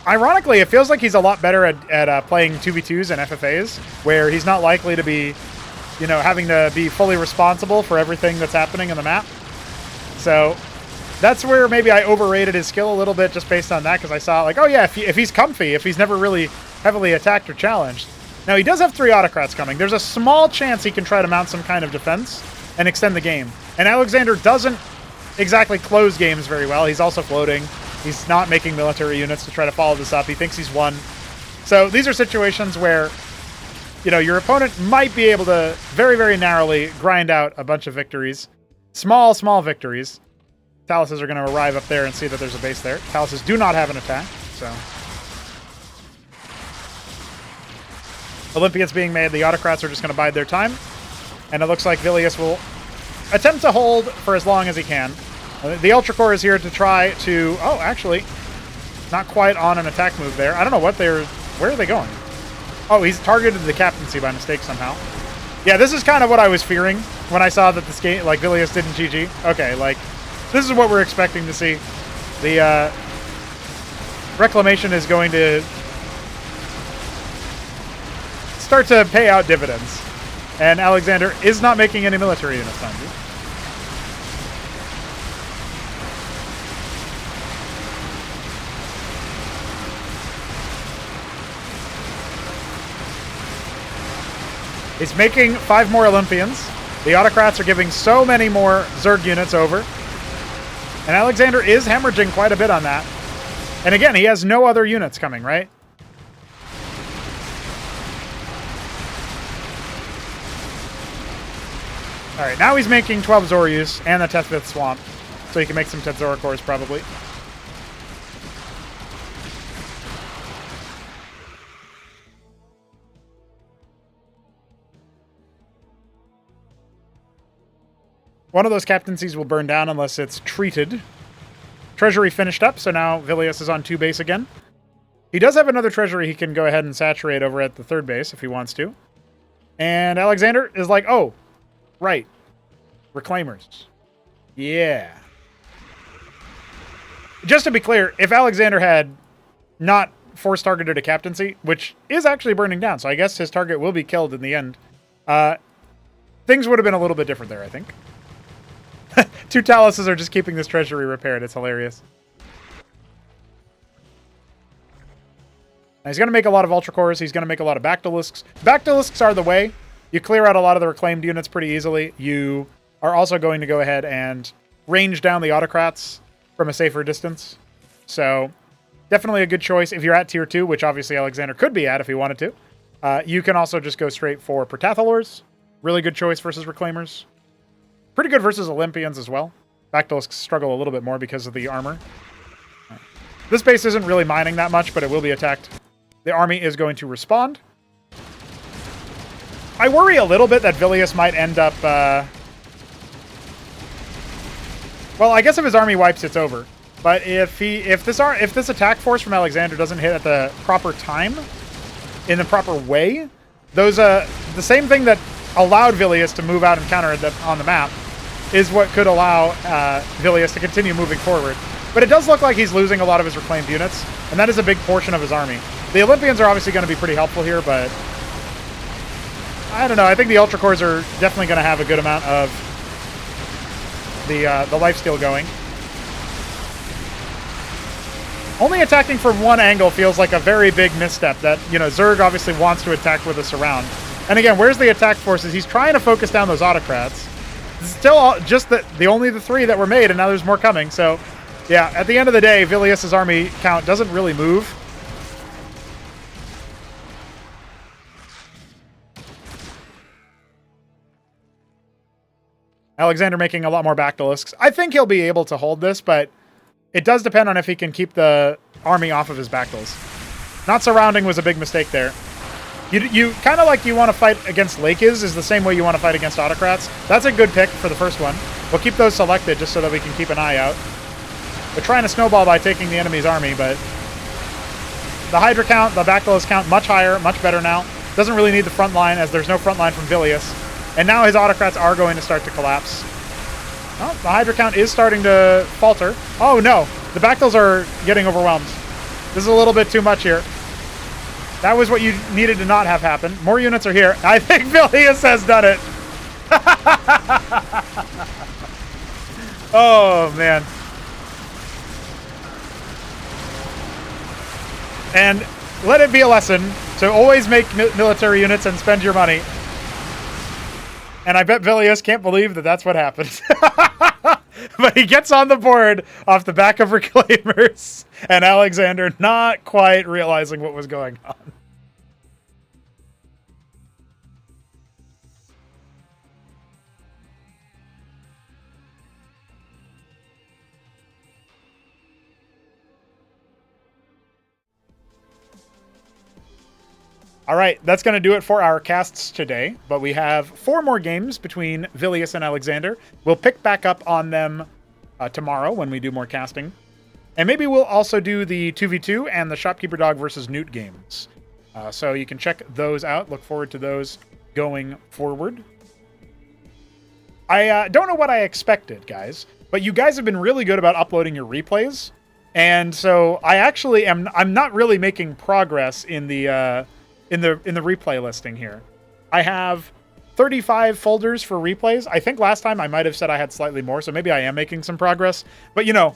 Ironically, it feels like he's a lot better at playing 2v2s and FFAs, where he's not likely to be, you know, having to be fully responsible for everything that's happening in the map. So that's where maybe I overrated his skill a little bit just based on that, because I saw, like, oh yeah, if he's comfy, if he's never really heavily attacked or challenged. Now, he does have 3 autocrats coming. There's a small chance he can try to mount some kind of defense and extend the game. And Alexander doesn't exactly close games very well. He's also floating. He's not making military units to try to follow this up. He thinks he's won. So these are situations where, you know, your opponent might be able to very, very narrowly grind out a bunch of victories. Small, small victories. Taluses are going to arrive up there and see that there's a base there. Taluses do not have an attack, so... Olympians being made. The autocrats are just going to bide their time. And it looks like Vilius will attempt to hold for as long as he can. The Ultra Core is here to try to... Oh, actually, not quite on an attack move there. I don't know what they're... Where are they going? Oh, he's targeted the captaincy by mistake somehow. Yeah, this is kind of what I was fearing when I saw that this game, like, Vilius didn't GG. Okay, like, this is what we're expecting to see. The Reclamation is going to start to pay out dividends. And Alexander is not making any military units, mind you. He's making 5 more Olympians. The autocrats are giving so many more Zerg units over. And Alexander is hemorrhaging quite a bit on that. And again, he has no other units coming, right? Alright, now he's making 12 Zoryus and the Tethvith Swamp. So he can make some Tetzoricors, probably. One of those captaincies will burn down unless it's treated. Treasury finished up, so now Vilius is on 2 base again. He does have another treasury he can go ahead and saturate over at the 3rd base if he wants to. And Alexander is like, oh, right. Reclaimers. Yeah. Just to be clear, if Alexander had not force targeted a captaincy, which is actually burning down, so I guess his target will be killed in the end, things would have been a little bit different there, I think. 2 Taluses are just keeping this treasury repaired. It's hilarious. Now he's going to make a lot of Ultra Cores. He's going to make a lot of Bactylisks. Bactylisks are the way. You clear out a lot of the reclaimed units pretty easily. You are also going to go ahead and range down the Autocrats from a safer distance. So definitely a good choice if you're at tier 2, which obviously Alexander could be at if he wanted to. You can also just go straight for Protathalors. Really good choice versus Reclaimers. Pretty good versus Olympians as well. Bactylisks struggle a little bit more because of the armor. This base isn't really mining that much, but it will be attacked. The army is going to respond. I worry a little bit that Vilius might end up... Well, I guess if his army wipes, it's over. But if this attack force from Alexander doesn't hit at the proper time, in the proper way, those the same thing that allowed Vilius to move out and counter on the map is what could allow Vilius to continue moving forward. But it does look like he's losing a lot of his reclaimed units, and that is a big portion of his army. The Olympians are obviously going to be pretty helpful here, but I don't know. I think the Ultra Cores are definitely going to have a good amount of the lifesteal going. Only attacking from one angle feels like a very big misstep that, you know, Zerg obviously wants to attack with a surround. And again, where's the attack forces? He's trying to focus down those Autocrats. It's still just only the 3 that were made, and now there's more coming. So, yeah, at the end of the day, Vilius' army count doesn't really move. Alexander making a lot more Bactylisks. I think he'll be able to hold this, but it does depend on if he can keep the army off of his Bactyls. Not surrounding was a big mistake there. You kind of like you want to fight against Lakes is the same way you want to fight against Autocrats. That's a good pick for the first one. We'll keep those selected just so that we can keep an eye out. We're trying to snowball by taking the enemy's army, but the Hydra count, the Bactylus count, much higher, much better now. Doesn't really need the front line as there's no front line from Vilius. And now his Autocrats are going to start to collapse. Oh, the Hydra count is starting to falter. Oh no, the Bactyls are getting overwhelmed. This is a little bit too much here. That was what you needed to not have happen. More units are here. I think Vilius has done it. Oh, man. And let it be a lesson to always make military units and spend your money. And I bet Vilius can't believe that that's what happened. But he gets on the board off the back of Reclaimers. And Alexander not quite realizing what was going on. All right, that's going to do it for our casts today, but we have 4 more games between Vilius and Alexander. We'll pick back up on them tomorrow when we do more casting. And maybe we'll also do the 2v2 and the Shopkeeper Dog versus Newt games. So you can check those out. Look forward to those going forward. I don't know what I expected, guys, but you guys have been really good about uploading your replays. And so I actually I'm not really making progress in the replay listing here. I have 35 folders for replays. I think last time I might have said I had slightly more, so maybe I am making some progress. But you know,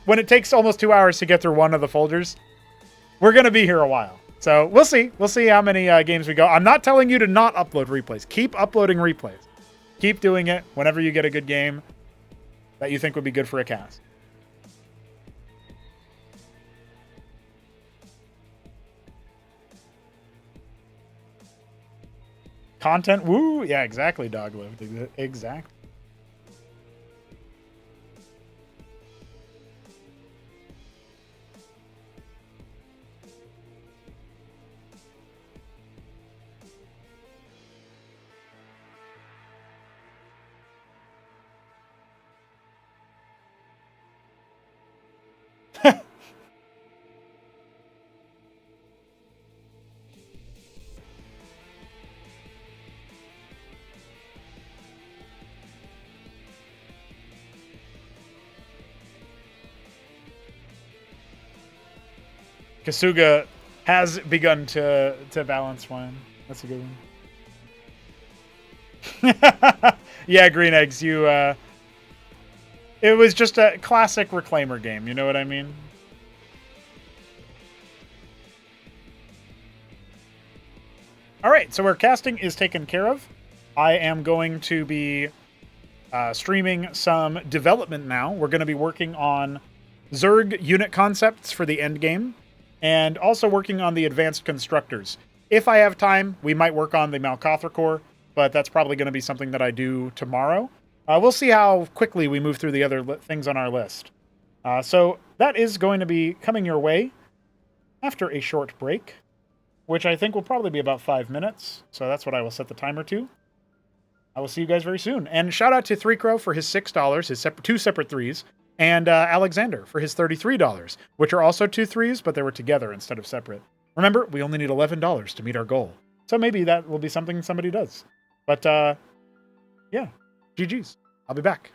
when it takes almost 2 hours to get through one of the folders, we're going to be here a while. So we'll see. We'll see how many games we go. I'm not telling you to not upload replays. Keep uploading replays. Keep doing it whenever you get a good game that you think would be good for a cast. Content, woo! Yeah, exactly, Doglived. Exactly. Kasuga has begun to balance one. That's a good one. Yeah, Green Eggs, you it was just a classic reclaimer game, you know what I mean? All right, so our casting is taken care of. I am going to be streaming some development now. We're going to be working on Zerg unit concepts for the end game, and also working on the advanced constructors. If I have time, we might work on the Malkothra core, but that's probably going to be something that I do tomorrow. We'll see how quickly we move through the other things on our list. So that is going to be coming your way after a short break, which I think will probably be about 5 minutes. So that's what I will set the timer to. I will see you guys very soon. And shout out to Three Crow for his $6, his two separate threes, and Alexander for his $33, which are also 2 threes, but they were together instead of separate. Remember, we only need $11 to meet our goal. So maybe that will be something somebody does. But yeah, GG's. I'll be back.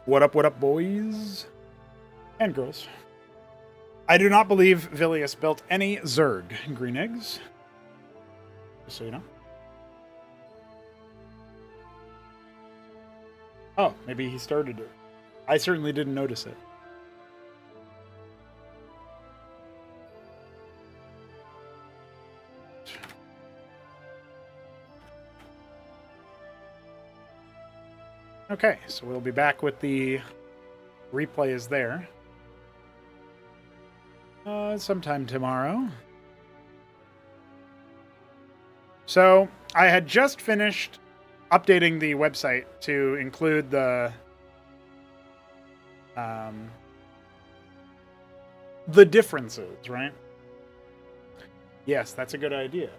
What up, boys and girls? I do not believe Vilius built any Zerg green eggs. Just so you know. Oh, maybe he started it. I certainly didn't notice it. Okay, so we'll be back with the replays there. Sometime tomorrow. So, I had just finished updating the website to include the differences, right? Yes, that's a good idea.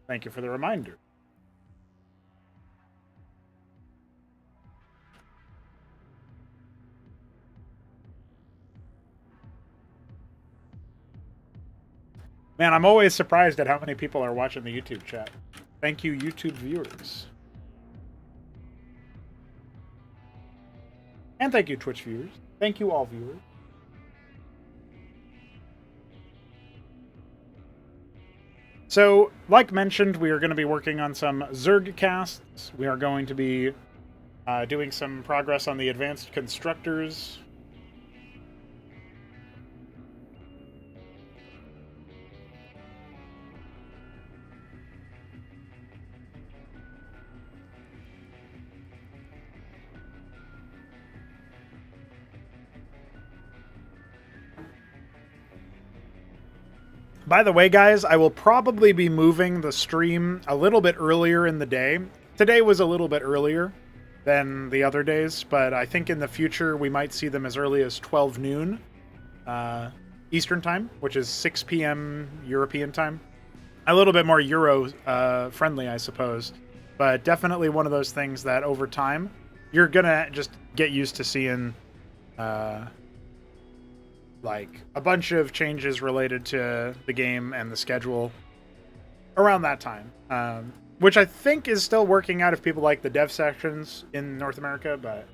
Thank you for the reminder. Man, I'm always surprised at how many people are watching the YouTube chat. Thank you, YouTube viewers. And thank you, Twitch viewers. Thank you, all viewers. So, like mentioned, we are going to be working on some Zerg casts. We are going to be doing some progress on the advanced constructors. By the way, guys, I will probably be moving the stream a little bit earlier in the day. Today was a little bit earlier than the other days, but I think in the future we might see them as early as 12 noon Eastern time, which is 6 p.m. European time. A little bit more Euro friendly, I suppose, but definitely one of those things that over time you're gonna just get used to seeing like a bunch of changes related to the game and the schedule around that time, which I think is still working out if people like the dev sections in North America, but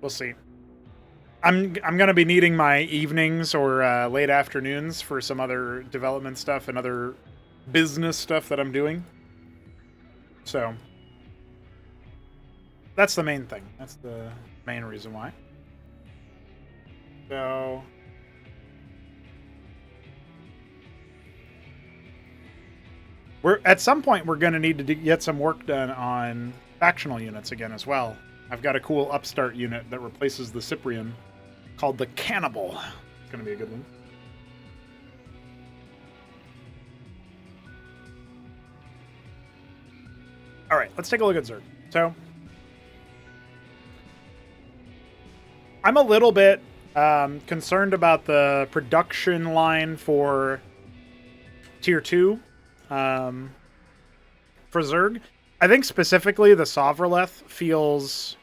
we'll see. I'm going to be needing my evenings or late afternoons for some other development stuff and other business stuff that I'm doing. So that's the main thing. That's the main reason why. So at some point we're going to need to get some work done on factional units again as well. I've got a cool upstart unit that replaces the Cyprian called the Cannibal. It's going to be a good one. All right, let's take a look at Zerg. So I'm a little bit concerned about the production line for Tier 2 for Zerg. I think specifically the Sovroleth feels...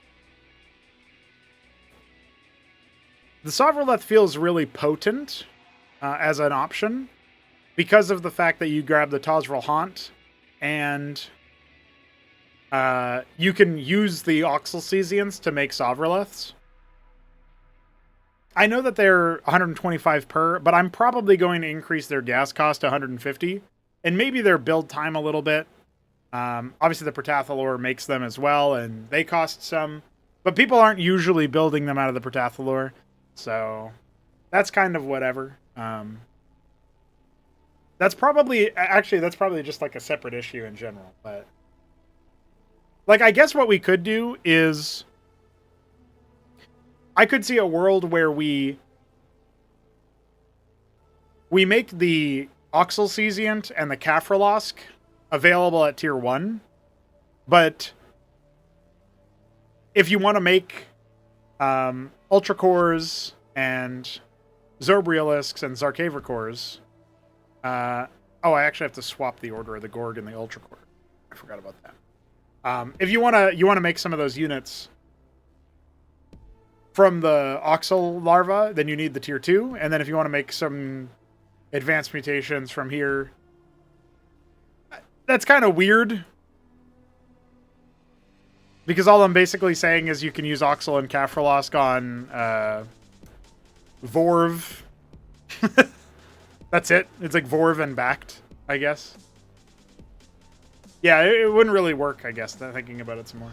The Sovroleth feels really potent as an option because of the fact that you grab the Tozvril Haunt and you can use the Oxylcesians to make Sovroleths. I know that they're 125 per, but I'm probably going to increase their gas cost to 150, and maybe their build time a little bit. Obviously, the Protathalor makes them as well, and they cost some, but people aren't usually building them out of the Protathalor, so that's kind of whatever. That's probably just like a separate issue in general, but like I guess what we could do is I could see a world where we make the Oxylcesiant and the Kafralosk available at Tier 1, but if you want to make Ultra Cores and Zobrialisks and Zarkaver Cores, I actually have to swap the order of the Gorg and the Ultra Core. I forgot about that. If you want to make some of those units from the Oxyl larva, then you need the Tier 2. And then if you want to make some advanced mutations from here. That's kind of weird. Because all I'm basically saying is you can use Oxel and Kafralosk on Vorv. That's it. It's like Vorv and backed, I guess. Yeah, it wouldn't really work, I guess, thinking about it some more.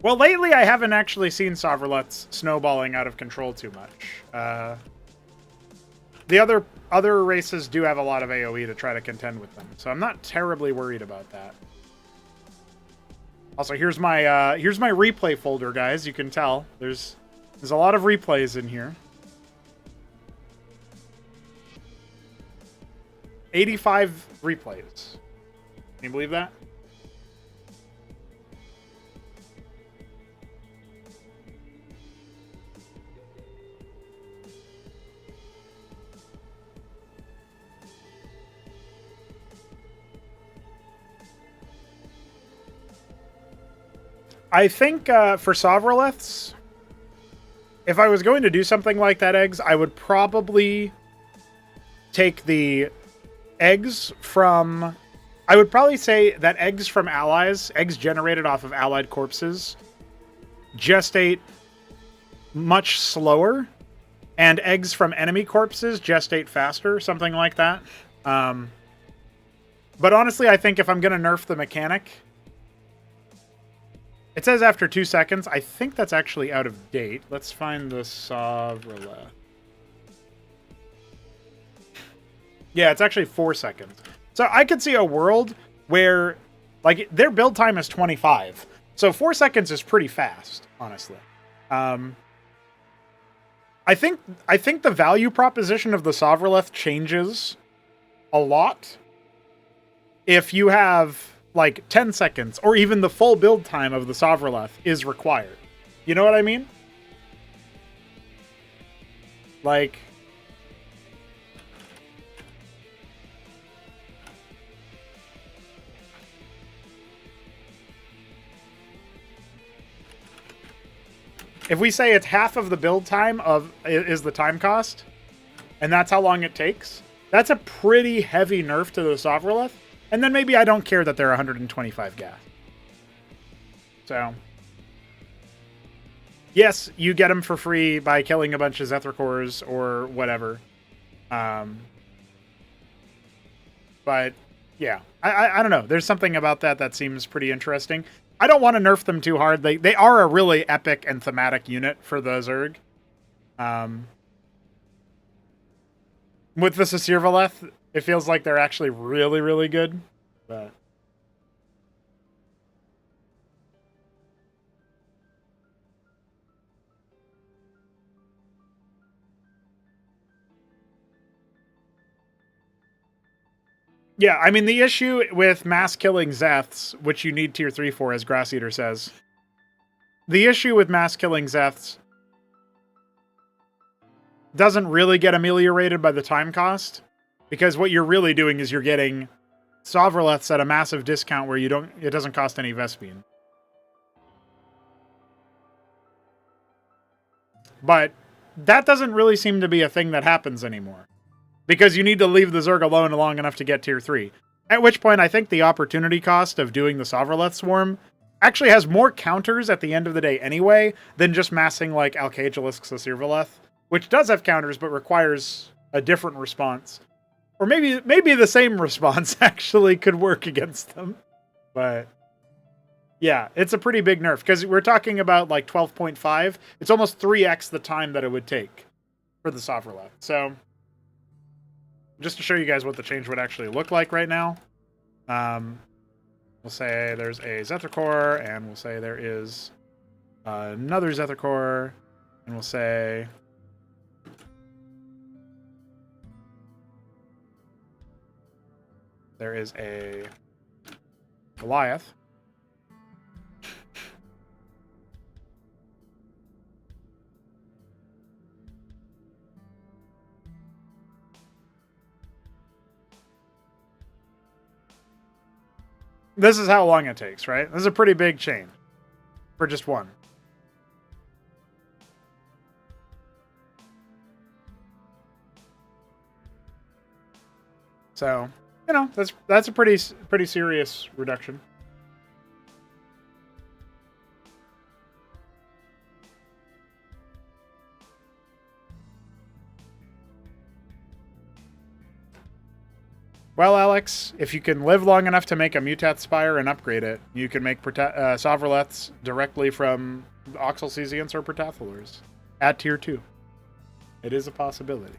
Well, lately I haven't actually seen Sovrolets snowballing out of control too much. The other races do have a lot of AoE to try to contend with them, so I'm not terribly worried about that. Also, here's my replay folder, guys. You can tell there's a lot of replays in here. 85 replays. Can you believe that? I think for Sovroleths, if I was going to do something like that, eggs, I would probably take the eggs from... I would probably say that eggs from allies, eggs generated off of allied corpses, gestate much slower, and eggs from enemy corpses gestate faster, something like that. But honestly, I think if I'm going to nerf the mechanic... It says after 2 seconds. I think that's actually out of date. Let's find the Sovroleth. Yeah, it's actually 4 seconds. So I could see a world where, like, their build time is 25. So 4 seconds is pretty fast, honestly. I think the value proposition of the Sovroleth changes a lot if you have like 10 seconds or even the full build time of the Sovroleth is required. You know what I mean? Like, if we say it's half of the build time is the time cost, and that's how long it takes, that's a pretty heavy nerf to the Sovroleth. And then maybe I don't care that they're 125 gas. So, yes, you get them for free by killing a bunch of Zethrakors or whatever. But, yeah. I don't know. There's something about that seems pretty interesting. I don't want to nerf them too hard. They are a really epic and thematic unit for the Zerg. With the Sasirvaleth, it feels like they're actually really, really good. But yeah, I mean, the issue with mass killing Zeths, which you need tier 3 for, as Grass Eater says, the issue with mass killing Zeths doesn't really get ameliorated by the time cost. Because what you're really doing is you're getting Sovroleths at a massive discount where it doesn't cost any Vespene. But that doesn't really seem to be a thing that happens anymore. Because you need to leave the Zerg alone long enough to get tier 3. At which point I think the opportunity cost of doing the Sovroleth Swarm actually has more counters at the end of the day anyway than just massing like Alcagelisk Sasirvaleth, which does have counters but requires a different response. Or maybe the same response actually could work against them. But yeah, it's a pretty big nerf. Because we're talking about like 12.5. It's almost 3x the time that it would take for the Sovroleth. So, just to show you guys what the change would actually look like right now. We'll say there's a Zethrakor, and we'll say there is another Zethrakor, and we'll say... there is a Goliath. This is how long it takes, right? This is a pretty big chain for just one. So, you know, that's a pretty serious reduction. Well, Alex, if you can live long enough to make a Mutat Spire and upgrade it, you can make Sovroleths directly from Oxylcesians or Protathalors at tier 2. It is a possibility.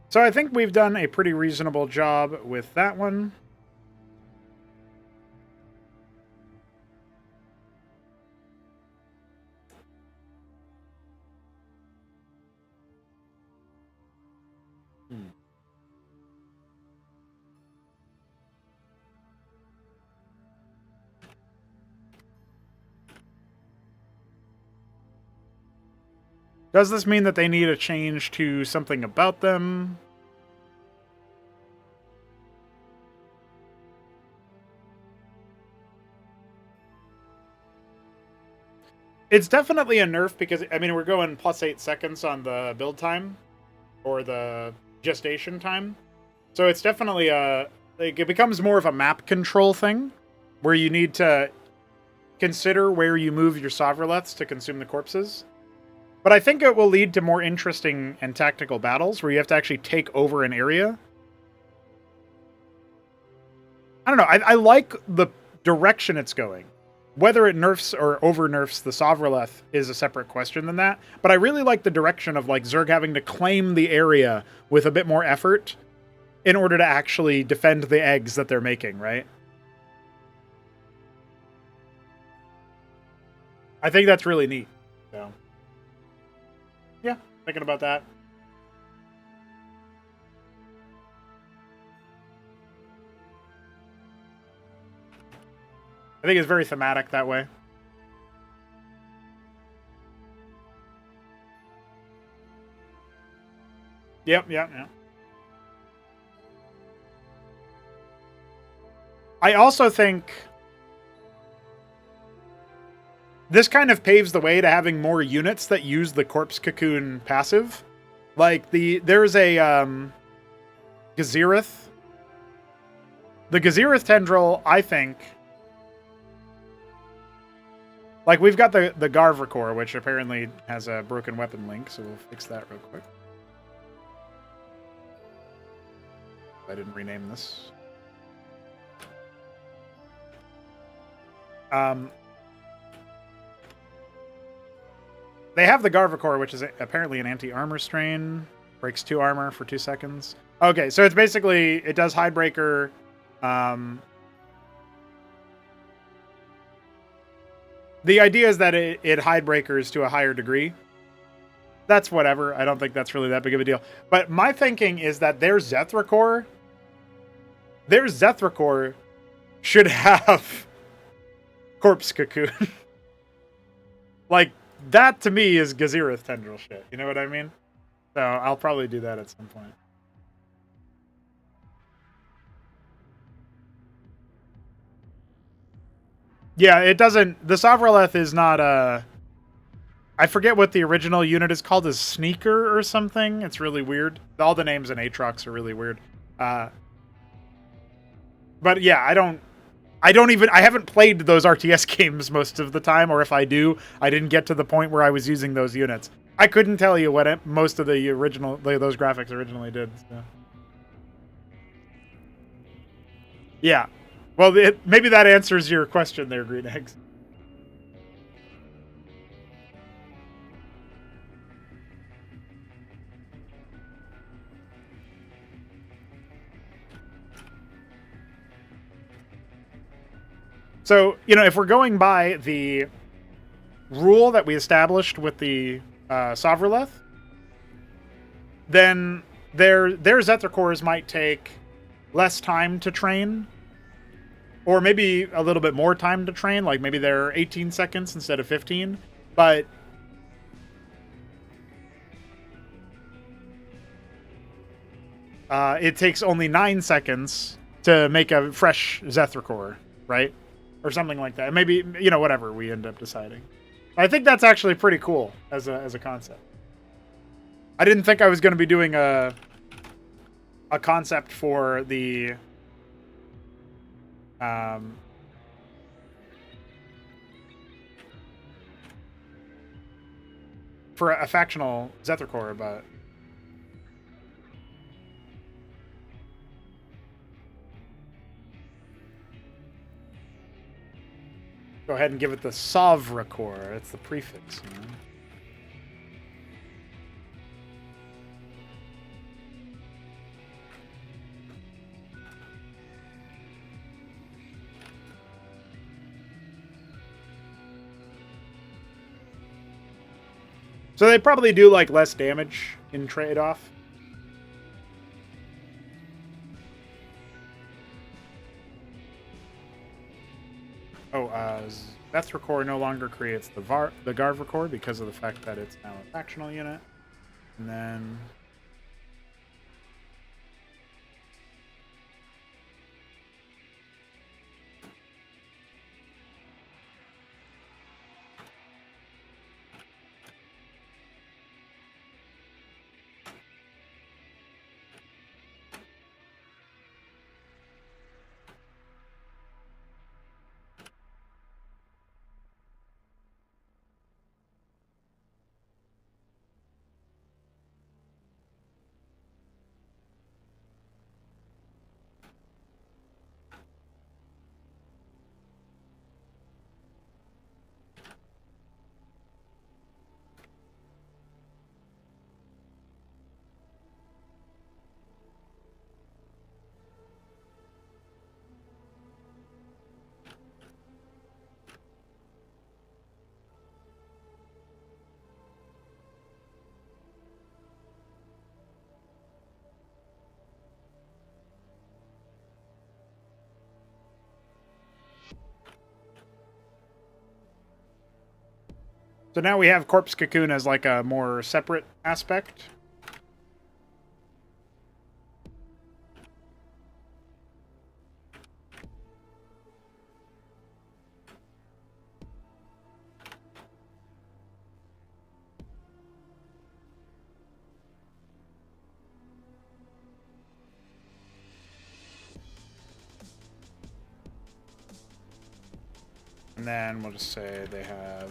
So I think we've done a pretty reasonable job with that one. Does this mean that they need a change to something about them? It's definitely a nerf because, I mean, we're going plus 8 seconds on the build time or the gestation time. So it's definitely it becomes more of a map control thing where you need to consider where you move your Sovroleths to consume the corpses. But I think it will lead to more interesting and tactical battles where you have to actually take over an area. I don't know. I like the direction it's going. Whether it nerfs or over nerfs the Sovroleth is a separate question than that. But I really like the direction of like Zerg having to claim the area with a bit more effort in order to actually defend the eggs that they're making, right? I think that's really neat. So, yeah, thinking about that. I think it's very thematic that way. Yep. I also think this kind of paves the way to having more units that use the Corpse Cocoon passive. Like, there's a Gezirath. The Gezirath Tendril, I think... Like, we've got the Garvrakor, which apparently has a broken weapon link, so we'll fix that real quick. I didn't rename this. They have the Garvrakor, which is apparently an anti-armor strain. Breaks 2 armor for 2 seconds. Okay, so it's basically... It does Hidebreaker. The idea is that it Hidebreakers to a higher degree. That's whatever. I don't think that's really that big of a deal. But my thinking is that their Zethrakor should have Corpse Cocoon. Like, that to me is Gezirath Tendril shit. You know what I mean? So I'll probably do that at some point. Yeah, it doesn't... The Sovraleth is not a... I forget what the original unit is called, as Sneaker or something. It's really weird. All the names in Aatrox are really weird. But yeah, I haven't played those RTS games most of the time, or if I do, I didn't get to the point where I was using those units. I couldn't tell you what most of the original, those graphics originally did. So. Yeah. Well, maybe that answers your question there, Green Eggs. So, if we're going by the rule that we established with the Sovraleth, then their Zethicors might take less time to train, or maybe a little bit more time to train, like maybe they're 18 seconds instead of 15, but it takes only 9 seconds to make a fresh Zethicor, right? Or something like that. Maybe, whatever we end up deciding. I think that's actually pretty cool as a concept. I didn't think I was going to be doing a concept for the for a factional Zethicor, but go ahead and give it the Sovracor. It's the prefix, So they probably do like less damage in trade-off. Oh, Zethicor no longer creates the Garvacor because of the fact that it's now a factional unit. And then so now we have Corpse Cocoon as like a more separate aspect. And then we'll just say they have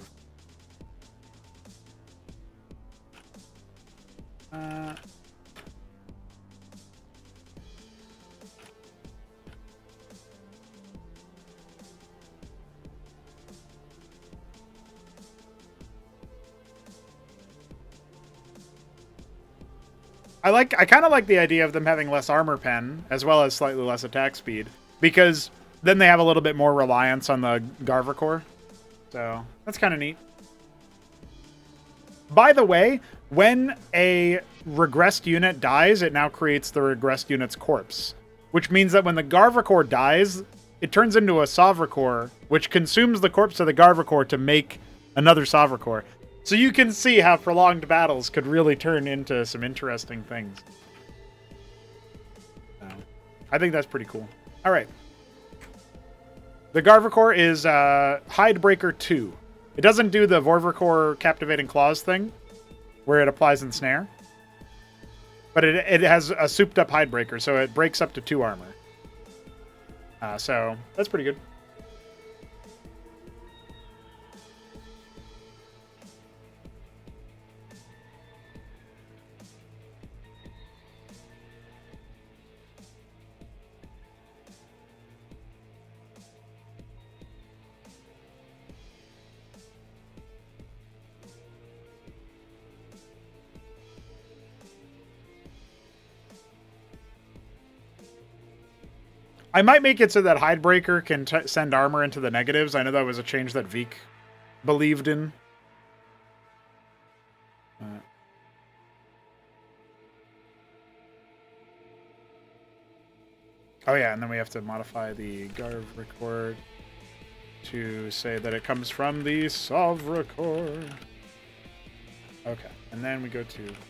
I kind of like the idea of them having less armor pen as well as slightly less attack speed, because then they have a little bit more reliance on the Garvacor. So that's kind of neat. By the way, when a regressed unit dies, it now creates the regressed unit's corpse, which means that when the Garvacor dies, it turns into a Sovracor, which consumes the corpse of the Garvacor to make another Sovracor. So you can see how prolonged battles could really turn into some interesting things. So, I think that's pretty cool. All right. The Garvacor is Hidebreaker 2. It doesn't do the Vorvacor Captivating Claws thing, where it applies Ensnare. But it has a souped-up Hidebreaker, so it breaks up to 2 armor. So, that's pretty good. I might make it so that Hidebreaker can send armor into the negatives. I know that was a change that Veek believed in. Oh yeah, and then we have to modify the Garv record to say that it comes from the Sov record. Okay, and then we go to cool.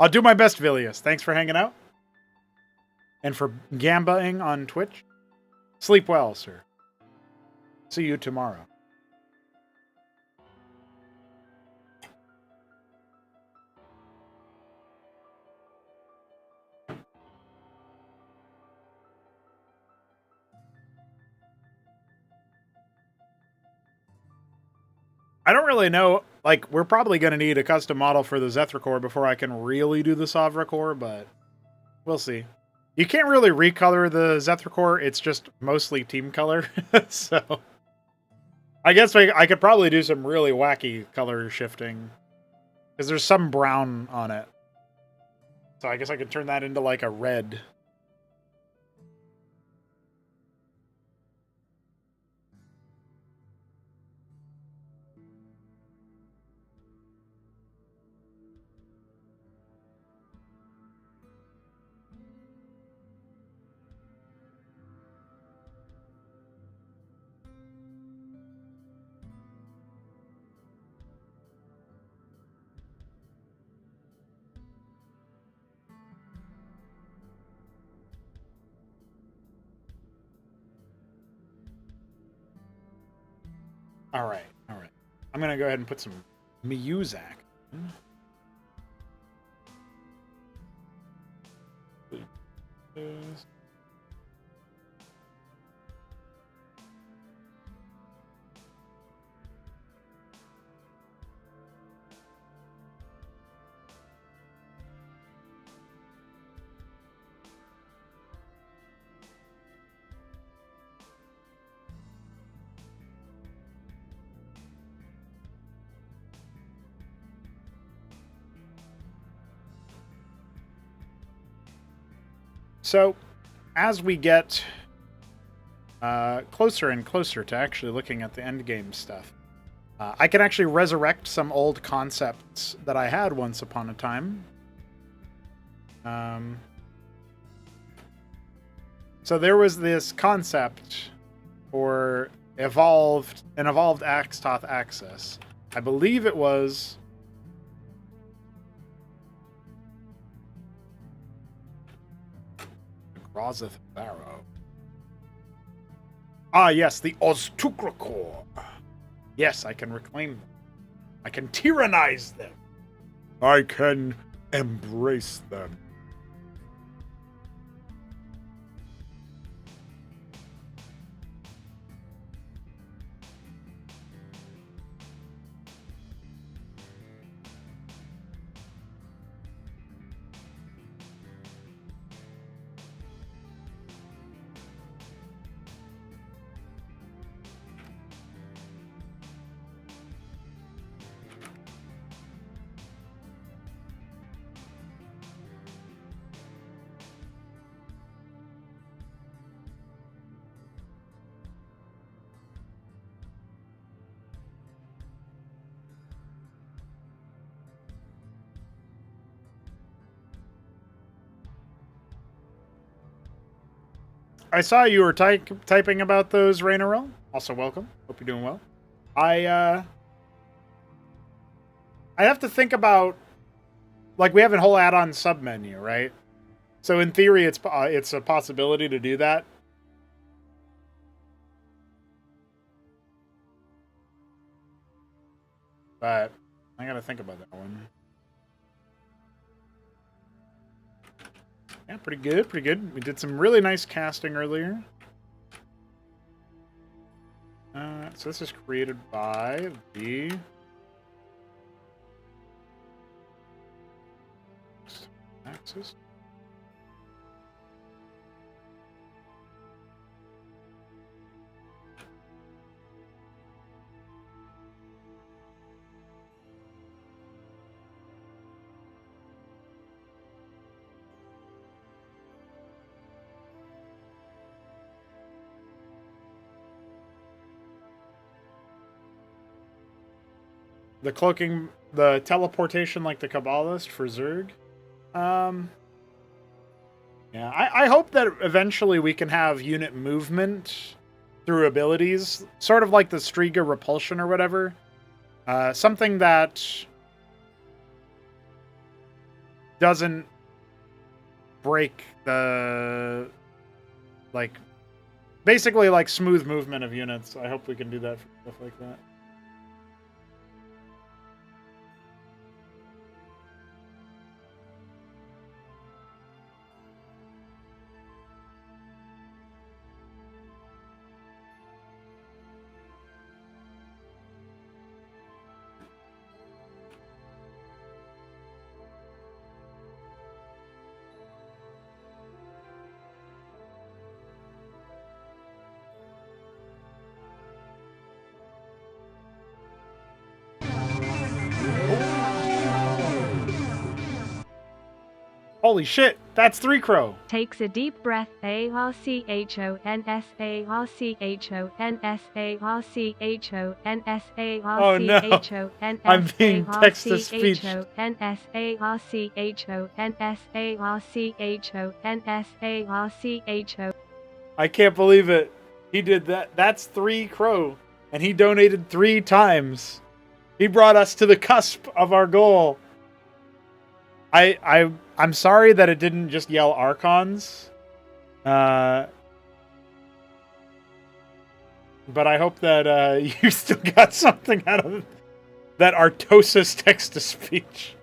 I'll do my best, Vilius. Thanks for hanging out. And for gambaing on Twitch. Sleep well, sir. See you tomorrow. I don't really know. Like, we're probably going to need a custom model for the Zethra before I can really do the Sovra, but we'll see. You can't really recolor the Zethra. It's just mostly team color. So I guess I could probably do some really wacky color shifting. Because there's some brown on it. So I guess I could turn that into like a red. All right. I'm going to go ahead and put some music. So, as we get closer and closer to actually looking at the endgame stuff, I can actually resurrect some old concepts that I had once upon a time. So there was this concept for an evolved Axtoth Axis. I believe it was... Rozeth Barrow. Ah, yes, the Oztukrakor. Yes, I can reclaim them. I can tyrannize them. I can embrace them. I saw you were typing about those, Rainarel. Also, welcome. Hope you're doing well. I have to think about, like, we have a whole add-on submenu, right? So in theory, it's a possibility to do that. But I gotta think about that one. Yeah, pretty good, pretty good. We did some really nice casting earlier. So this is created by the... Axis. The cloaking, the teleportation like the Kabbalist for Zerg. Yeah, I hope that eventually we can have unit movement through abilities, sort of like the Striga Repulsion or whatever. Something that doesn't break the, like, basically like smooth movement of units. I hope we can do that for stuff like that. Holy shit, that's 3 Crow. Takes a deep breath. A-R-C-H-O-N-S-A-R-C-H-O-N-S-A-R-C-H-O-N-S-A-R-C-H-O-N-S-A-R-C-H-O-N-S-A-R-C-H-O. I'm being text-to-speech. N-S-A-R-C-H-O-N-S-A-R-C-H-O-N-S-A-R-C-H-O. I can't believe it. He did that. That's 3 Crow. And he donated 3 times. He brought us to the cusp of our goal. I'm sorry that it didn't just yell Archons. But I hope that you still got something out of that Artosis text-to-speech.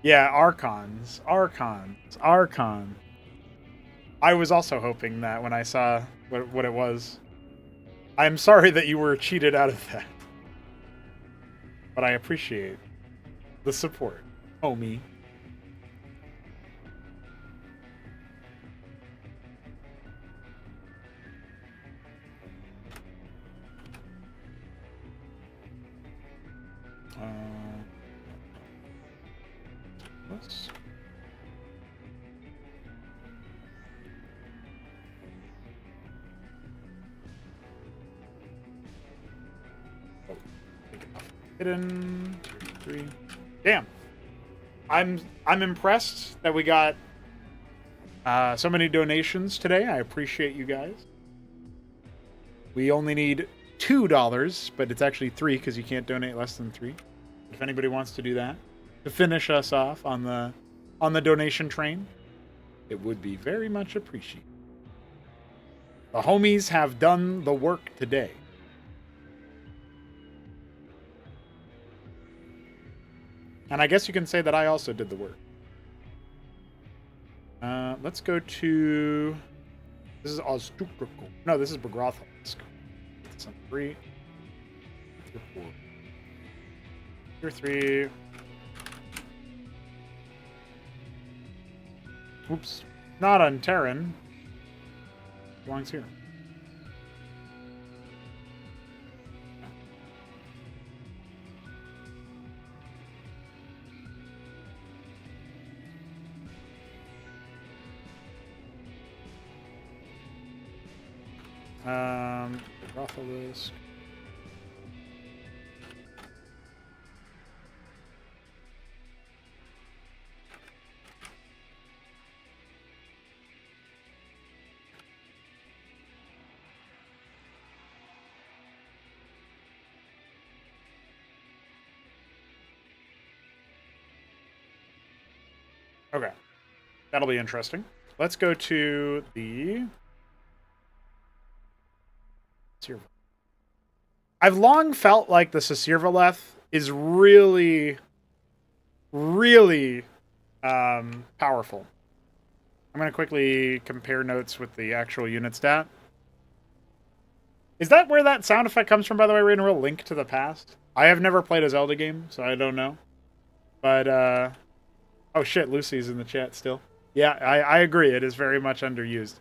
Yeah, Archons. Archon. I was also hoping that when I saw what it was. I'm sorry that you were cheated out of that. But I appreciate the support, homie. Let's... Hidden 3. Damn. I'm impressed that we got so many donations today. I appreciate you guys. We only need $2, but it's actually 3 because you can't donate less than 3. If anybody wants to do that to finish us off on the donation train, it would be very much appreciated. The homies have done the work today. And I guess you can say that I also did the work. Let's go to... This is Ozdukrical. No, this is Begrothal. Let's go. Some 3. Tier 4. Tier 3. Oops. Not on Terran. Belongs here. Brothelisk. Okay. That'll be interesting. Let's go to the... I've long felt like the Sasirvaleth is really, really powerful. I'm going to quickly compare notes with the actual unit stat. Is that where that sound effect comes from, by the way? We're in a real Link to the Past. I have never played a Zelda game, so I don't know. But, oh shit, Lucy's in the chat still. Yeah, I agree. It is very much underused.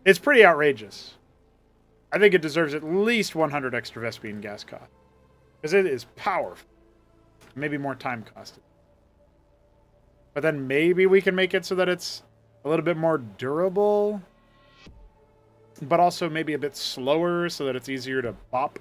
It's pretty outrageous. I think it deserves at least 100 extra Vespene gas cost. Because it is powerful. Maybe more time costed. But then maybe we can make it so that it's a little bit more durable. But also maybe a bit slower so that it's easier to bop.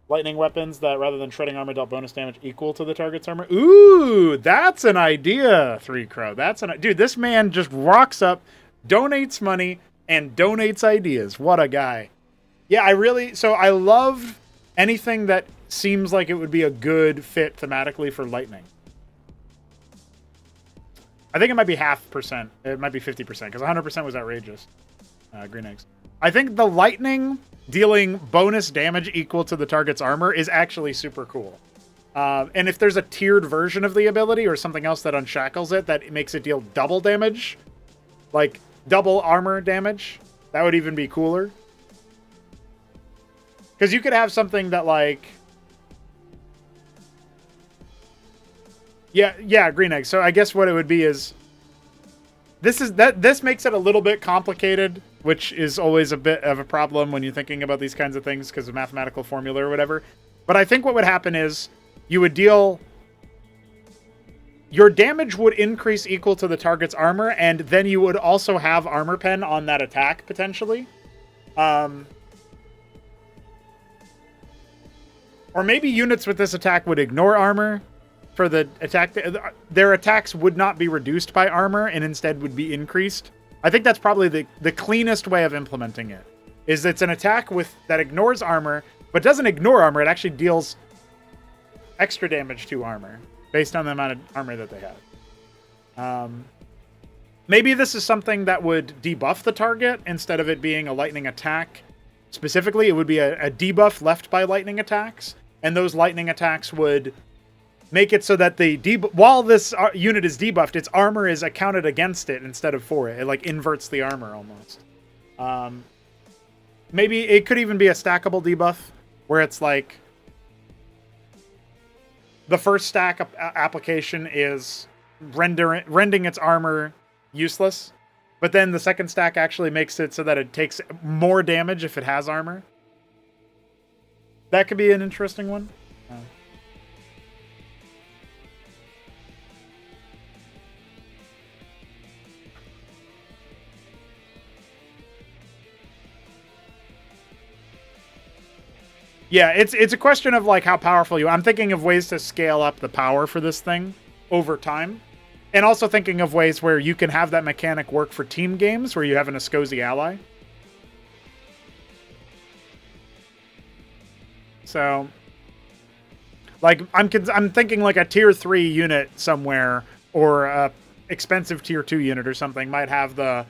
Lightning weapons that, rather than shredding armor, dealt bonus damage equal to the target's armor. Ooh, that's an idea, 3Crow. That's an... Dude, this man just rocks up, donates money, and donates ideas. What a guy. Yeah, I really... So I love anything that seems like it would be a good fit thematically for lightning. I think it might be 0.5%. It might be 50%, because 100% was outrageous. Green eggs. I think the lightning dealing bonus damage equal to the target's armor is actually super cool. And if there's a tiered version of the ability or something else that unshackles it that makes it deal double damage, like double armor damage, that would even be cooler. Because you could have something that like... Yeah, green egg. So I guess what it would be is... This makes it a little bit complicated, which is always a bit of a problem when you're thinking about these kinds of things because of mathematical formula or whatever. But I think what would happen is you would deal... Your damage would increase equal to the target's armor, and then you would also have armor pen on that attack, potentially. Or maybe units with this attack would ignore armor for the attack. Their attacks would not be reduced by armor and instead would be increased. I think that's probably the cleanest way of implementing it. Is it's an attack that ignores armor, but doesn't ignore armor. It actually deals extra damage to armor based on the amount of armor that they have. Maybe this is something that would debuff the target instead of it being a lightning attack. Specifically, it would be a debuff left by lightning attacks, and those lightning attacks would make it so that while this unit is debuffed, its armor is accounted against it instead of for it. It like inverts the armor almost. Maybe it could even be a stackable debuff where it's like the first stack application is rendering its armor useless, but then the second stack actually makes it so that it takes more damage if it has armor. That could be an interesting one. Yeah, it's a question of like how powerful you... I'm thinking of ways to scale up the power for this thing over time. And also thinking of ways where you can have that mechanic work for team games where you have an Ascosi ally. So, like, I'm thinking like a tier 3 unit somewhere or a expensive tier 2 unit or something might have the,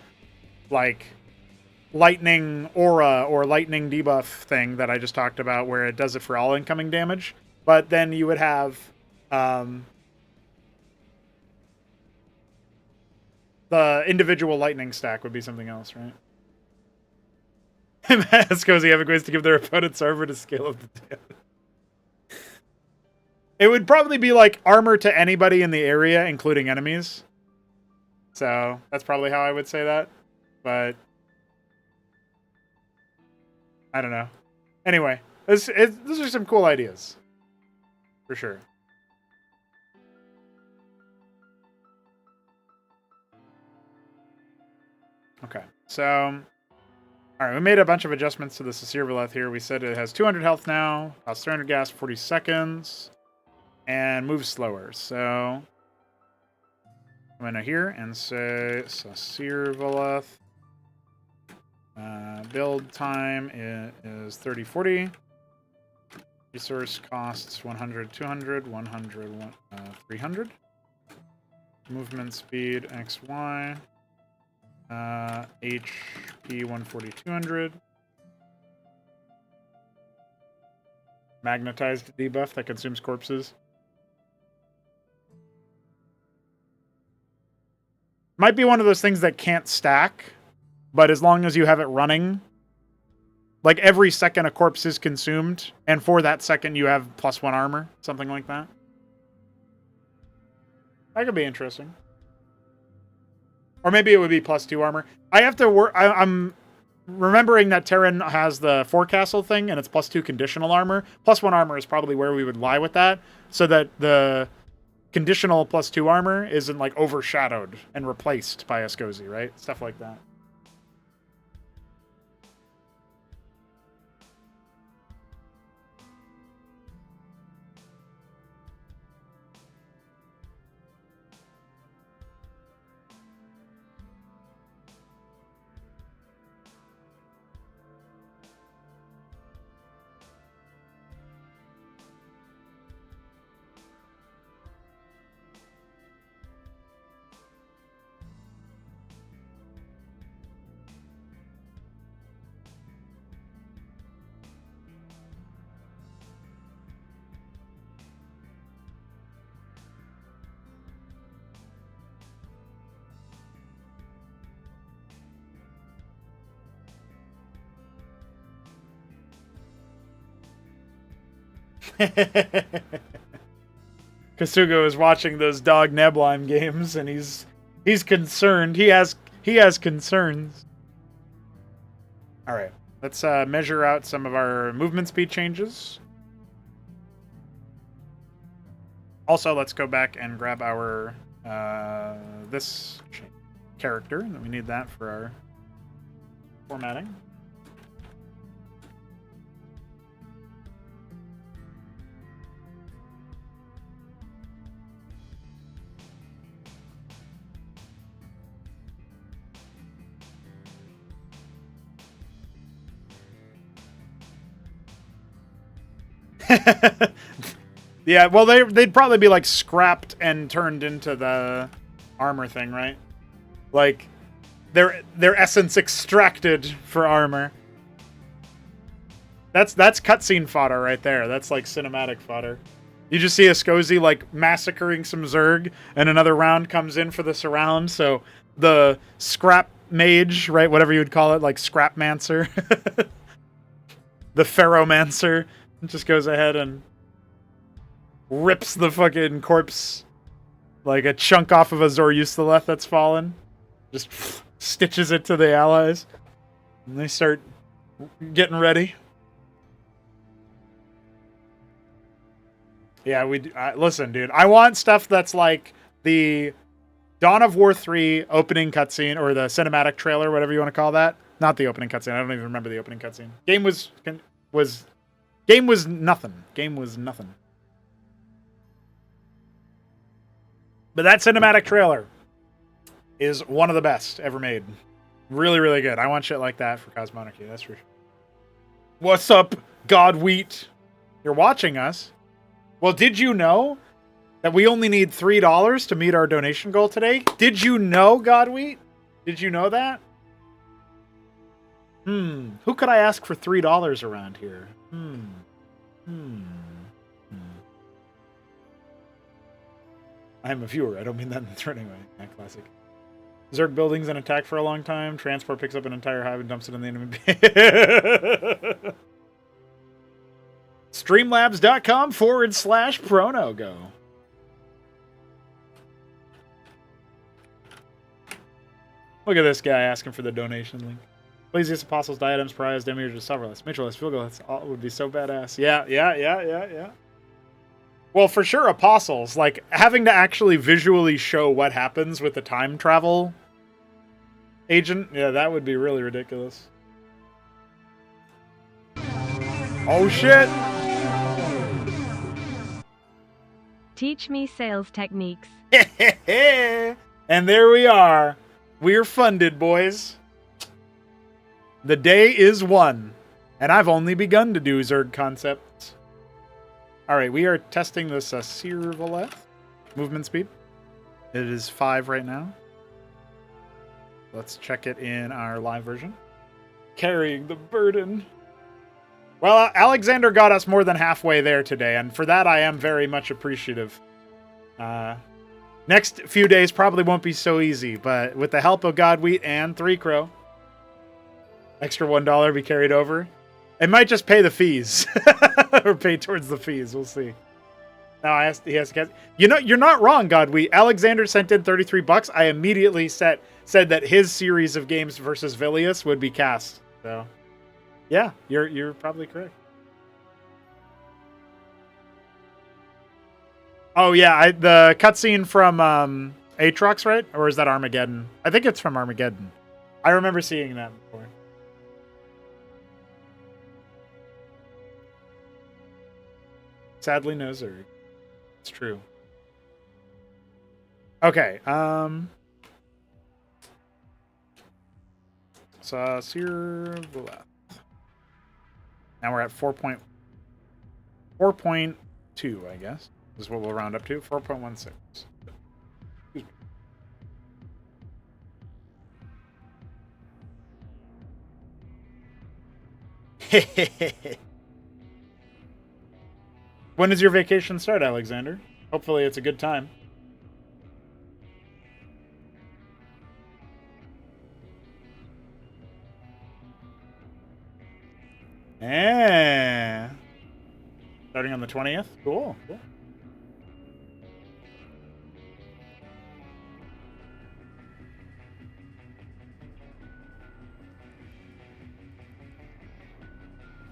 like, lightning aura or lightning debuff thing that I just talked about where it does it for all incoming damage. But then you would have... the individual lightning stack would be something else, right? Escozy have a quiz to give their opponent's armor to scale up the damage. It would probably be like armor to anybody in the area, including enemies. So that's probably how I would say that. But I don't know. Anyway, those are some cool ideas. For sure. Okay, so... Alright, we made a bunch of adjustments to the Sasirvaleth here. We said it has 200 health now, costs 300 gas, 40 seconds, and moves slower. So... I'm going to here and say Sasirvaleth. Build time is 30-40. Resource costs 100, 200, 100, 300. Movement speed XY. HP 140, 200. Magnetized debuff that consumes corpses. Might be one of those things that can't stack, but as long as you have it running, like every second a corpse is consumed, and for that second you have +1 armor, something like that. That could be interesting. Or maybe it would be +2 armor. I have to work. I'm remembering that Terran has the forecastle thing, and it's +2 conditional armor. +1 armor is probably where we would lie with that, so that the conditional +2 armor isn't like overshadowed and replaced by Escozy, right? Stuff like that. Kasugo is watching those Dog Neblime games, and he's concerned. He has concerns. All right, let's measure out some of our movement speed changes. Also, let's go back and grab our this character. We need that for our formatting. Yeah, well, they'd probably be like scrapped and turned into the armor thing, right? Like their essence extracted for armor. That's cutscene fodder right there. That's like cinematic fodder. You just see Escozy like massacring some Zerg, and another round comes in for the surround. So the scrap mage, right? Whatever you would call it, like scrap mancer, the Pharaohmancer, just goes ahead and rips the fucking corpse like a chunk off of a Zor-Yustaleth that's fallen. Just stitches it to the allies. And they start getting ready. Yeah, listen, dude. I want stuff that's like the Dawn of War 3 opening cutscene, or the cinematic trailer, whatever you want to call that. Not the opening cutscene. I don't even remember the opening cutscene. Game was nothing. Game was nothing. But that cinematic trailer is one of the best ever made. Really, really good. I want shit like that for Cosmonarchy, that's for sure. What's up, Godwheat? You're watching us. Well, did you know that we only need $3 to meet our donation goal today? Did you know, Godwheat? Did you know that? Who could I ask for $3 around here? I'm a viewer. I don't mean that in the threatening way. Yeah, classic. Zerg buildings and attack for a long time. Transport picks up an entire hive and dumps it in the enemy base. Streamlabs.com/pronogo. Look at this guy asking for the donation link. Please use apostles, diadems, prize, demiurge, sovereignless, Mitchelless, field goal. That would be so badass. Yeah. Well, for sure, apostles. Like, having to actually visually show what happens with the time travel agent. Yeah, that would be really ridiculous. Oh, shit! Teach me sales techniques. And there we are. We're funded, boys. The day is won. And I've only begun to do Zerg concepts. Alright, we are testing this Sirvaleth movement speed. It is 5 right now. Let's check it in our live version. Carrying the burden. Well, Alexander got us more than halfway there today, and for that I am very much appreciative. Next few days probably won't be so easy, but with the help of Godwheat and 3 Crow, extra $1 be carried over. It might just pay the fees. Or pay towards the fees. We'll see. Now he has to guess. You know, you're not wrong, Godwheat. Alexander sent in $33. I immediately said that his series of games versus Vilius would be cast. So, yeah, you're probably correct. Oh yeah, the cutscene from Aatrox, right? Or is that Armageddon? I think it's from Armageddon. I remember seeing that before. Sadly, no Zerg. It's true. Okay. Sirvaleth. Now we're at 4.2, I guess. Is what we'll round up to. 4.16. When does your vacation start, Alexander? Hopefully it's a good time. Starting on the 20th? Cool.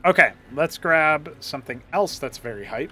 Okay, let's grab something else that's very hype.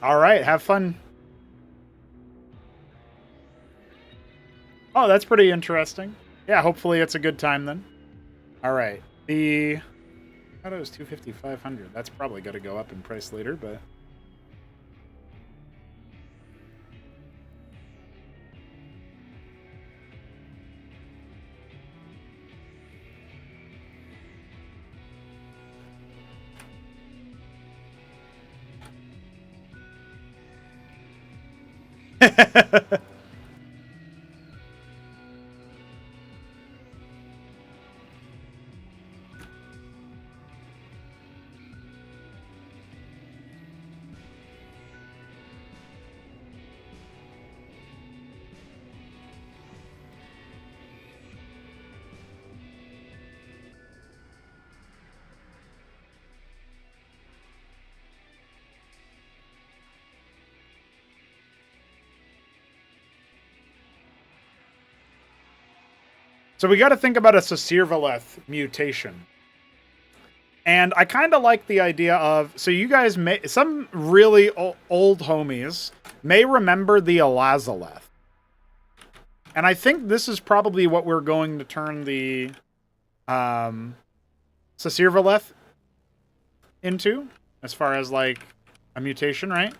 All right, have fun. Oh, that's pretty interesting. Yeah, hopefully it's a good time then. All right, I thought it was 250, 500. That's probably got to go up in price later, but. So we got to think about a Sirvaleth mutation. And I kind of like the idea of, so you guys may, some really old homies may remember the Elazaleth. And I think this is probably what we're going to turn the Sasirvaleth into, as far as like a mutation, right?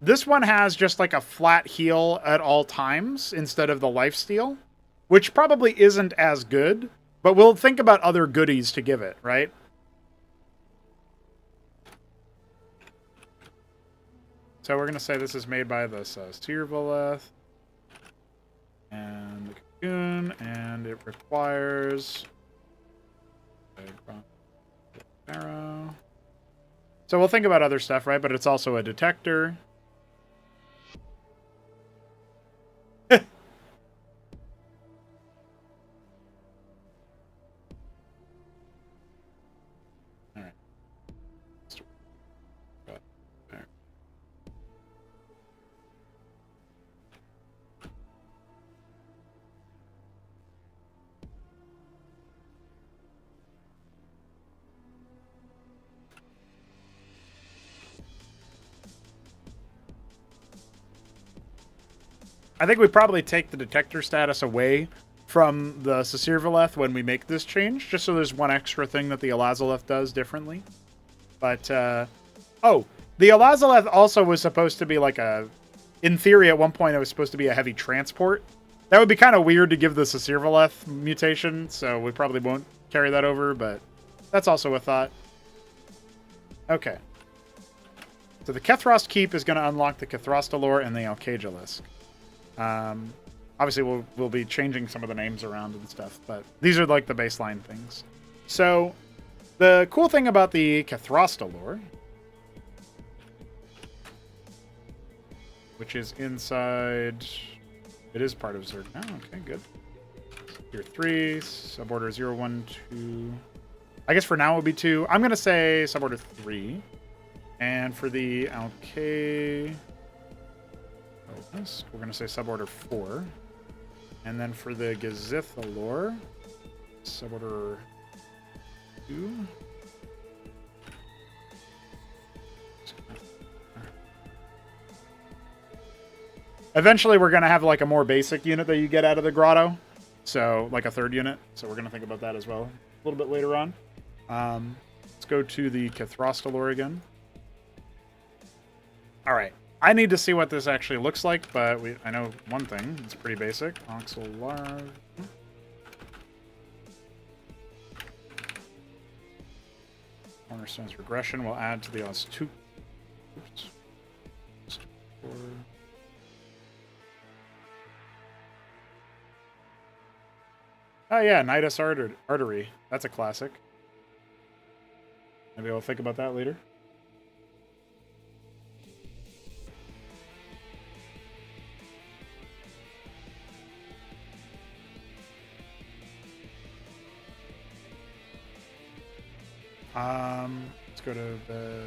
This one has just like a flat heal at all times instead of the lifesteal, which probably isn't as good, but we'll think about other goodies to give it, right? So we're going to say this is made by the Sasirvaleth and the Cocoon, and it requires arrow. So we'll think about other stuff, right? But it's also a detector. All right. I think we probably take the detector status away from the Sasirvaleth when we make this change, just so there's one extra thing that the Elazaleth does differently. But, oh, the Elazaleth also was supposed to be like a, in theory at one point it was supposed to be a heavy transport. That would be kind of weird to give the Sasirvaleth mutation, so we probably won't carry that over, but that's also a thought. Okay. So the Kethrost Keep is going to unlock the Kethrostalore and the Alcagelisk. Obviously, we'll be changing some of the names around and stuff, but these are like the baseline things. So, the cool thing about the Kethrostalore, which is inside, it is part of Zerg now. Okay, good. Tier 3, suborder 0, 1, 2. I guess for now it would be 2. I'm going to say suborder 3. And for the Alcagelisk, we're going to say suborder 4. And then for the Gazithalor, suborder 2. Eventually, we're going to have like a more basic unit that you get out of the grotto. So, like a third unit. So we're going to think about that as well a little bit later on. Let's go to the Kethrostalore again. All right. I need to see what this actually looks like, but I know one thing. It's pretty basic. Oxalar. Cornerstone's regression will add to the OS2. Oops. Oh yeah, Nidus Artery. That's a classic. Maybe we'll think about that later. Let's go to the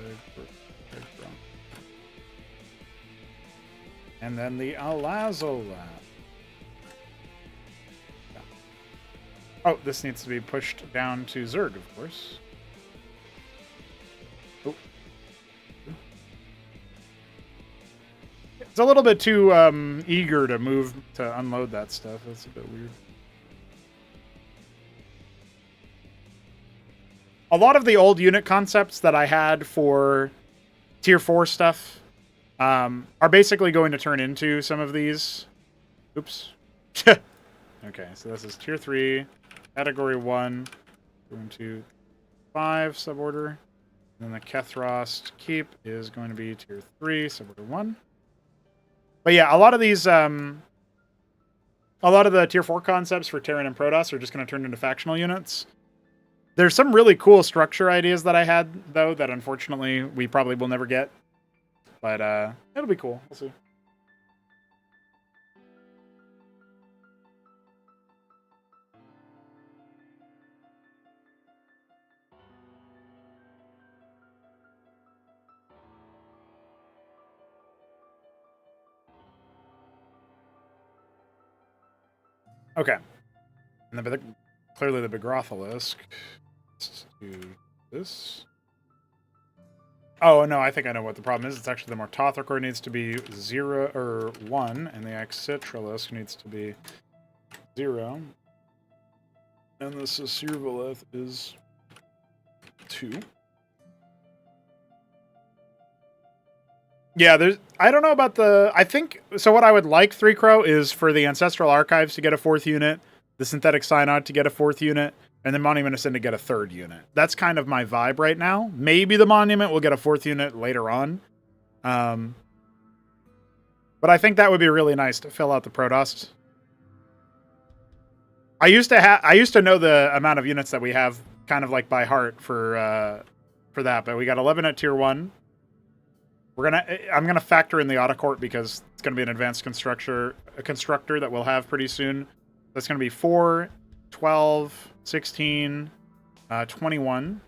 and then the Elazaleth. Oh, this needs to be pushed down to Zerg, of course. Oh. It's a little bit too eager to move to unload that stuff. That's a bit weird. A lot of the old unit concepts that I had for tier 4 stuff are basically going to turn into some of these. Oops. Okay, so this is tier 3, category 1, going to 5 suborder. And then the Kethrost Keep is going to be tier 3, suborder 1. But yeah, a lot of these, a lot of the tier 4 concepts for Terran and Protoss are just going to turn into factional units. There's some really cool structure ideas that I had, though, that unfortunately we probably will never get. But it'll be cool. We'll see. Okay. And clearly the Begrothalisk. Let's do this. Oh, no, I think I know what the problem is. It's actually the Mortothricore needs to be 0 or 1, and the Axitralisk needs to be 0. And the Sasirvaleth is 2. Yeah, I don't know about I think, so what I would like, 3 Crow, is for the Ancestral Archives to get a 4th unit, the Synthetic Synod to get a 4th unit, and the Monument of Sin to get a 3rd unit. That's kind of my vibe right now. Maybe the Monument will get a 4th unit later on. But I think that would be really nice to fill out the Protoss. I used to know the amount of units that we have kind of like by heart for that, but we got 11 at tier 1. I'm gonna factor in the Autocourt because it's gonna be an advanced constructor that we'll have pretty soon. That's gonna be 4, 12, 16, 21,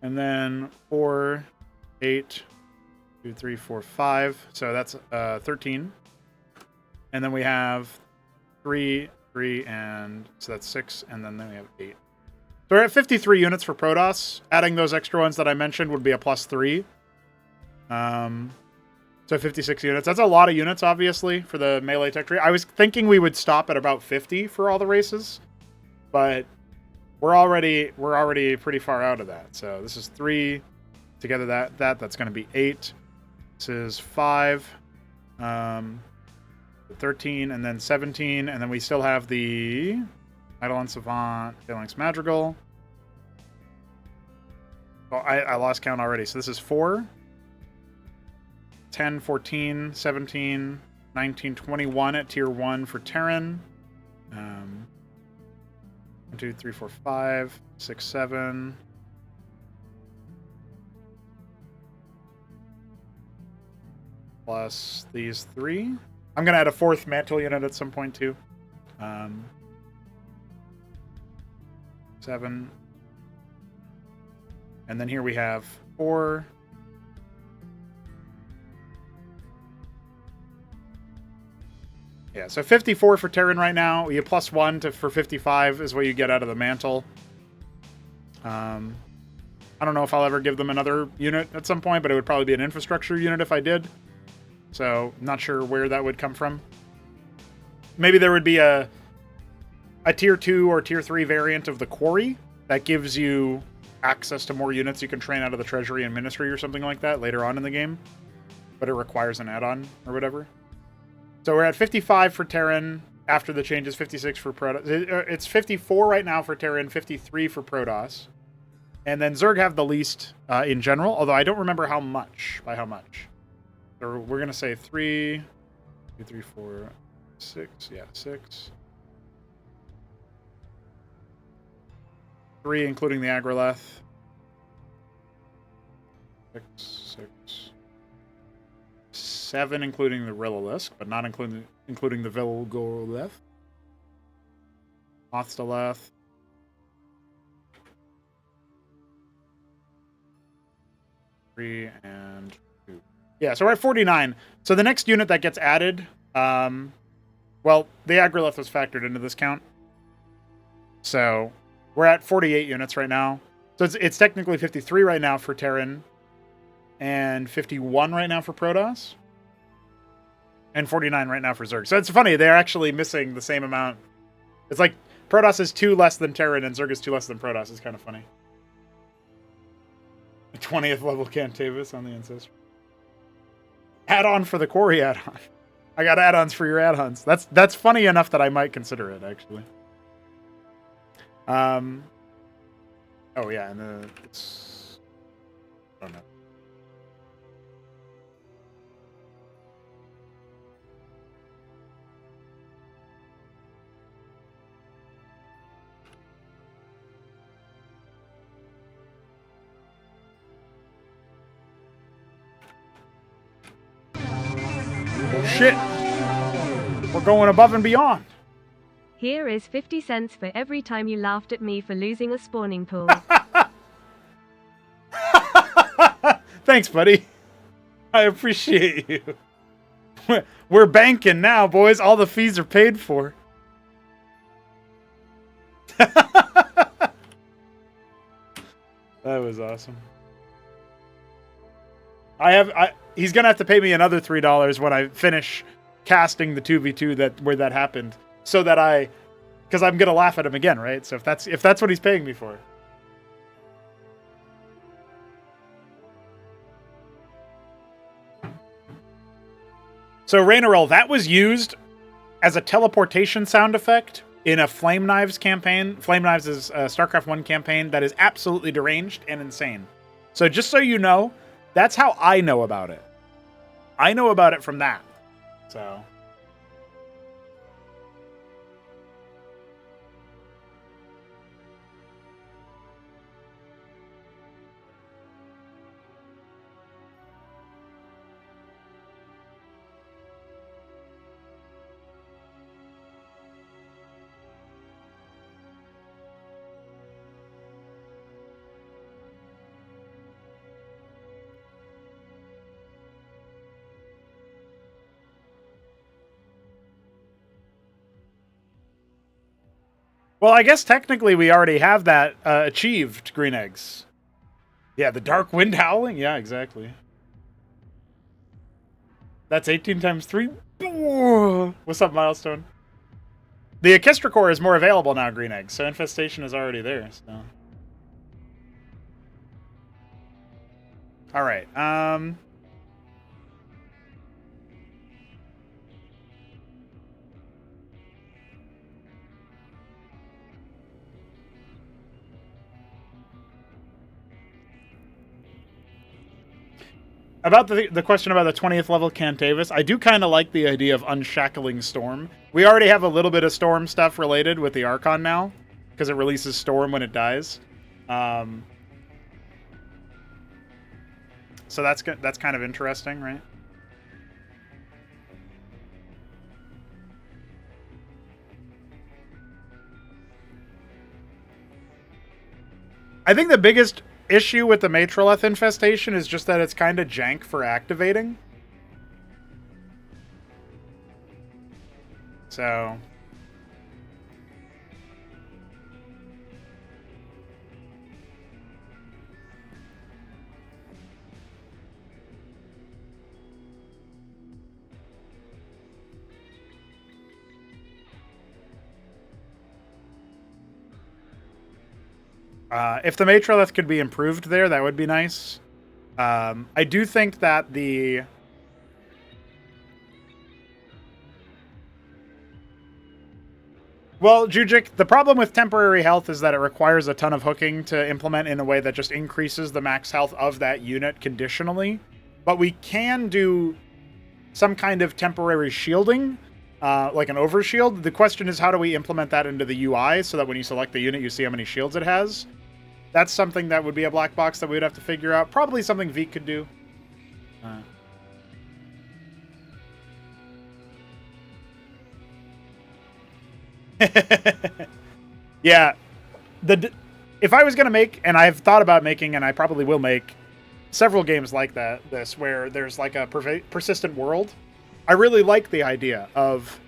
and then 4, 8, 2, 3, 4, 5. So that's 13, and then we have 3, 3, and so that's 6, and then we have 8. So we're at 53 units for Protoss. Adding those extra ones that I mentioned would be a +3. So 56 units. That's a lot of units, obviously, for the melee tech tree. I was thinking we would stop at about 50 for all the races, but we're already pretty far out of that. So this is 3 together. That's going to be 8. This is 5, 13, and then 17, and then we still have the Eidolon Savant, Phalanx Madrigal. Oh, I lost count already. So this is 4. 10, 14, 17, 19, 21 at tier 1 for Terran. 1, 2, 3, 4, 5, 6, 7. Plus these 3. I'm going to add a 4th mantle unit at some point too. 7. And then here we have 4. Yeah, so 54 for Terran right now. You +1 for 55 is what you get out of the mantle. I don't know if I'll ever give them another unit at some point, but it would probably be an infrastructure unit if I did. So, not sure where that would come from. Maybe there would be a tier 2 or tier 3 variant of the Quarry that gives you access to more units you can train out of the Treasury and Ministry or something like that later on in the game. But it requires an add-on or whatever. So we're at 55 for Terran after the changes, 56 for Protoss. It's 54 right now for Terran, 53 for Protoss. And then Zerg have the least in general, although I don't remember how much, by how much. So we're going to say 3, 2, 3, 4, 6. Yeah, 6. 3, including the Agroleth. 6, 6. 7, including the Rilolisk, but not including the Vilgoleth. Mothstaleth. 3 and 2. Yeah, so we're at 49. So the next unit that gets added, well, the Agroleth was factored into this count. So we're at 48 units right now. So it's technically 53 right now for Terran, and 51 right now for Protoss. And 49 right now for Zerg. So it's funny, they're actually missing the same amount. It's like Protoss is 2 less than Terran and Zerg is 2 less than Protoss. It's kind of funny. The 20th level Cantavis on the Ancestor. Add-on for the Quarry add-on. I got add-ons for your add-ons. That's funny enough that I might consider it, actually. Oh yeah, and it's... I don't know. Shit! We're going above and beyond. Here is 50 cents for every time you laughed at me for losing a spawning pool. Thanks, buddy. I appreciate you. We're banking now, boys. All the fees are paid for. That was awesome. He's gonna have to pay me another $3 when I finish casting the 2v2 where that happened, so that I because I'm gonna laugh at him again, right? So if that's what he's paying me for. So Rainarel, that was used as a teleportation sound effect in a Flame Knives campaign. Flame Knives is a StarCraft 1 campaign that is absolutely deranged and insane. So just so you know, that's how I know about it. I know about it from that. So... Well, I guess technically we already have that achieved, Green Eggs. Yeah, the Dark Wind Howling? Yeah, exactly. That's 18 times 3. What's up, Milestone? The Orchestra Core is more available now, Green Eggs, so Infestation is already there. So. All right. About the question about the 20th level Cantavis, I do kind of like the idea of unshackling Storm. We already have a little bit of Storm stuff related with the Archon now, because it releases Storm when it dies. So that's kind of interesting, right? I think the biggest issue with the Matroleth infestation is just that it's kind of jank for activating. So... if the Matroleth could be improved there, that would be nice. I do think that the... Well, Jujik, the problem with temporary health is that it requires a ton of hooking to implement in a way that just increases the max health of that unit conditionally. But we can do some kind of temporary shielding, like an overshield. The question is, how do we implement that into the UI so that when you select the unit, you see how many shields it has? That's something that would be a black box that we would have to figure out. Probably something Veek could do. Yeah. If I was going to make, and I've thought about making, and I probably will make, several games like this, where there's like a persistent world, I really like the idea of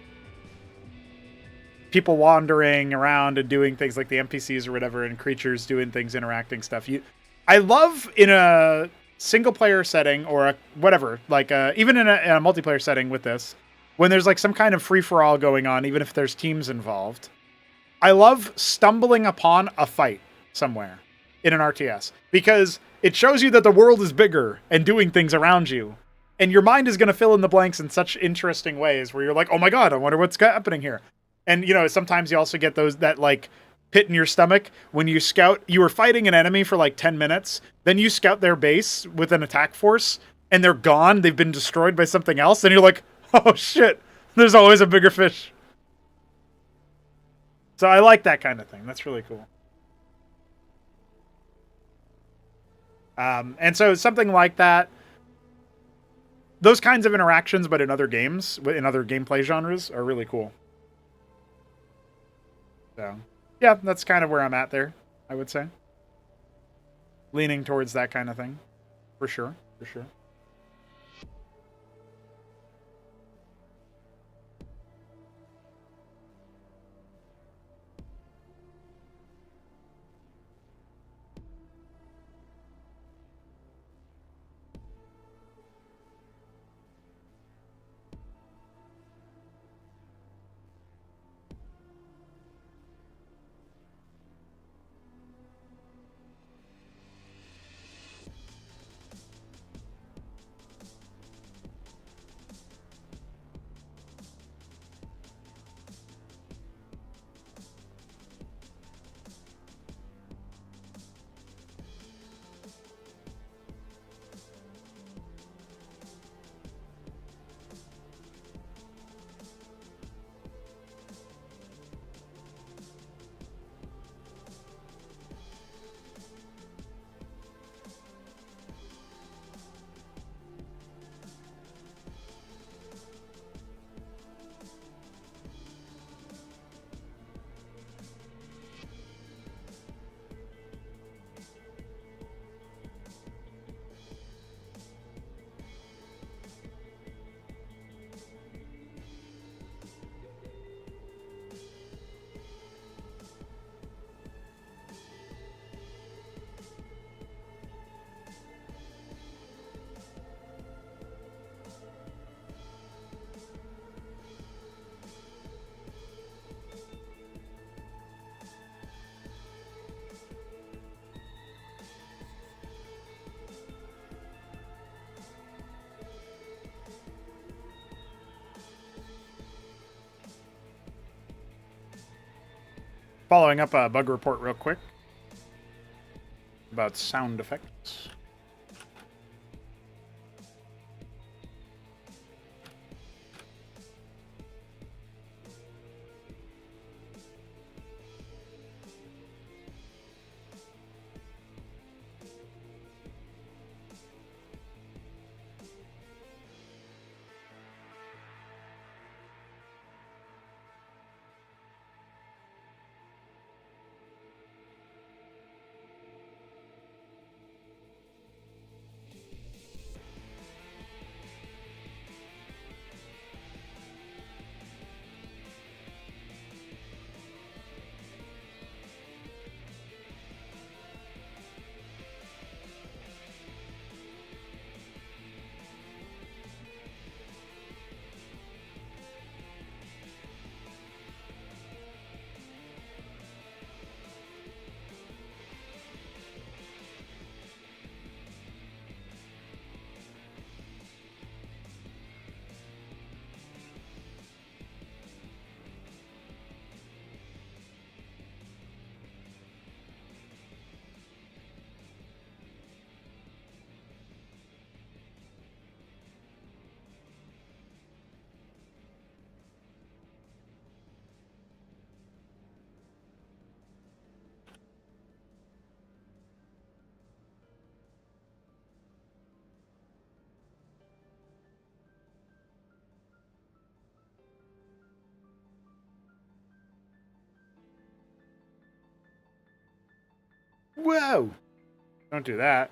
people wandering around and doing things like the NPCs or whatever, and creatures doing things, interacting stuff. I love in a single player setting or a whatever, like even in a multiplayer setting with this, when there's like some kind of free for all going on, even if there's teams involved. I love stumbling upon a fight somewhere in an RTS because it shows you that the world is bigger and doing things around you. And your mind is going to fill in the blanks in such interesting ways where you're like, oh my God, I wonder what's happening here. And, you know, sometimes you also get that like pit in your stomach when you scout. You were fighting an enemy for like 10 minutes. Then you scout their base with an attack force and they're gone. They've been destroyed by something else. And you're like, oh shit, there's always a bigger fish. So I like that kind of thing. That's really cool. And so something like that, those kinds of interactions, but in other games, in other gameplay genres, are really cool. So, yeah, that's kind of where I'm at there, I would say. Leaning towards that kind of thing. For sure, for sure. following up a bug report real quick about sound effects. Whoa! Don't do that.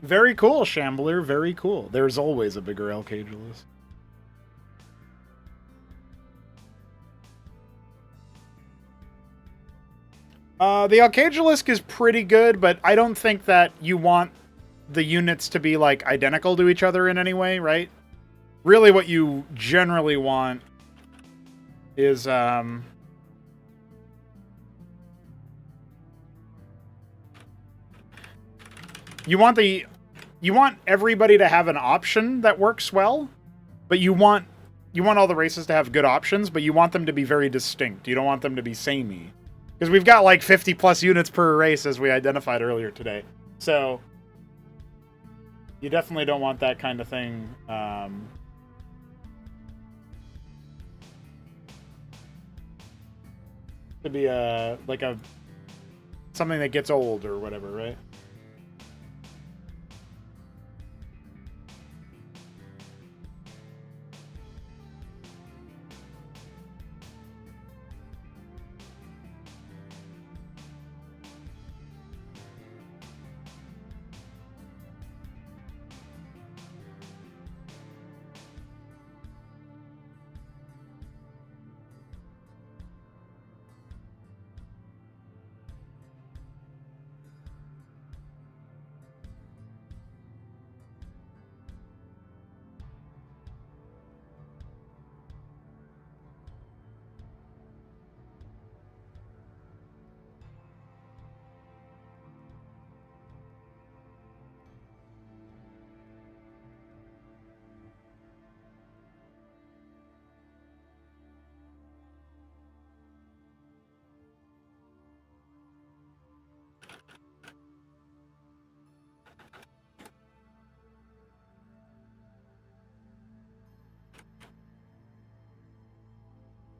Very cool, Shambler. Very cool. There's always a bigger Alcagelus. The Alcagelus is pretty good, but I don't think that you want the units to be, like, identical to each other in any way, right? Really what you generally want is, you want everybody to have an option that works well, but you want all the races to have good options, but you want them to be very distinct. You don't want them to be samey. Because we've got like 50 plus units per race, as we identified earlier today. So you definitely don't want that kind of thing. To be something that gets old or whatever, right?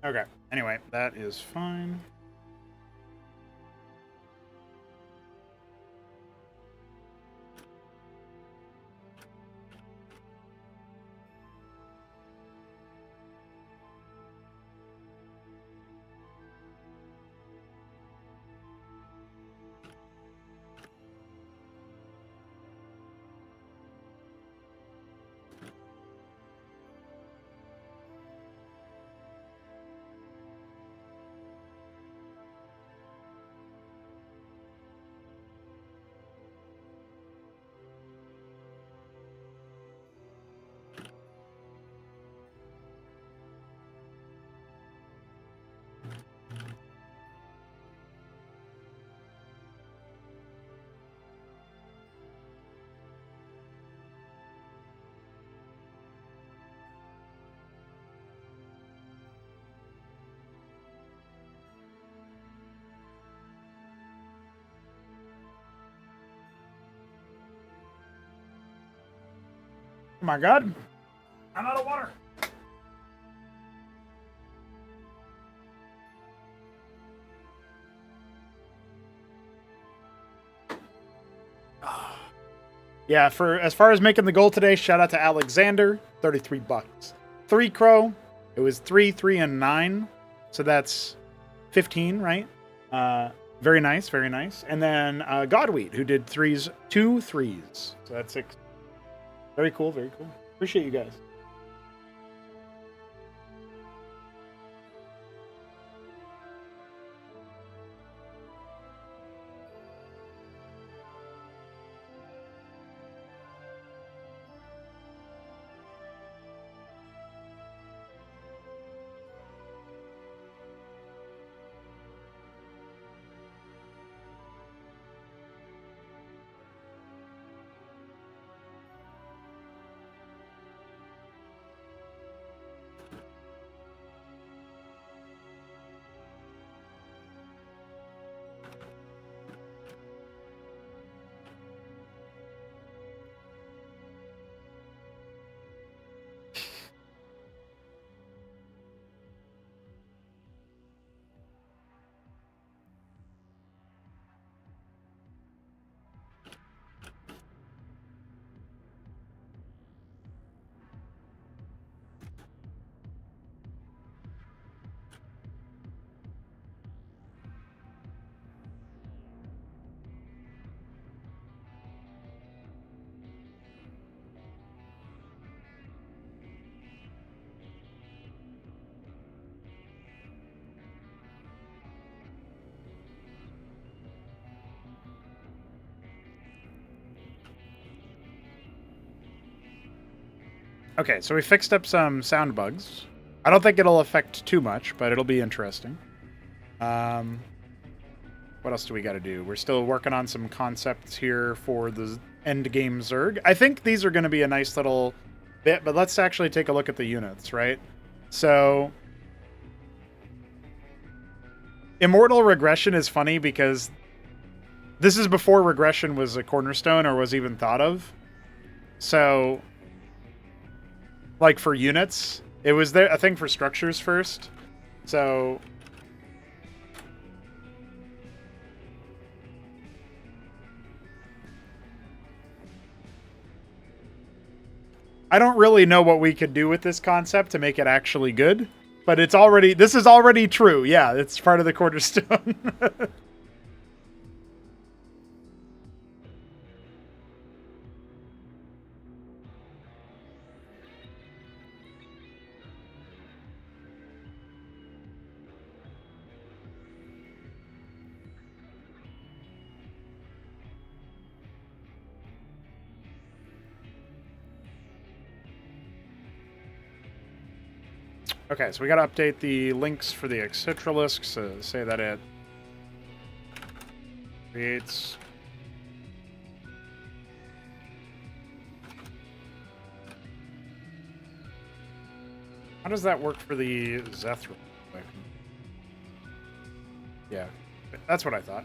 Okay. Anyway, that is fine. Oh my god. I'm out of water. Yeah, for as far as making the goal today, shout out to Alexander, 33 bucks. 3 Crow, it was 3, 3, and 9. So that's 15, right? Very nice, very nice. And then Godwheat, who did 2 threes. So that's 6. Very cool, very cool. Appreciate you guys. Okay, so we fixed up some sound bugs. I don't think it'll affect too much, but it'll be interesting. What else do we got to do? We're still working on some concepts here for the end game Zerg. I think these are going to be a nice little bit, but let's actually take a look at the units, right? So, Immortal Regression is funny because this is before regression was a cornerstone or was even thought of. So, like for units, it was there, I think, for structures first. So I don't really know what we could do with this concept to make it actually good, but this is already true. Yeah, it's part of the cornerstone. Okay, so we got to update the links for the Excitralisk, so say that it creates... How does that work for the Zethra? Yeah, that's what I thought.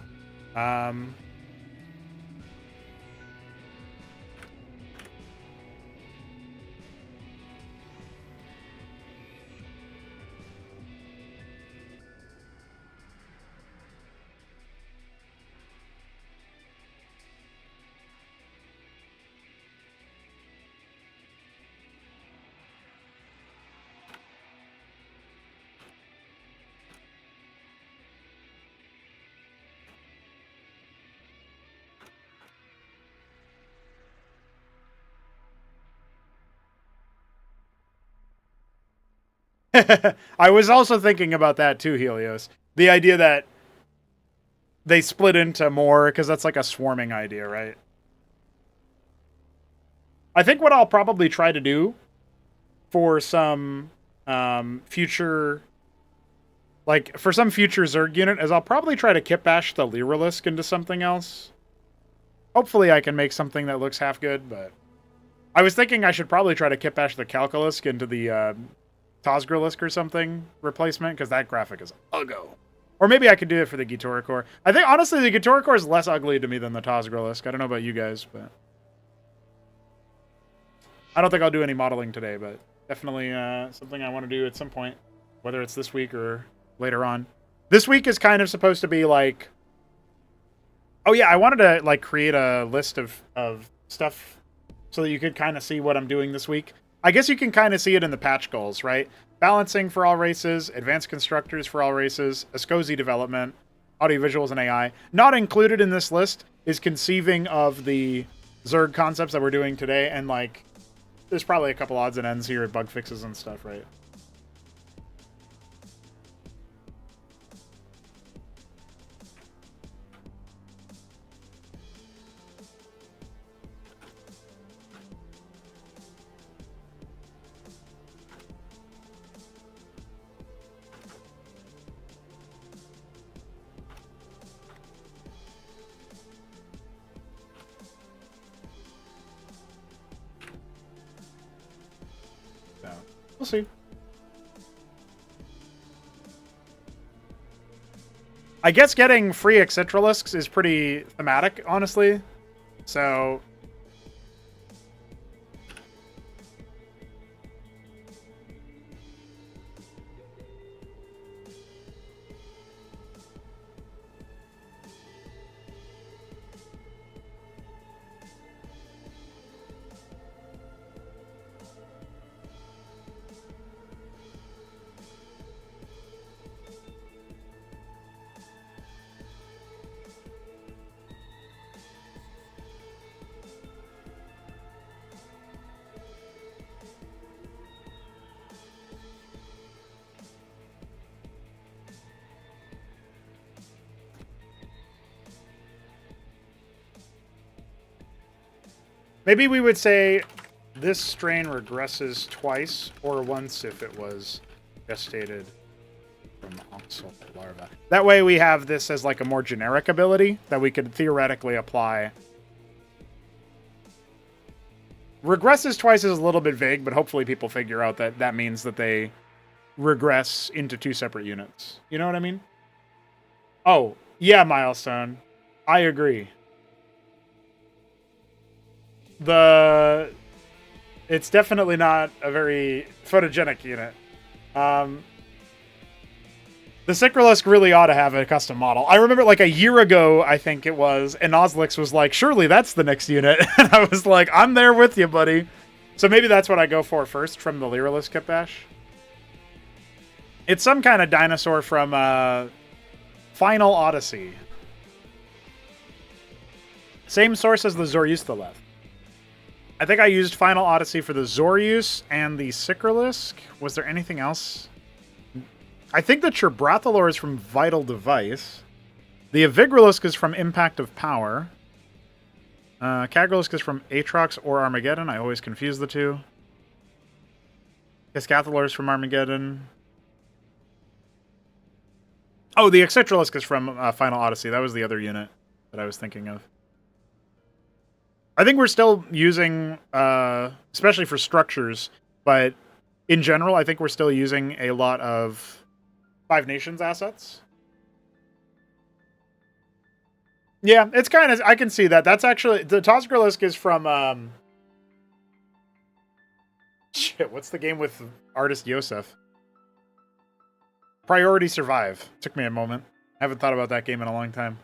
I was also thinking about that too, Helios. The idea that they split into more, because that's like a swarming idea, right? I think what I'll probably try to do for some future, like for some future Zerg unit, is I'll probably try to kit bash the Lyralisk into something else. Hopefully I can make something that looks half good, but I was thinking I should probably try to kit bash the Calculisk into the Tozgralisk or something replacement, because that graphic is uggo. Or maybe I could do it for the Gitoricor. I think, honestly, the Gitoricor is less ugly to me than the Tozgralisk. I don't know about you guys, but I don't think I'll do any modeling today, but definitely something I want to do at some point, whether it's this week or later on. This week is kind of supposed to be like... Oh, yeah, I wanted to like create a list of stuff so that you could kind of see what I'm doing this week. I guess you can kind of see it in the patch goals, right? Balancing for all races, advanced constructors for all races, Ascosi development, audiovisuals, and AI. Not included in this list is conceiving of the Zerg concepts that we're doing today, and like, there's probably a couple odds and ends here, bug fixes and stuff, right? We'll see. I guess getting free Excitralisks is pretty thematic, honestly. So... maybe we would say this strain regresses twice or once if it was gestated from oxal larva. That way we have this as like a more generic ability that we could theoretically apply. Regresses twice is a little bit vague, but hopefully people figure out that that means that they regress into two separate units. You know what I mean? Oh, yeah, Milestone. I agree. It's definitely not a very photogenic unit. The Cycralisk really ought to have a custom model. I remember like a year ago, I think it was, and Ozlix was like, surely that's the next unit. And I was like, I'm there with you, buddy. So maybe that's what I go for first from the Lyralisk Kit Bash. It's some kind of dinosaur from Final Odyssey. Same source as the Zoryusthaleth. I think I used Final Odyssey for the Zoryus and the Cycralisk. Was there anything else? I think the Cherbrathalor is from Vital Device. The Avigralisk is from Impact of Power. Kagralisk is from Aatrox or Armageddon. I always confuse the two. Cascathalor is from Armageddon. Oh, the Excitralisk is from Final Odyssey. That was the other unit that I was thinking of. I think we're still using, especially for structures, but in general, I think we're still using a lot of Five Nations assets. Yeah, it's kind of, I can see that. That's actually, the Tozgralisk is from, shit, what's the game with artist Yosef? Priority Survive. Took me a moment. I haven't thought about that game in a long time.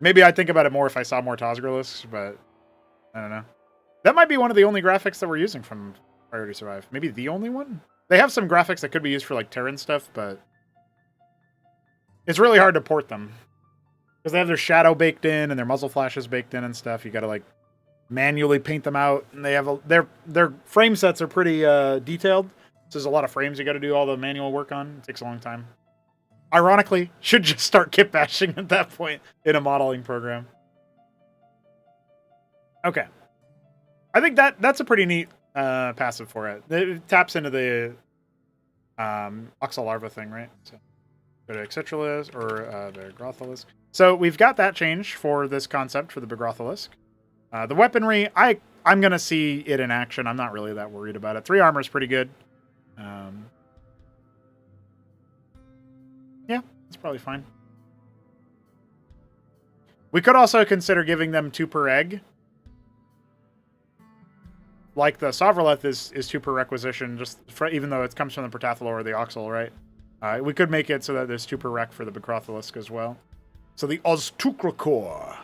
Maybe I'd think about it more if I saw more Tozgralisks, but I don't know. That might be one of the only graphics that we're using from Priority Survive. Maybe the only one? They have some graphics that could be used for like Terran stuff, but it's really hard to port them. Because they have their shadow baked in and their muzzle flashes baked in and stuff. You gotta like manually paint them out, and they have their frame sets are pretty detailed. So there's a lot of frames you got to do all the manual work on. It takes a long time. Ironically, should just start kit bashing at that point in a modeling program. Okay. I think that's a pretty neat passive for it. It taps into the Oxal larva thing, right? So go to Excitralisk or Begrothalisk. So we've got that change for this concept for the Begrothalisk. The weaponry, I'm going to see it in action. I'm not really that worried about it. 3 armor is pretty good. Yeah, it's probably fine. We could also consider giving them 2 per egg. Like the Sovrolith is 2 per requisition, even though it comes from the Protathalor or the Oxal, right? We could make it so that there's 2 per rec for the Begrothalisk as well. So the Oztukrokor.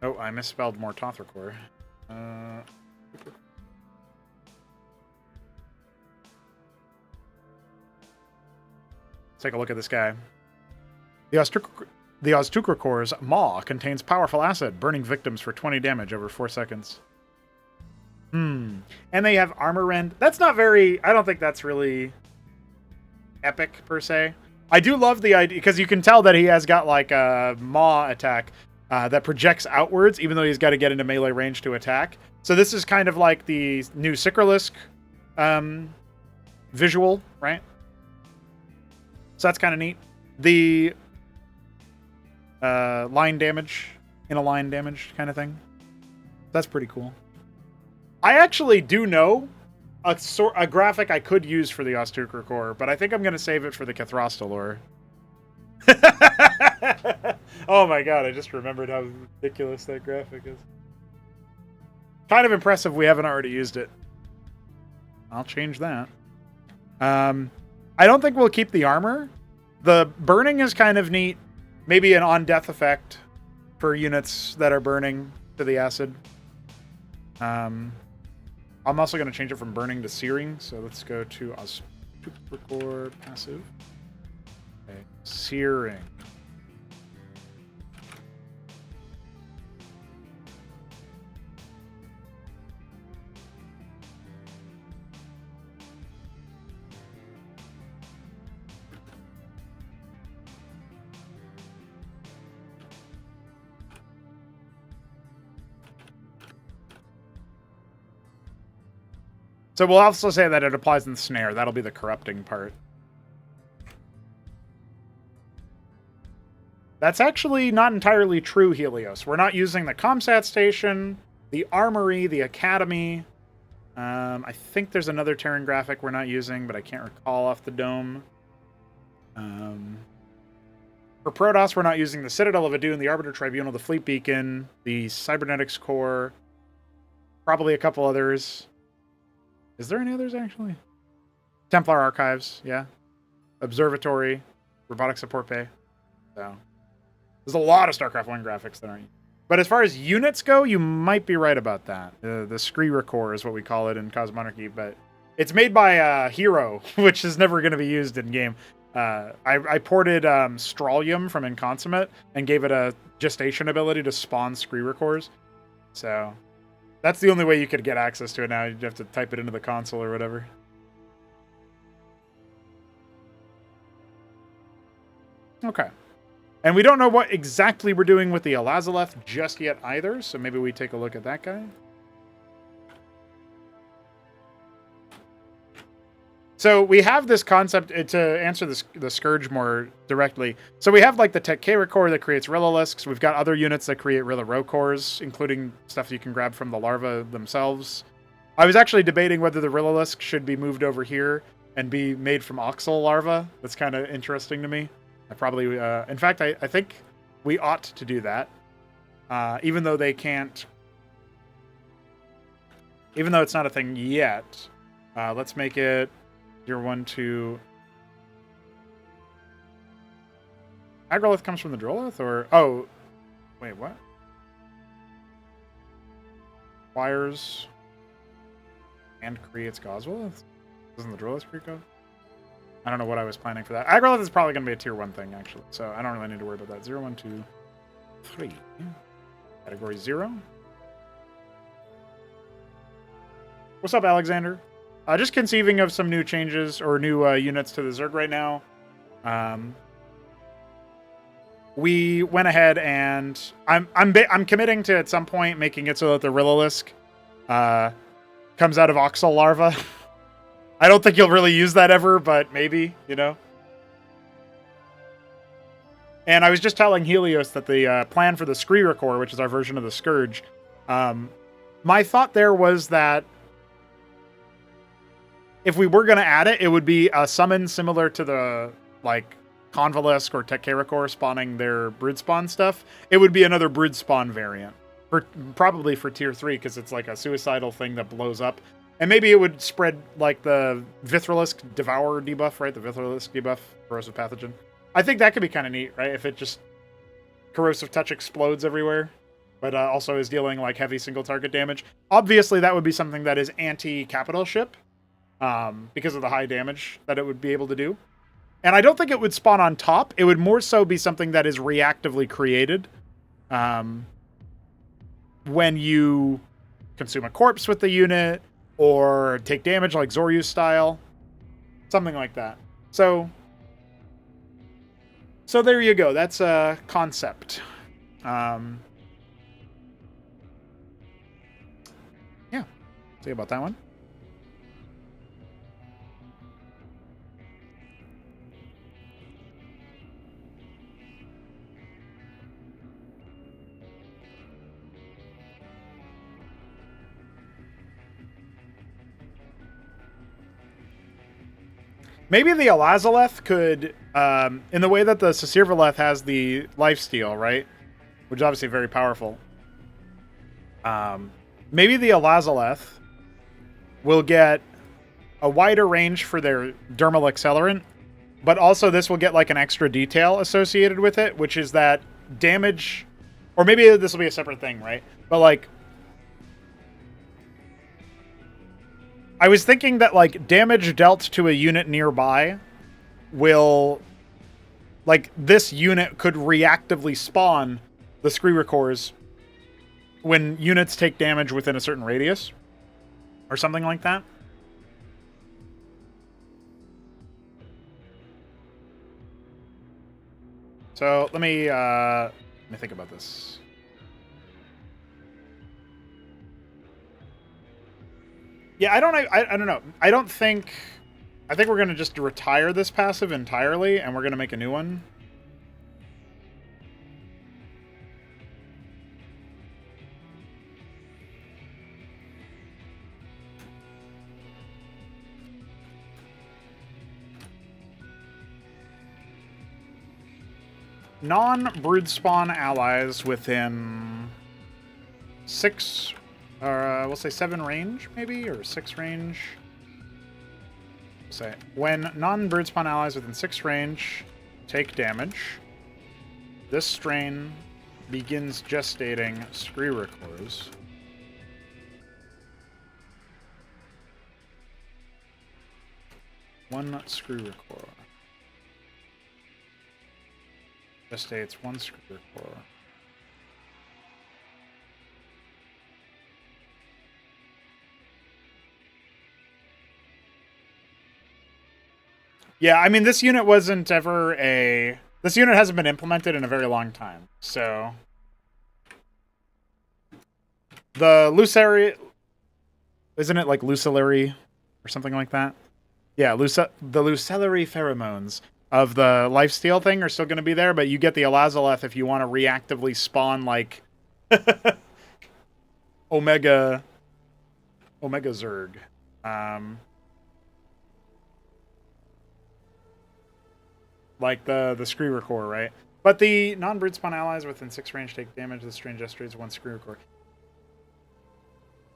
Oh, I misspelled Mortothrokor. Take a look at this guy. The Oztukrokor's maw contains powerful acid, burning victims for 20 damage over 4 seconds. And they have armor rend. That's not very... I don't think that's really epic, per se. I do love the idea, because you can tell that he has got, like, a maw attack that projects outwards, even though he's got to get into melee range to attack. So this is kind of like the new Sikralisk visual, right? So that's kind of neat. The line damage, in a line damage kind of thing. That's pretty cool. I actually do know a graphic I could use for the Oztukrokor, but I think I'm going to save it for the Cathrostalor. Oh my god, I just remembered how ridiculous that graphic is. Kind of impressive we haven't already used it. I'll change that. I don't think we'll keep the armor. The burning is kind of neat. Maybe an on-death effect for units that are burning to the acid. I'm also going to change it from burning to searing. So let's go to Oztukrokor passive. Okay. Searing. So we'll also say that it applies in the snare. That'll be the corrupting part. That's actually not entirely true, Helios. We're not using the Comsat station, the armory, the academy. I think there's another Terran graphic we're not using, but I can't recall off the dome. For Protoss, we're not using the Citadel of Adun, the Arbiter Tribunal, the Fleet Beacon, the Cybernetics Core, probably a couple others. Is there any others, actually? Templar Archives, yeah. Observatory, Robotic Support Bay. So, there's a lot of StarCraft 1 graphics that aren't. But as far as units go, you might be right about that. The Skrirekor is what we call it in Cosmonarchy, but it's made by Hero, which is never going to be used in-game. I ported Stralium from Inconsummate and gave it a gestation ability to spawn Skrirekors. So... that's the only way you could get access to it now. You'd have to type it into the console or whatever. Okay. And we don't know what exactly we're doing with the Alazaleth just yet either, so maybe we take a look at that guy. So we have this concept to answer the Scourge more directly. So we have like the Tekkara core that creates Rillisks. We've got other units that create Rilla cores, including stuff you can grab from the larvae themselves. I was actually debating whether the Rillisk should be moved over here and be made from Oxal larvae. That's kind of interesting to me. I probably, in fact, I think we ought to do that. Even though they can't, even though it's not a thing yet. Let's make it 012. Agrolith comes from the Drolith, or oh, wait, what? Acquires and creates Goswell. Doesn't the Drolith create Goswell? I don't know what I was planning for that. Agrolith is probably going to be a tier 1 thing, actually, so I don't really need to worry about that. 0, 1, 2, 3. Category 0. What's up, Alexander? Just conceiving of some new changes or new units to the Zerg right now. We went ahead and I'm committing to at some point making it so that the Rillisk comes out of Oxal larva. I don't think you'll really use that ever, but maybe, you know. And I was just telling Helios that the plan for the Skrirakor, which is our version of the Scourge, my thought there was that if we were going to add it, it would be a summon similar to the, like, Convalesque or Tekkarakor spawning their brood spawn stuff. It would be another brood spawn variant. Probably for tier 3, because it's like a suicidal thing that blows up. And maybe it would spread like the Vithrilisk Devour debuff, right? The Vithrilisk debuff, Corrosive Pathogen. I think that could be kind of neat, right? If it just Corrosive Touch explodes everywhere, but also is dealing like heavy single target damage. Obviously, that would be something that is anti-capital ship, because of the high damage that it would be able to do. And I don't think it would spawn on top. It would more so be something that is reactively created. When you consume a corpse with the unit, or take damage like Zoryu style. Something like that. So there you go. That's a concept. Yeah. See about that one. Maybe the Alazaleth could, in the way that the Sasirvaleth has the lifesteal, right? Which is obviously very powerful. Maybe the Alazaleth will get a wider range for their dermal accelerant, but also this will get like an extra detail associated with it, which is that damage, or maybe this will be a separate thing, right? But like, I was thinking that, like, damage dealt to a unit nearby will... Like, this unit could reactively spawn the Skrirakors when units take damage within a certain radius. Or something like that. So, let me think about this. Yeah, I don't know. I think we're going to just retire this passive entirely, and we're going to make a new one. Non-brood spawn allies within 6... we'll say 7 range, maybe? Or 6 range? We'll say, when non-brood spawn allies within 6 range take damage, this strain begins gestating Skrirakors. One Skrirakor. Gestates 1 Skrirakor. Yeah, I mean, this unit wasn't ever a... This unit hasn't been implemented in a very long time, so... The Luceri... Isn't it like Lucillary or something like that? Yeah, the Lucillary pheromones of the lifesteal thing are still going to be there, but you get the Alazaleth if you want to reactively spawn, like... Omega Zerg. Like the Skrirakor, right? But the non-brood spawn allies within 6 range take damage. The strain gestates 1 Skrirakor.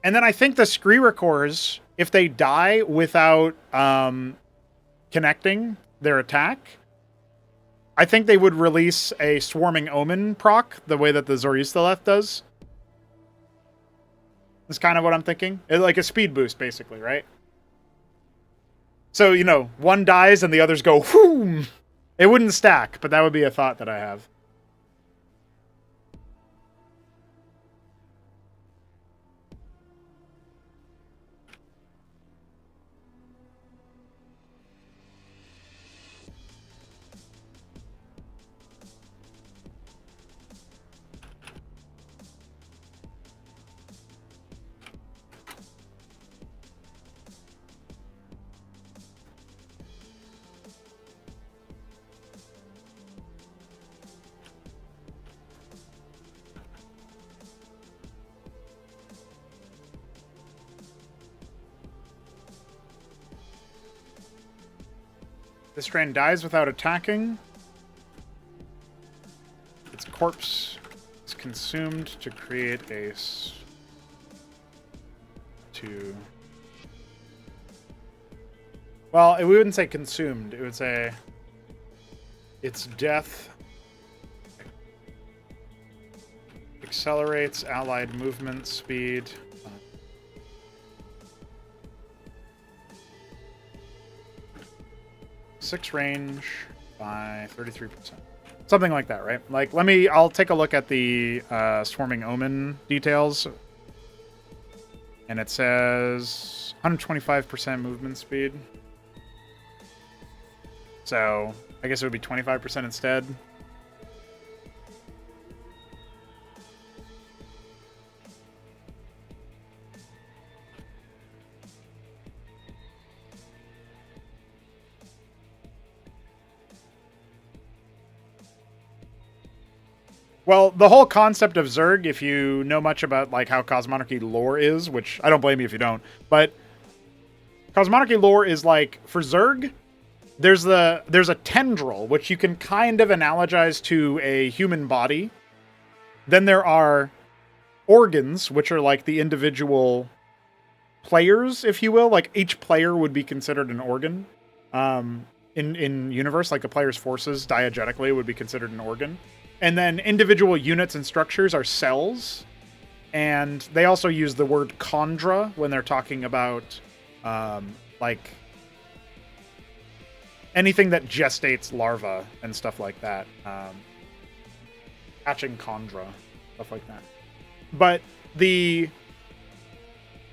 And then I think the Skrirakors, if they die without connecting their attack, I think they would release a Swarming Omen proc, the way that the Zoryustaleth does. That's kind of what I'm thinking. It's like a speed boost, basically, right? So, you know, one dies and the others go, whoom! It wouldn't stack, but that would be a thought that I have. This strain dies without attacking. Its corpse is consumed to create a... Well, we wouldn't say consumed. It would say its death accelerates allied movement speed. 6 range by 33%. Something like that, right? Like, I'll take a look at the Swarming Omen details. And it says 125% movement speed. So, I guess it would be 25% instead. Well, the whole concept of Zerg, if you know much about like how Cosmonarchy lore is, which I don't blame you if you don't, but Cosmonarchy lore is like, for Zerg, there's a tendril, which you can kind of analogize to a human body. Then there are organs, which are like the individual players, if you will. Like each player would be considered an organ. In universe, like a player's forces diegetically would be considered an organ. And then individual units and structures are cells. And they also use the word chondra when they're talking about like anything that gestates larvae and stuff like that. Hatching chondra, stuff like that. But they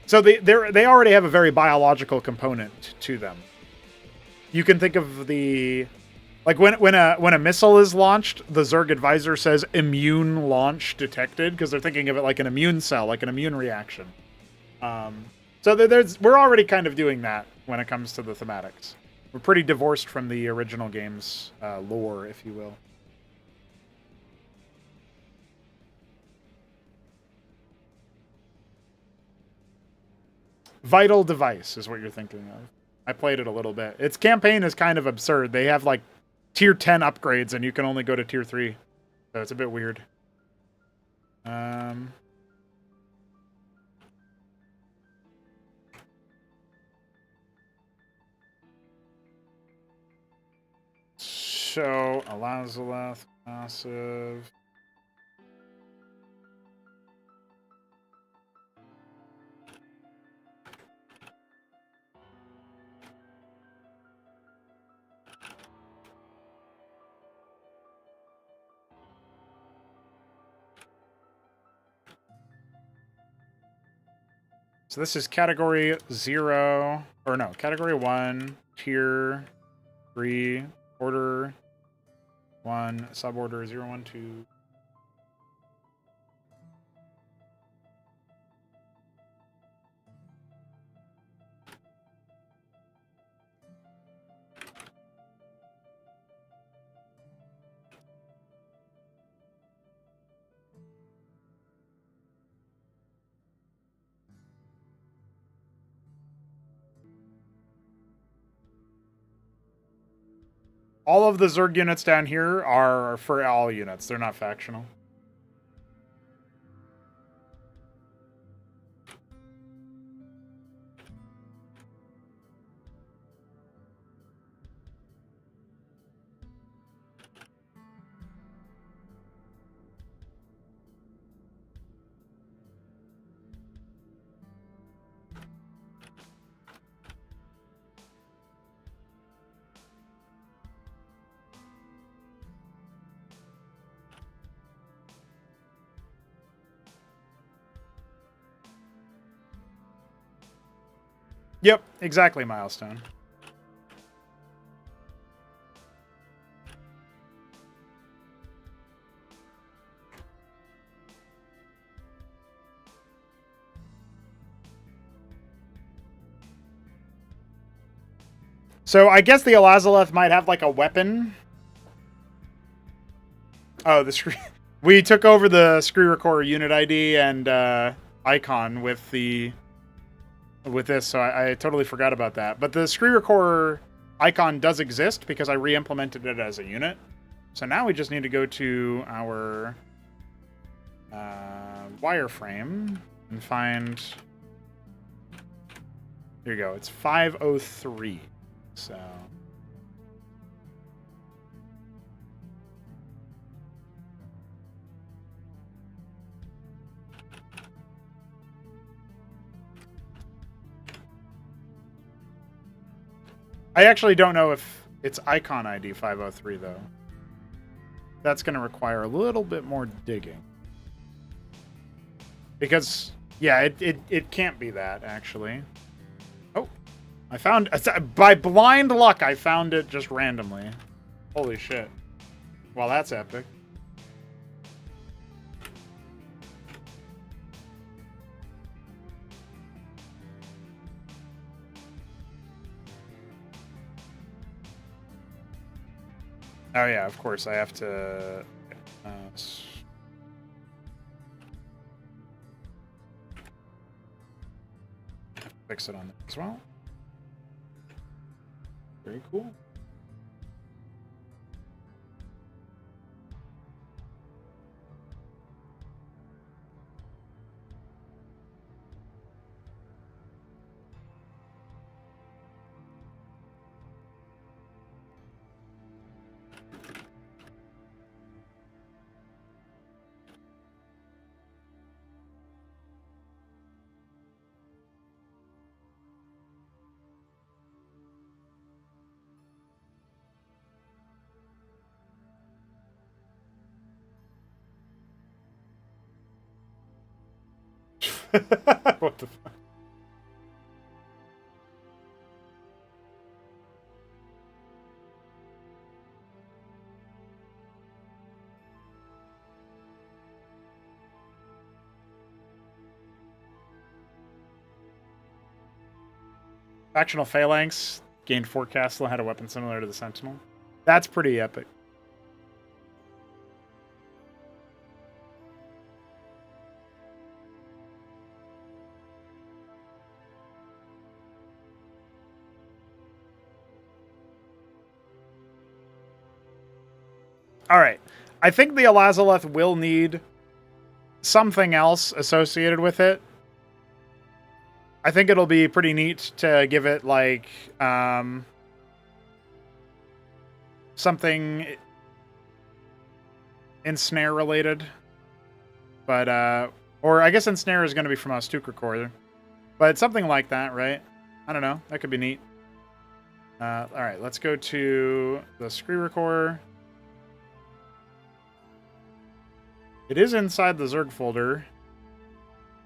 already have a very biological component to them. You can think of like when a missile is launched, the Zerg advisor says immune launch detected because they're thinking of it like an immune cell, like an immune reaction. So we're already kind of doing that when it comes to the thematics. We're pretty divorced from the original game's lore, if you will. Vital Device is what you're thinking of. I played it a little bit. Its campaign is kind of absurd. They have like tier 10 upgrades and you can only go to tier 3. So it's a bit weird. So, Alazaleth, massive. So this is category 0, or no, category 1, tier 3, order 1, suborder 0, 1, 2. All of the Zerg units down here are for all units. They're not factional. Yep, exactly, Milestone. So I guess the Alazaleth might have like a weapon. Oh, the screen. We took over the Screw Recorder unit ID and icon with this, so I totally forgot about that. But the Screw Recorder icon does exist because I re-implemented it as a unit. So now we just need to go to our wireframe and find... Here you go. It's 503. So... I actually don't know if it's icon ID 503, though. That's going to require a little bit more digging. Because, yeah, it can't be that, actually. Oh, I found... By blind luck, I found it just randomly. Holy shit. Well, that's epic. Oh yeah, of course, I have to... fix it on there as well. Very cool. What the fuck? Factional Phalanx gained 4 castle and had a weapon similar to the Sentinel. That's pretty epic. Alright. I think the Elazaleth will need something else associated with it. I think it'll be pretty neat to give it, like, something Ensnare related. But, or I guess Ensnare is going to be from Stuka Core. But something like that, right? I don't know. That could be neat. Alright, let's go to the Screamer Core. It is inside the Zerg folder.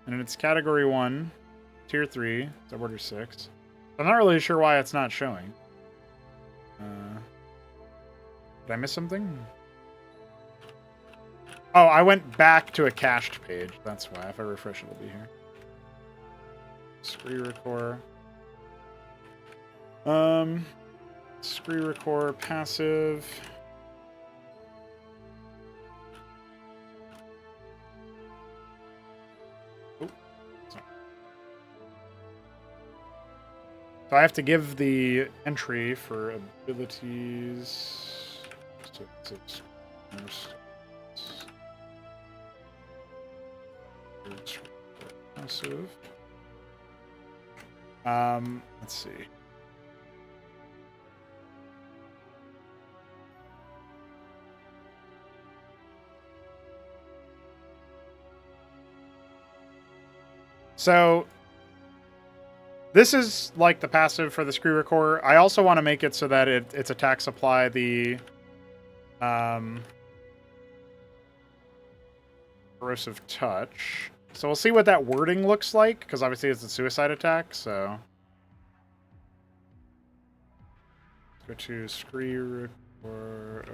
And it's category 1, tier 3, suborder 6. I'm not really sure why it's not showing. Did I miss something? Oh, I went back to a cached page. That's why. If I refresh, it'll be here. Screamer Core. Screamer Core passive. So I have to give the entry for abilities. Passive. Let's see. So this is like the passive for the Screamer Core. I also want to make it so that its attacks apply the Corrosive Touch. So we'll see what that wording looks like, because obviously it's a suicide attack, so... Let's go to Screamer Core...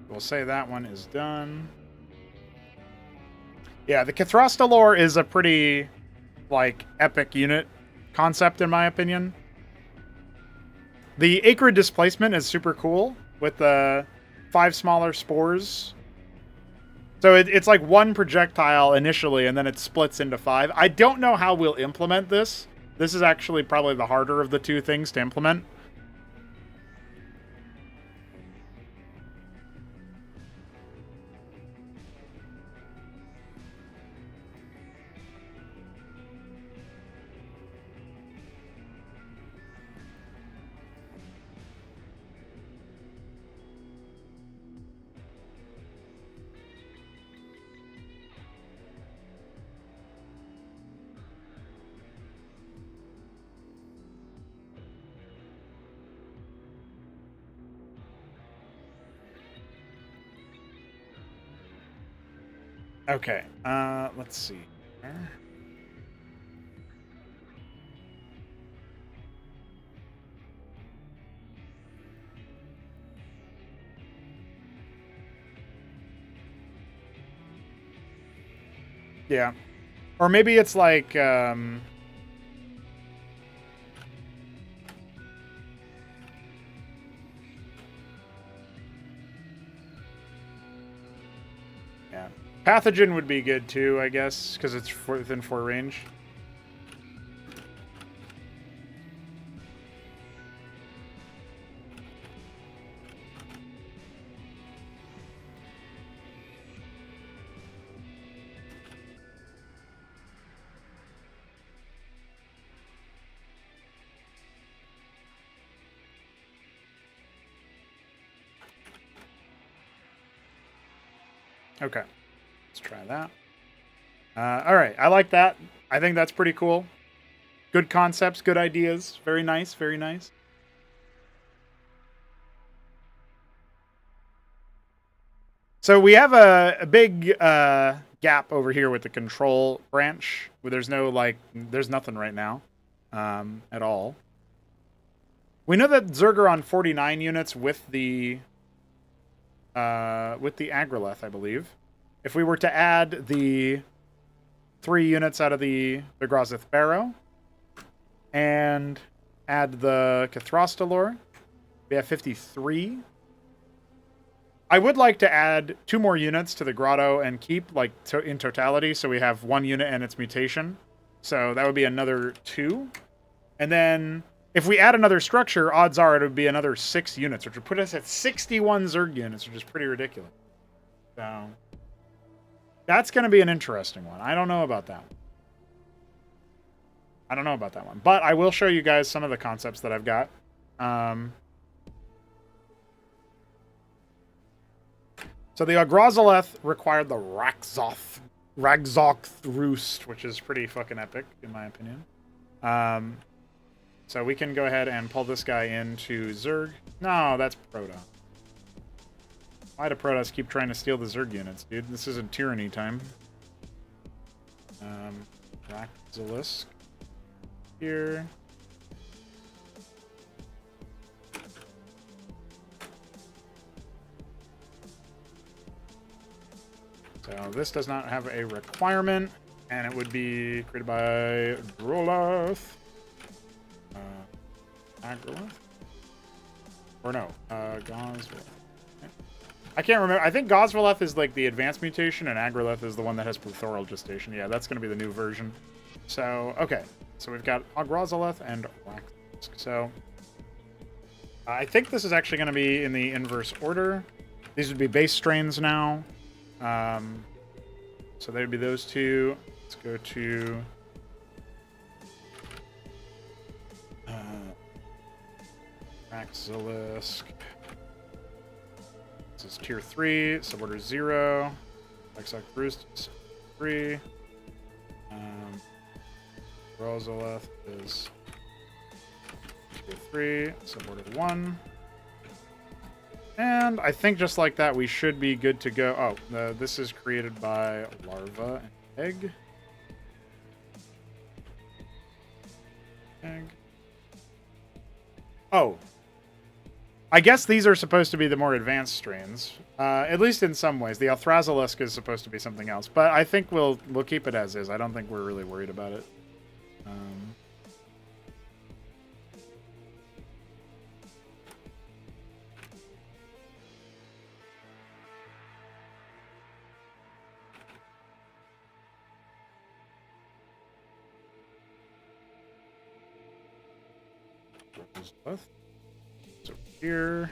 We'll say that one is done. Yeah, the Cathrostalore is a pretty, like, epic unit concept, in my opinion. The Acrid Displacement is super cool with the 5 smaller spores. So it's like one projectile initially, and then it splits into 5. I don't know how we'll implement this. This is actually probably the harder of the two things to implement. Okay, let's see. Yeah. Or maybe it's like, yeah. Pathogen would be good too, I guess, because it's within 4 range. Okay. Let's try that. All right. I like that. I think that's pretty cool. Good concepts, good ideas. Very nice. Very nice. So we have a big gap over here with the control branch where there's no, like, there's nothing right now at all. We know that Zerg are on 49 units with the Agrolith, I believe. If we were to add the 3 units out of the Grozith Barrow and add the Cathrostalore, we have 53. I would like to add 2 more units to the Grotto and keep, like, in totality, so we have 1 unit and its mutation. So that would be another 2. And then if we add another structure, odds are it would be another 6 units, which would put us at 61 Zerg units, which is pretty ridiculous. So that's going to be an interesting one. I don't know about that one. But I will show you guys some of the concepts that I've got. So the Agrozoleth required the Ragzoth Roost, which is pretty fucking epic, in my opinion. So we can go ahead and pull this guy into Zerg. No, that's Protoss. Why do Protoss keep trying to steal the Zerg units, dude? This isn't tyranny time. Rakzalisk. Here. So this does not have a requirement, and it would be created by Droleth. Agrolith? Or no, Gosvaleth. I can't remember. I think Gosvaleth is like the advanced mutation, and Agrolith is the one that has plethorial gestation. Yeah, that's going to be the new version. So, okay. So we've got Agrozoleth and Rakzalisk. So I think this is actually going to be in the inverse order. These would be base strains now. So there'd be those 2. Let's go to Rakzalisk. This is tier 3, suborder 0. Lexoc Roost is 3. Rozoleth is tier 3, suborder 1. And I think just like that, we should be good to go. Oh, this is created by larva and egg. Oh. I guess these are supposed to be the more advanced strains, at least in some ways. The Althrazalisk is supposed to be something else, but I think we'll keep it as is. I don't think we're really worried about it. So here.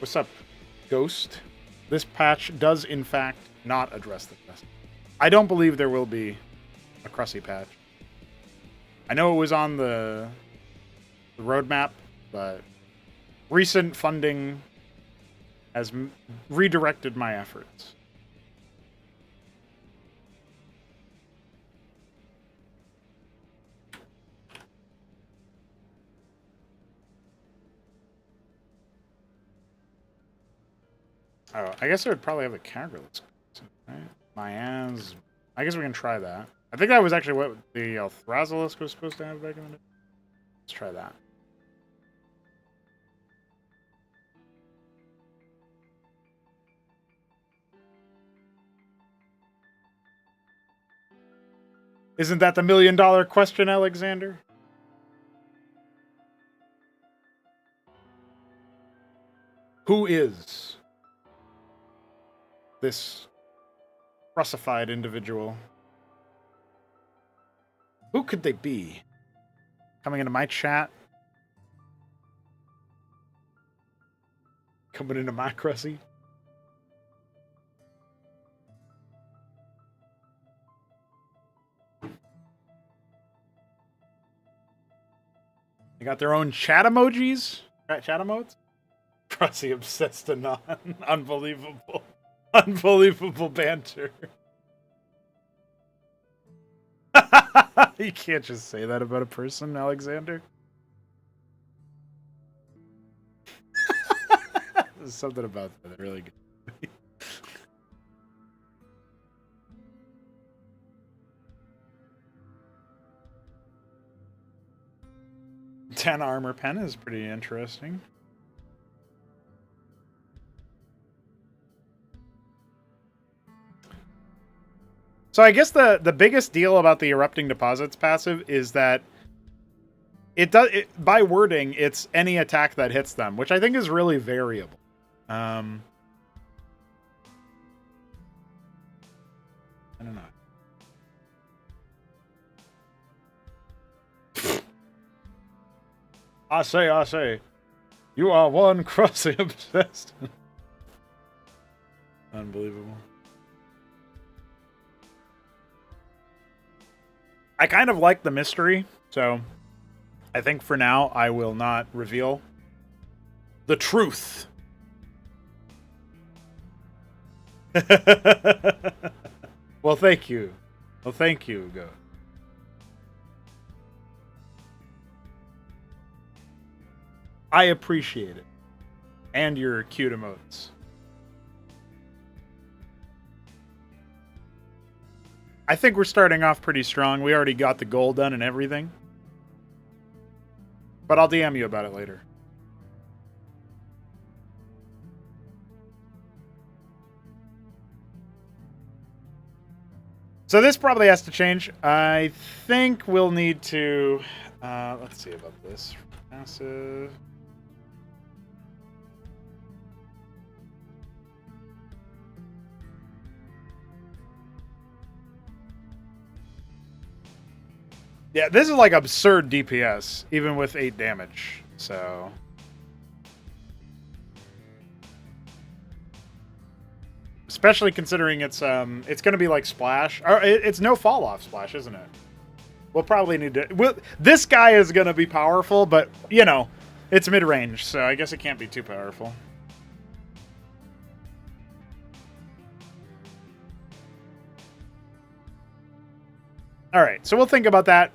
What's up, Ghost? This patch does, in fact, not address the crust. I don't believe there will be a Crusty patch. I know it was on the roadmap, but recent funding has redirected my efforts. Oh, I guess it would probably have a character that's right? Myan's. I guess we can try that. I think that was actually what the Althrazalisk was supposed to have back in the day. Let's try that. Isn't that the $1 million question, Alexander? Who is this crucified individual? Who could they be? Coming into my chat? Coming into my crusty? They got their own chat emojis? Chat emotes? Crusty obsessed anon. Unbelievable. Unbelievable banter. You can't just say that about a person, Alexander. There's something about that really good. 10 armor pen is pretty interesting. So I guess the biggest deal about the Erupting Deposits passive is that by wording, it's any attack that hits them, which I think is really variable. I don't know. I say, you are one crossing obsessed. Unbelievable. I kind of like the mystery, so I think for now I will not reveal the truth. Well, thank you. Well, thank you, Go. I appreciate it. And your cute emotes. I think we're starting off pretty strong. We already got the goal done and everything. But I'll DM you about it later. So this probably has to change. I think we'll need to... let's see about this. Passive... Yeah, this is like absurd DPS, even with 8 damage, so... Especially considering it's going to be like Splash. Or it's no fall-off Splash, isn't it? We'll probably need to... this guy is going to be powerful, but, you know, it's mid-range, so I guess it can't be too powerful. All right, so we'll think about that.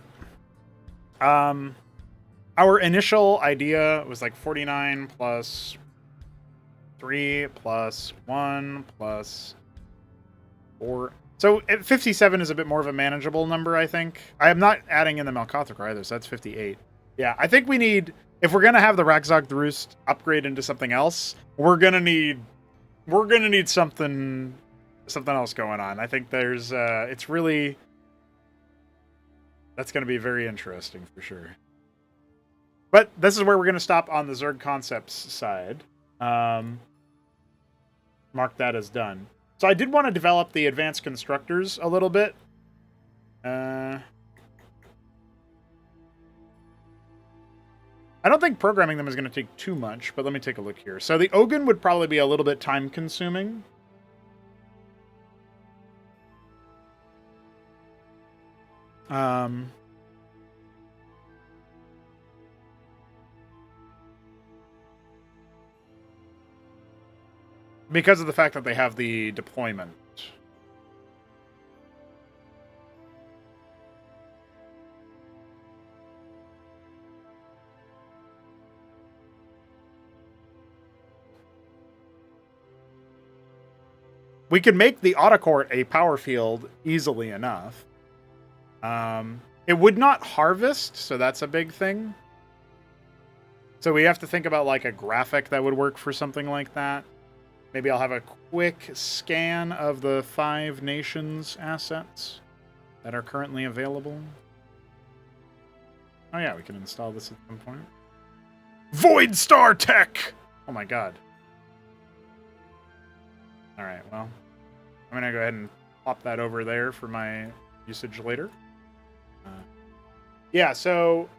Our initial idea was like 49 plus 3 plus 1 plus 4. So 57 is a bit more of a manageable number, I think. I am not adding in the Malkothric either, so that's 58. Yeah, I think we need, if we're gonna have the Rakzog the Roost upgrade into something else, we're gonna need something else going on. I think there's it's really, that's gonna be very interesting for sure. But this is where we're gonna stop on the Zerg Concepts side. Mark that as done. So I did want to develop the advanced constructors a little bit. I don't think programming them is going to take too much, but let me take a look here. So the Ogun would probably be a little bit time consuming. Because of the fact that they have the deployment. We could make the Autocourt a power field easily enough. It would not harvest, so that's a big thing. So we have to think about like a graphic that would work for something like that. Maybe I'll have a quick scan of the 5 nations assets that are currently available. Oh yeah, we can install this at some point. Void Star Tech! Oh my god. Alright, well, I'm going to go ahead and pop that over there for my usage later. Yeah, so...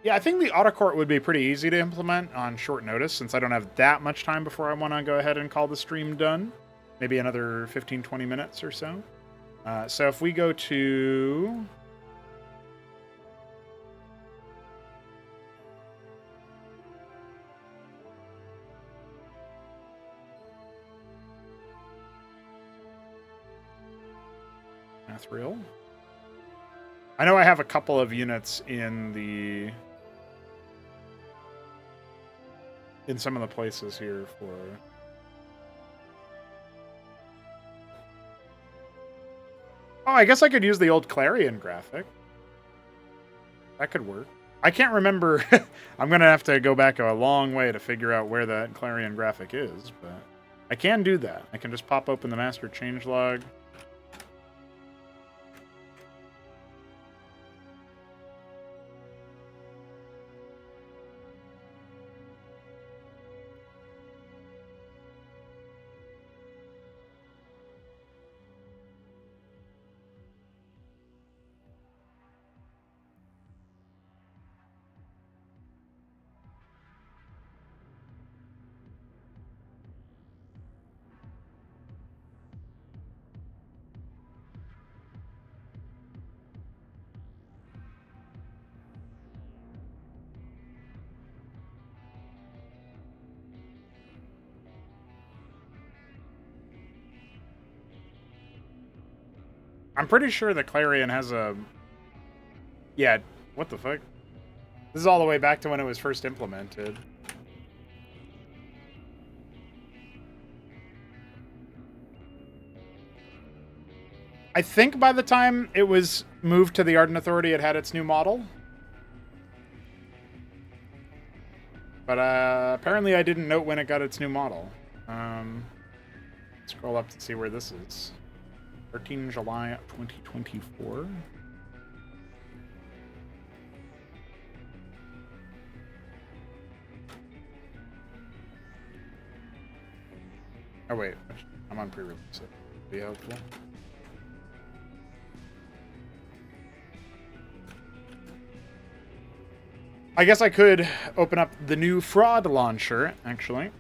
Yeah, I think the Autocourt would be pretty easy to implement on short notice, since I don't have that much time before I want to go ahead and call the stream done. Maybe another 15-20 minutes or so. So if we go to... Mathril. I know I have a couple of units in some of the places here for... Oh, I guess I could use the old Clarion graphic. That could work. I can't remember. I'm going to have to go back a long way to figure out where that Clarion graphic is, but I can do that. I can just pop open the master changelog. I'm pretty sure that Clarion has a... Yeah, what the fuck? This is all the way back to when it was first implemented. I think by the time it was moved to the Arden Authority, it had its new model. But apparently I didn't note when it got its new model. Scroll up to see where this is. 13 July 2024. Oh wait, I'm on pre-release. Be helpful. I guess I could open up the new fraud launcher, actually.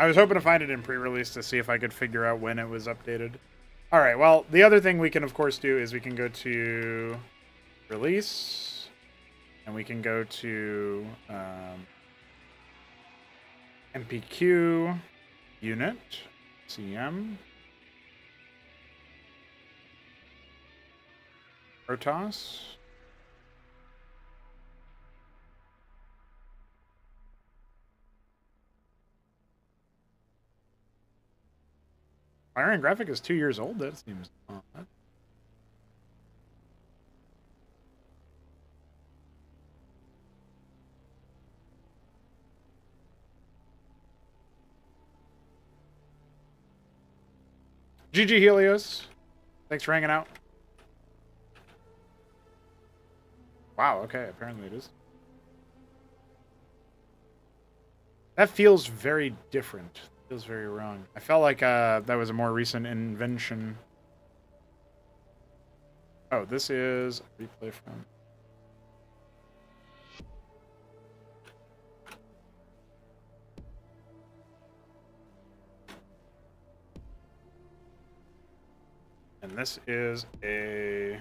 I was hoping to find it in pre-release to see if I could figure out when it was updated. All right, well, the other thing we can, of course, do is we can go to release, and we can go to MPQ, unit, CM, Protoss. Iron Graphic is 2 years old. That seems odd. GG Helios. Thanks for hanging out. Wow, okay, apparently it is. That feels very different. Feels very wrong. I felt like that was a more recent invention. Oh, this is a replay from. And this is a.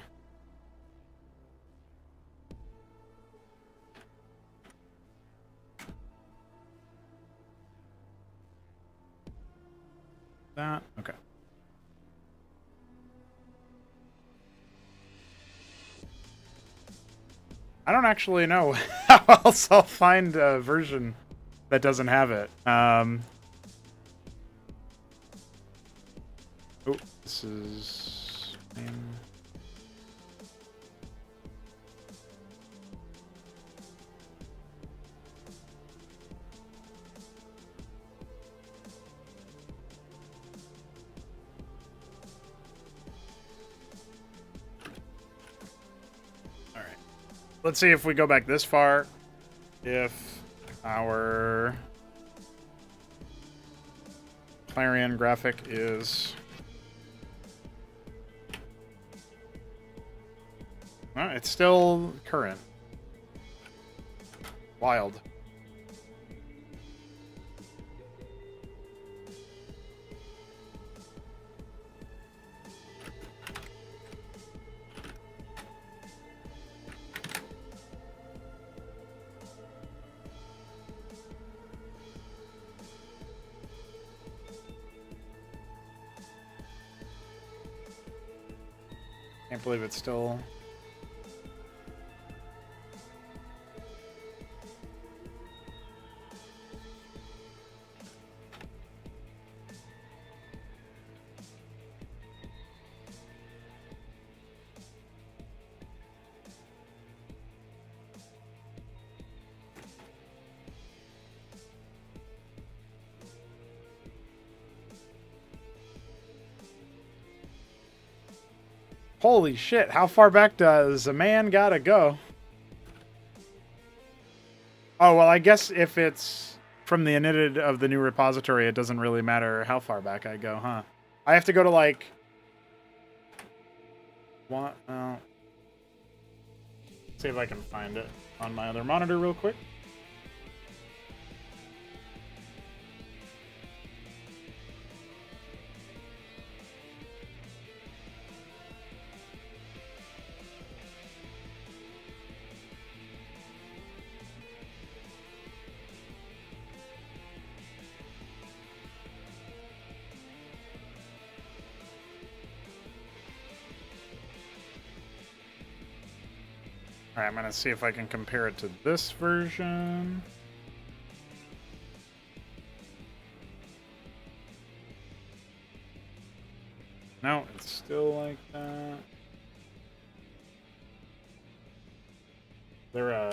That, okay. I don't actually know how else I'll find a version that doesn't have it. Oh, this is. Let's see if we go back this far. If our Clarion graphic is. Well, it's still current. Wild. Can't believe it's still. Holy shit, how far back does a man gotta go? Oh, well, I guess if it's from the init of the new repository, it doesn't really matter how far back I go, huh? I have to go to, like... What? Oh. See if I can find it on my other monitor real quick. Alright, I'm gonna see if I can compare it to this version. No, it's still like that. They're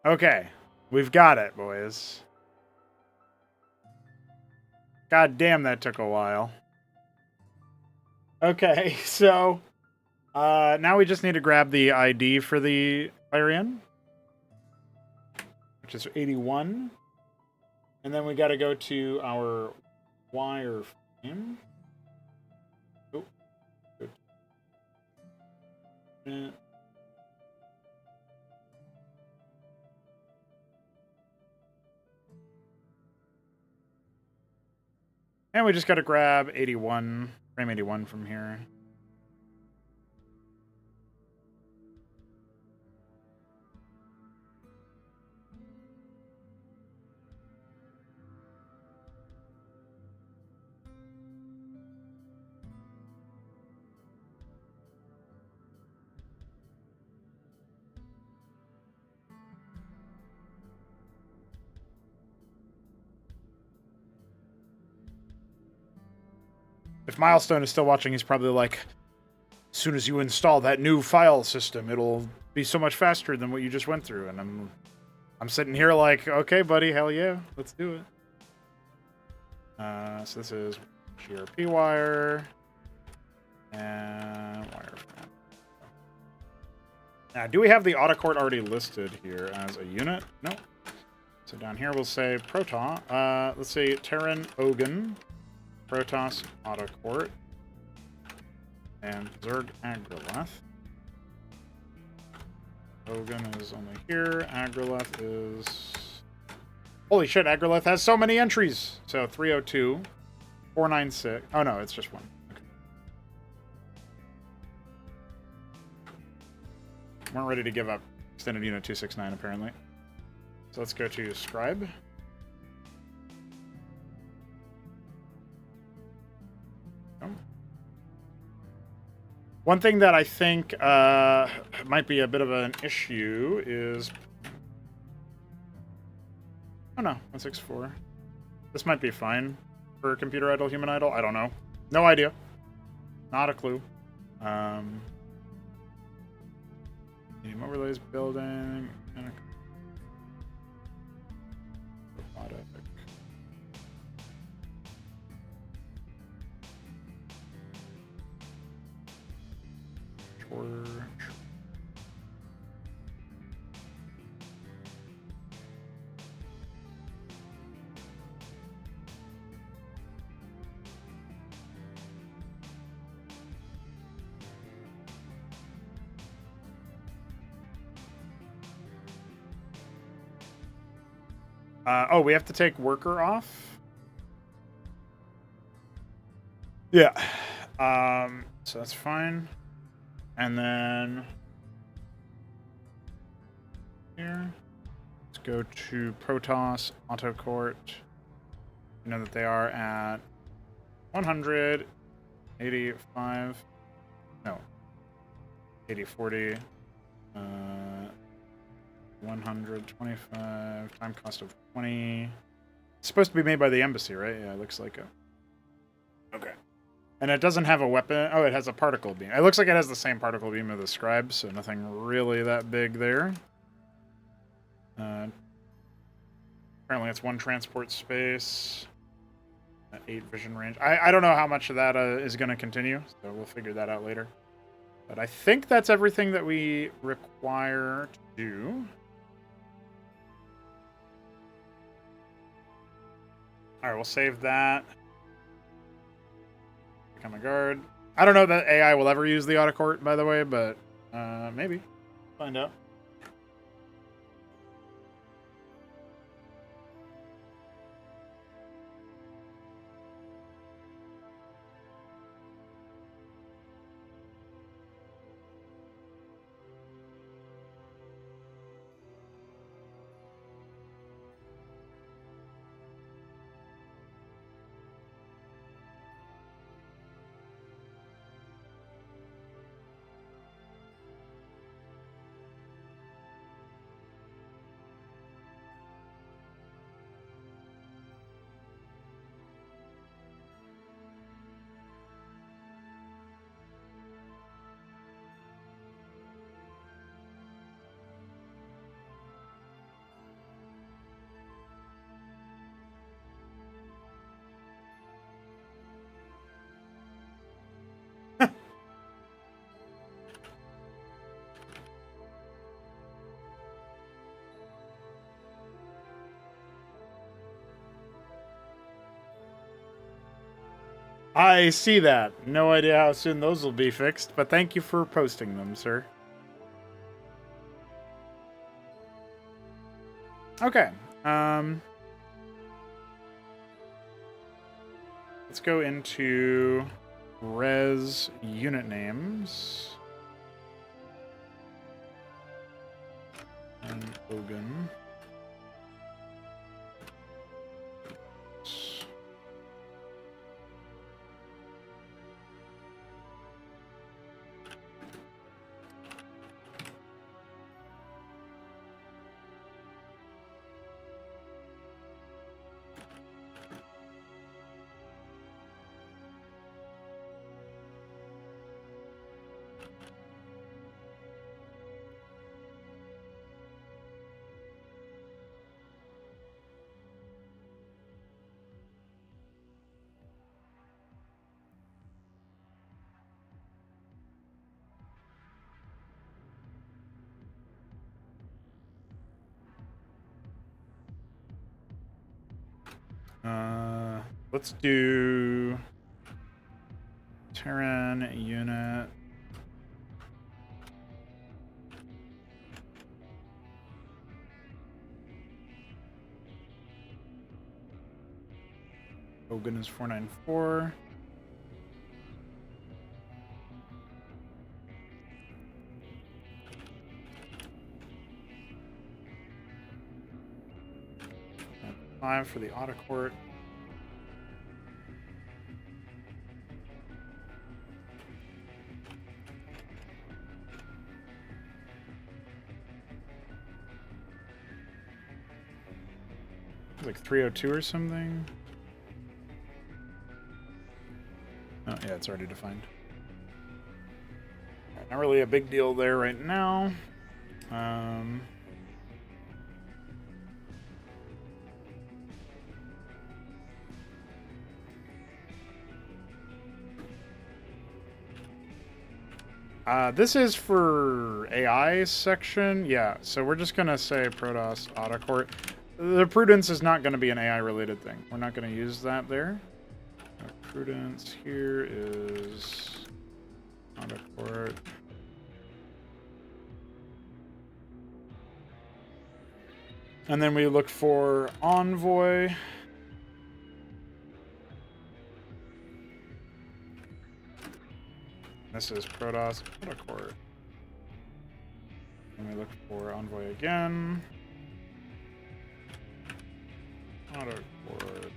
Okay. We've got it, boys. God damn, that took a while. Okay, so now we just need to grab the ID for the Clarion, which is 81. And then we got to go to our wireframe. Oh, good. And we just got to grab 81, frame 81 from here. If Milestone is still watching, he's probably like, as soon as you install that new file system, it'll be so much faster than what you just went through. And I'm sitting here like, okay, buddy, hell yeah, let's do it. So this is GRP wire and wireframe. Now, do we have the Autocort already listed here as a unit? No. So down here we'll say Protoss. Let's say Terran Ogun, Protoss Autocort, and Zerg Agroleth. Ogun is only here. Agroleth is... Holy shit, Agroleth has so many entries! So 302, 496... Oh no, it's just one. Okay. Weren't ready to give up Extended Unit 269, apparently. So let's go to Scribe. One thing that I think might be a bit of an issue is... Oh no, 164. This might be fine for computer idle, human idle. I don't know. No idea. Not a clue. Medium overlays, building, robotic. Oh, we have to take worker off? Yeah. So that's fine. And then here, let's go to Protoss Autocort. You know that they are at 185. No. 8040. 125. Time cost of 20. It's supposed to be made by the embassy, right? Yeah, it looks like a... Okay. And it doesn't have a weapon. Oh, it has a particle beam. It looks like it has the same particle beam of the Scribe, so nothing really that big there. Apparently it's 1 transport space. 8 vision range. I don't know how much of that is going to continue, so we'll figure that out later. But I think that's everything that we require to do. Alright, we'll save that. Become a guard. I don't know that AI will ever use the Autocort, by the way, but maybe. Find out. I see that. No idea how soon those will be fixed, but thank you for posting them, sir. Okay. Let's go into res unit names. And Ogun. Let's do Terran unit. Ogun is 494. And 5 for the Autocourt. Like 302 or something. Oh, yeah, it's already defined. Right, not really a big deal there right now. This is for AI section. Yeah, so we're just going to say Protoss Autocourt. The Prudence is not going to be an AI-related thing. We're not going to use that there. Prudence here is Autocourt. And then we look for Envoy. This is Protoss Autocourt. And we look for Envoy again. Autocourt.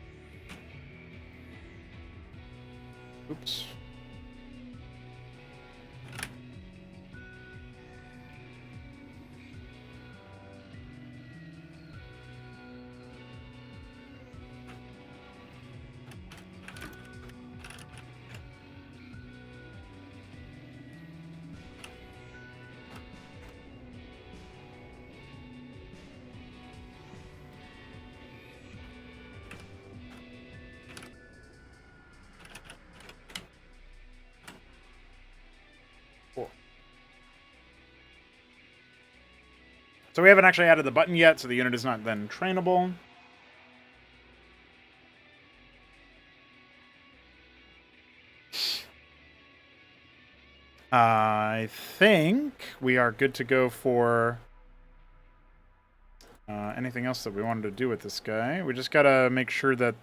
Oops. So we haven't actually added the button yet, so the unit is not then trainable. I think we are good to go for anything else that we wanted to do with this guy. We just gotta make sure that...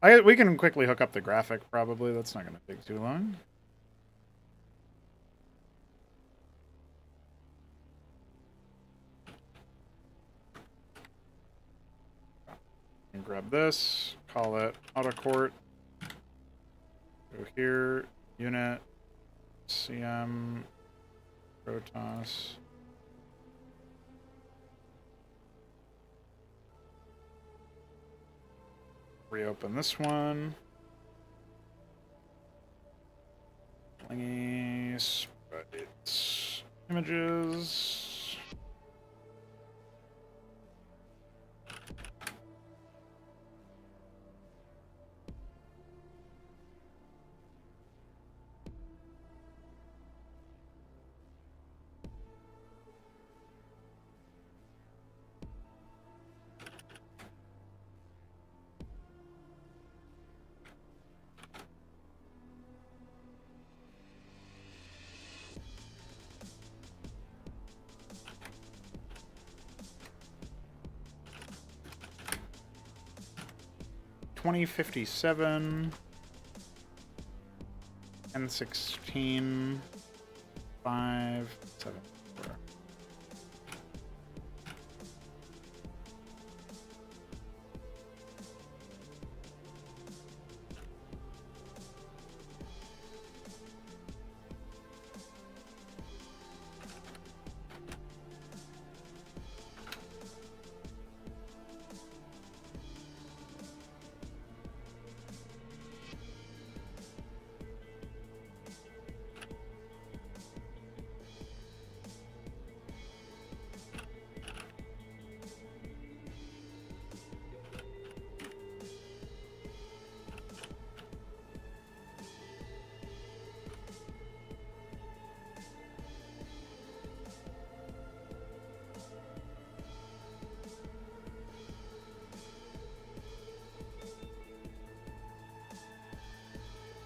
we can quickly hook up the graphic, probably. That's not gonna take too long. And grab this, call it Autocourt. Go here, unit, CM, Protoss. Reopen this one. Thingy, spread images. 2057 and 16 5 7 4.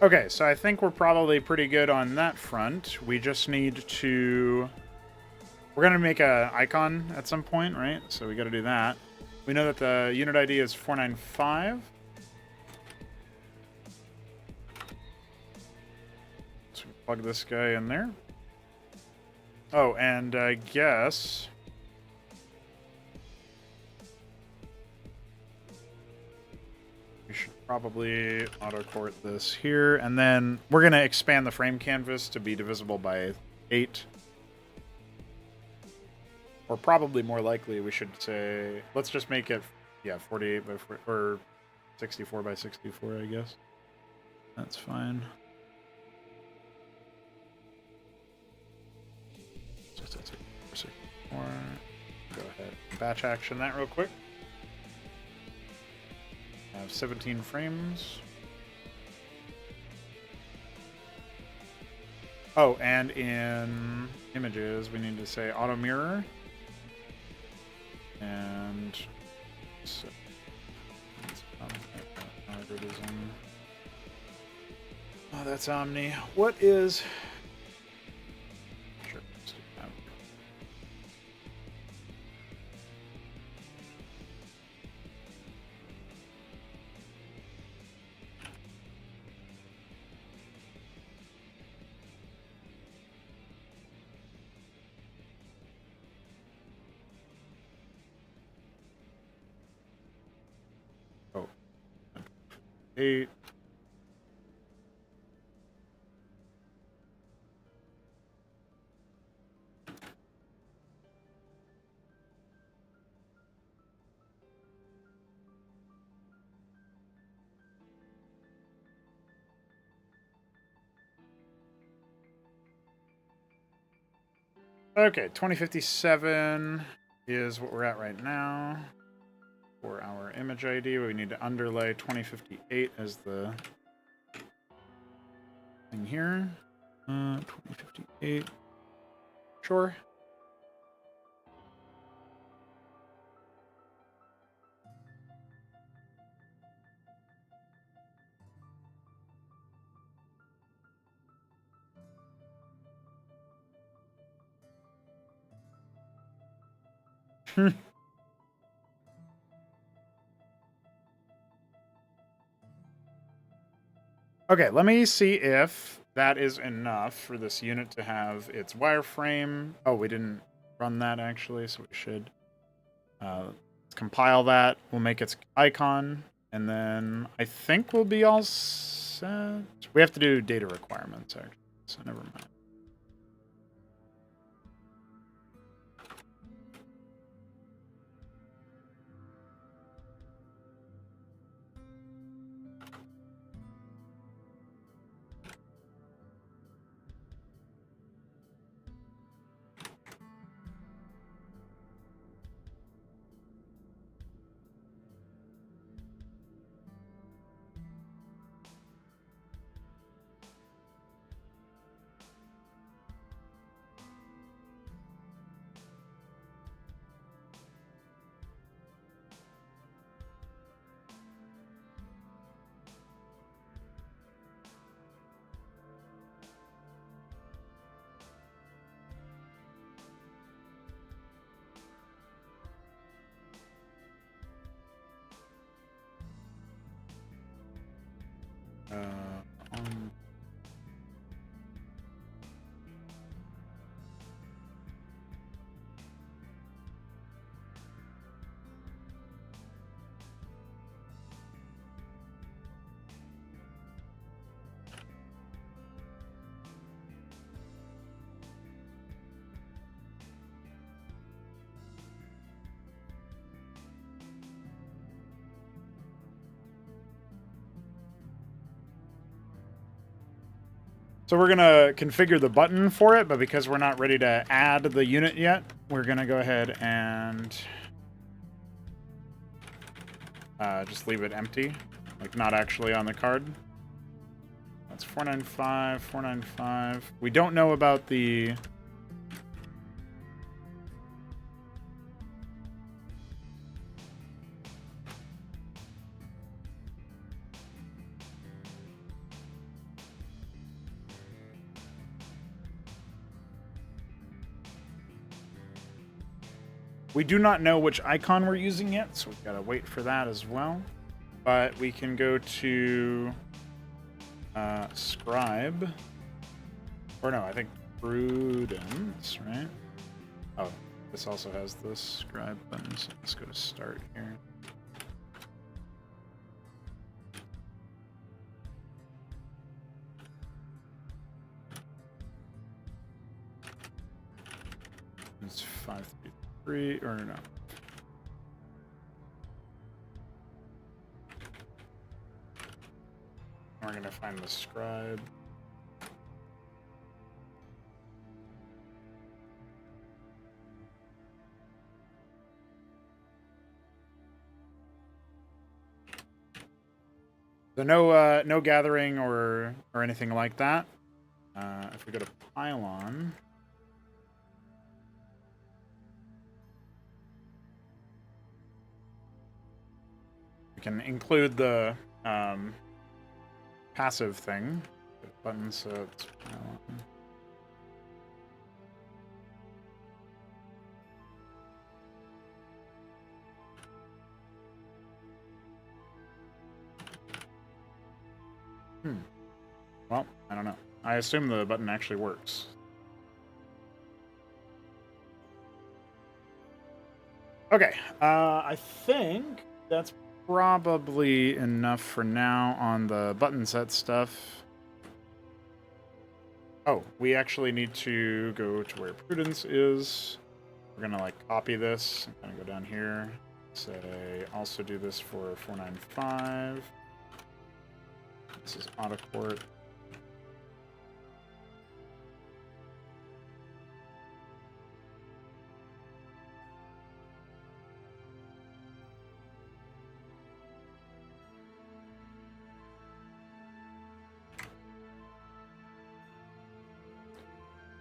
Okay, so I think we're probably pretty good on that front. We just need to... We're going to make a icon at some point, right? So we got to do that. We know that the unit ID is 495. So we plug this guy in there. Oh, and I guess... we should probably auto-court this here. And then we're going to expand the frame canvas to be divisible by 8. Or probably more likely, we should say... Let's just make it, yeah, 48 by 4, or 64 by 64, I guess. That's fine. Just 64. Go ahead and batch action that real quick. I have 17 frames. Oh, and in images, we need to say auto mirror. And so, algorithm. Oh, that's Omni. What is... Sure. Oh. 8. Okay, 2057 is what we're at right now. For our image ID, we need to underlay 2058 as the thing here. 2058. Sure. Okay, let me see if that is enough for this unit to have its wireframe. Oh, we didn't run that actually, so we should compile that. We'll make its icon, and then I think we'll be all set. We have to do data requirements, actually, so never mind. So we're going to configure the button for it, but because we're not ready to add the unit yet, we're going to go ahead and just leave it empty, like not actually on the card. That's 495, 495. We don't know about the... We do not know which icon we're using yet, so we've got to wait for that as well. But we can go to Scribe. Or no, I think Prudence, right? Oh, this also has the Scribe button, so let's go to Start here. It's 533, or no. We're going to find the Scribe. So no gathering or anything like that. If we go to Pylon, we can include the passive thing. Button sets Pylon. Well, I don't know. I assume the button actually works. Okay, I think that's probably enough for now on the button set stuff. Oh, we actually need to go to where Prudence is. We're gonna like copy this and kind of go down here. Say also do this for 495. This is Autoport.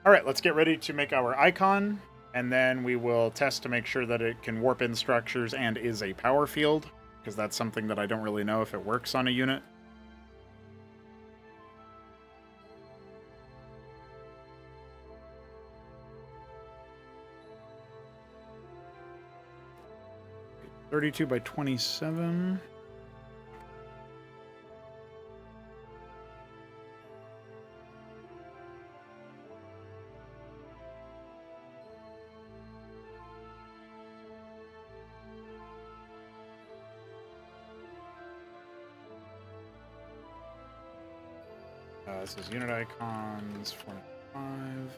All right, let's get ready to make our icon, and then we will test to make sure that it can warp in structures and is a power field, because that's something that I don't really know if it works on a unit. $32 by 27. This is unit icons, 495.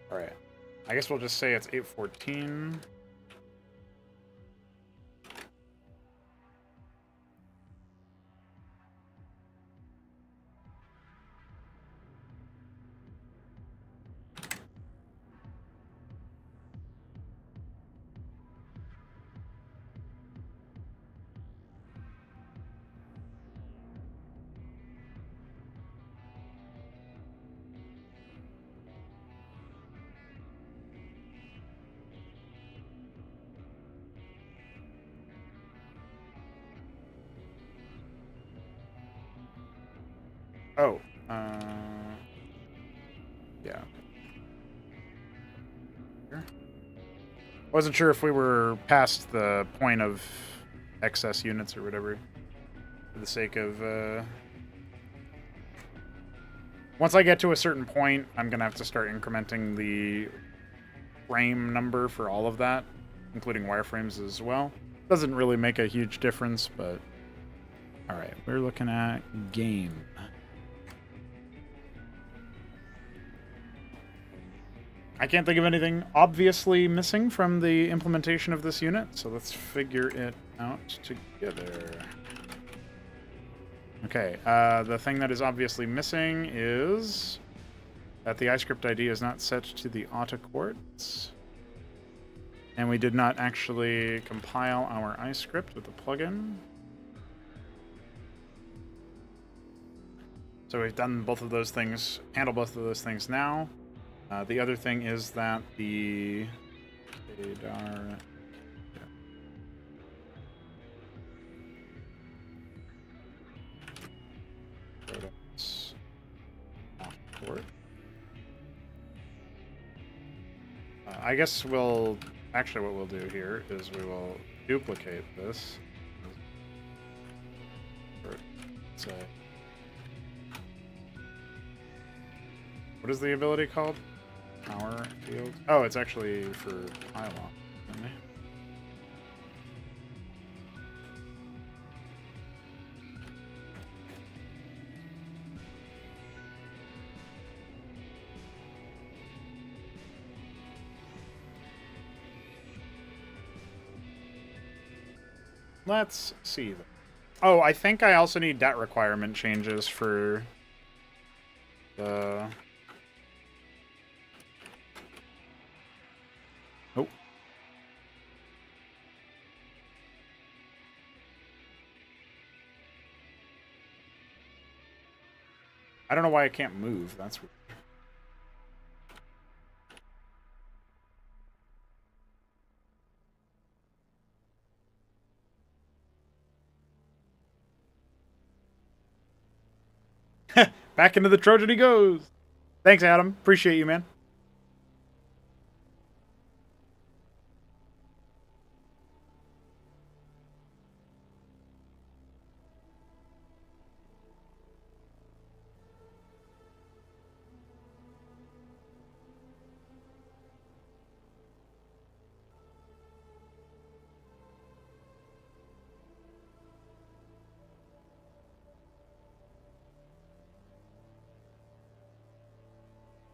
All right. I guess we'll just say it's 814. Oh, yeah. Wasn't sure if we were past the point of excess units or whatever, for the sake of Once I get to a certain point, I'm going to have to start incrementing the frame number for all of that, including wireframes as well. Doesn't really make a huge difference, but... Alright, we're looking at game. I can't think of anything obviously missing from the implementation of this unit, so let's figure it out together. Okay, the thing that is obviously missing is that the iScript ID is not set to the autocords. And we did not actually compile our iScript with the plugin. So we've done both of those things, handle both of those things now. The other thing is that the ADAR... I guess we'll... Actually, what we'll do here is we will duplicate this. Say... What is the ability called? Power field? Oh, it's actually for pylon, isn't it? Let's see. Oh, I think I also need dat requirement changes for the... Oh. I don't know why I can't move. That's weird. Back into the Trojan he goes. Thanks, Adam. Appreciate you, man.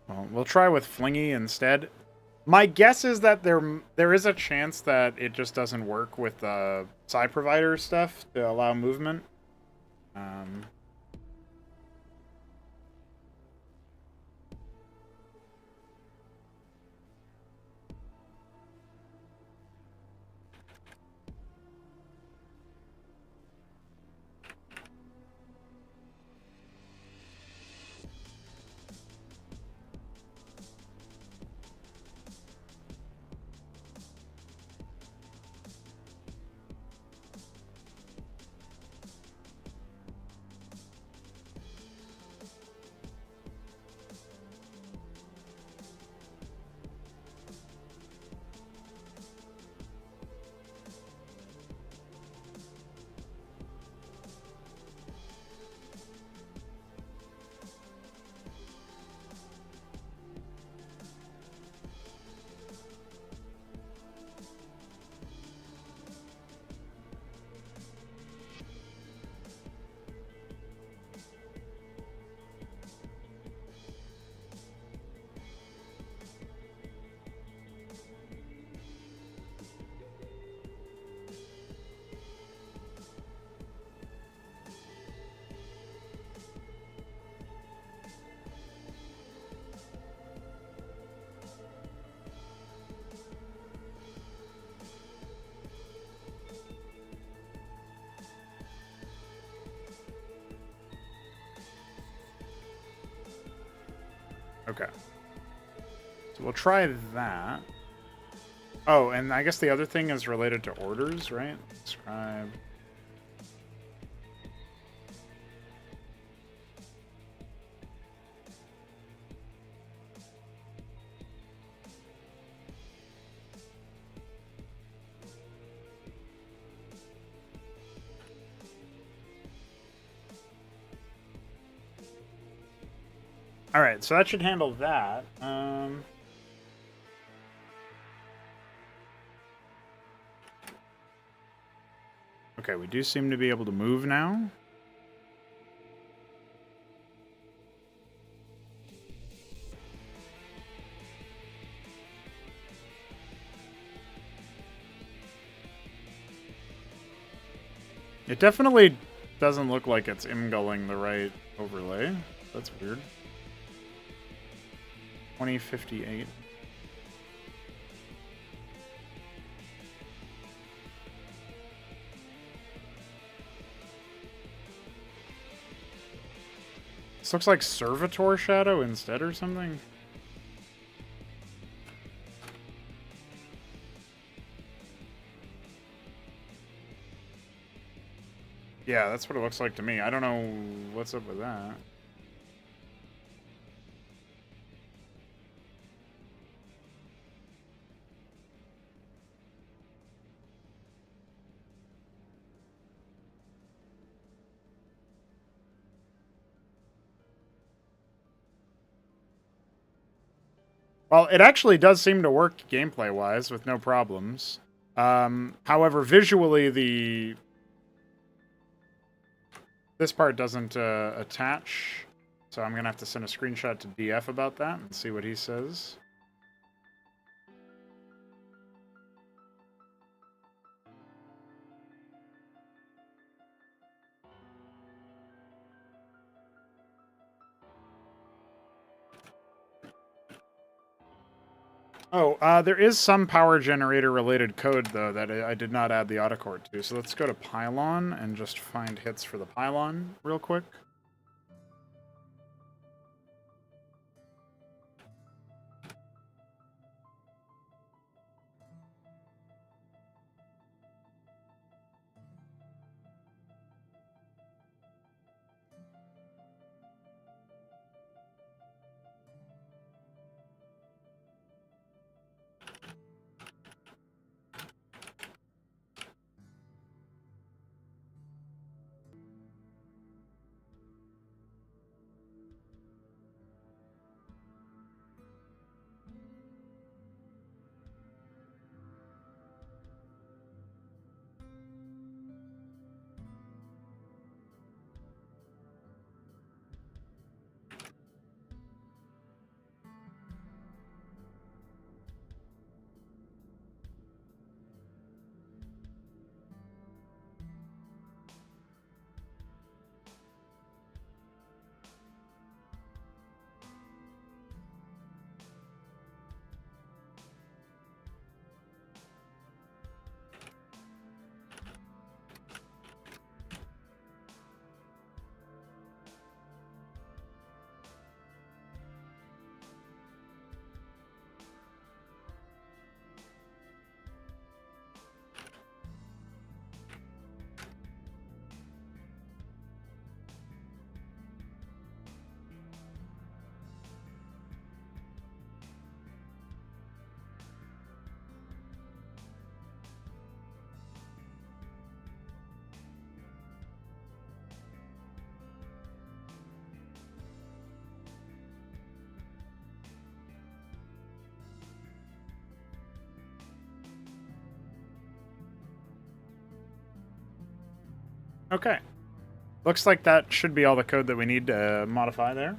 Well, we'll try with Flingy instead. My guess is that there is a chance that it just doesn't work with the side provider stuff to allow movement. Okay. So we'll try that. Oh, and I guess the other thing is related to orders, right? Describe. All right, so that should handle that. Okay, we do seem to be able to move now. It definitely doesn't look like it's imgulling the right overlay. That's weird. 2058. This looks like Servitor Shadow instead or something. Yeah, that's what it looks like to me. I don't know what's up with that. Well, it actually does seem to work gameplay-wise with no problems. However, visually, this part doesn't attach, so I'm going to have to send a screenshot to DF about that and see what he says. Oh, there is some power generator related code, though, that I did not add the autocord to. So let's go to Pylon and just find hits for the Pylon real quick. Okay. Looks like that should be all the code that we need to modify there.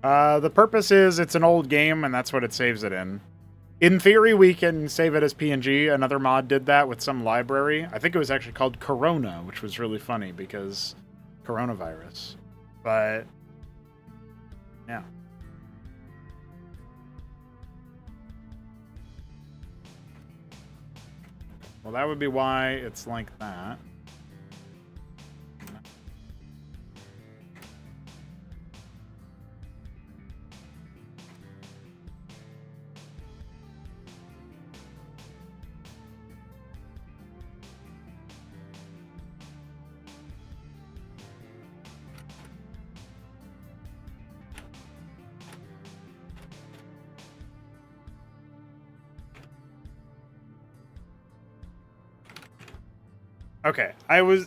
The purpose is it's an old game, and that's what it saves it in. In theory, we can save it as PNG. Another mod did that with some library. I think it was actually called Corona, which was really funny because coronavirus. But, yeah. Well, that would be why it's like that. Okay,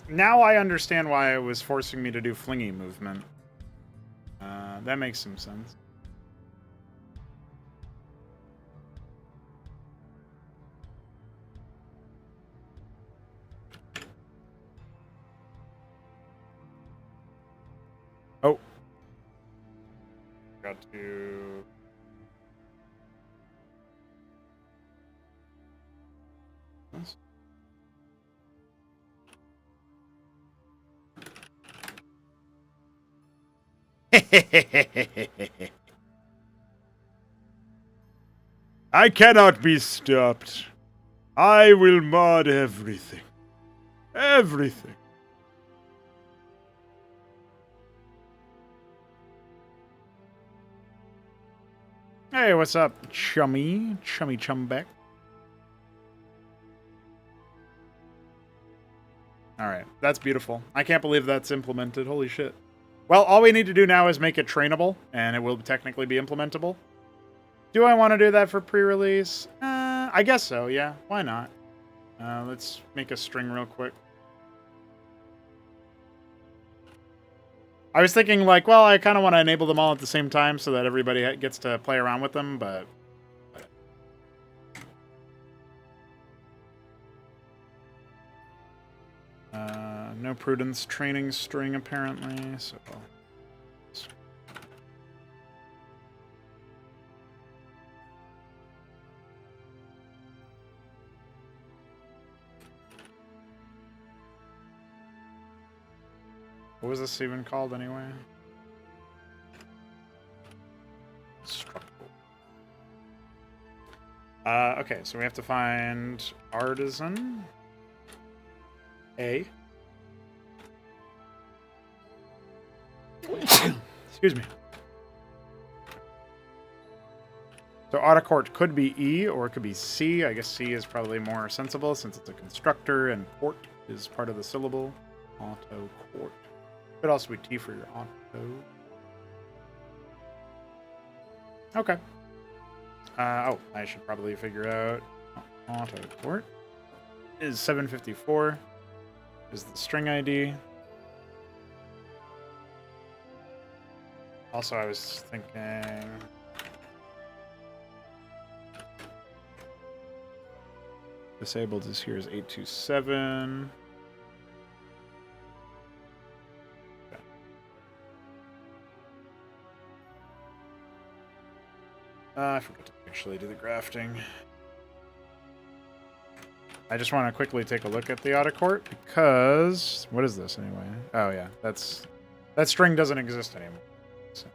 now I understand why it was forcing me to do flingy movement. that makes some sense. Oh. Got to... I cannot be stopped. I will mod everything. Everything. Hey, what's up, chummy? Chummy Chumbeck. Alright, that's beautiful. I can't believe that's implemented. Holy shit. Well, all we need to do now is make it trainable, and it will technically be implementable. Do I want to do that for pre-release? I guess so, yeah. Why not? Let's make a string real quick. I was thinking, like, well, I kind of want to enable them all at the same time so that everybody gets to play around with them, but... no prudence training string, apparently, so... What was this even called, anyway? Okay, so we have to find artisan. A. Excuse me. So autocort could be E or it could be C. I guess C is probably more sensible since it's a constructor and port is part of the syllable. Autocort. Could also be T for your auto. Okay. Oh, I should probably figure out autoport is 754 is the string ID. Also, I was thinking disabled is here is 827. I forgot to actually do the grafting. I just want to quickly take a look at the autocort because... What is this anyway? Oh yeah, that string doesn't exist anymore. So.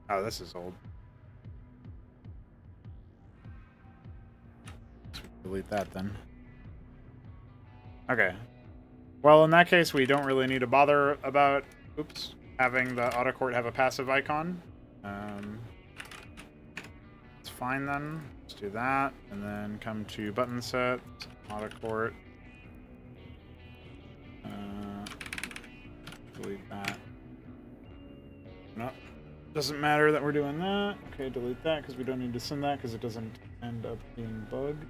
Oh, this is old. Delete that then. Okay. Well, in that case, we don't really need to bother about, oops, having the autocort have a passive icon. It's fine then. Let's do that, and then come to button set, autocort. Delete that. No, doesn't matter that we're doing that. Okay, delete that because we don't need to send that because it doesn't end up being bugged.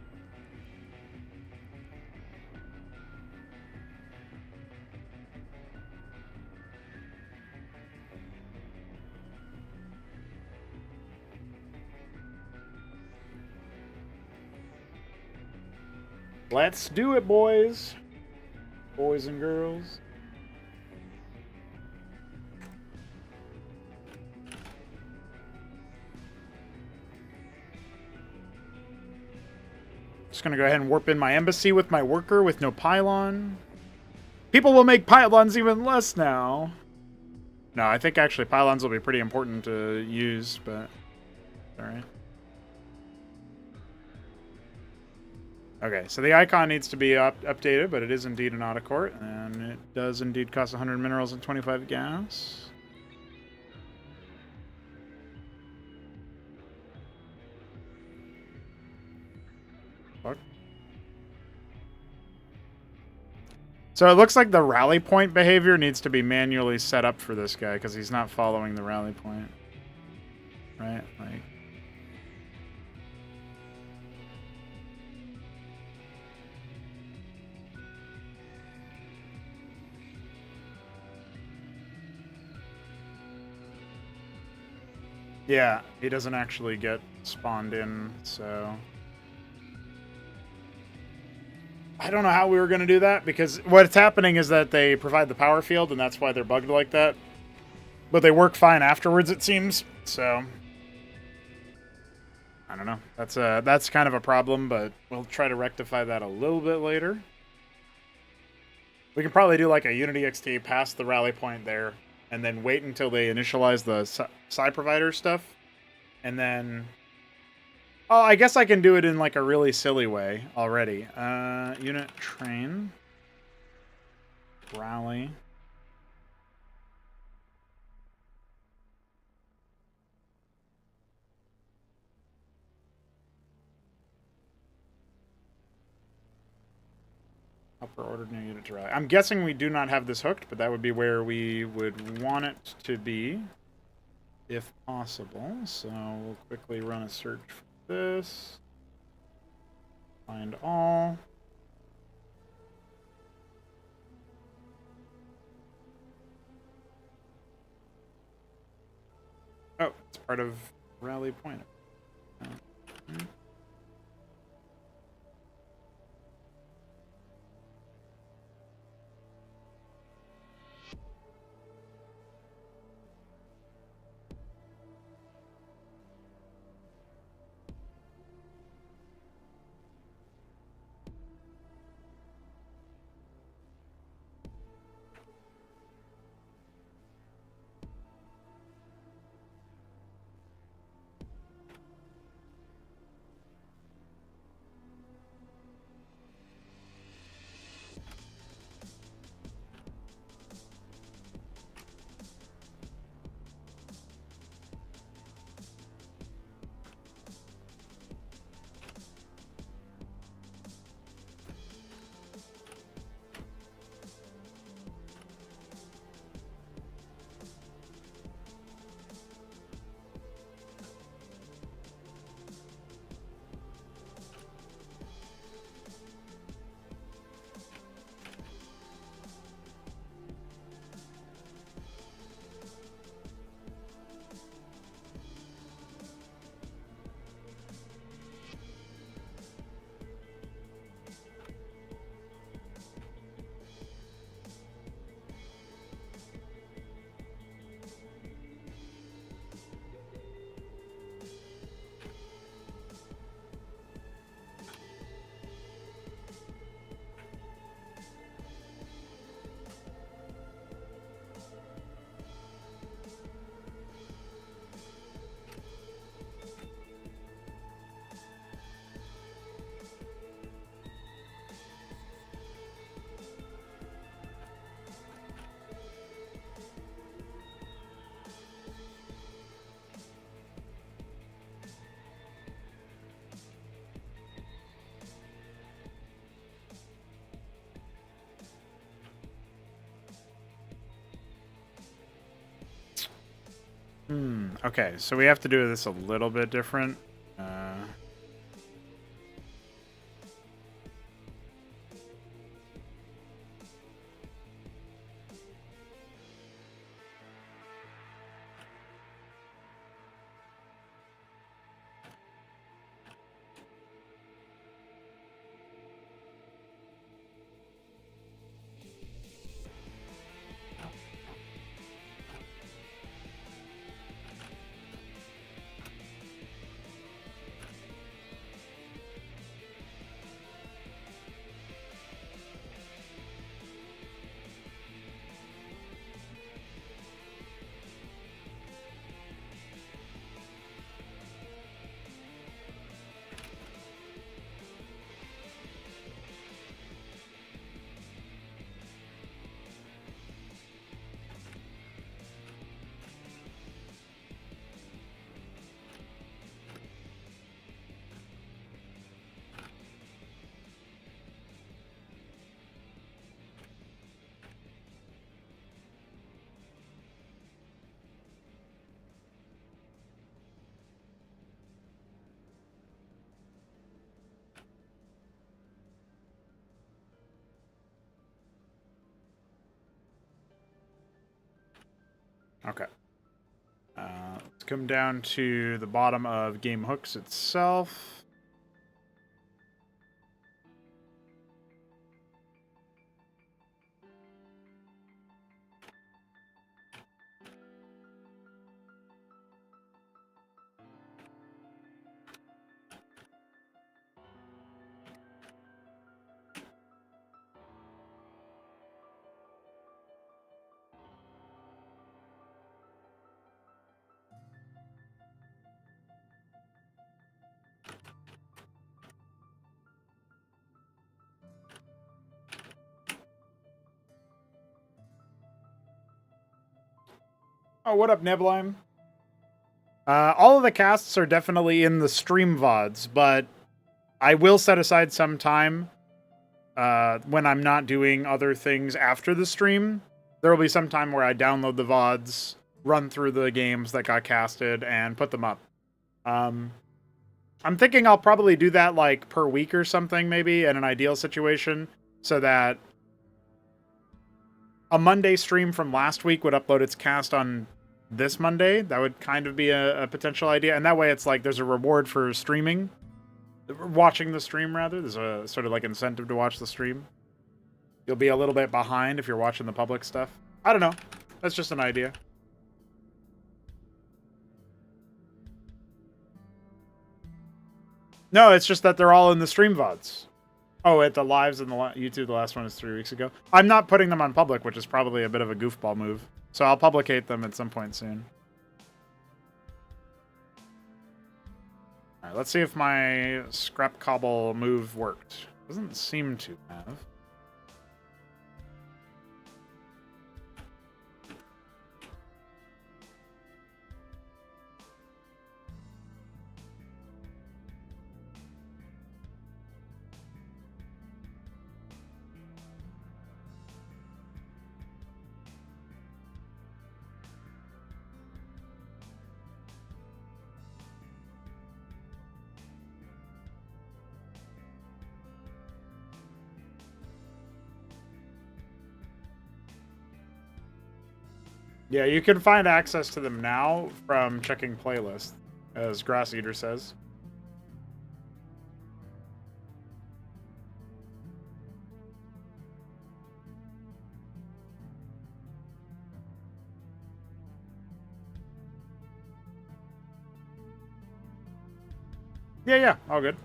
Let's do it, boys. Boys and girls. Just gonna go ahead and warp in my embassy with my worker with no pylon. People will make pylons even less now. No, I think actually pylons will be pretty important to use, but... Alright. Okay, so the icon needs to be updated, but it is indeed an autocort, and it does indeed cost 100 minerals and 25 gas. Fuck. So it looks like the rally point behavior needs to be manually set up for this guy because he's not following the rally point. Right? Like... Yeah, he doesn't actually get spawned in, so... I don't know how we were going to do that, because what's happening is that they provide the power field, and that's why they're bugged like that. But they work fine afterwards, it seems, so... I don't know. That's kind of a problem, but we'll try to rectify that a little bit later. We can probably do like a Unity XT past the rally point there, and then wait until they initialize the side provider stuff, and then... Oh, I guess I can do it in like a really silly way already. Unit train. Rally. Upper ordered new unit to rally. I'm guessing we do not have this hooked, but that would be where we would want it to be, if possible. So we'll quickly run a search for this. Find all. Oh, it's part of rally point. Okay, so we have to do this a little bit different. Okay. Let's come down to the bottom of Game Hooks itself. Oh, what up, Neblime? All of the casts are definitely in the stream VODs, but I will set aside some time when I'm not doing other things after the stream. There will be some time where I download the VODs, run through the games that got casted, and put them up. I'm thinking I'll probably do that like per week or something, maybe, in an ideal situation, so that a Monday stream from last week would upload its cast on this Monday. That would kind of be a potential idea. And that way it's like there's a reward for streaming. Watching the stream, rather. There's a sort of like incentive to watch the stream. You'll be a little bit behind if you're watching the public stuff. I don't know. That's just an idea. No, it's just that they're all in the stream VODs. Oh, at the lives in the YouTube, the last one is 3 weeks ago. I'm not putting them on public, which is probably a bit of a goofball move. So I'll publicate them at some point soon. Alright, let's see if my scrap cobble move worked. Doesn't seem to have. Yeah, you can find access to them now from checking playlists, as Grass Eater says. Yeah, all good.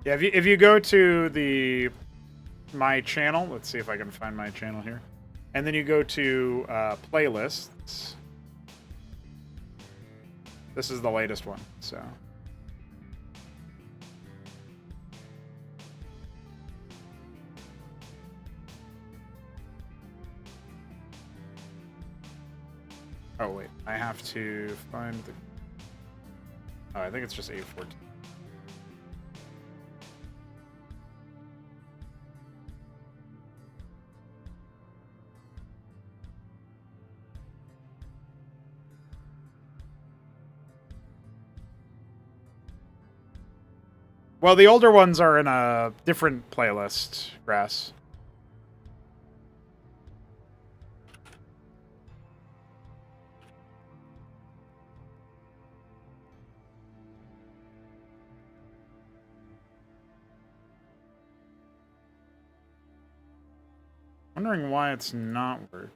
Yeah, if you go to my channel, let's see if I can find my channel here, and then you go to playlists. This is the latest one, so. Oh wait, I have to find the. Oh, I think it's just 814. Well, the older ones are in a different playlist, Grass. Wondering why it's not working.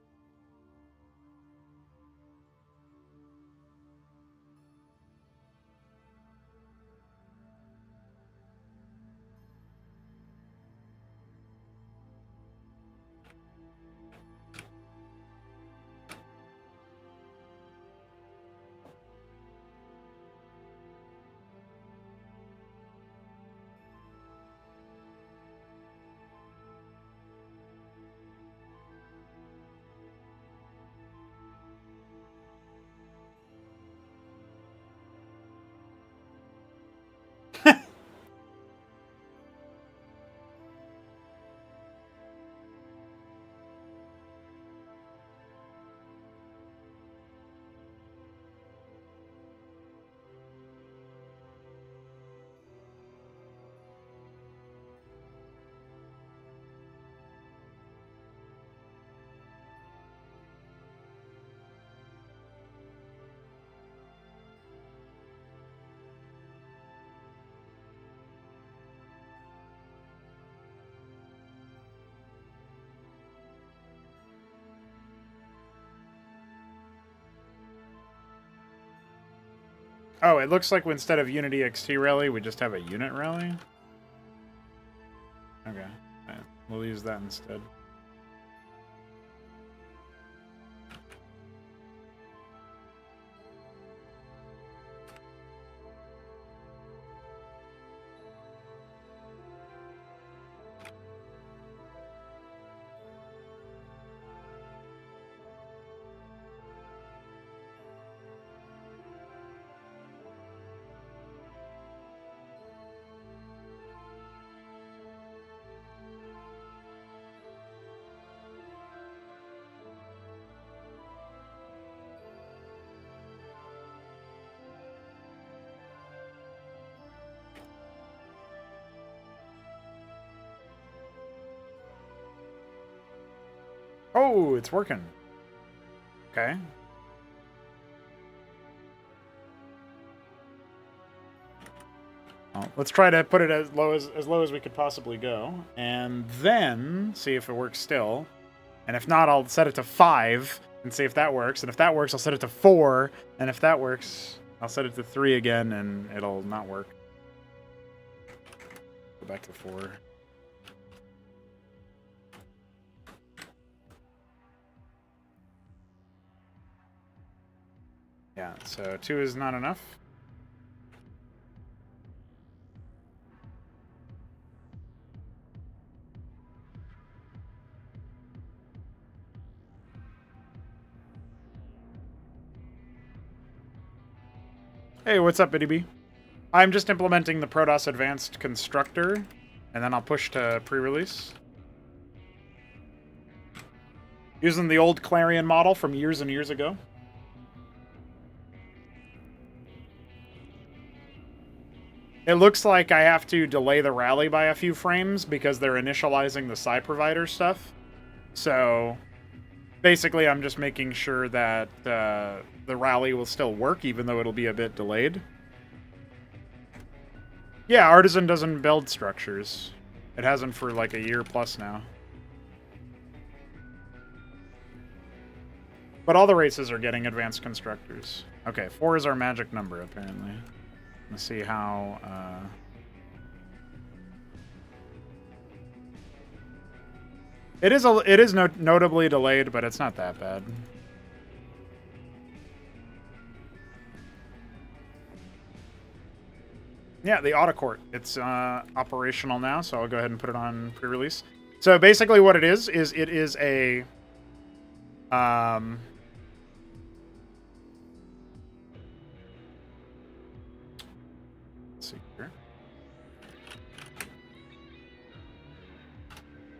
Oh, it looks like instead of Unity XT Rally, we just have a unit rally. Okay. We'll use that instead. Oh, it's working. Okay. Well, let's try to put it as low as we could possibly go, and then see if it works still. And if not, I'll set it to 5 and see if that works. And if that works, I'll set it to 4. And if that works, I'll set it to 3 again, and it'll not work. Go back to 4. Yeah, so 2 is not enough. Hey, what's up, BDB? I'm just implementing the Protoss Advanced Constructor, and then I'll push to pre-release. Using the old Clarion model from years and years ago. It looks like I have to delay the rally by a few frames because they're initializing the Psi provider stuff. So basically, I'm just making sure that the rally will still work, even though it'll be a bit delayed. Yeah, Artisan doesn't build structures. It hasn't for like a year plus now. But all the races are getting advanced constructors. Okay, 4 is our magic number, apparently. Let's see how... It is notably delayed, but it's not that bad. Yeah, the autocourt. It's operational now, so I'll go ahead and put it on pre-release. So basically what it is it is a... let's see here.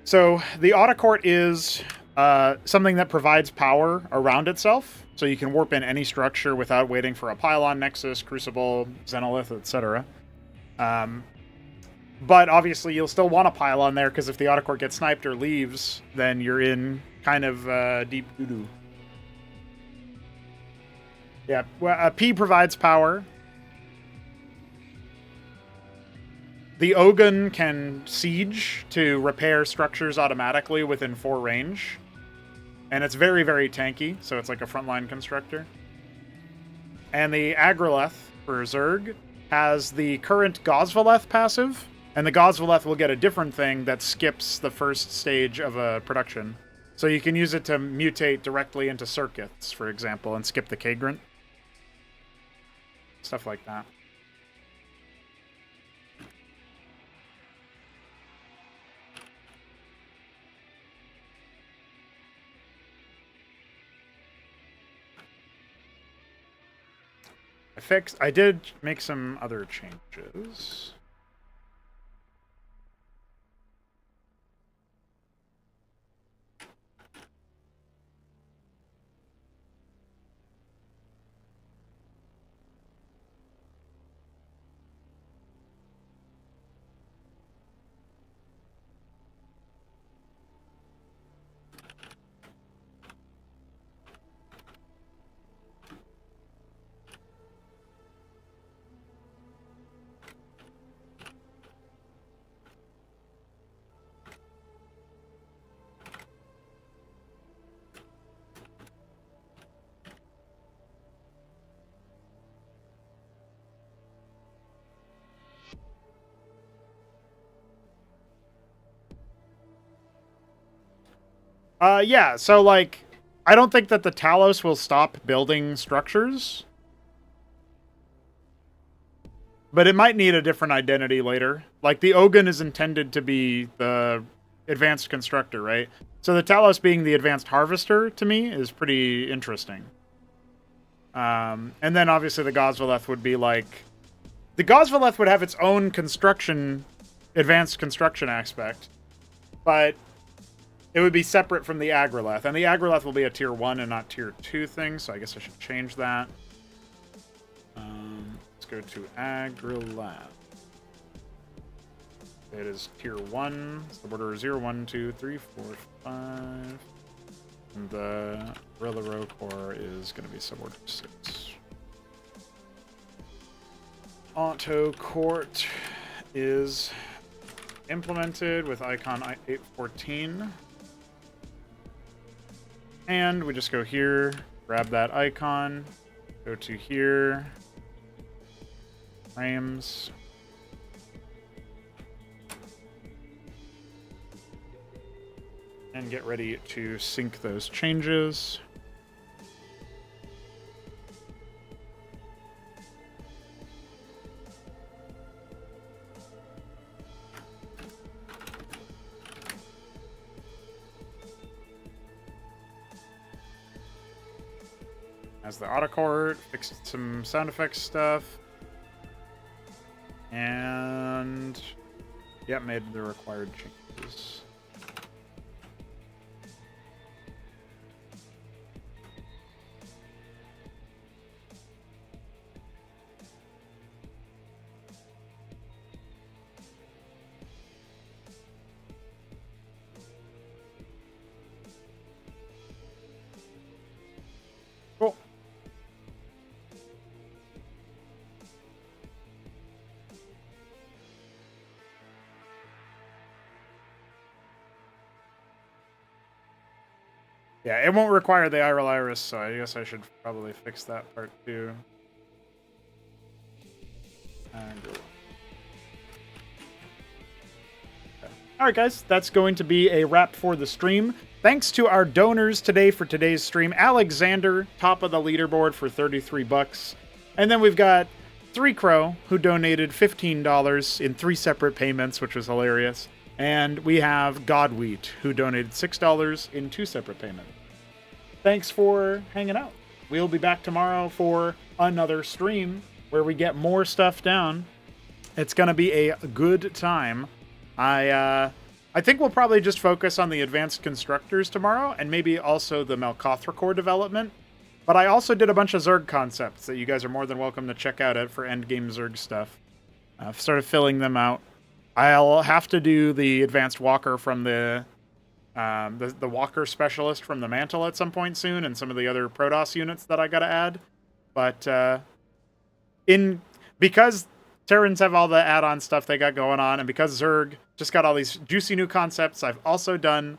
So the autocourt is something that provides power around itself, so you can warp in any structure without waiting for a pylon, nexus, crucible, xenolith, etc. But obviously you'll still want a pylon there, because if the autocourt gets sniped or leaves, then you're in kind of deep doo-doo. Yeah, well, P provides power. The Ogun can siege to repair structures automatically within 4 range. And it's very, very tanky, so it's like a frontline constructor. And the Agroleth for Zerg has the current Gosvaleth passive, and the Gosvaleth will get a different thing that skips the first stage of a production. So you can use it to mutate directly into circuits, for example, and skip the Kagrant. Stuff like that. I did make some other changes. Yeah, so, like, I don't think that the Talos will stop building structures. But it might need a different identity later. Like, the Ogun is intended to be the advanced constructor, right? So the Talos being the advanced harvester, to me, is pretty interesting. And then, obviously, the Gosvaleth would be, like... The Gosvaleth would have its own construction, advanced construction aspect. But it would be separate from the Agroleth. And the Agroleth will be a tier 1 and not tier 2 thing, so I guess I should change that. Let's go to Agroleth. It is tier 1. It's the border 0, 1, 2, 3, 4, 5. And the Gorilla Rocore is going to be suborder 6. Auto Court is implemented with icon 814. And we just go here, grab that icon, go to here, frames. And get ready to sync those changes. As the autocort, fixed some sound effects stuff. And yeah, made the required changes. Cool. Yeah, it won't require the Iral Iris, so I guess I should probably fix that part too. Alright guys, that's going to be a wrap for the stream. Thanks to our donors today for today's stream. Alexander, top of the leaderboard for 33 bucks. And then we've got 3 Crow, who donated $15 in 3 separate payments, which was hilarious. And we have Godwheat, who donated $6 in 2 separate payments. Thanks for hanging out. We'll be back tomorrow for another stream where we get more stuff down. It's going to be a good time. I think we'll probably just focus on the advanced constructors tomorrow and maybe also the Malkothrakor development. But I also did a bunch of Zerg concepts that you guys are more than welcome to check out for endgame Zerg stuff. I've started filling them out. I'll have to do the advanced walker from the walker specialist from the mantle at some point soon, and some of the other Protoss units that I gotta add. But because Terrans have all the add-on stuff they got going on, and because Zerg just got all these juicy new concepts, I've also done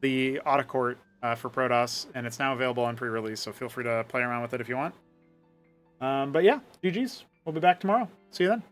the Autocort for Protoss, and it's now available on pre-release, so feel free to play around with it if you want. But yeah, GG's. We'll be back tomorrow. See you then.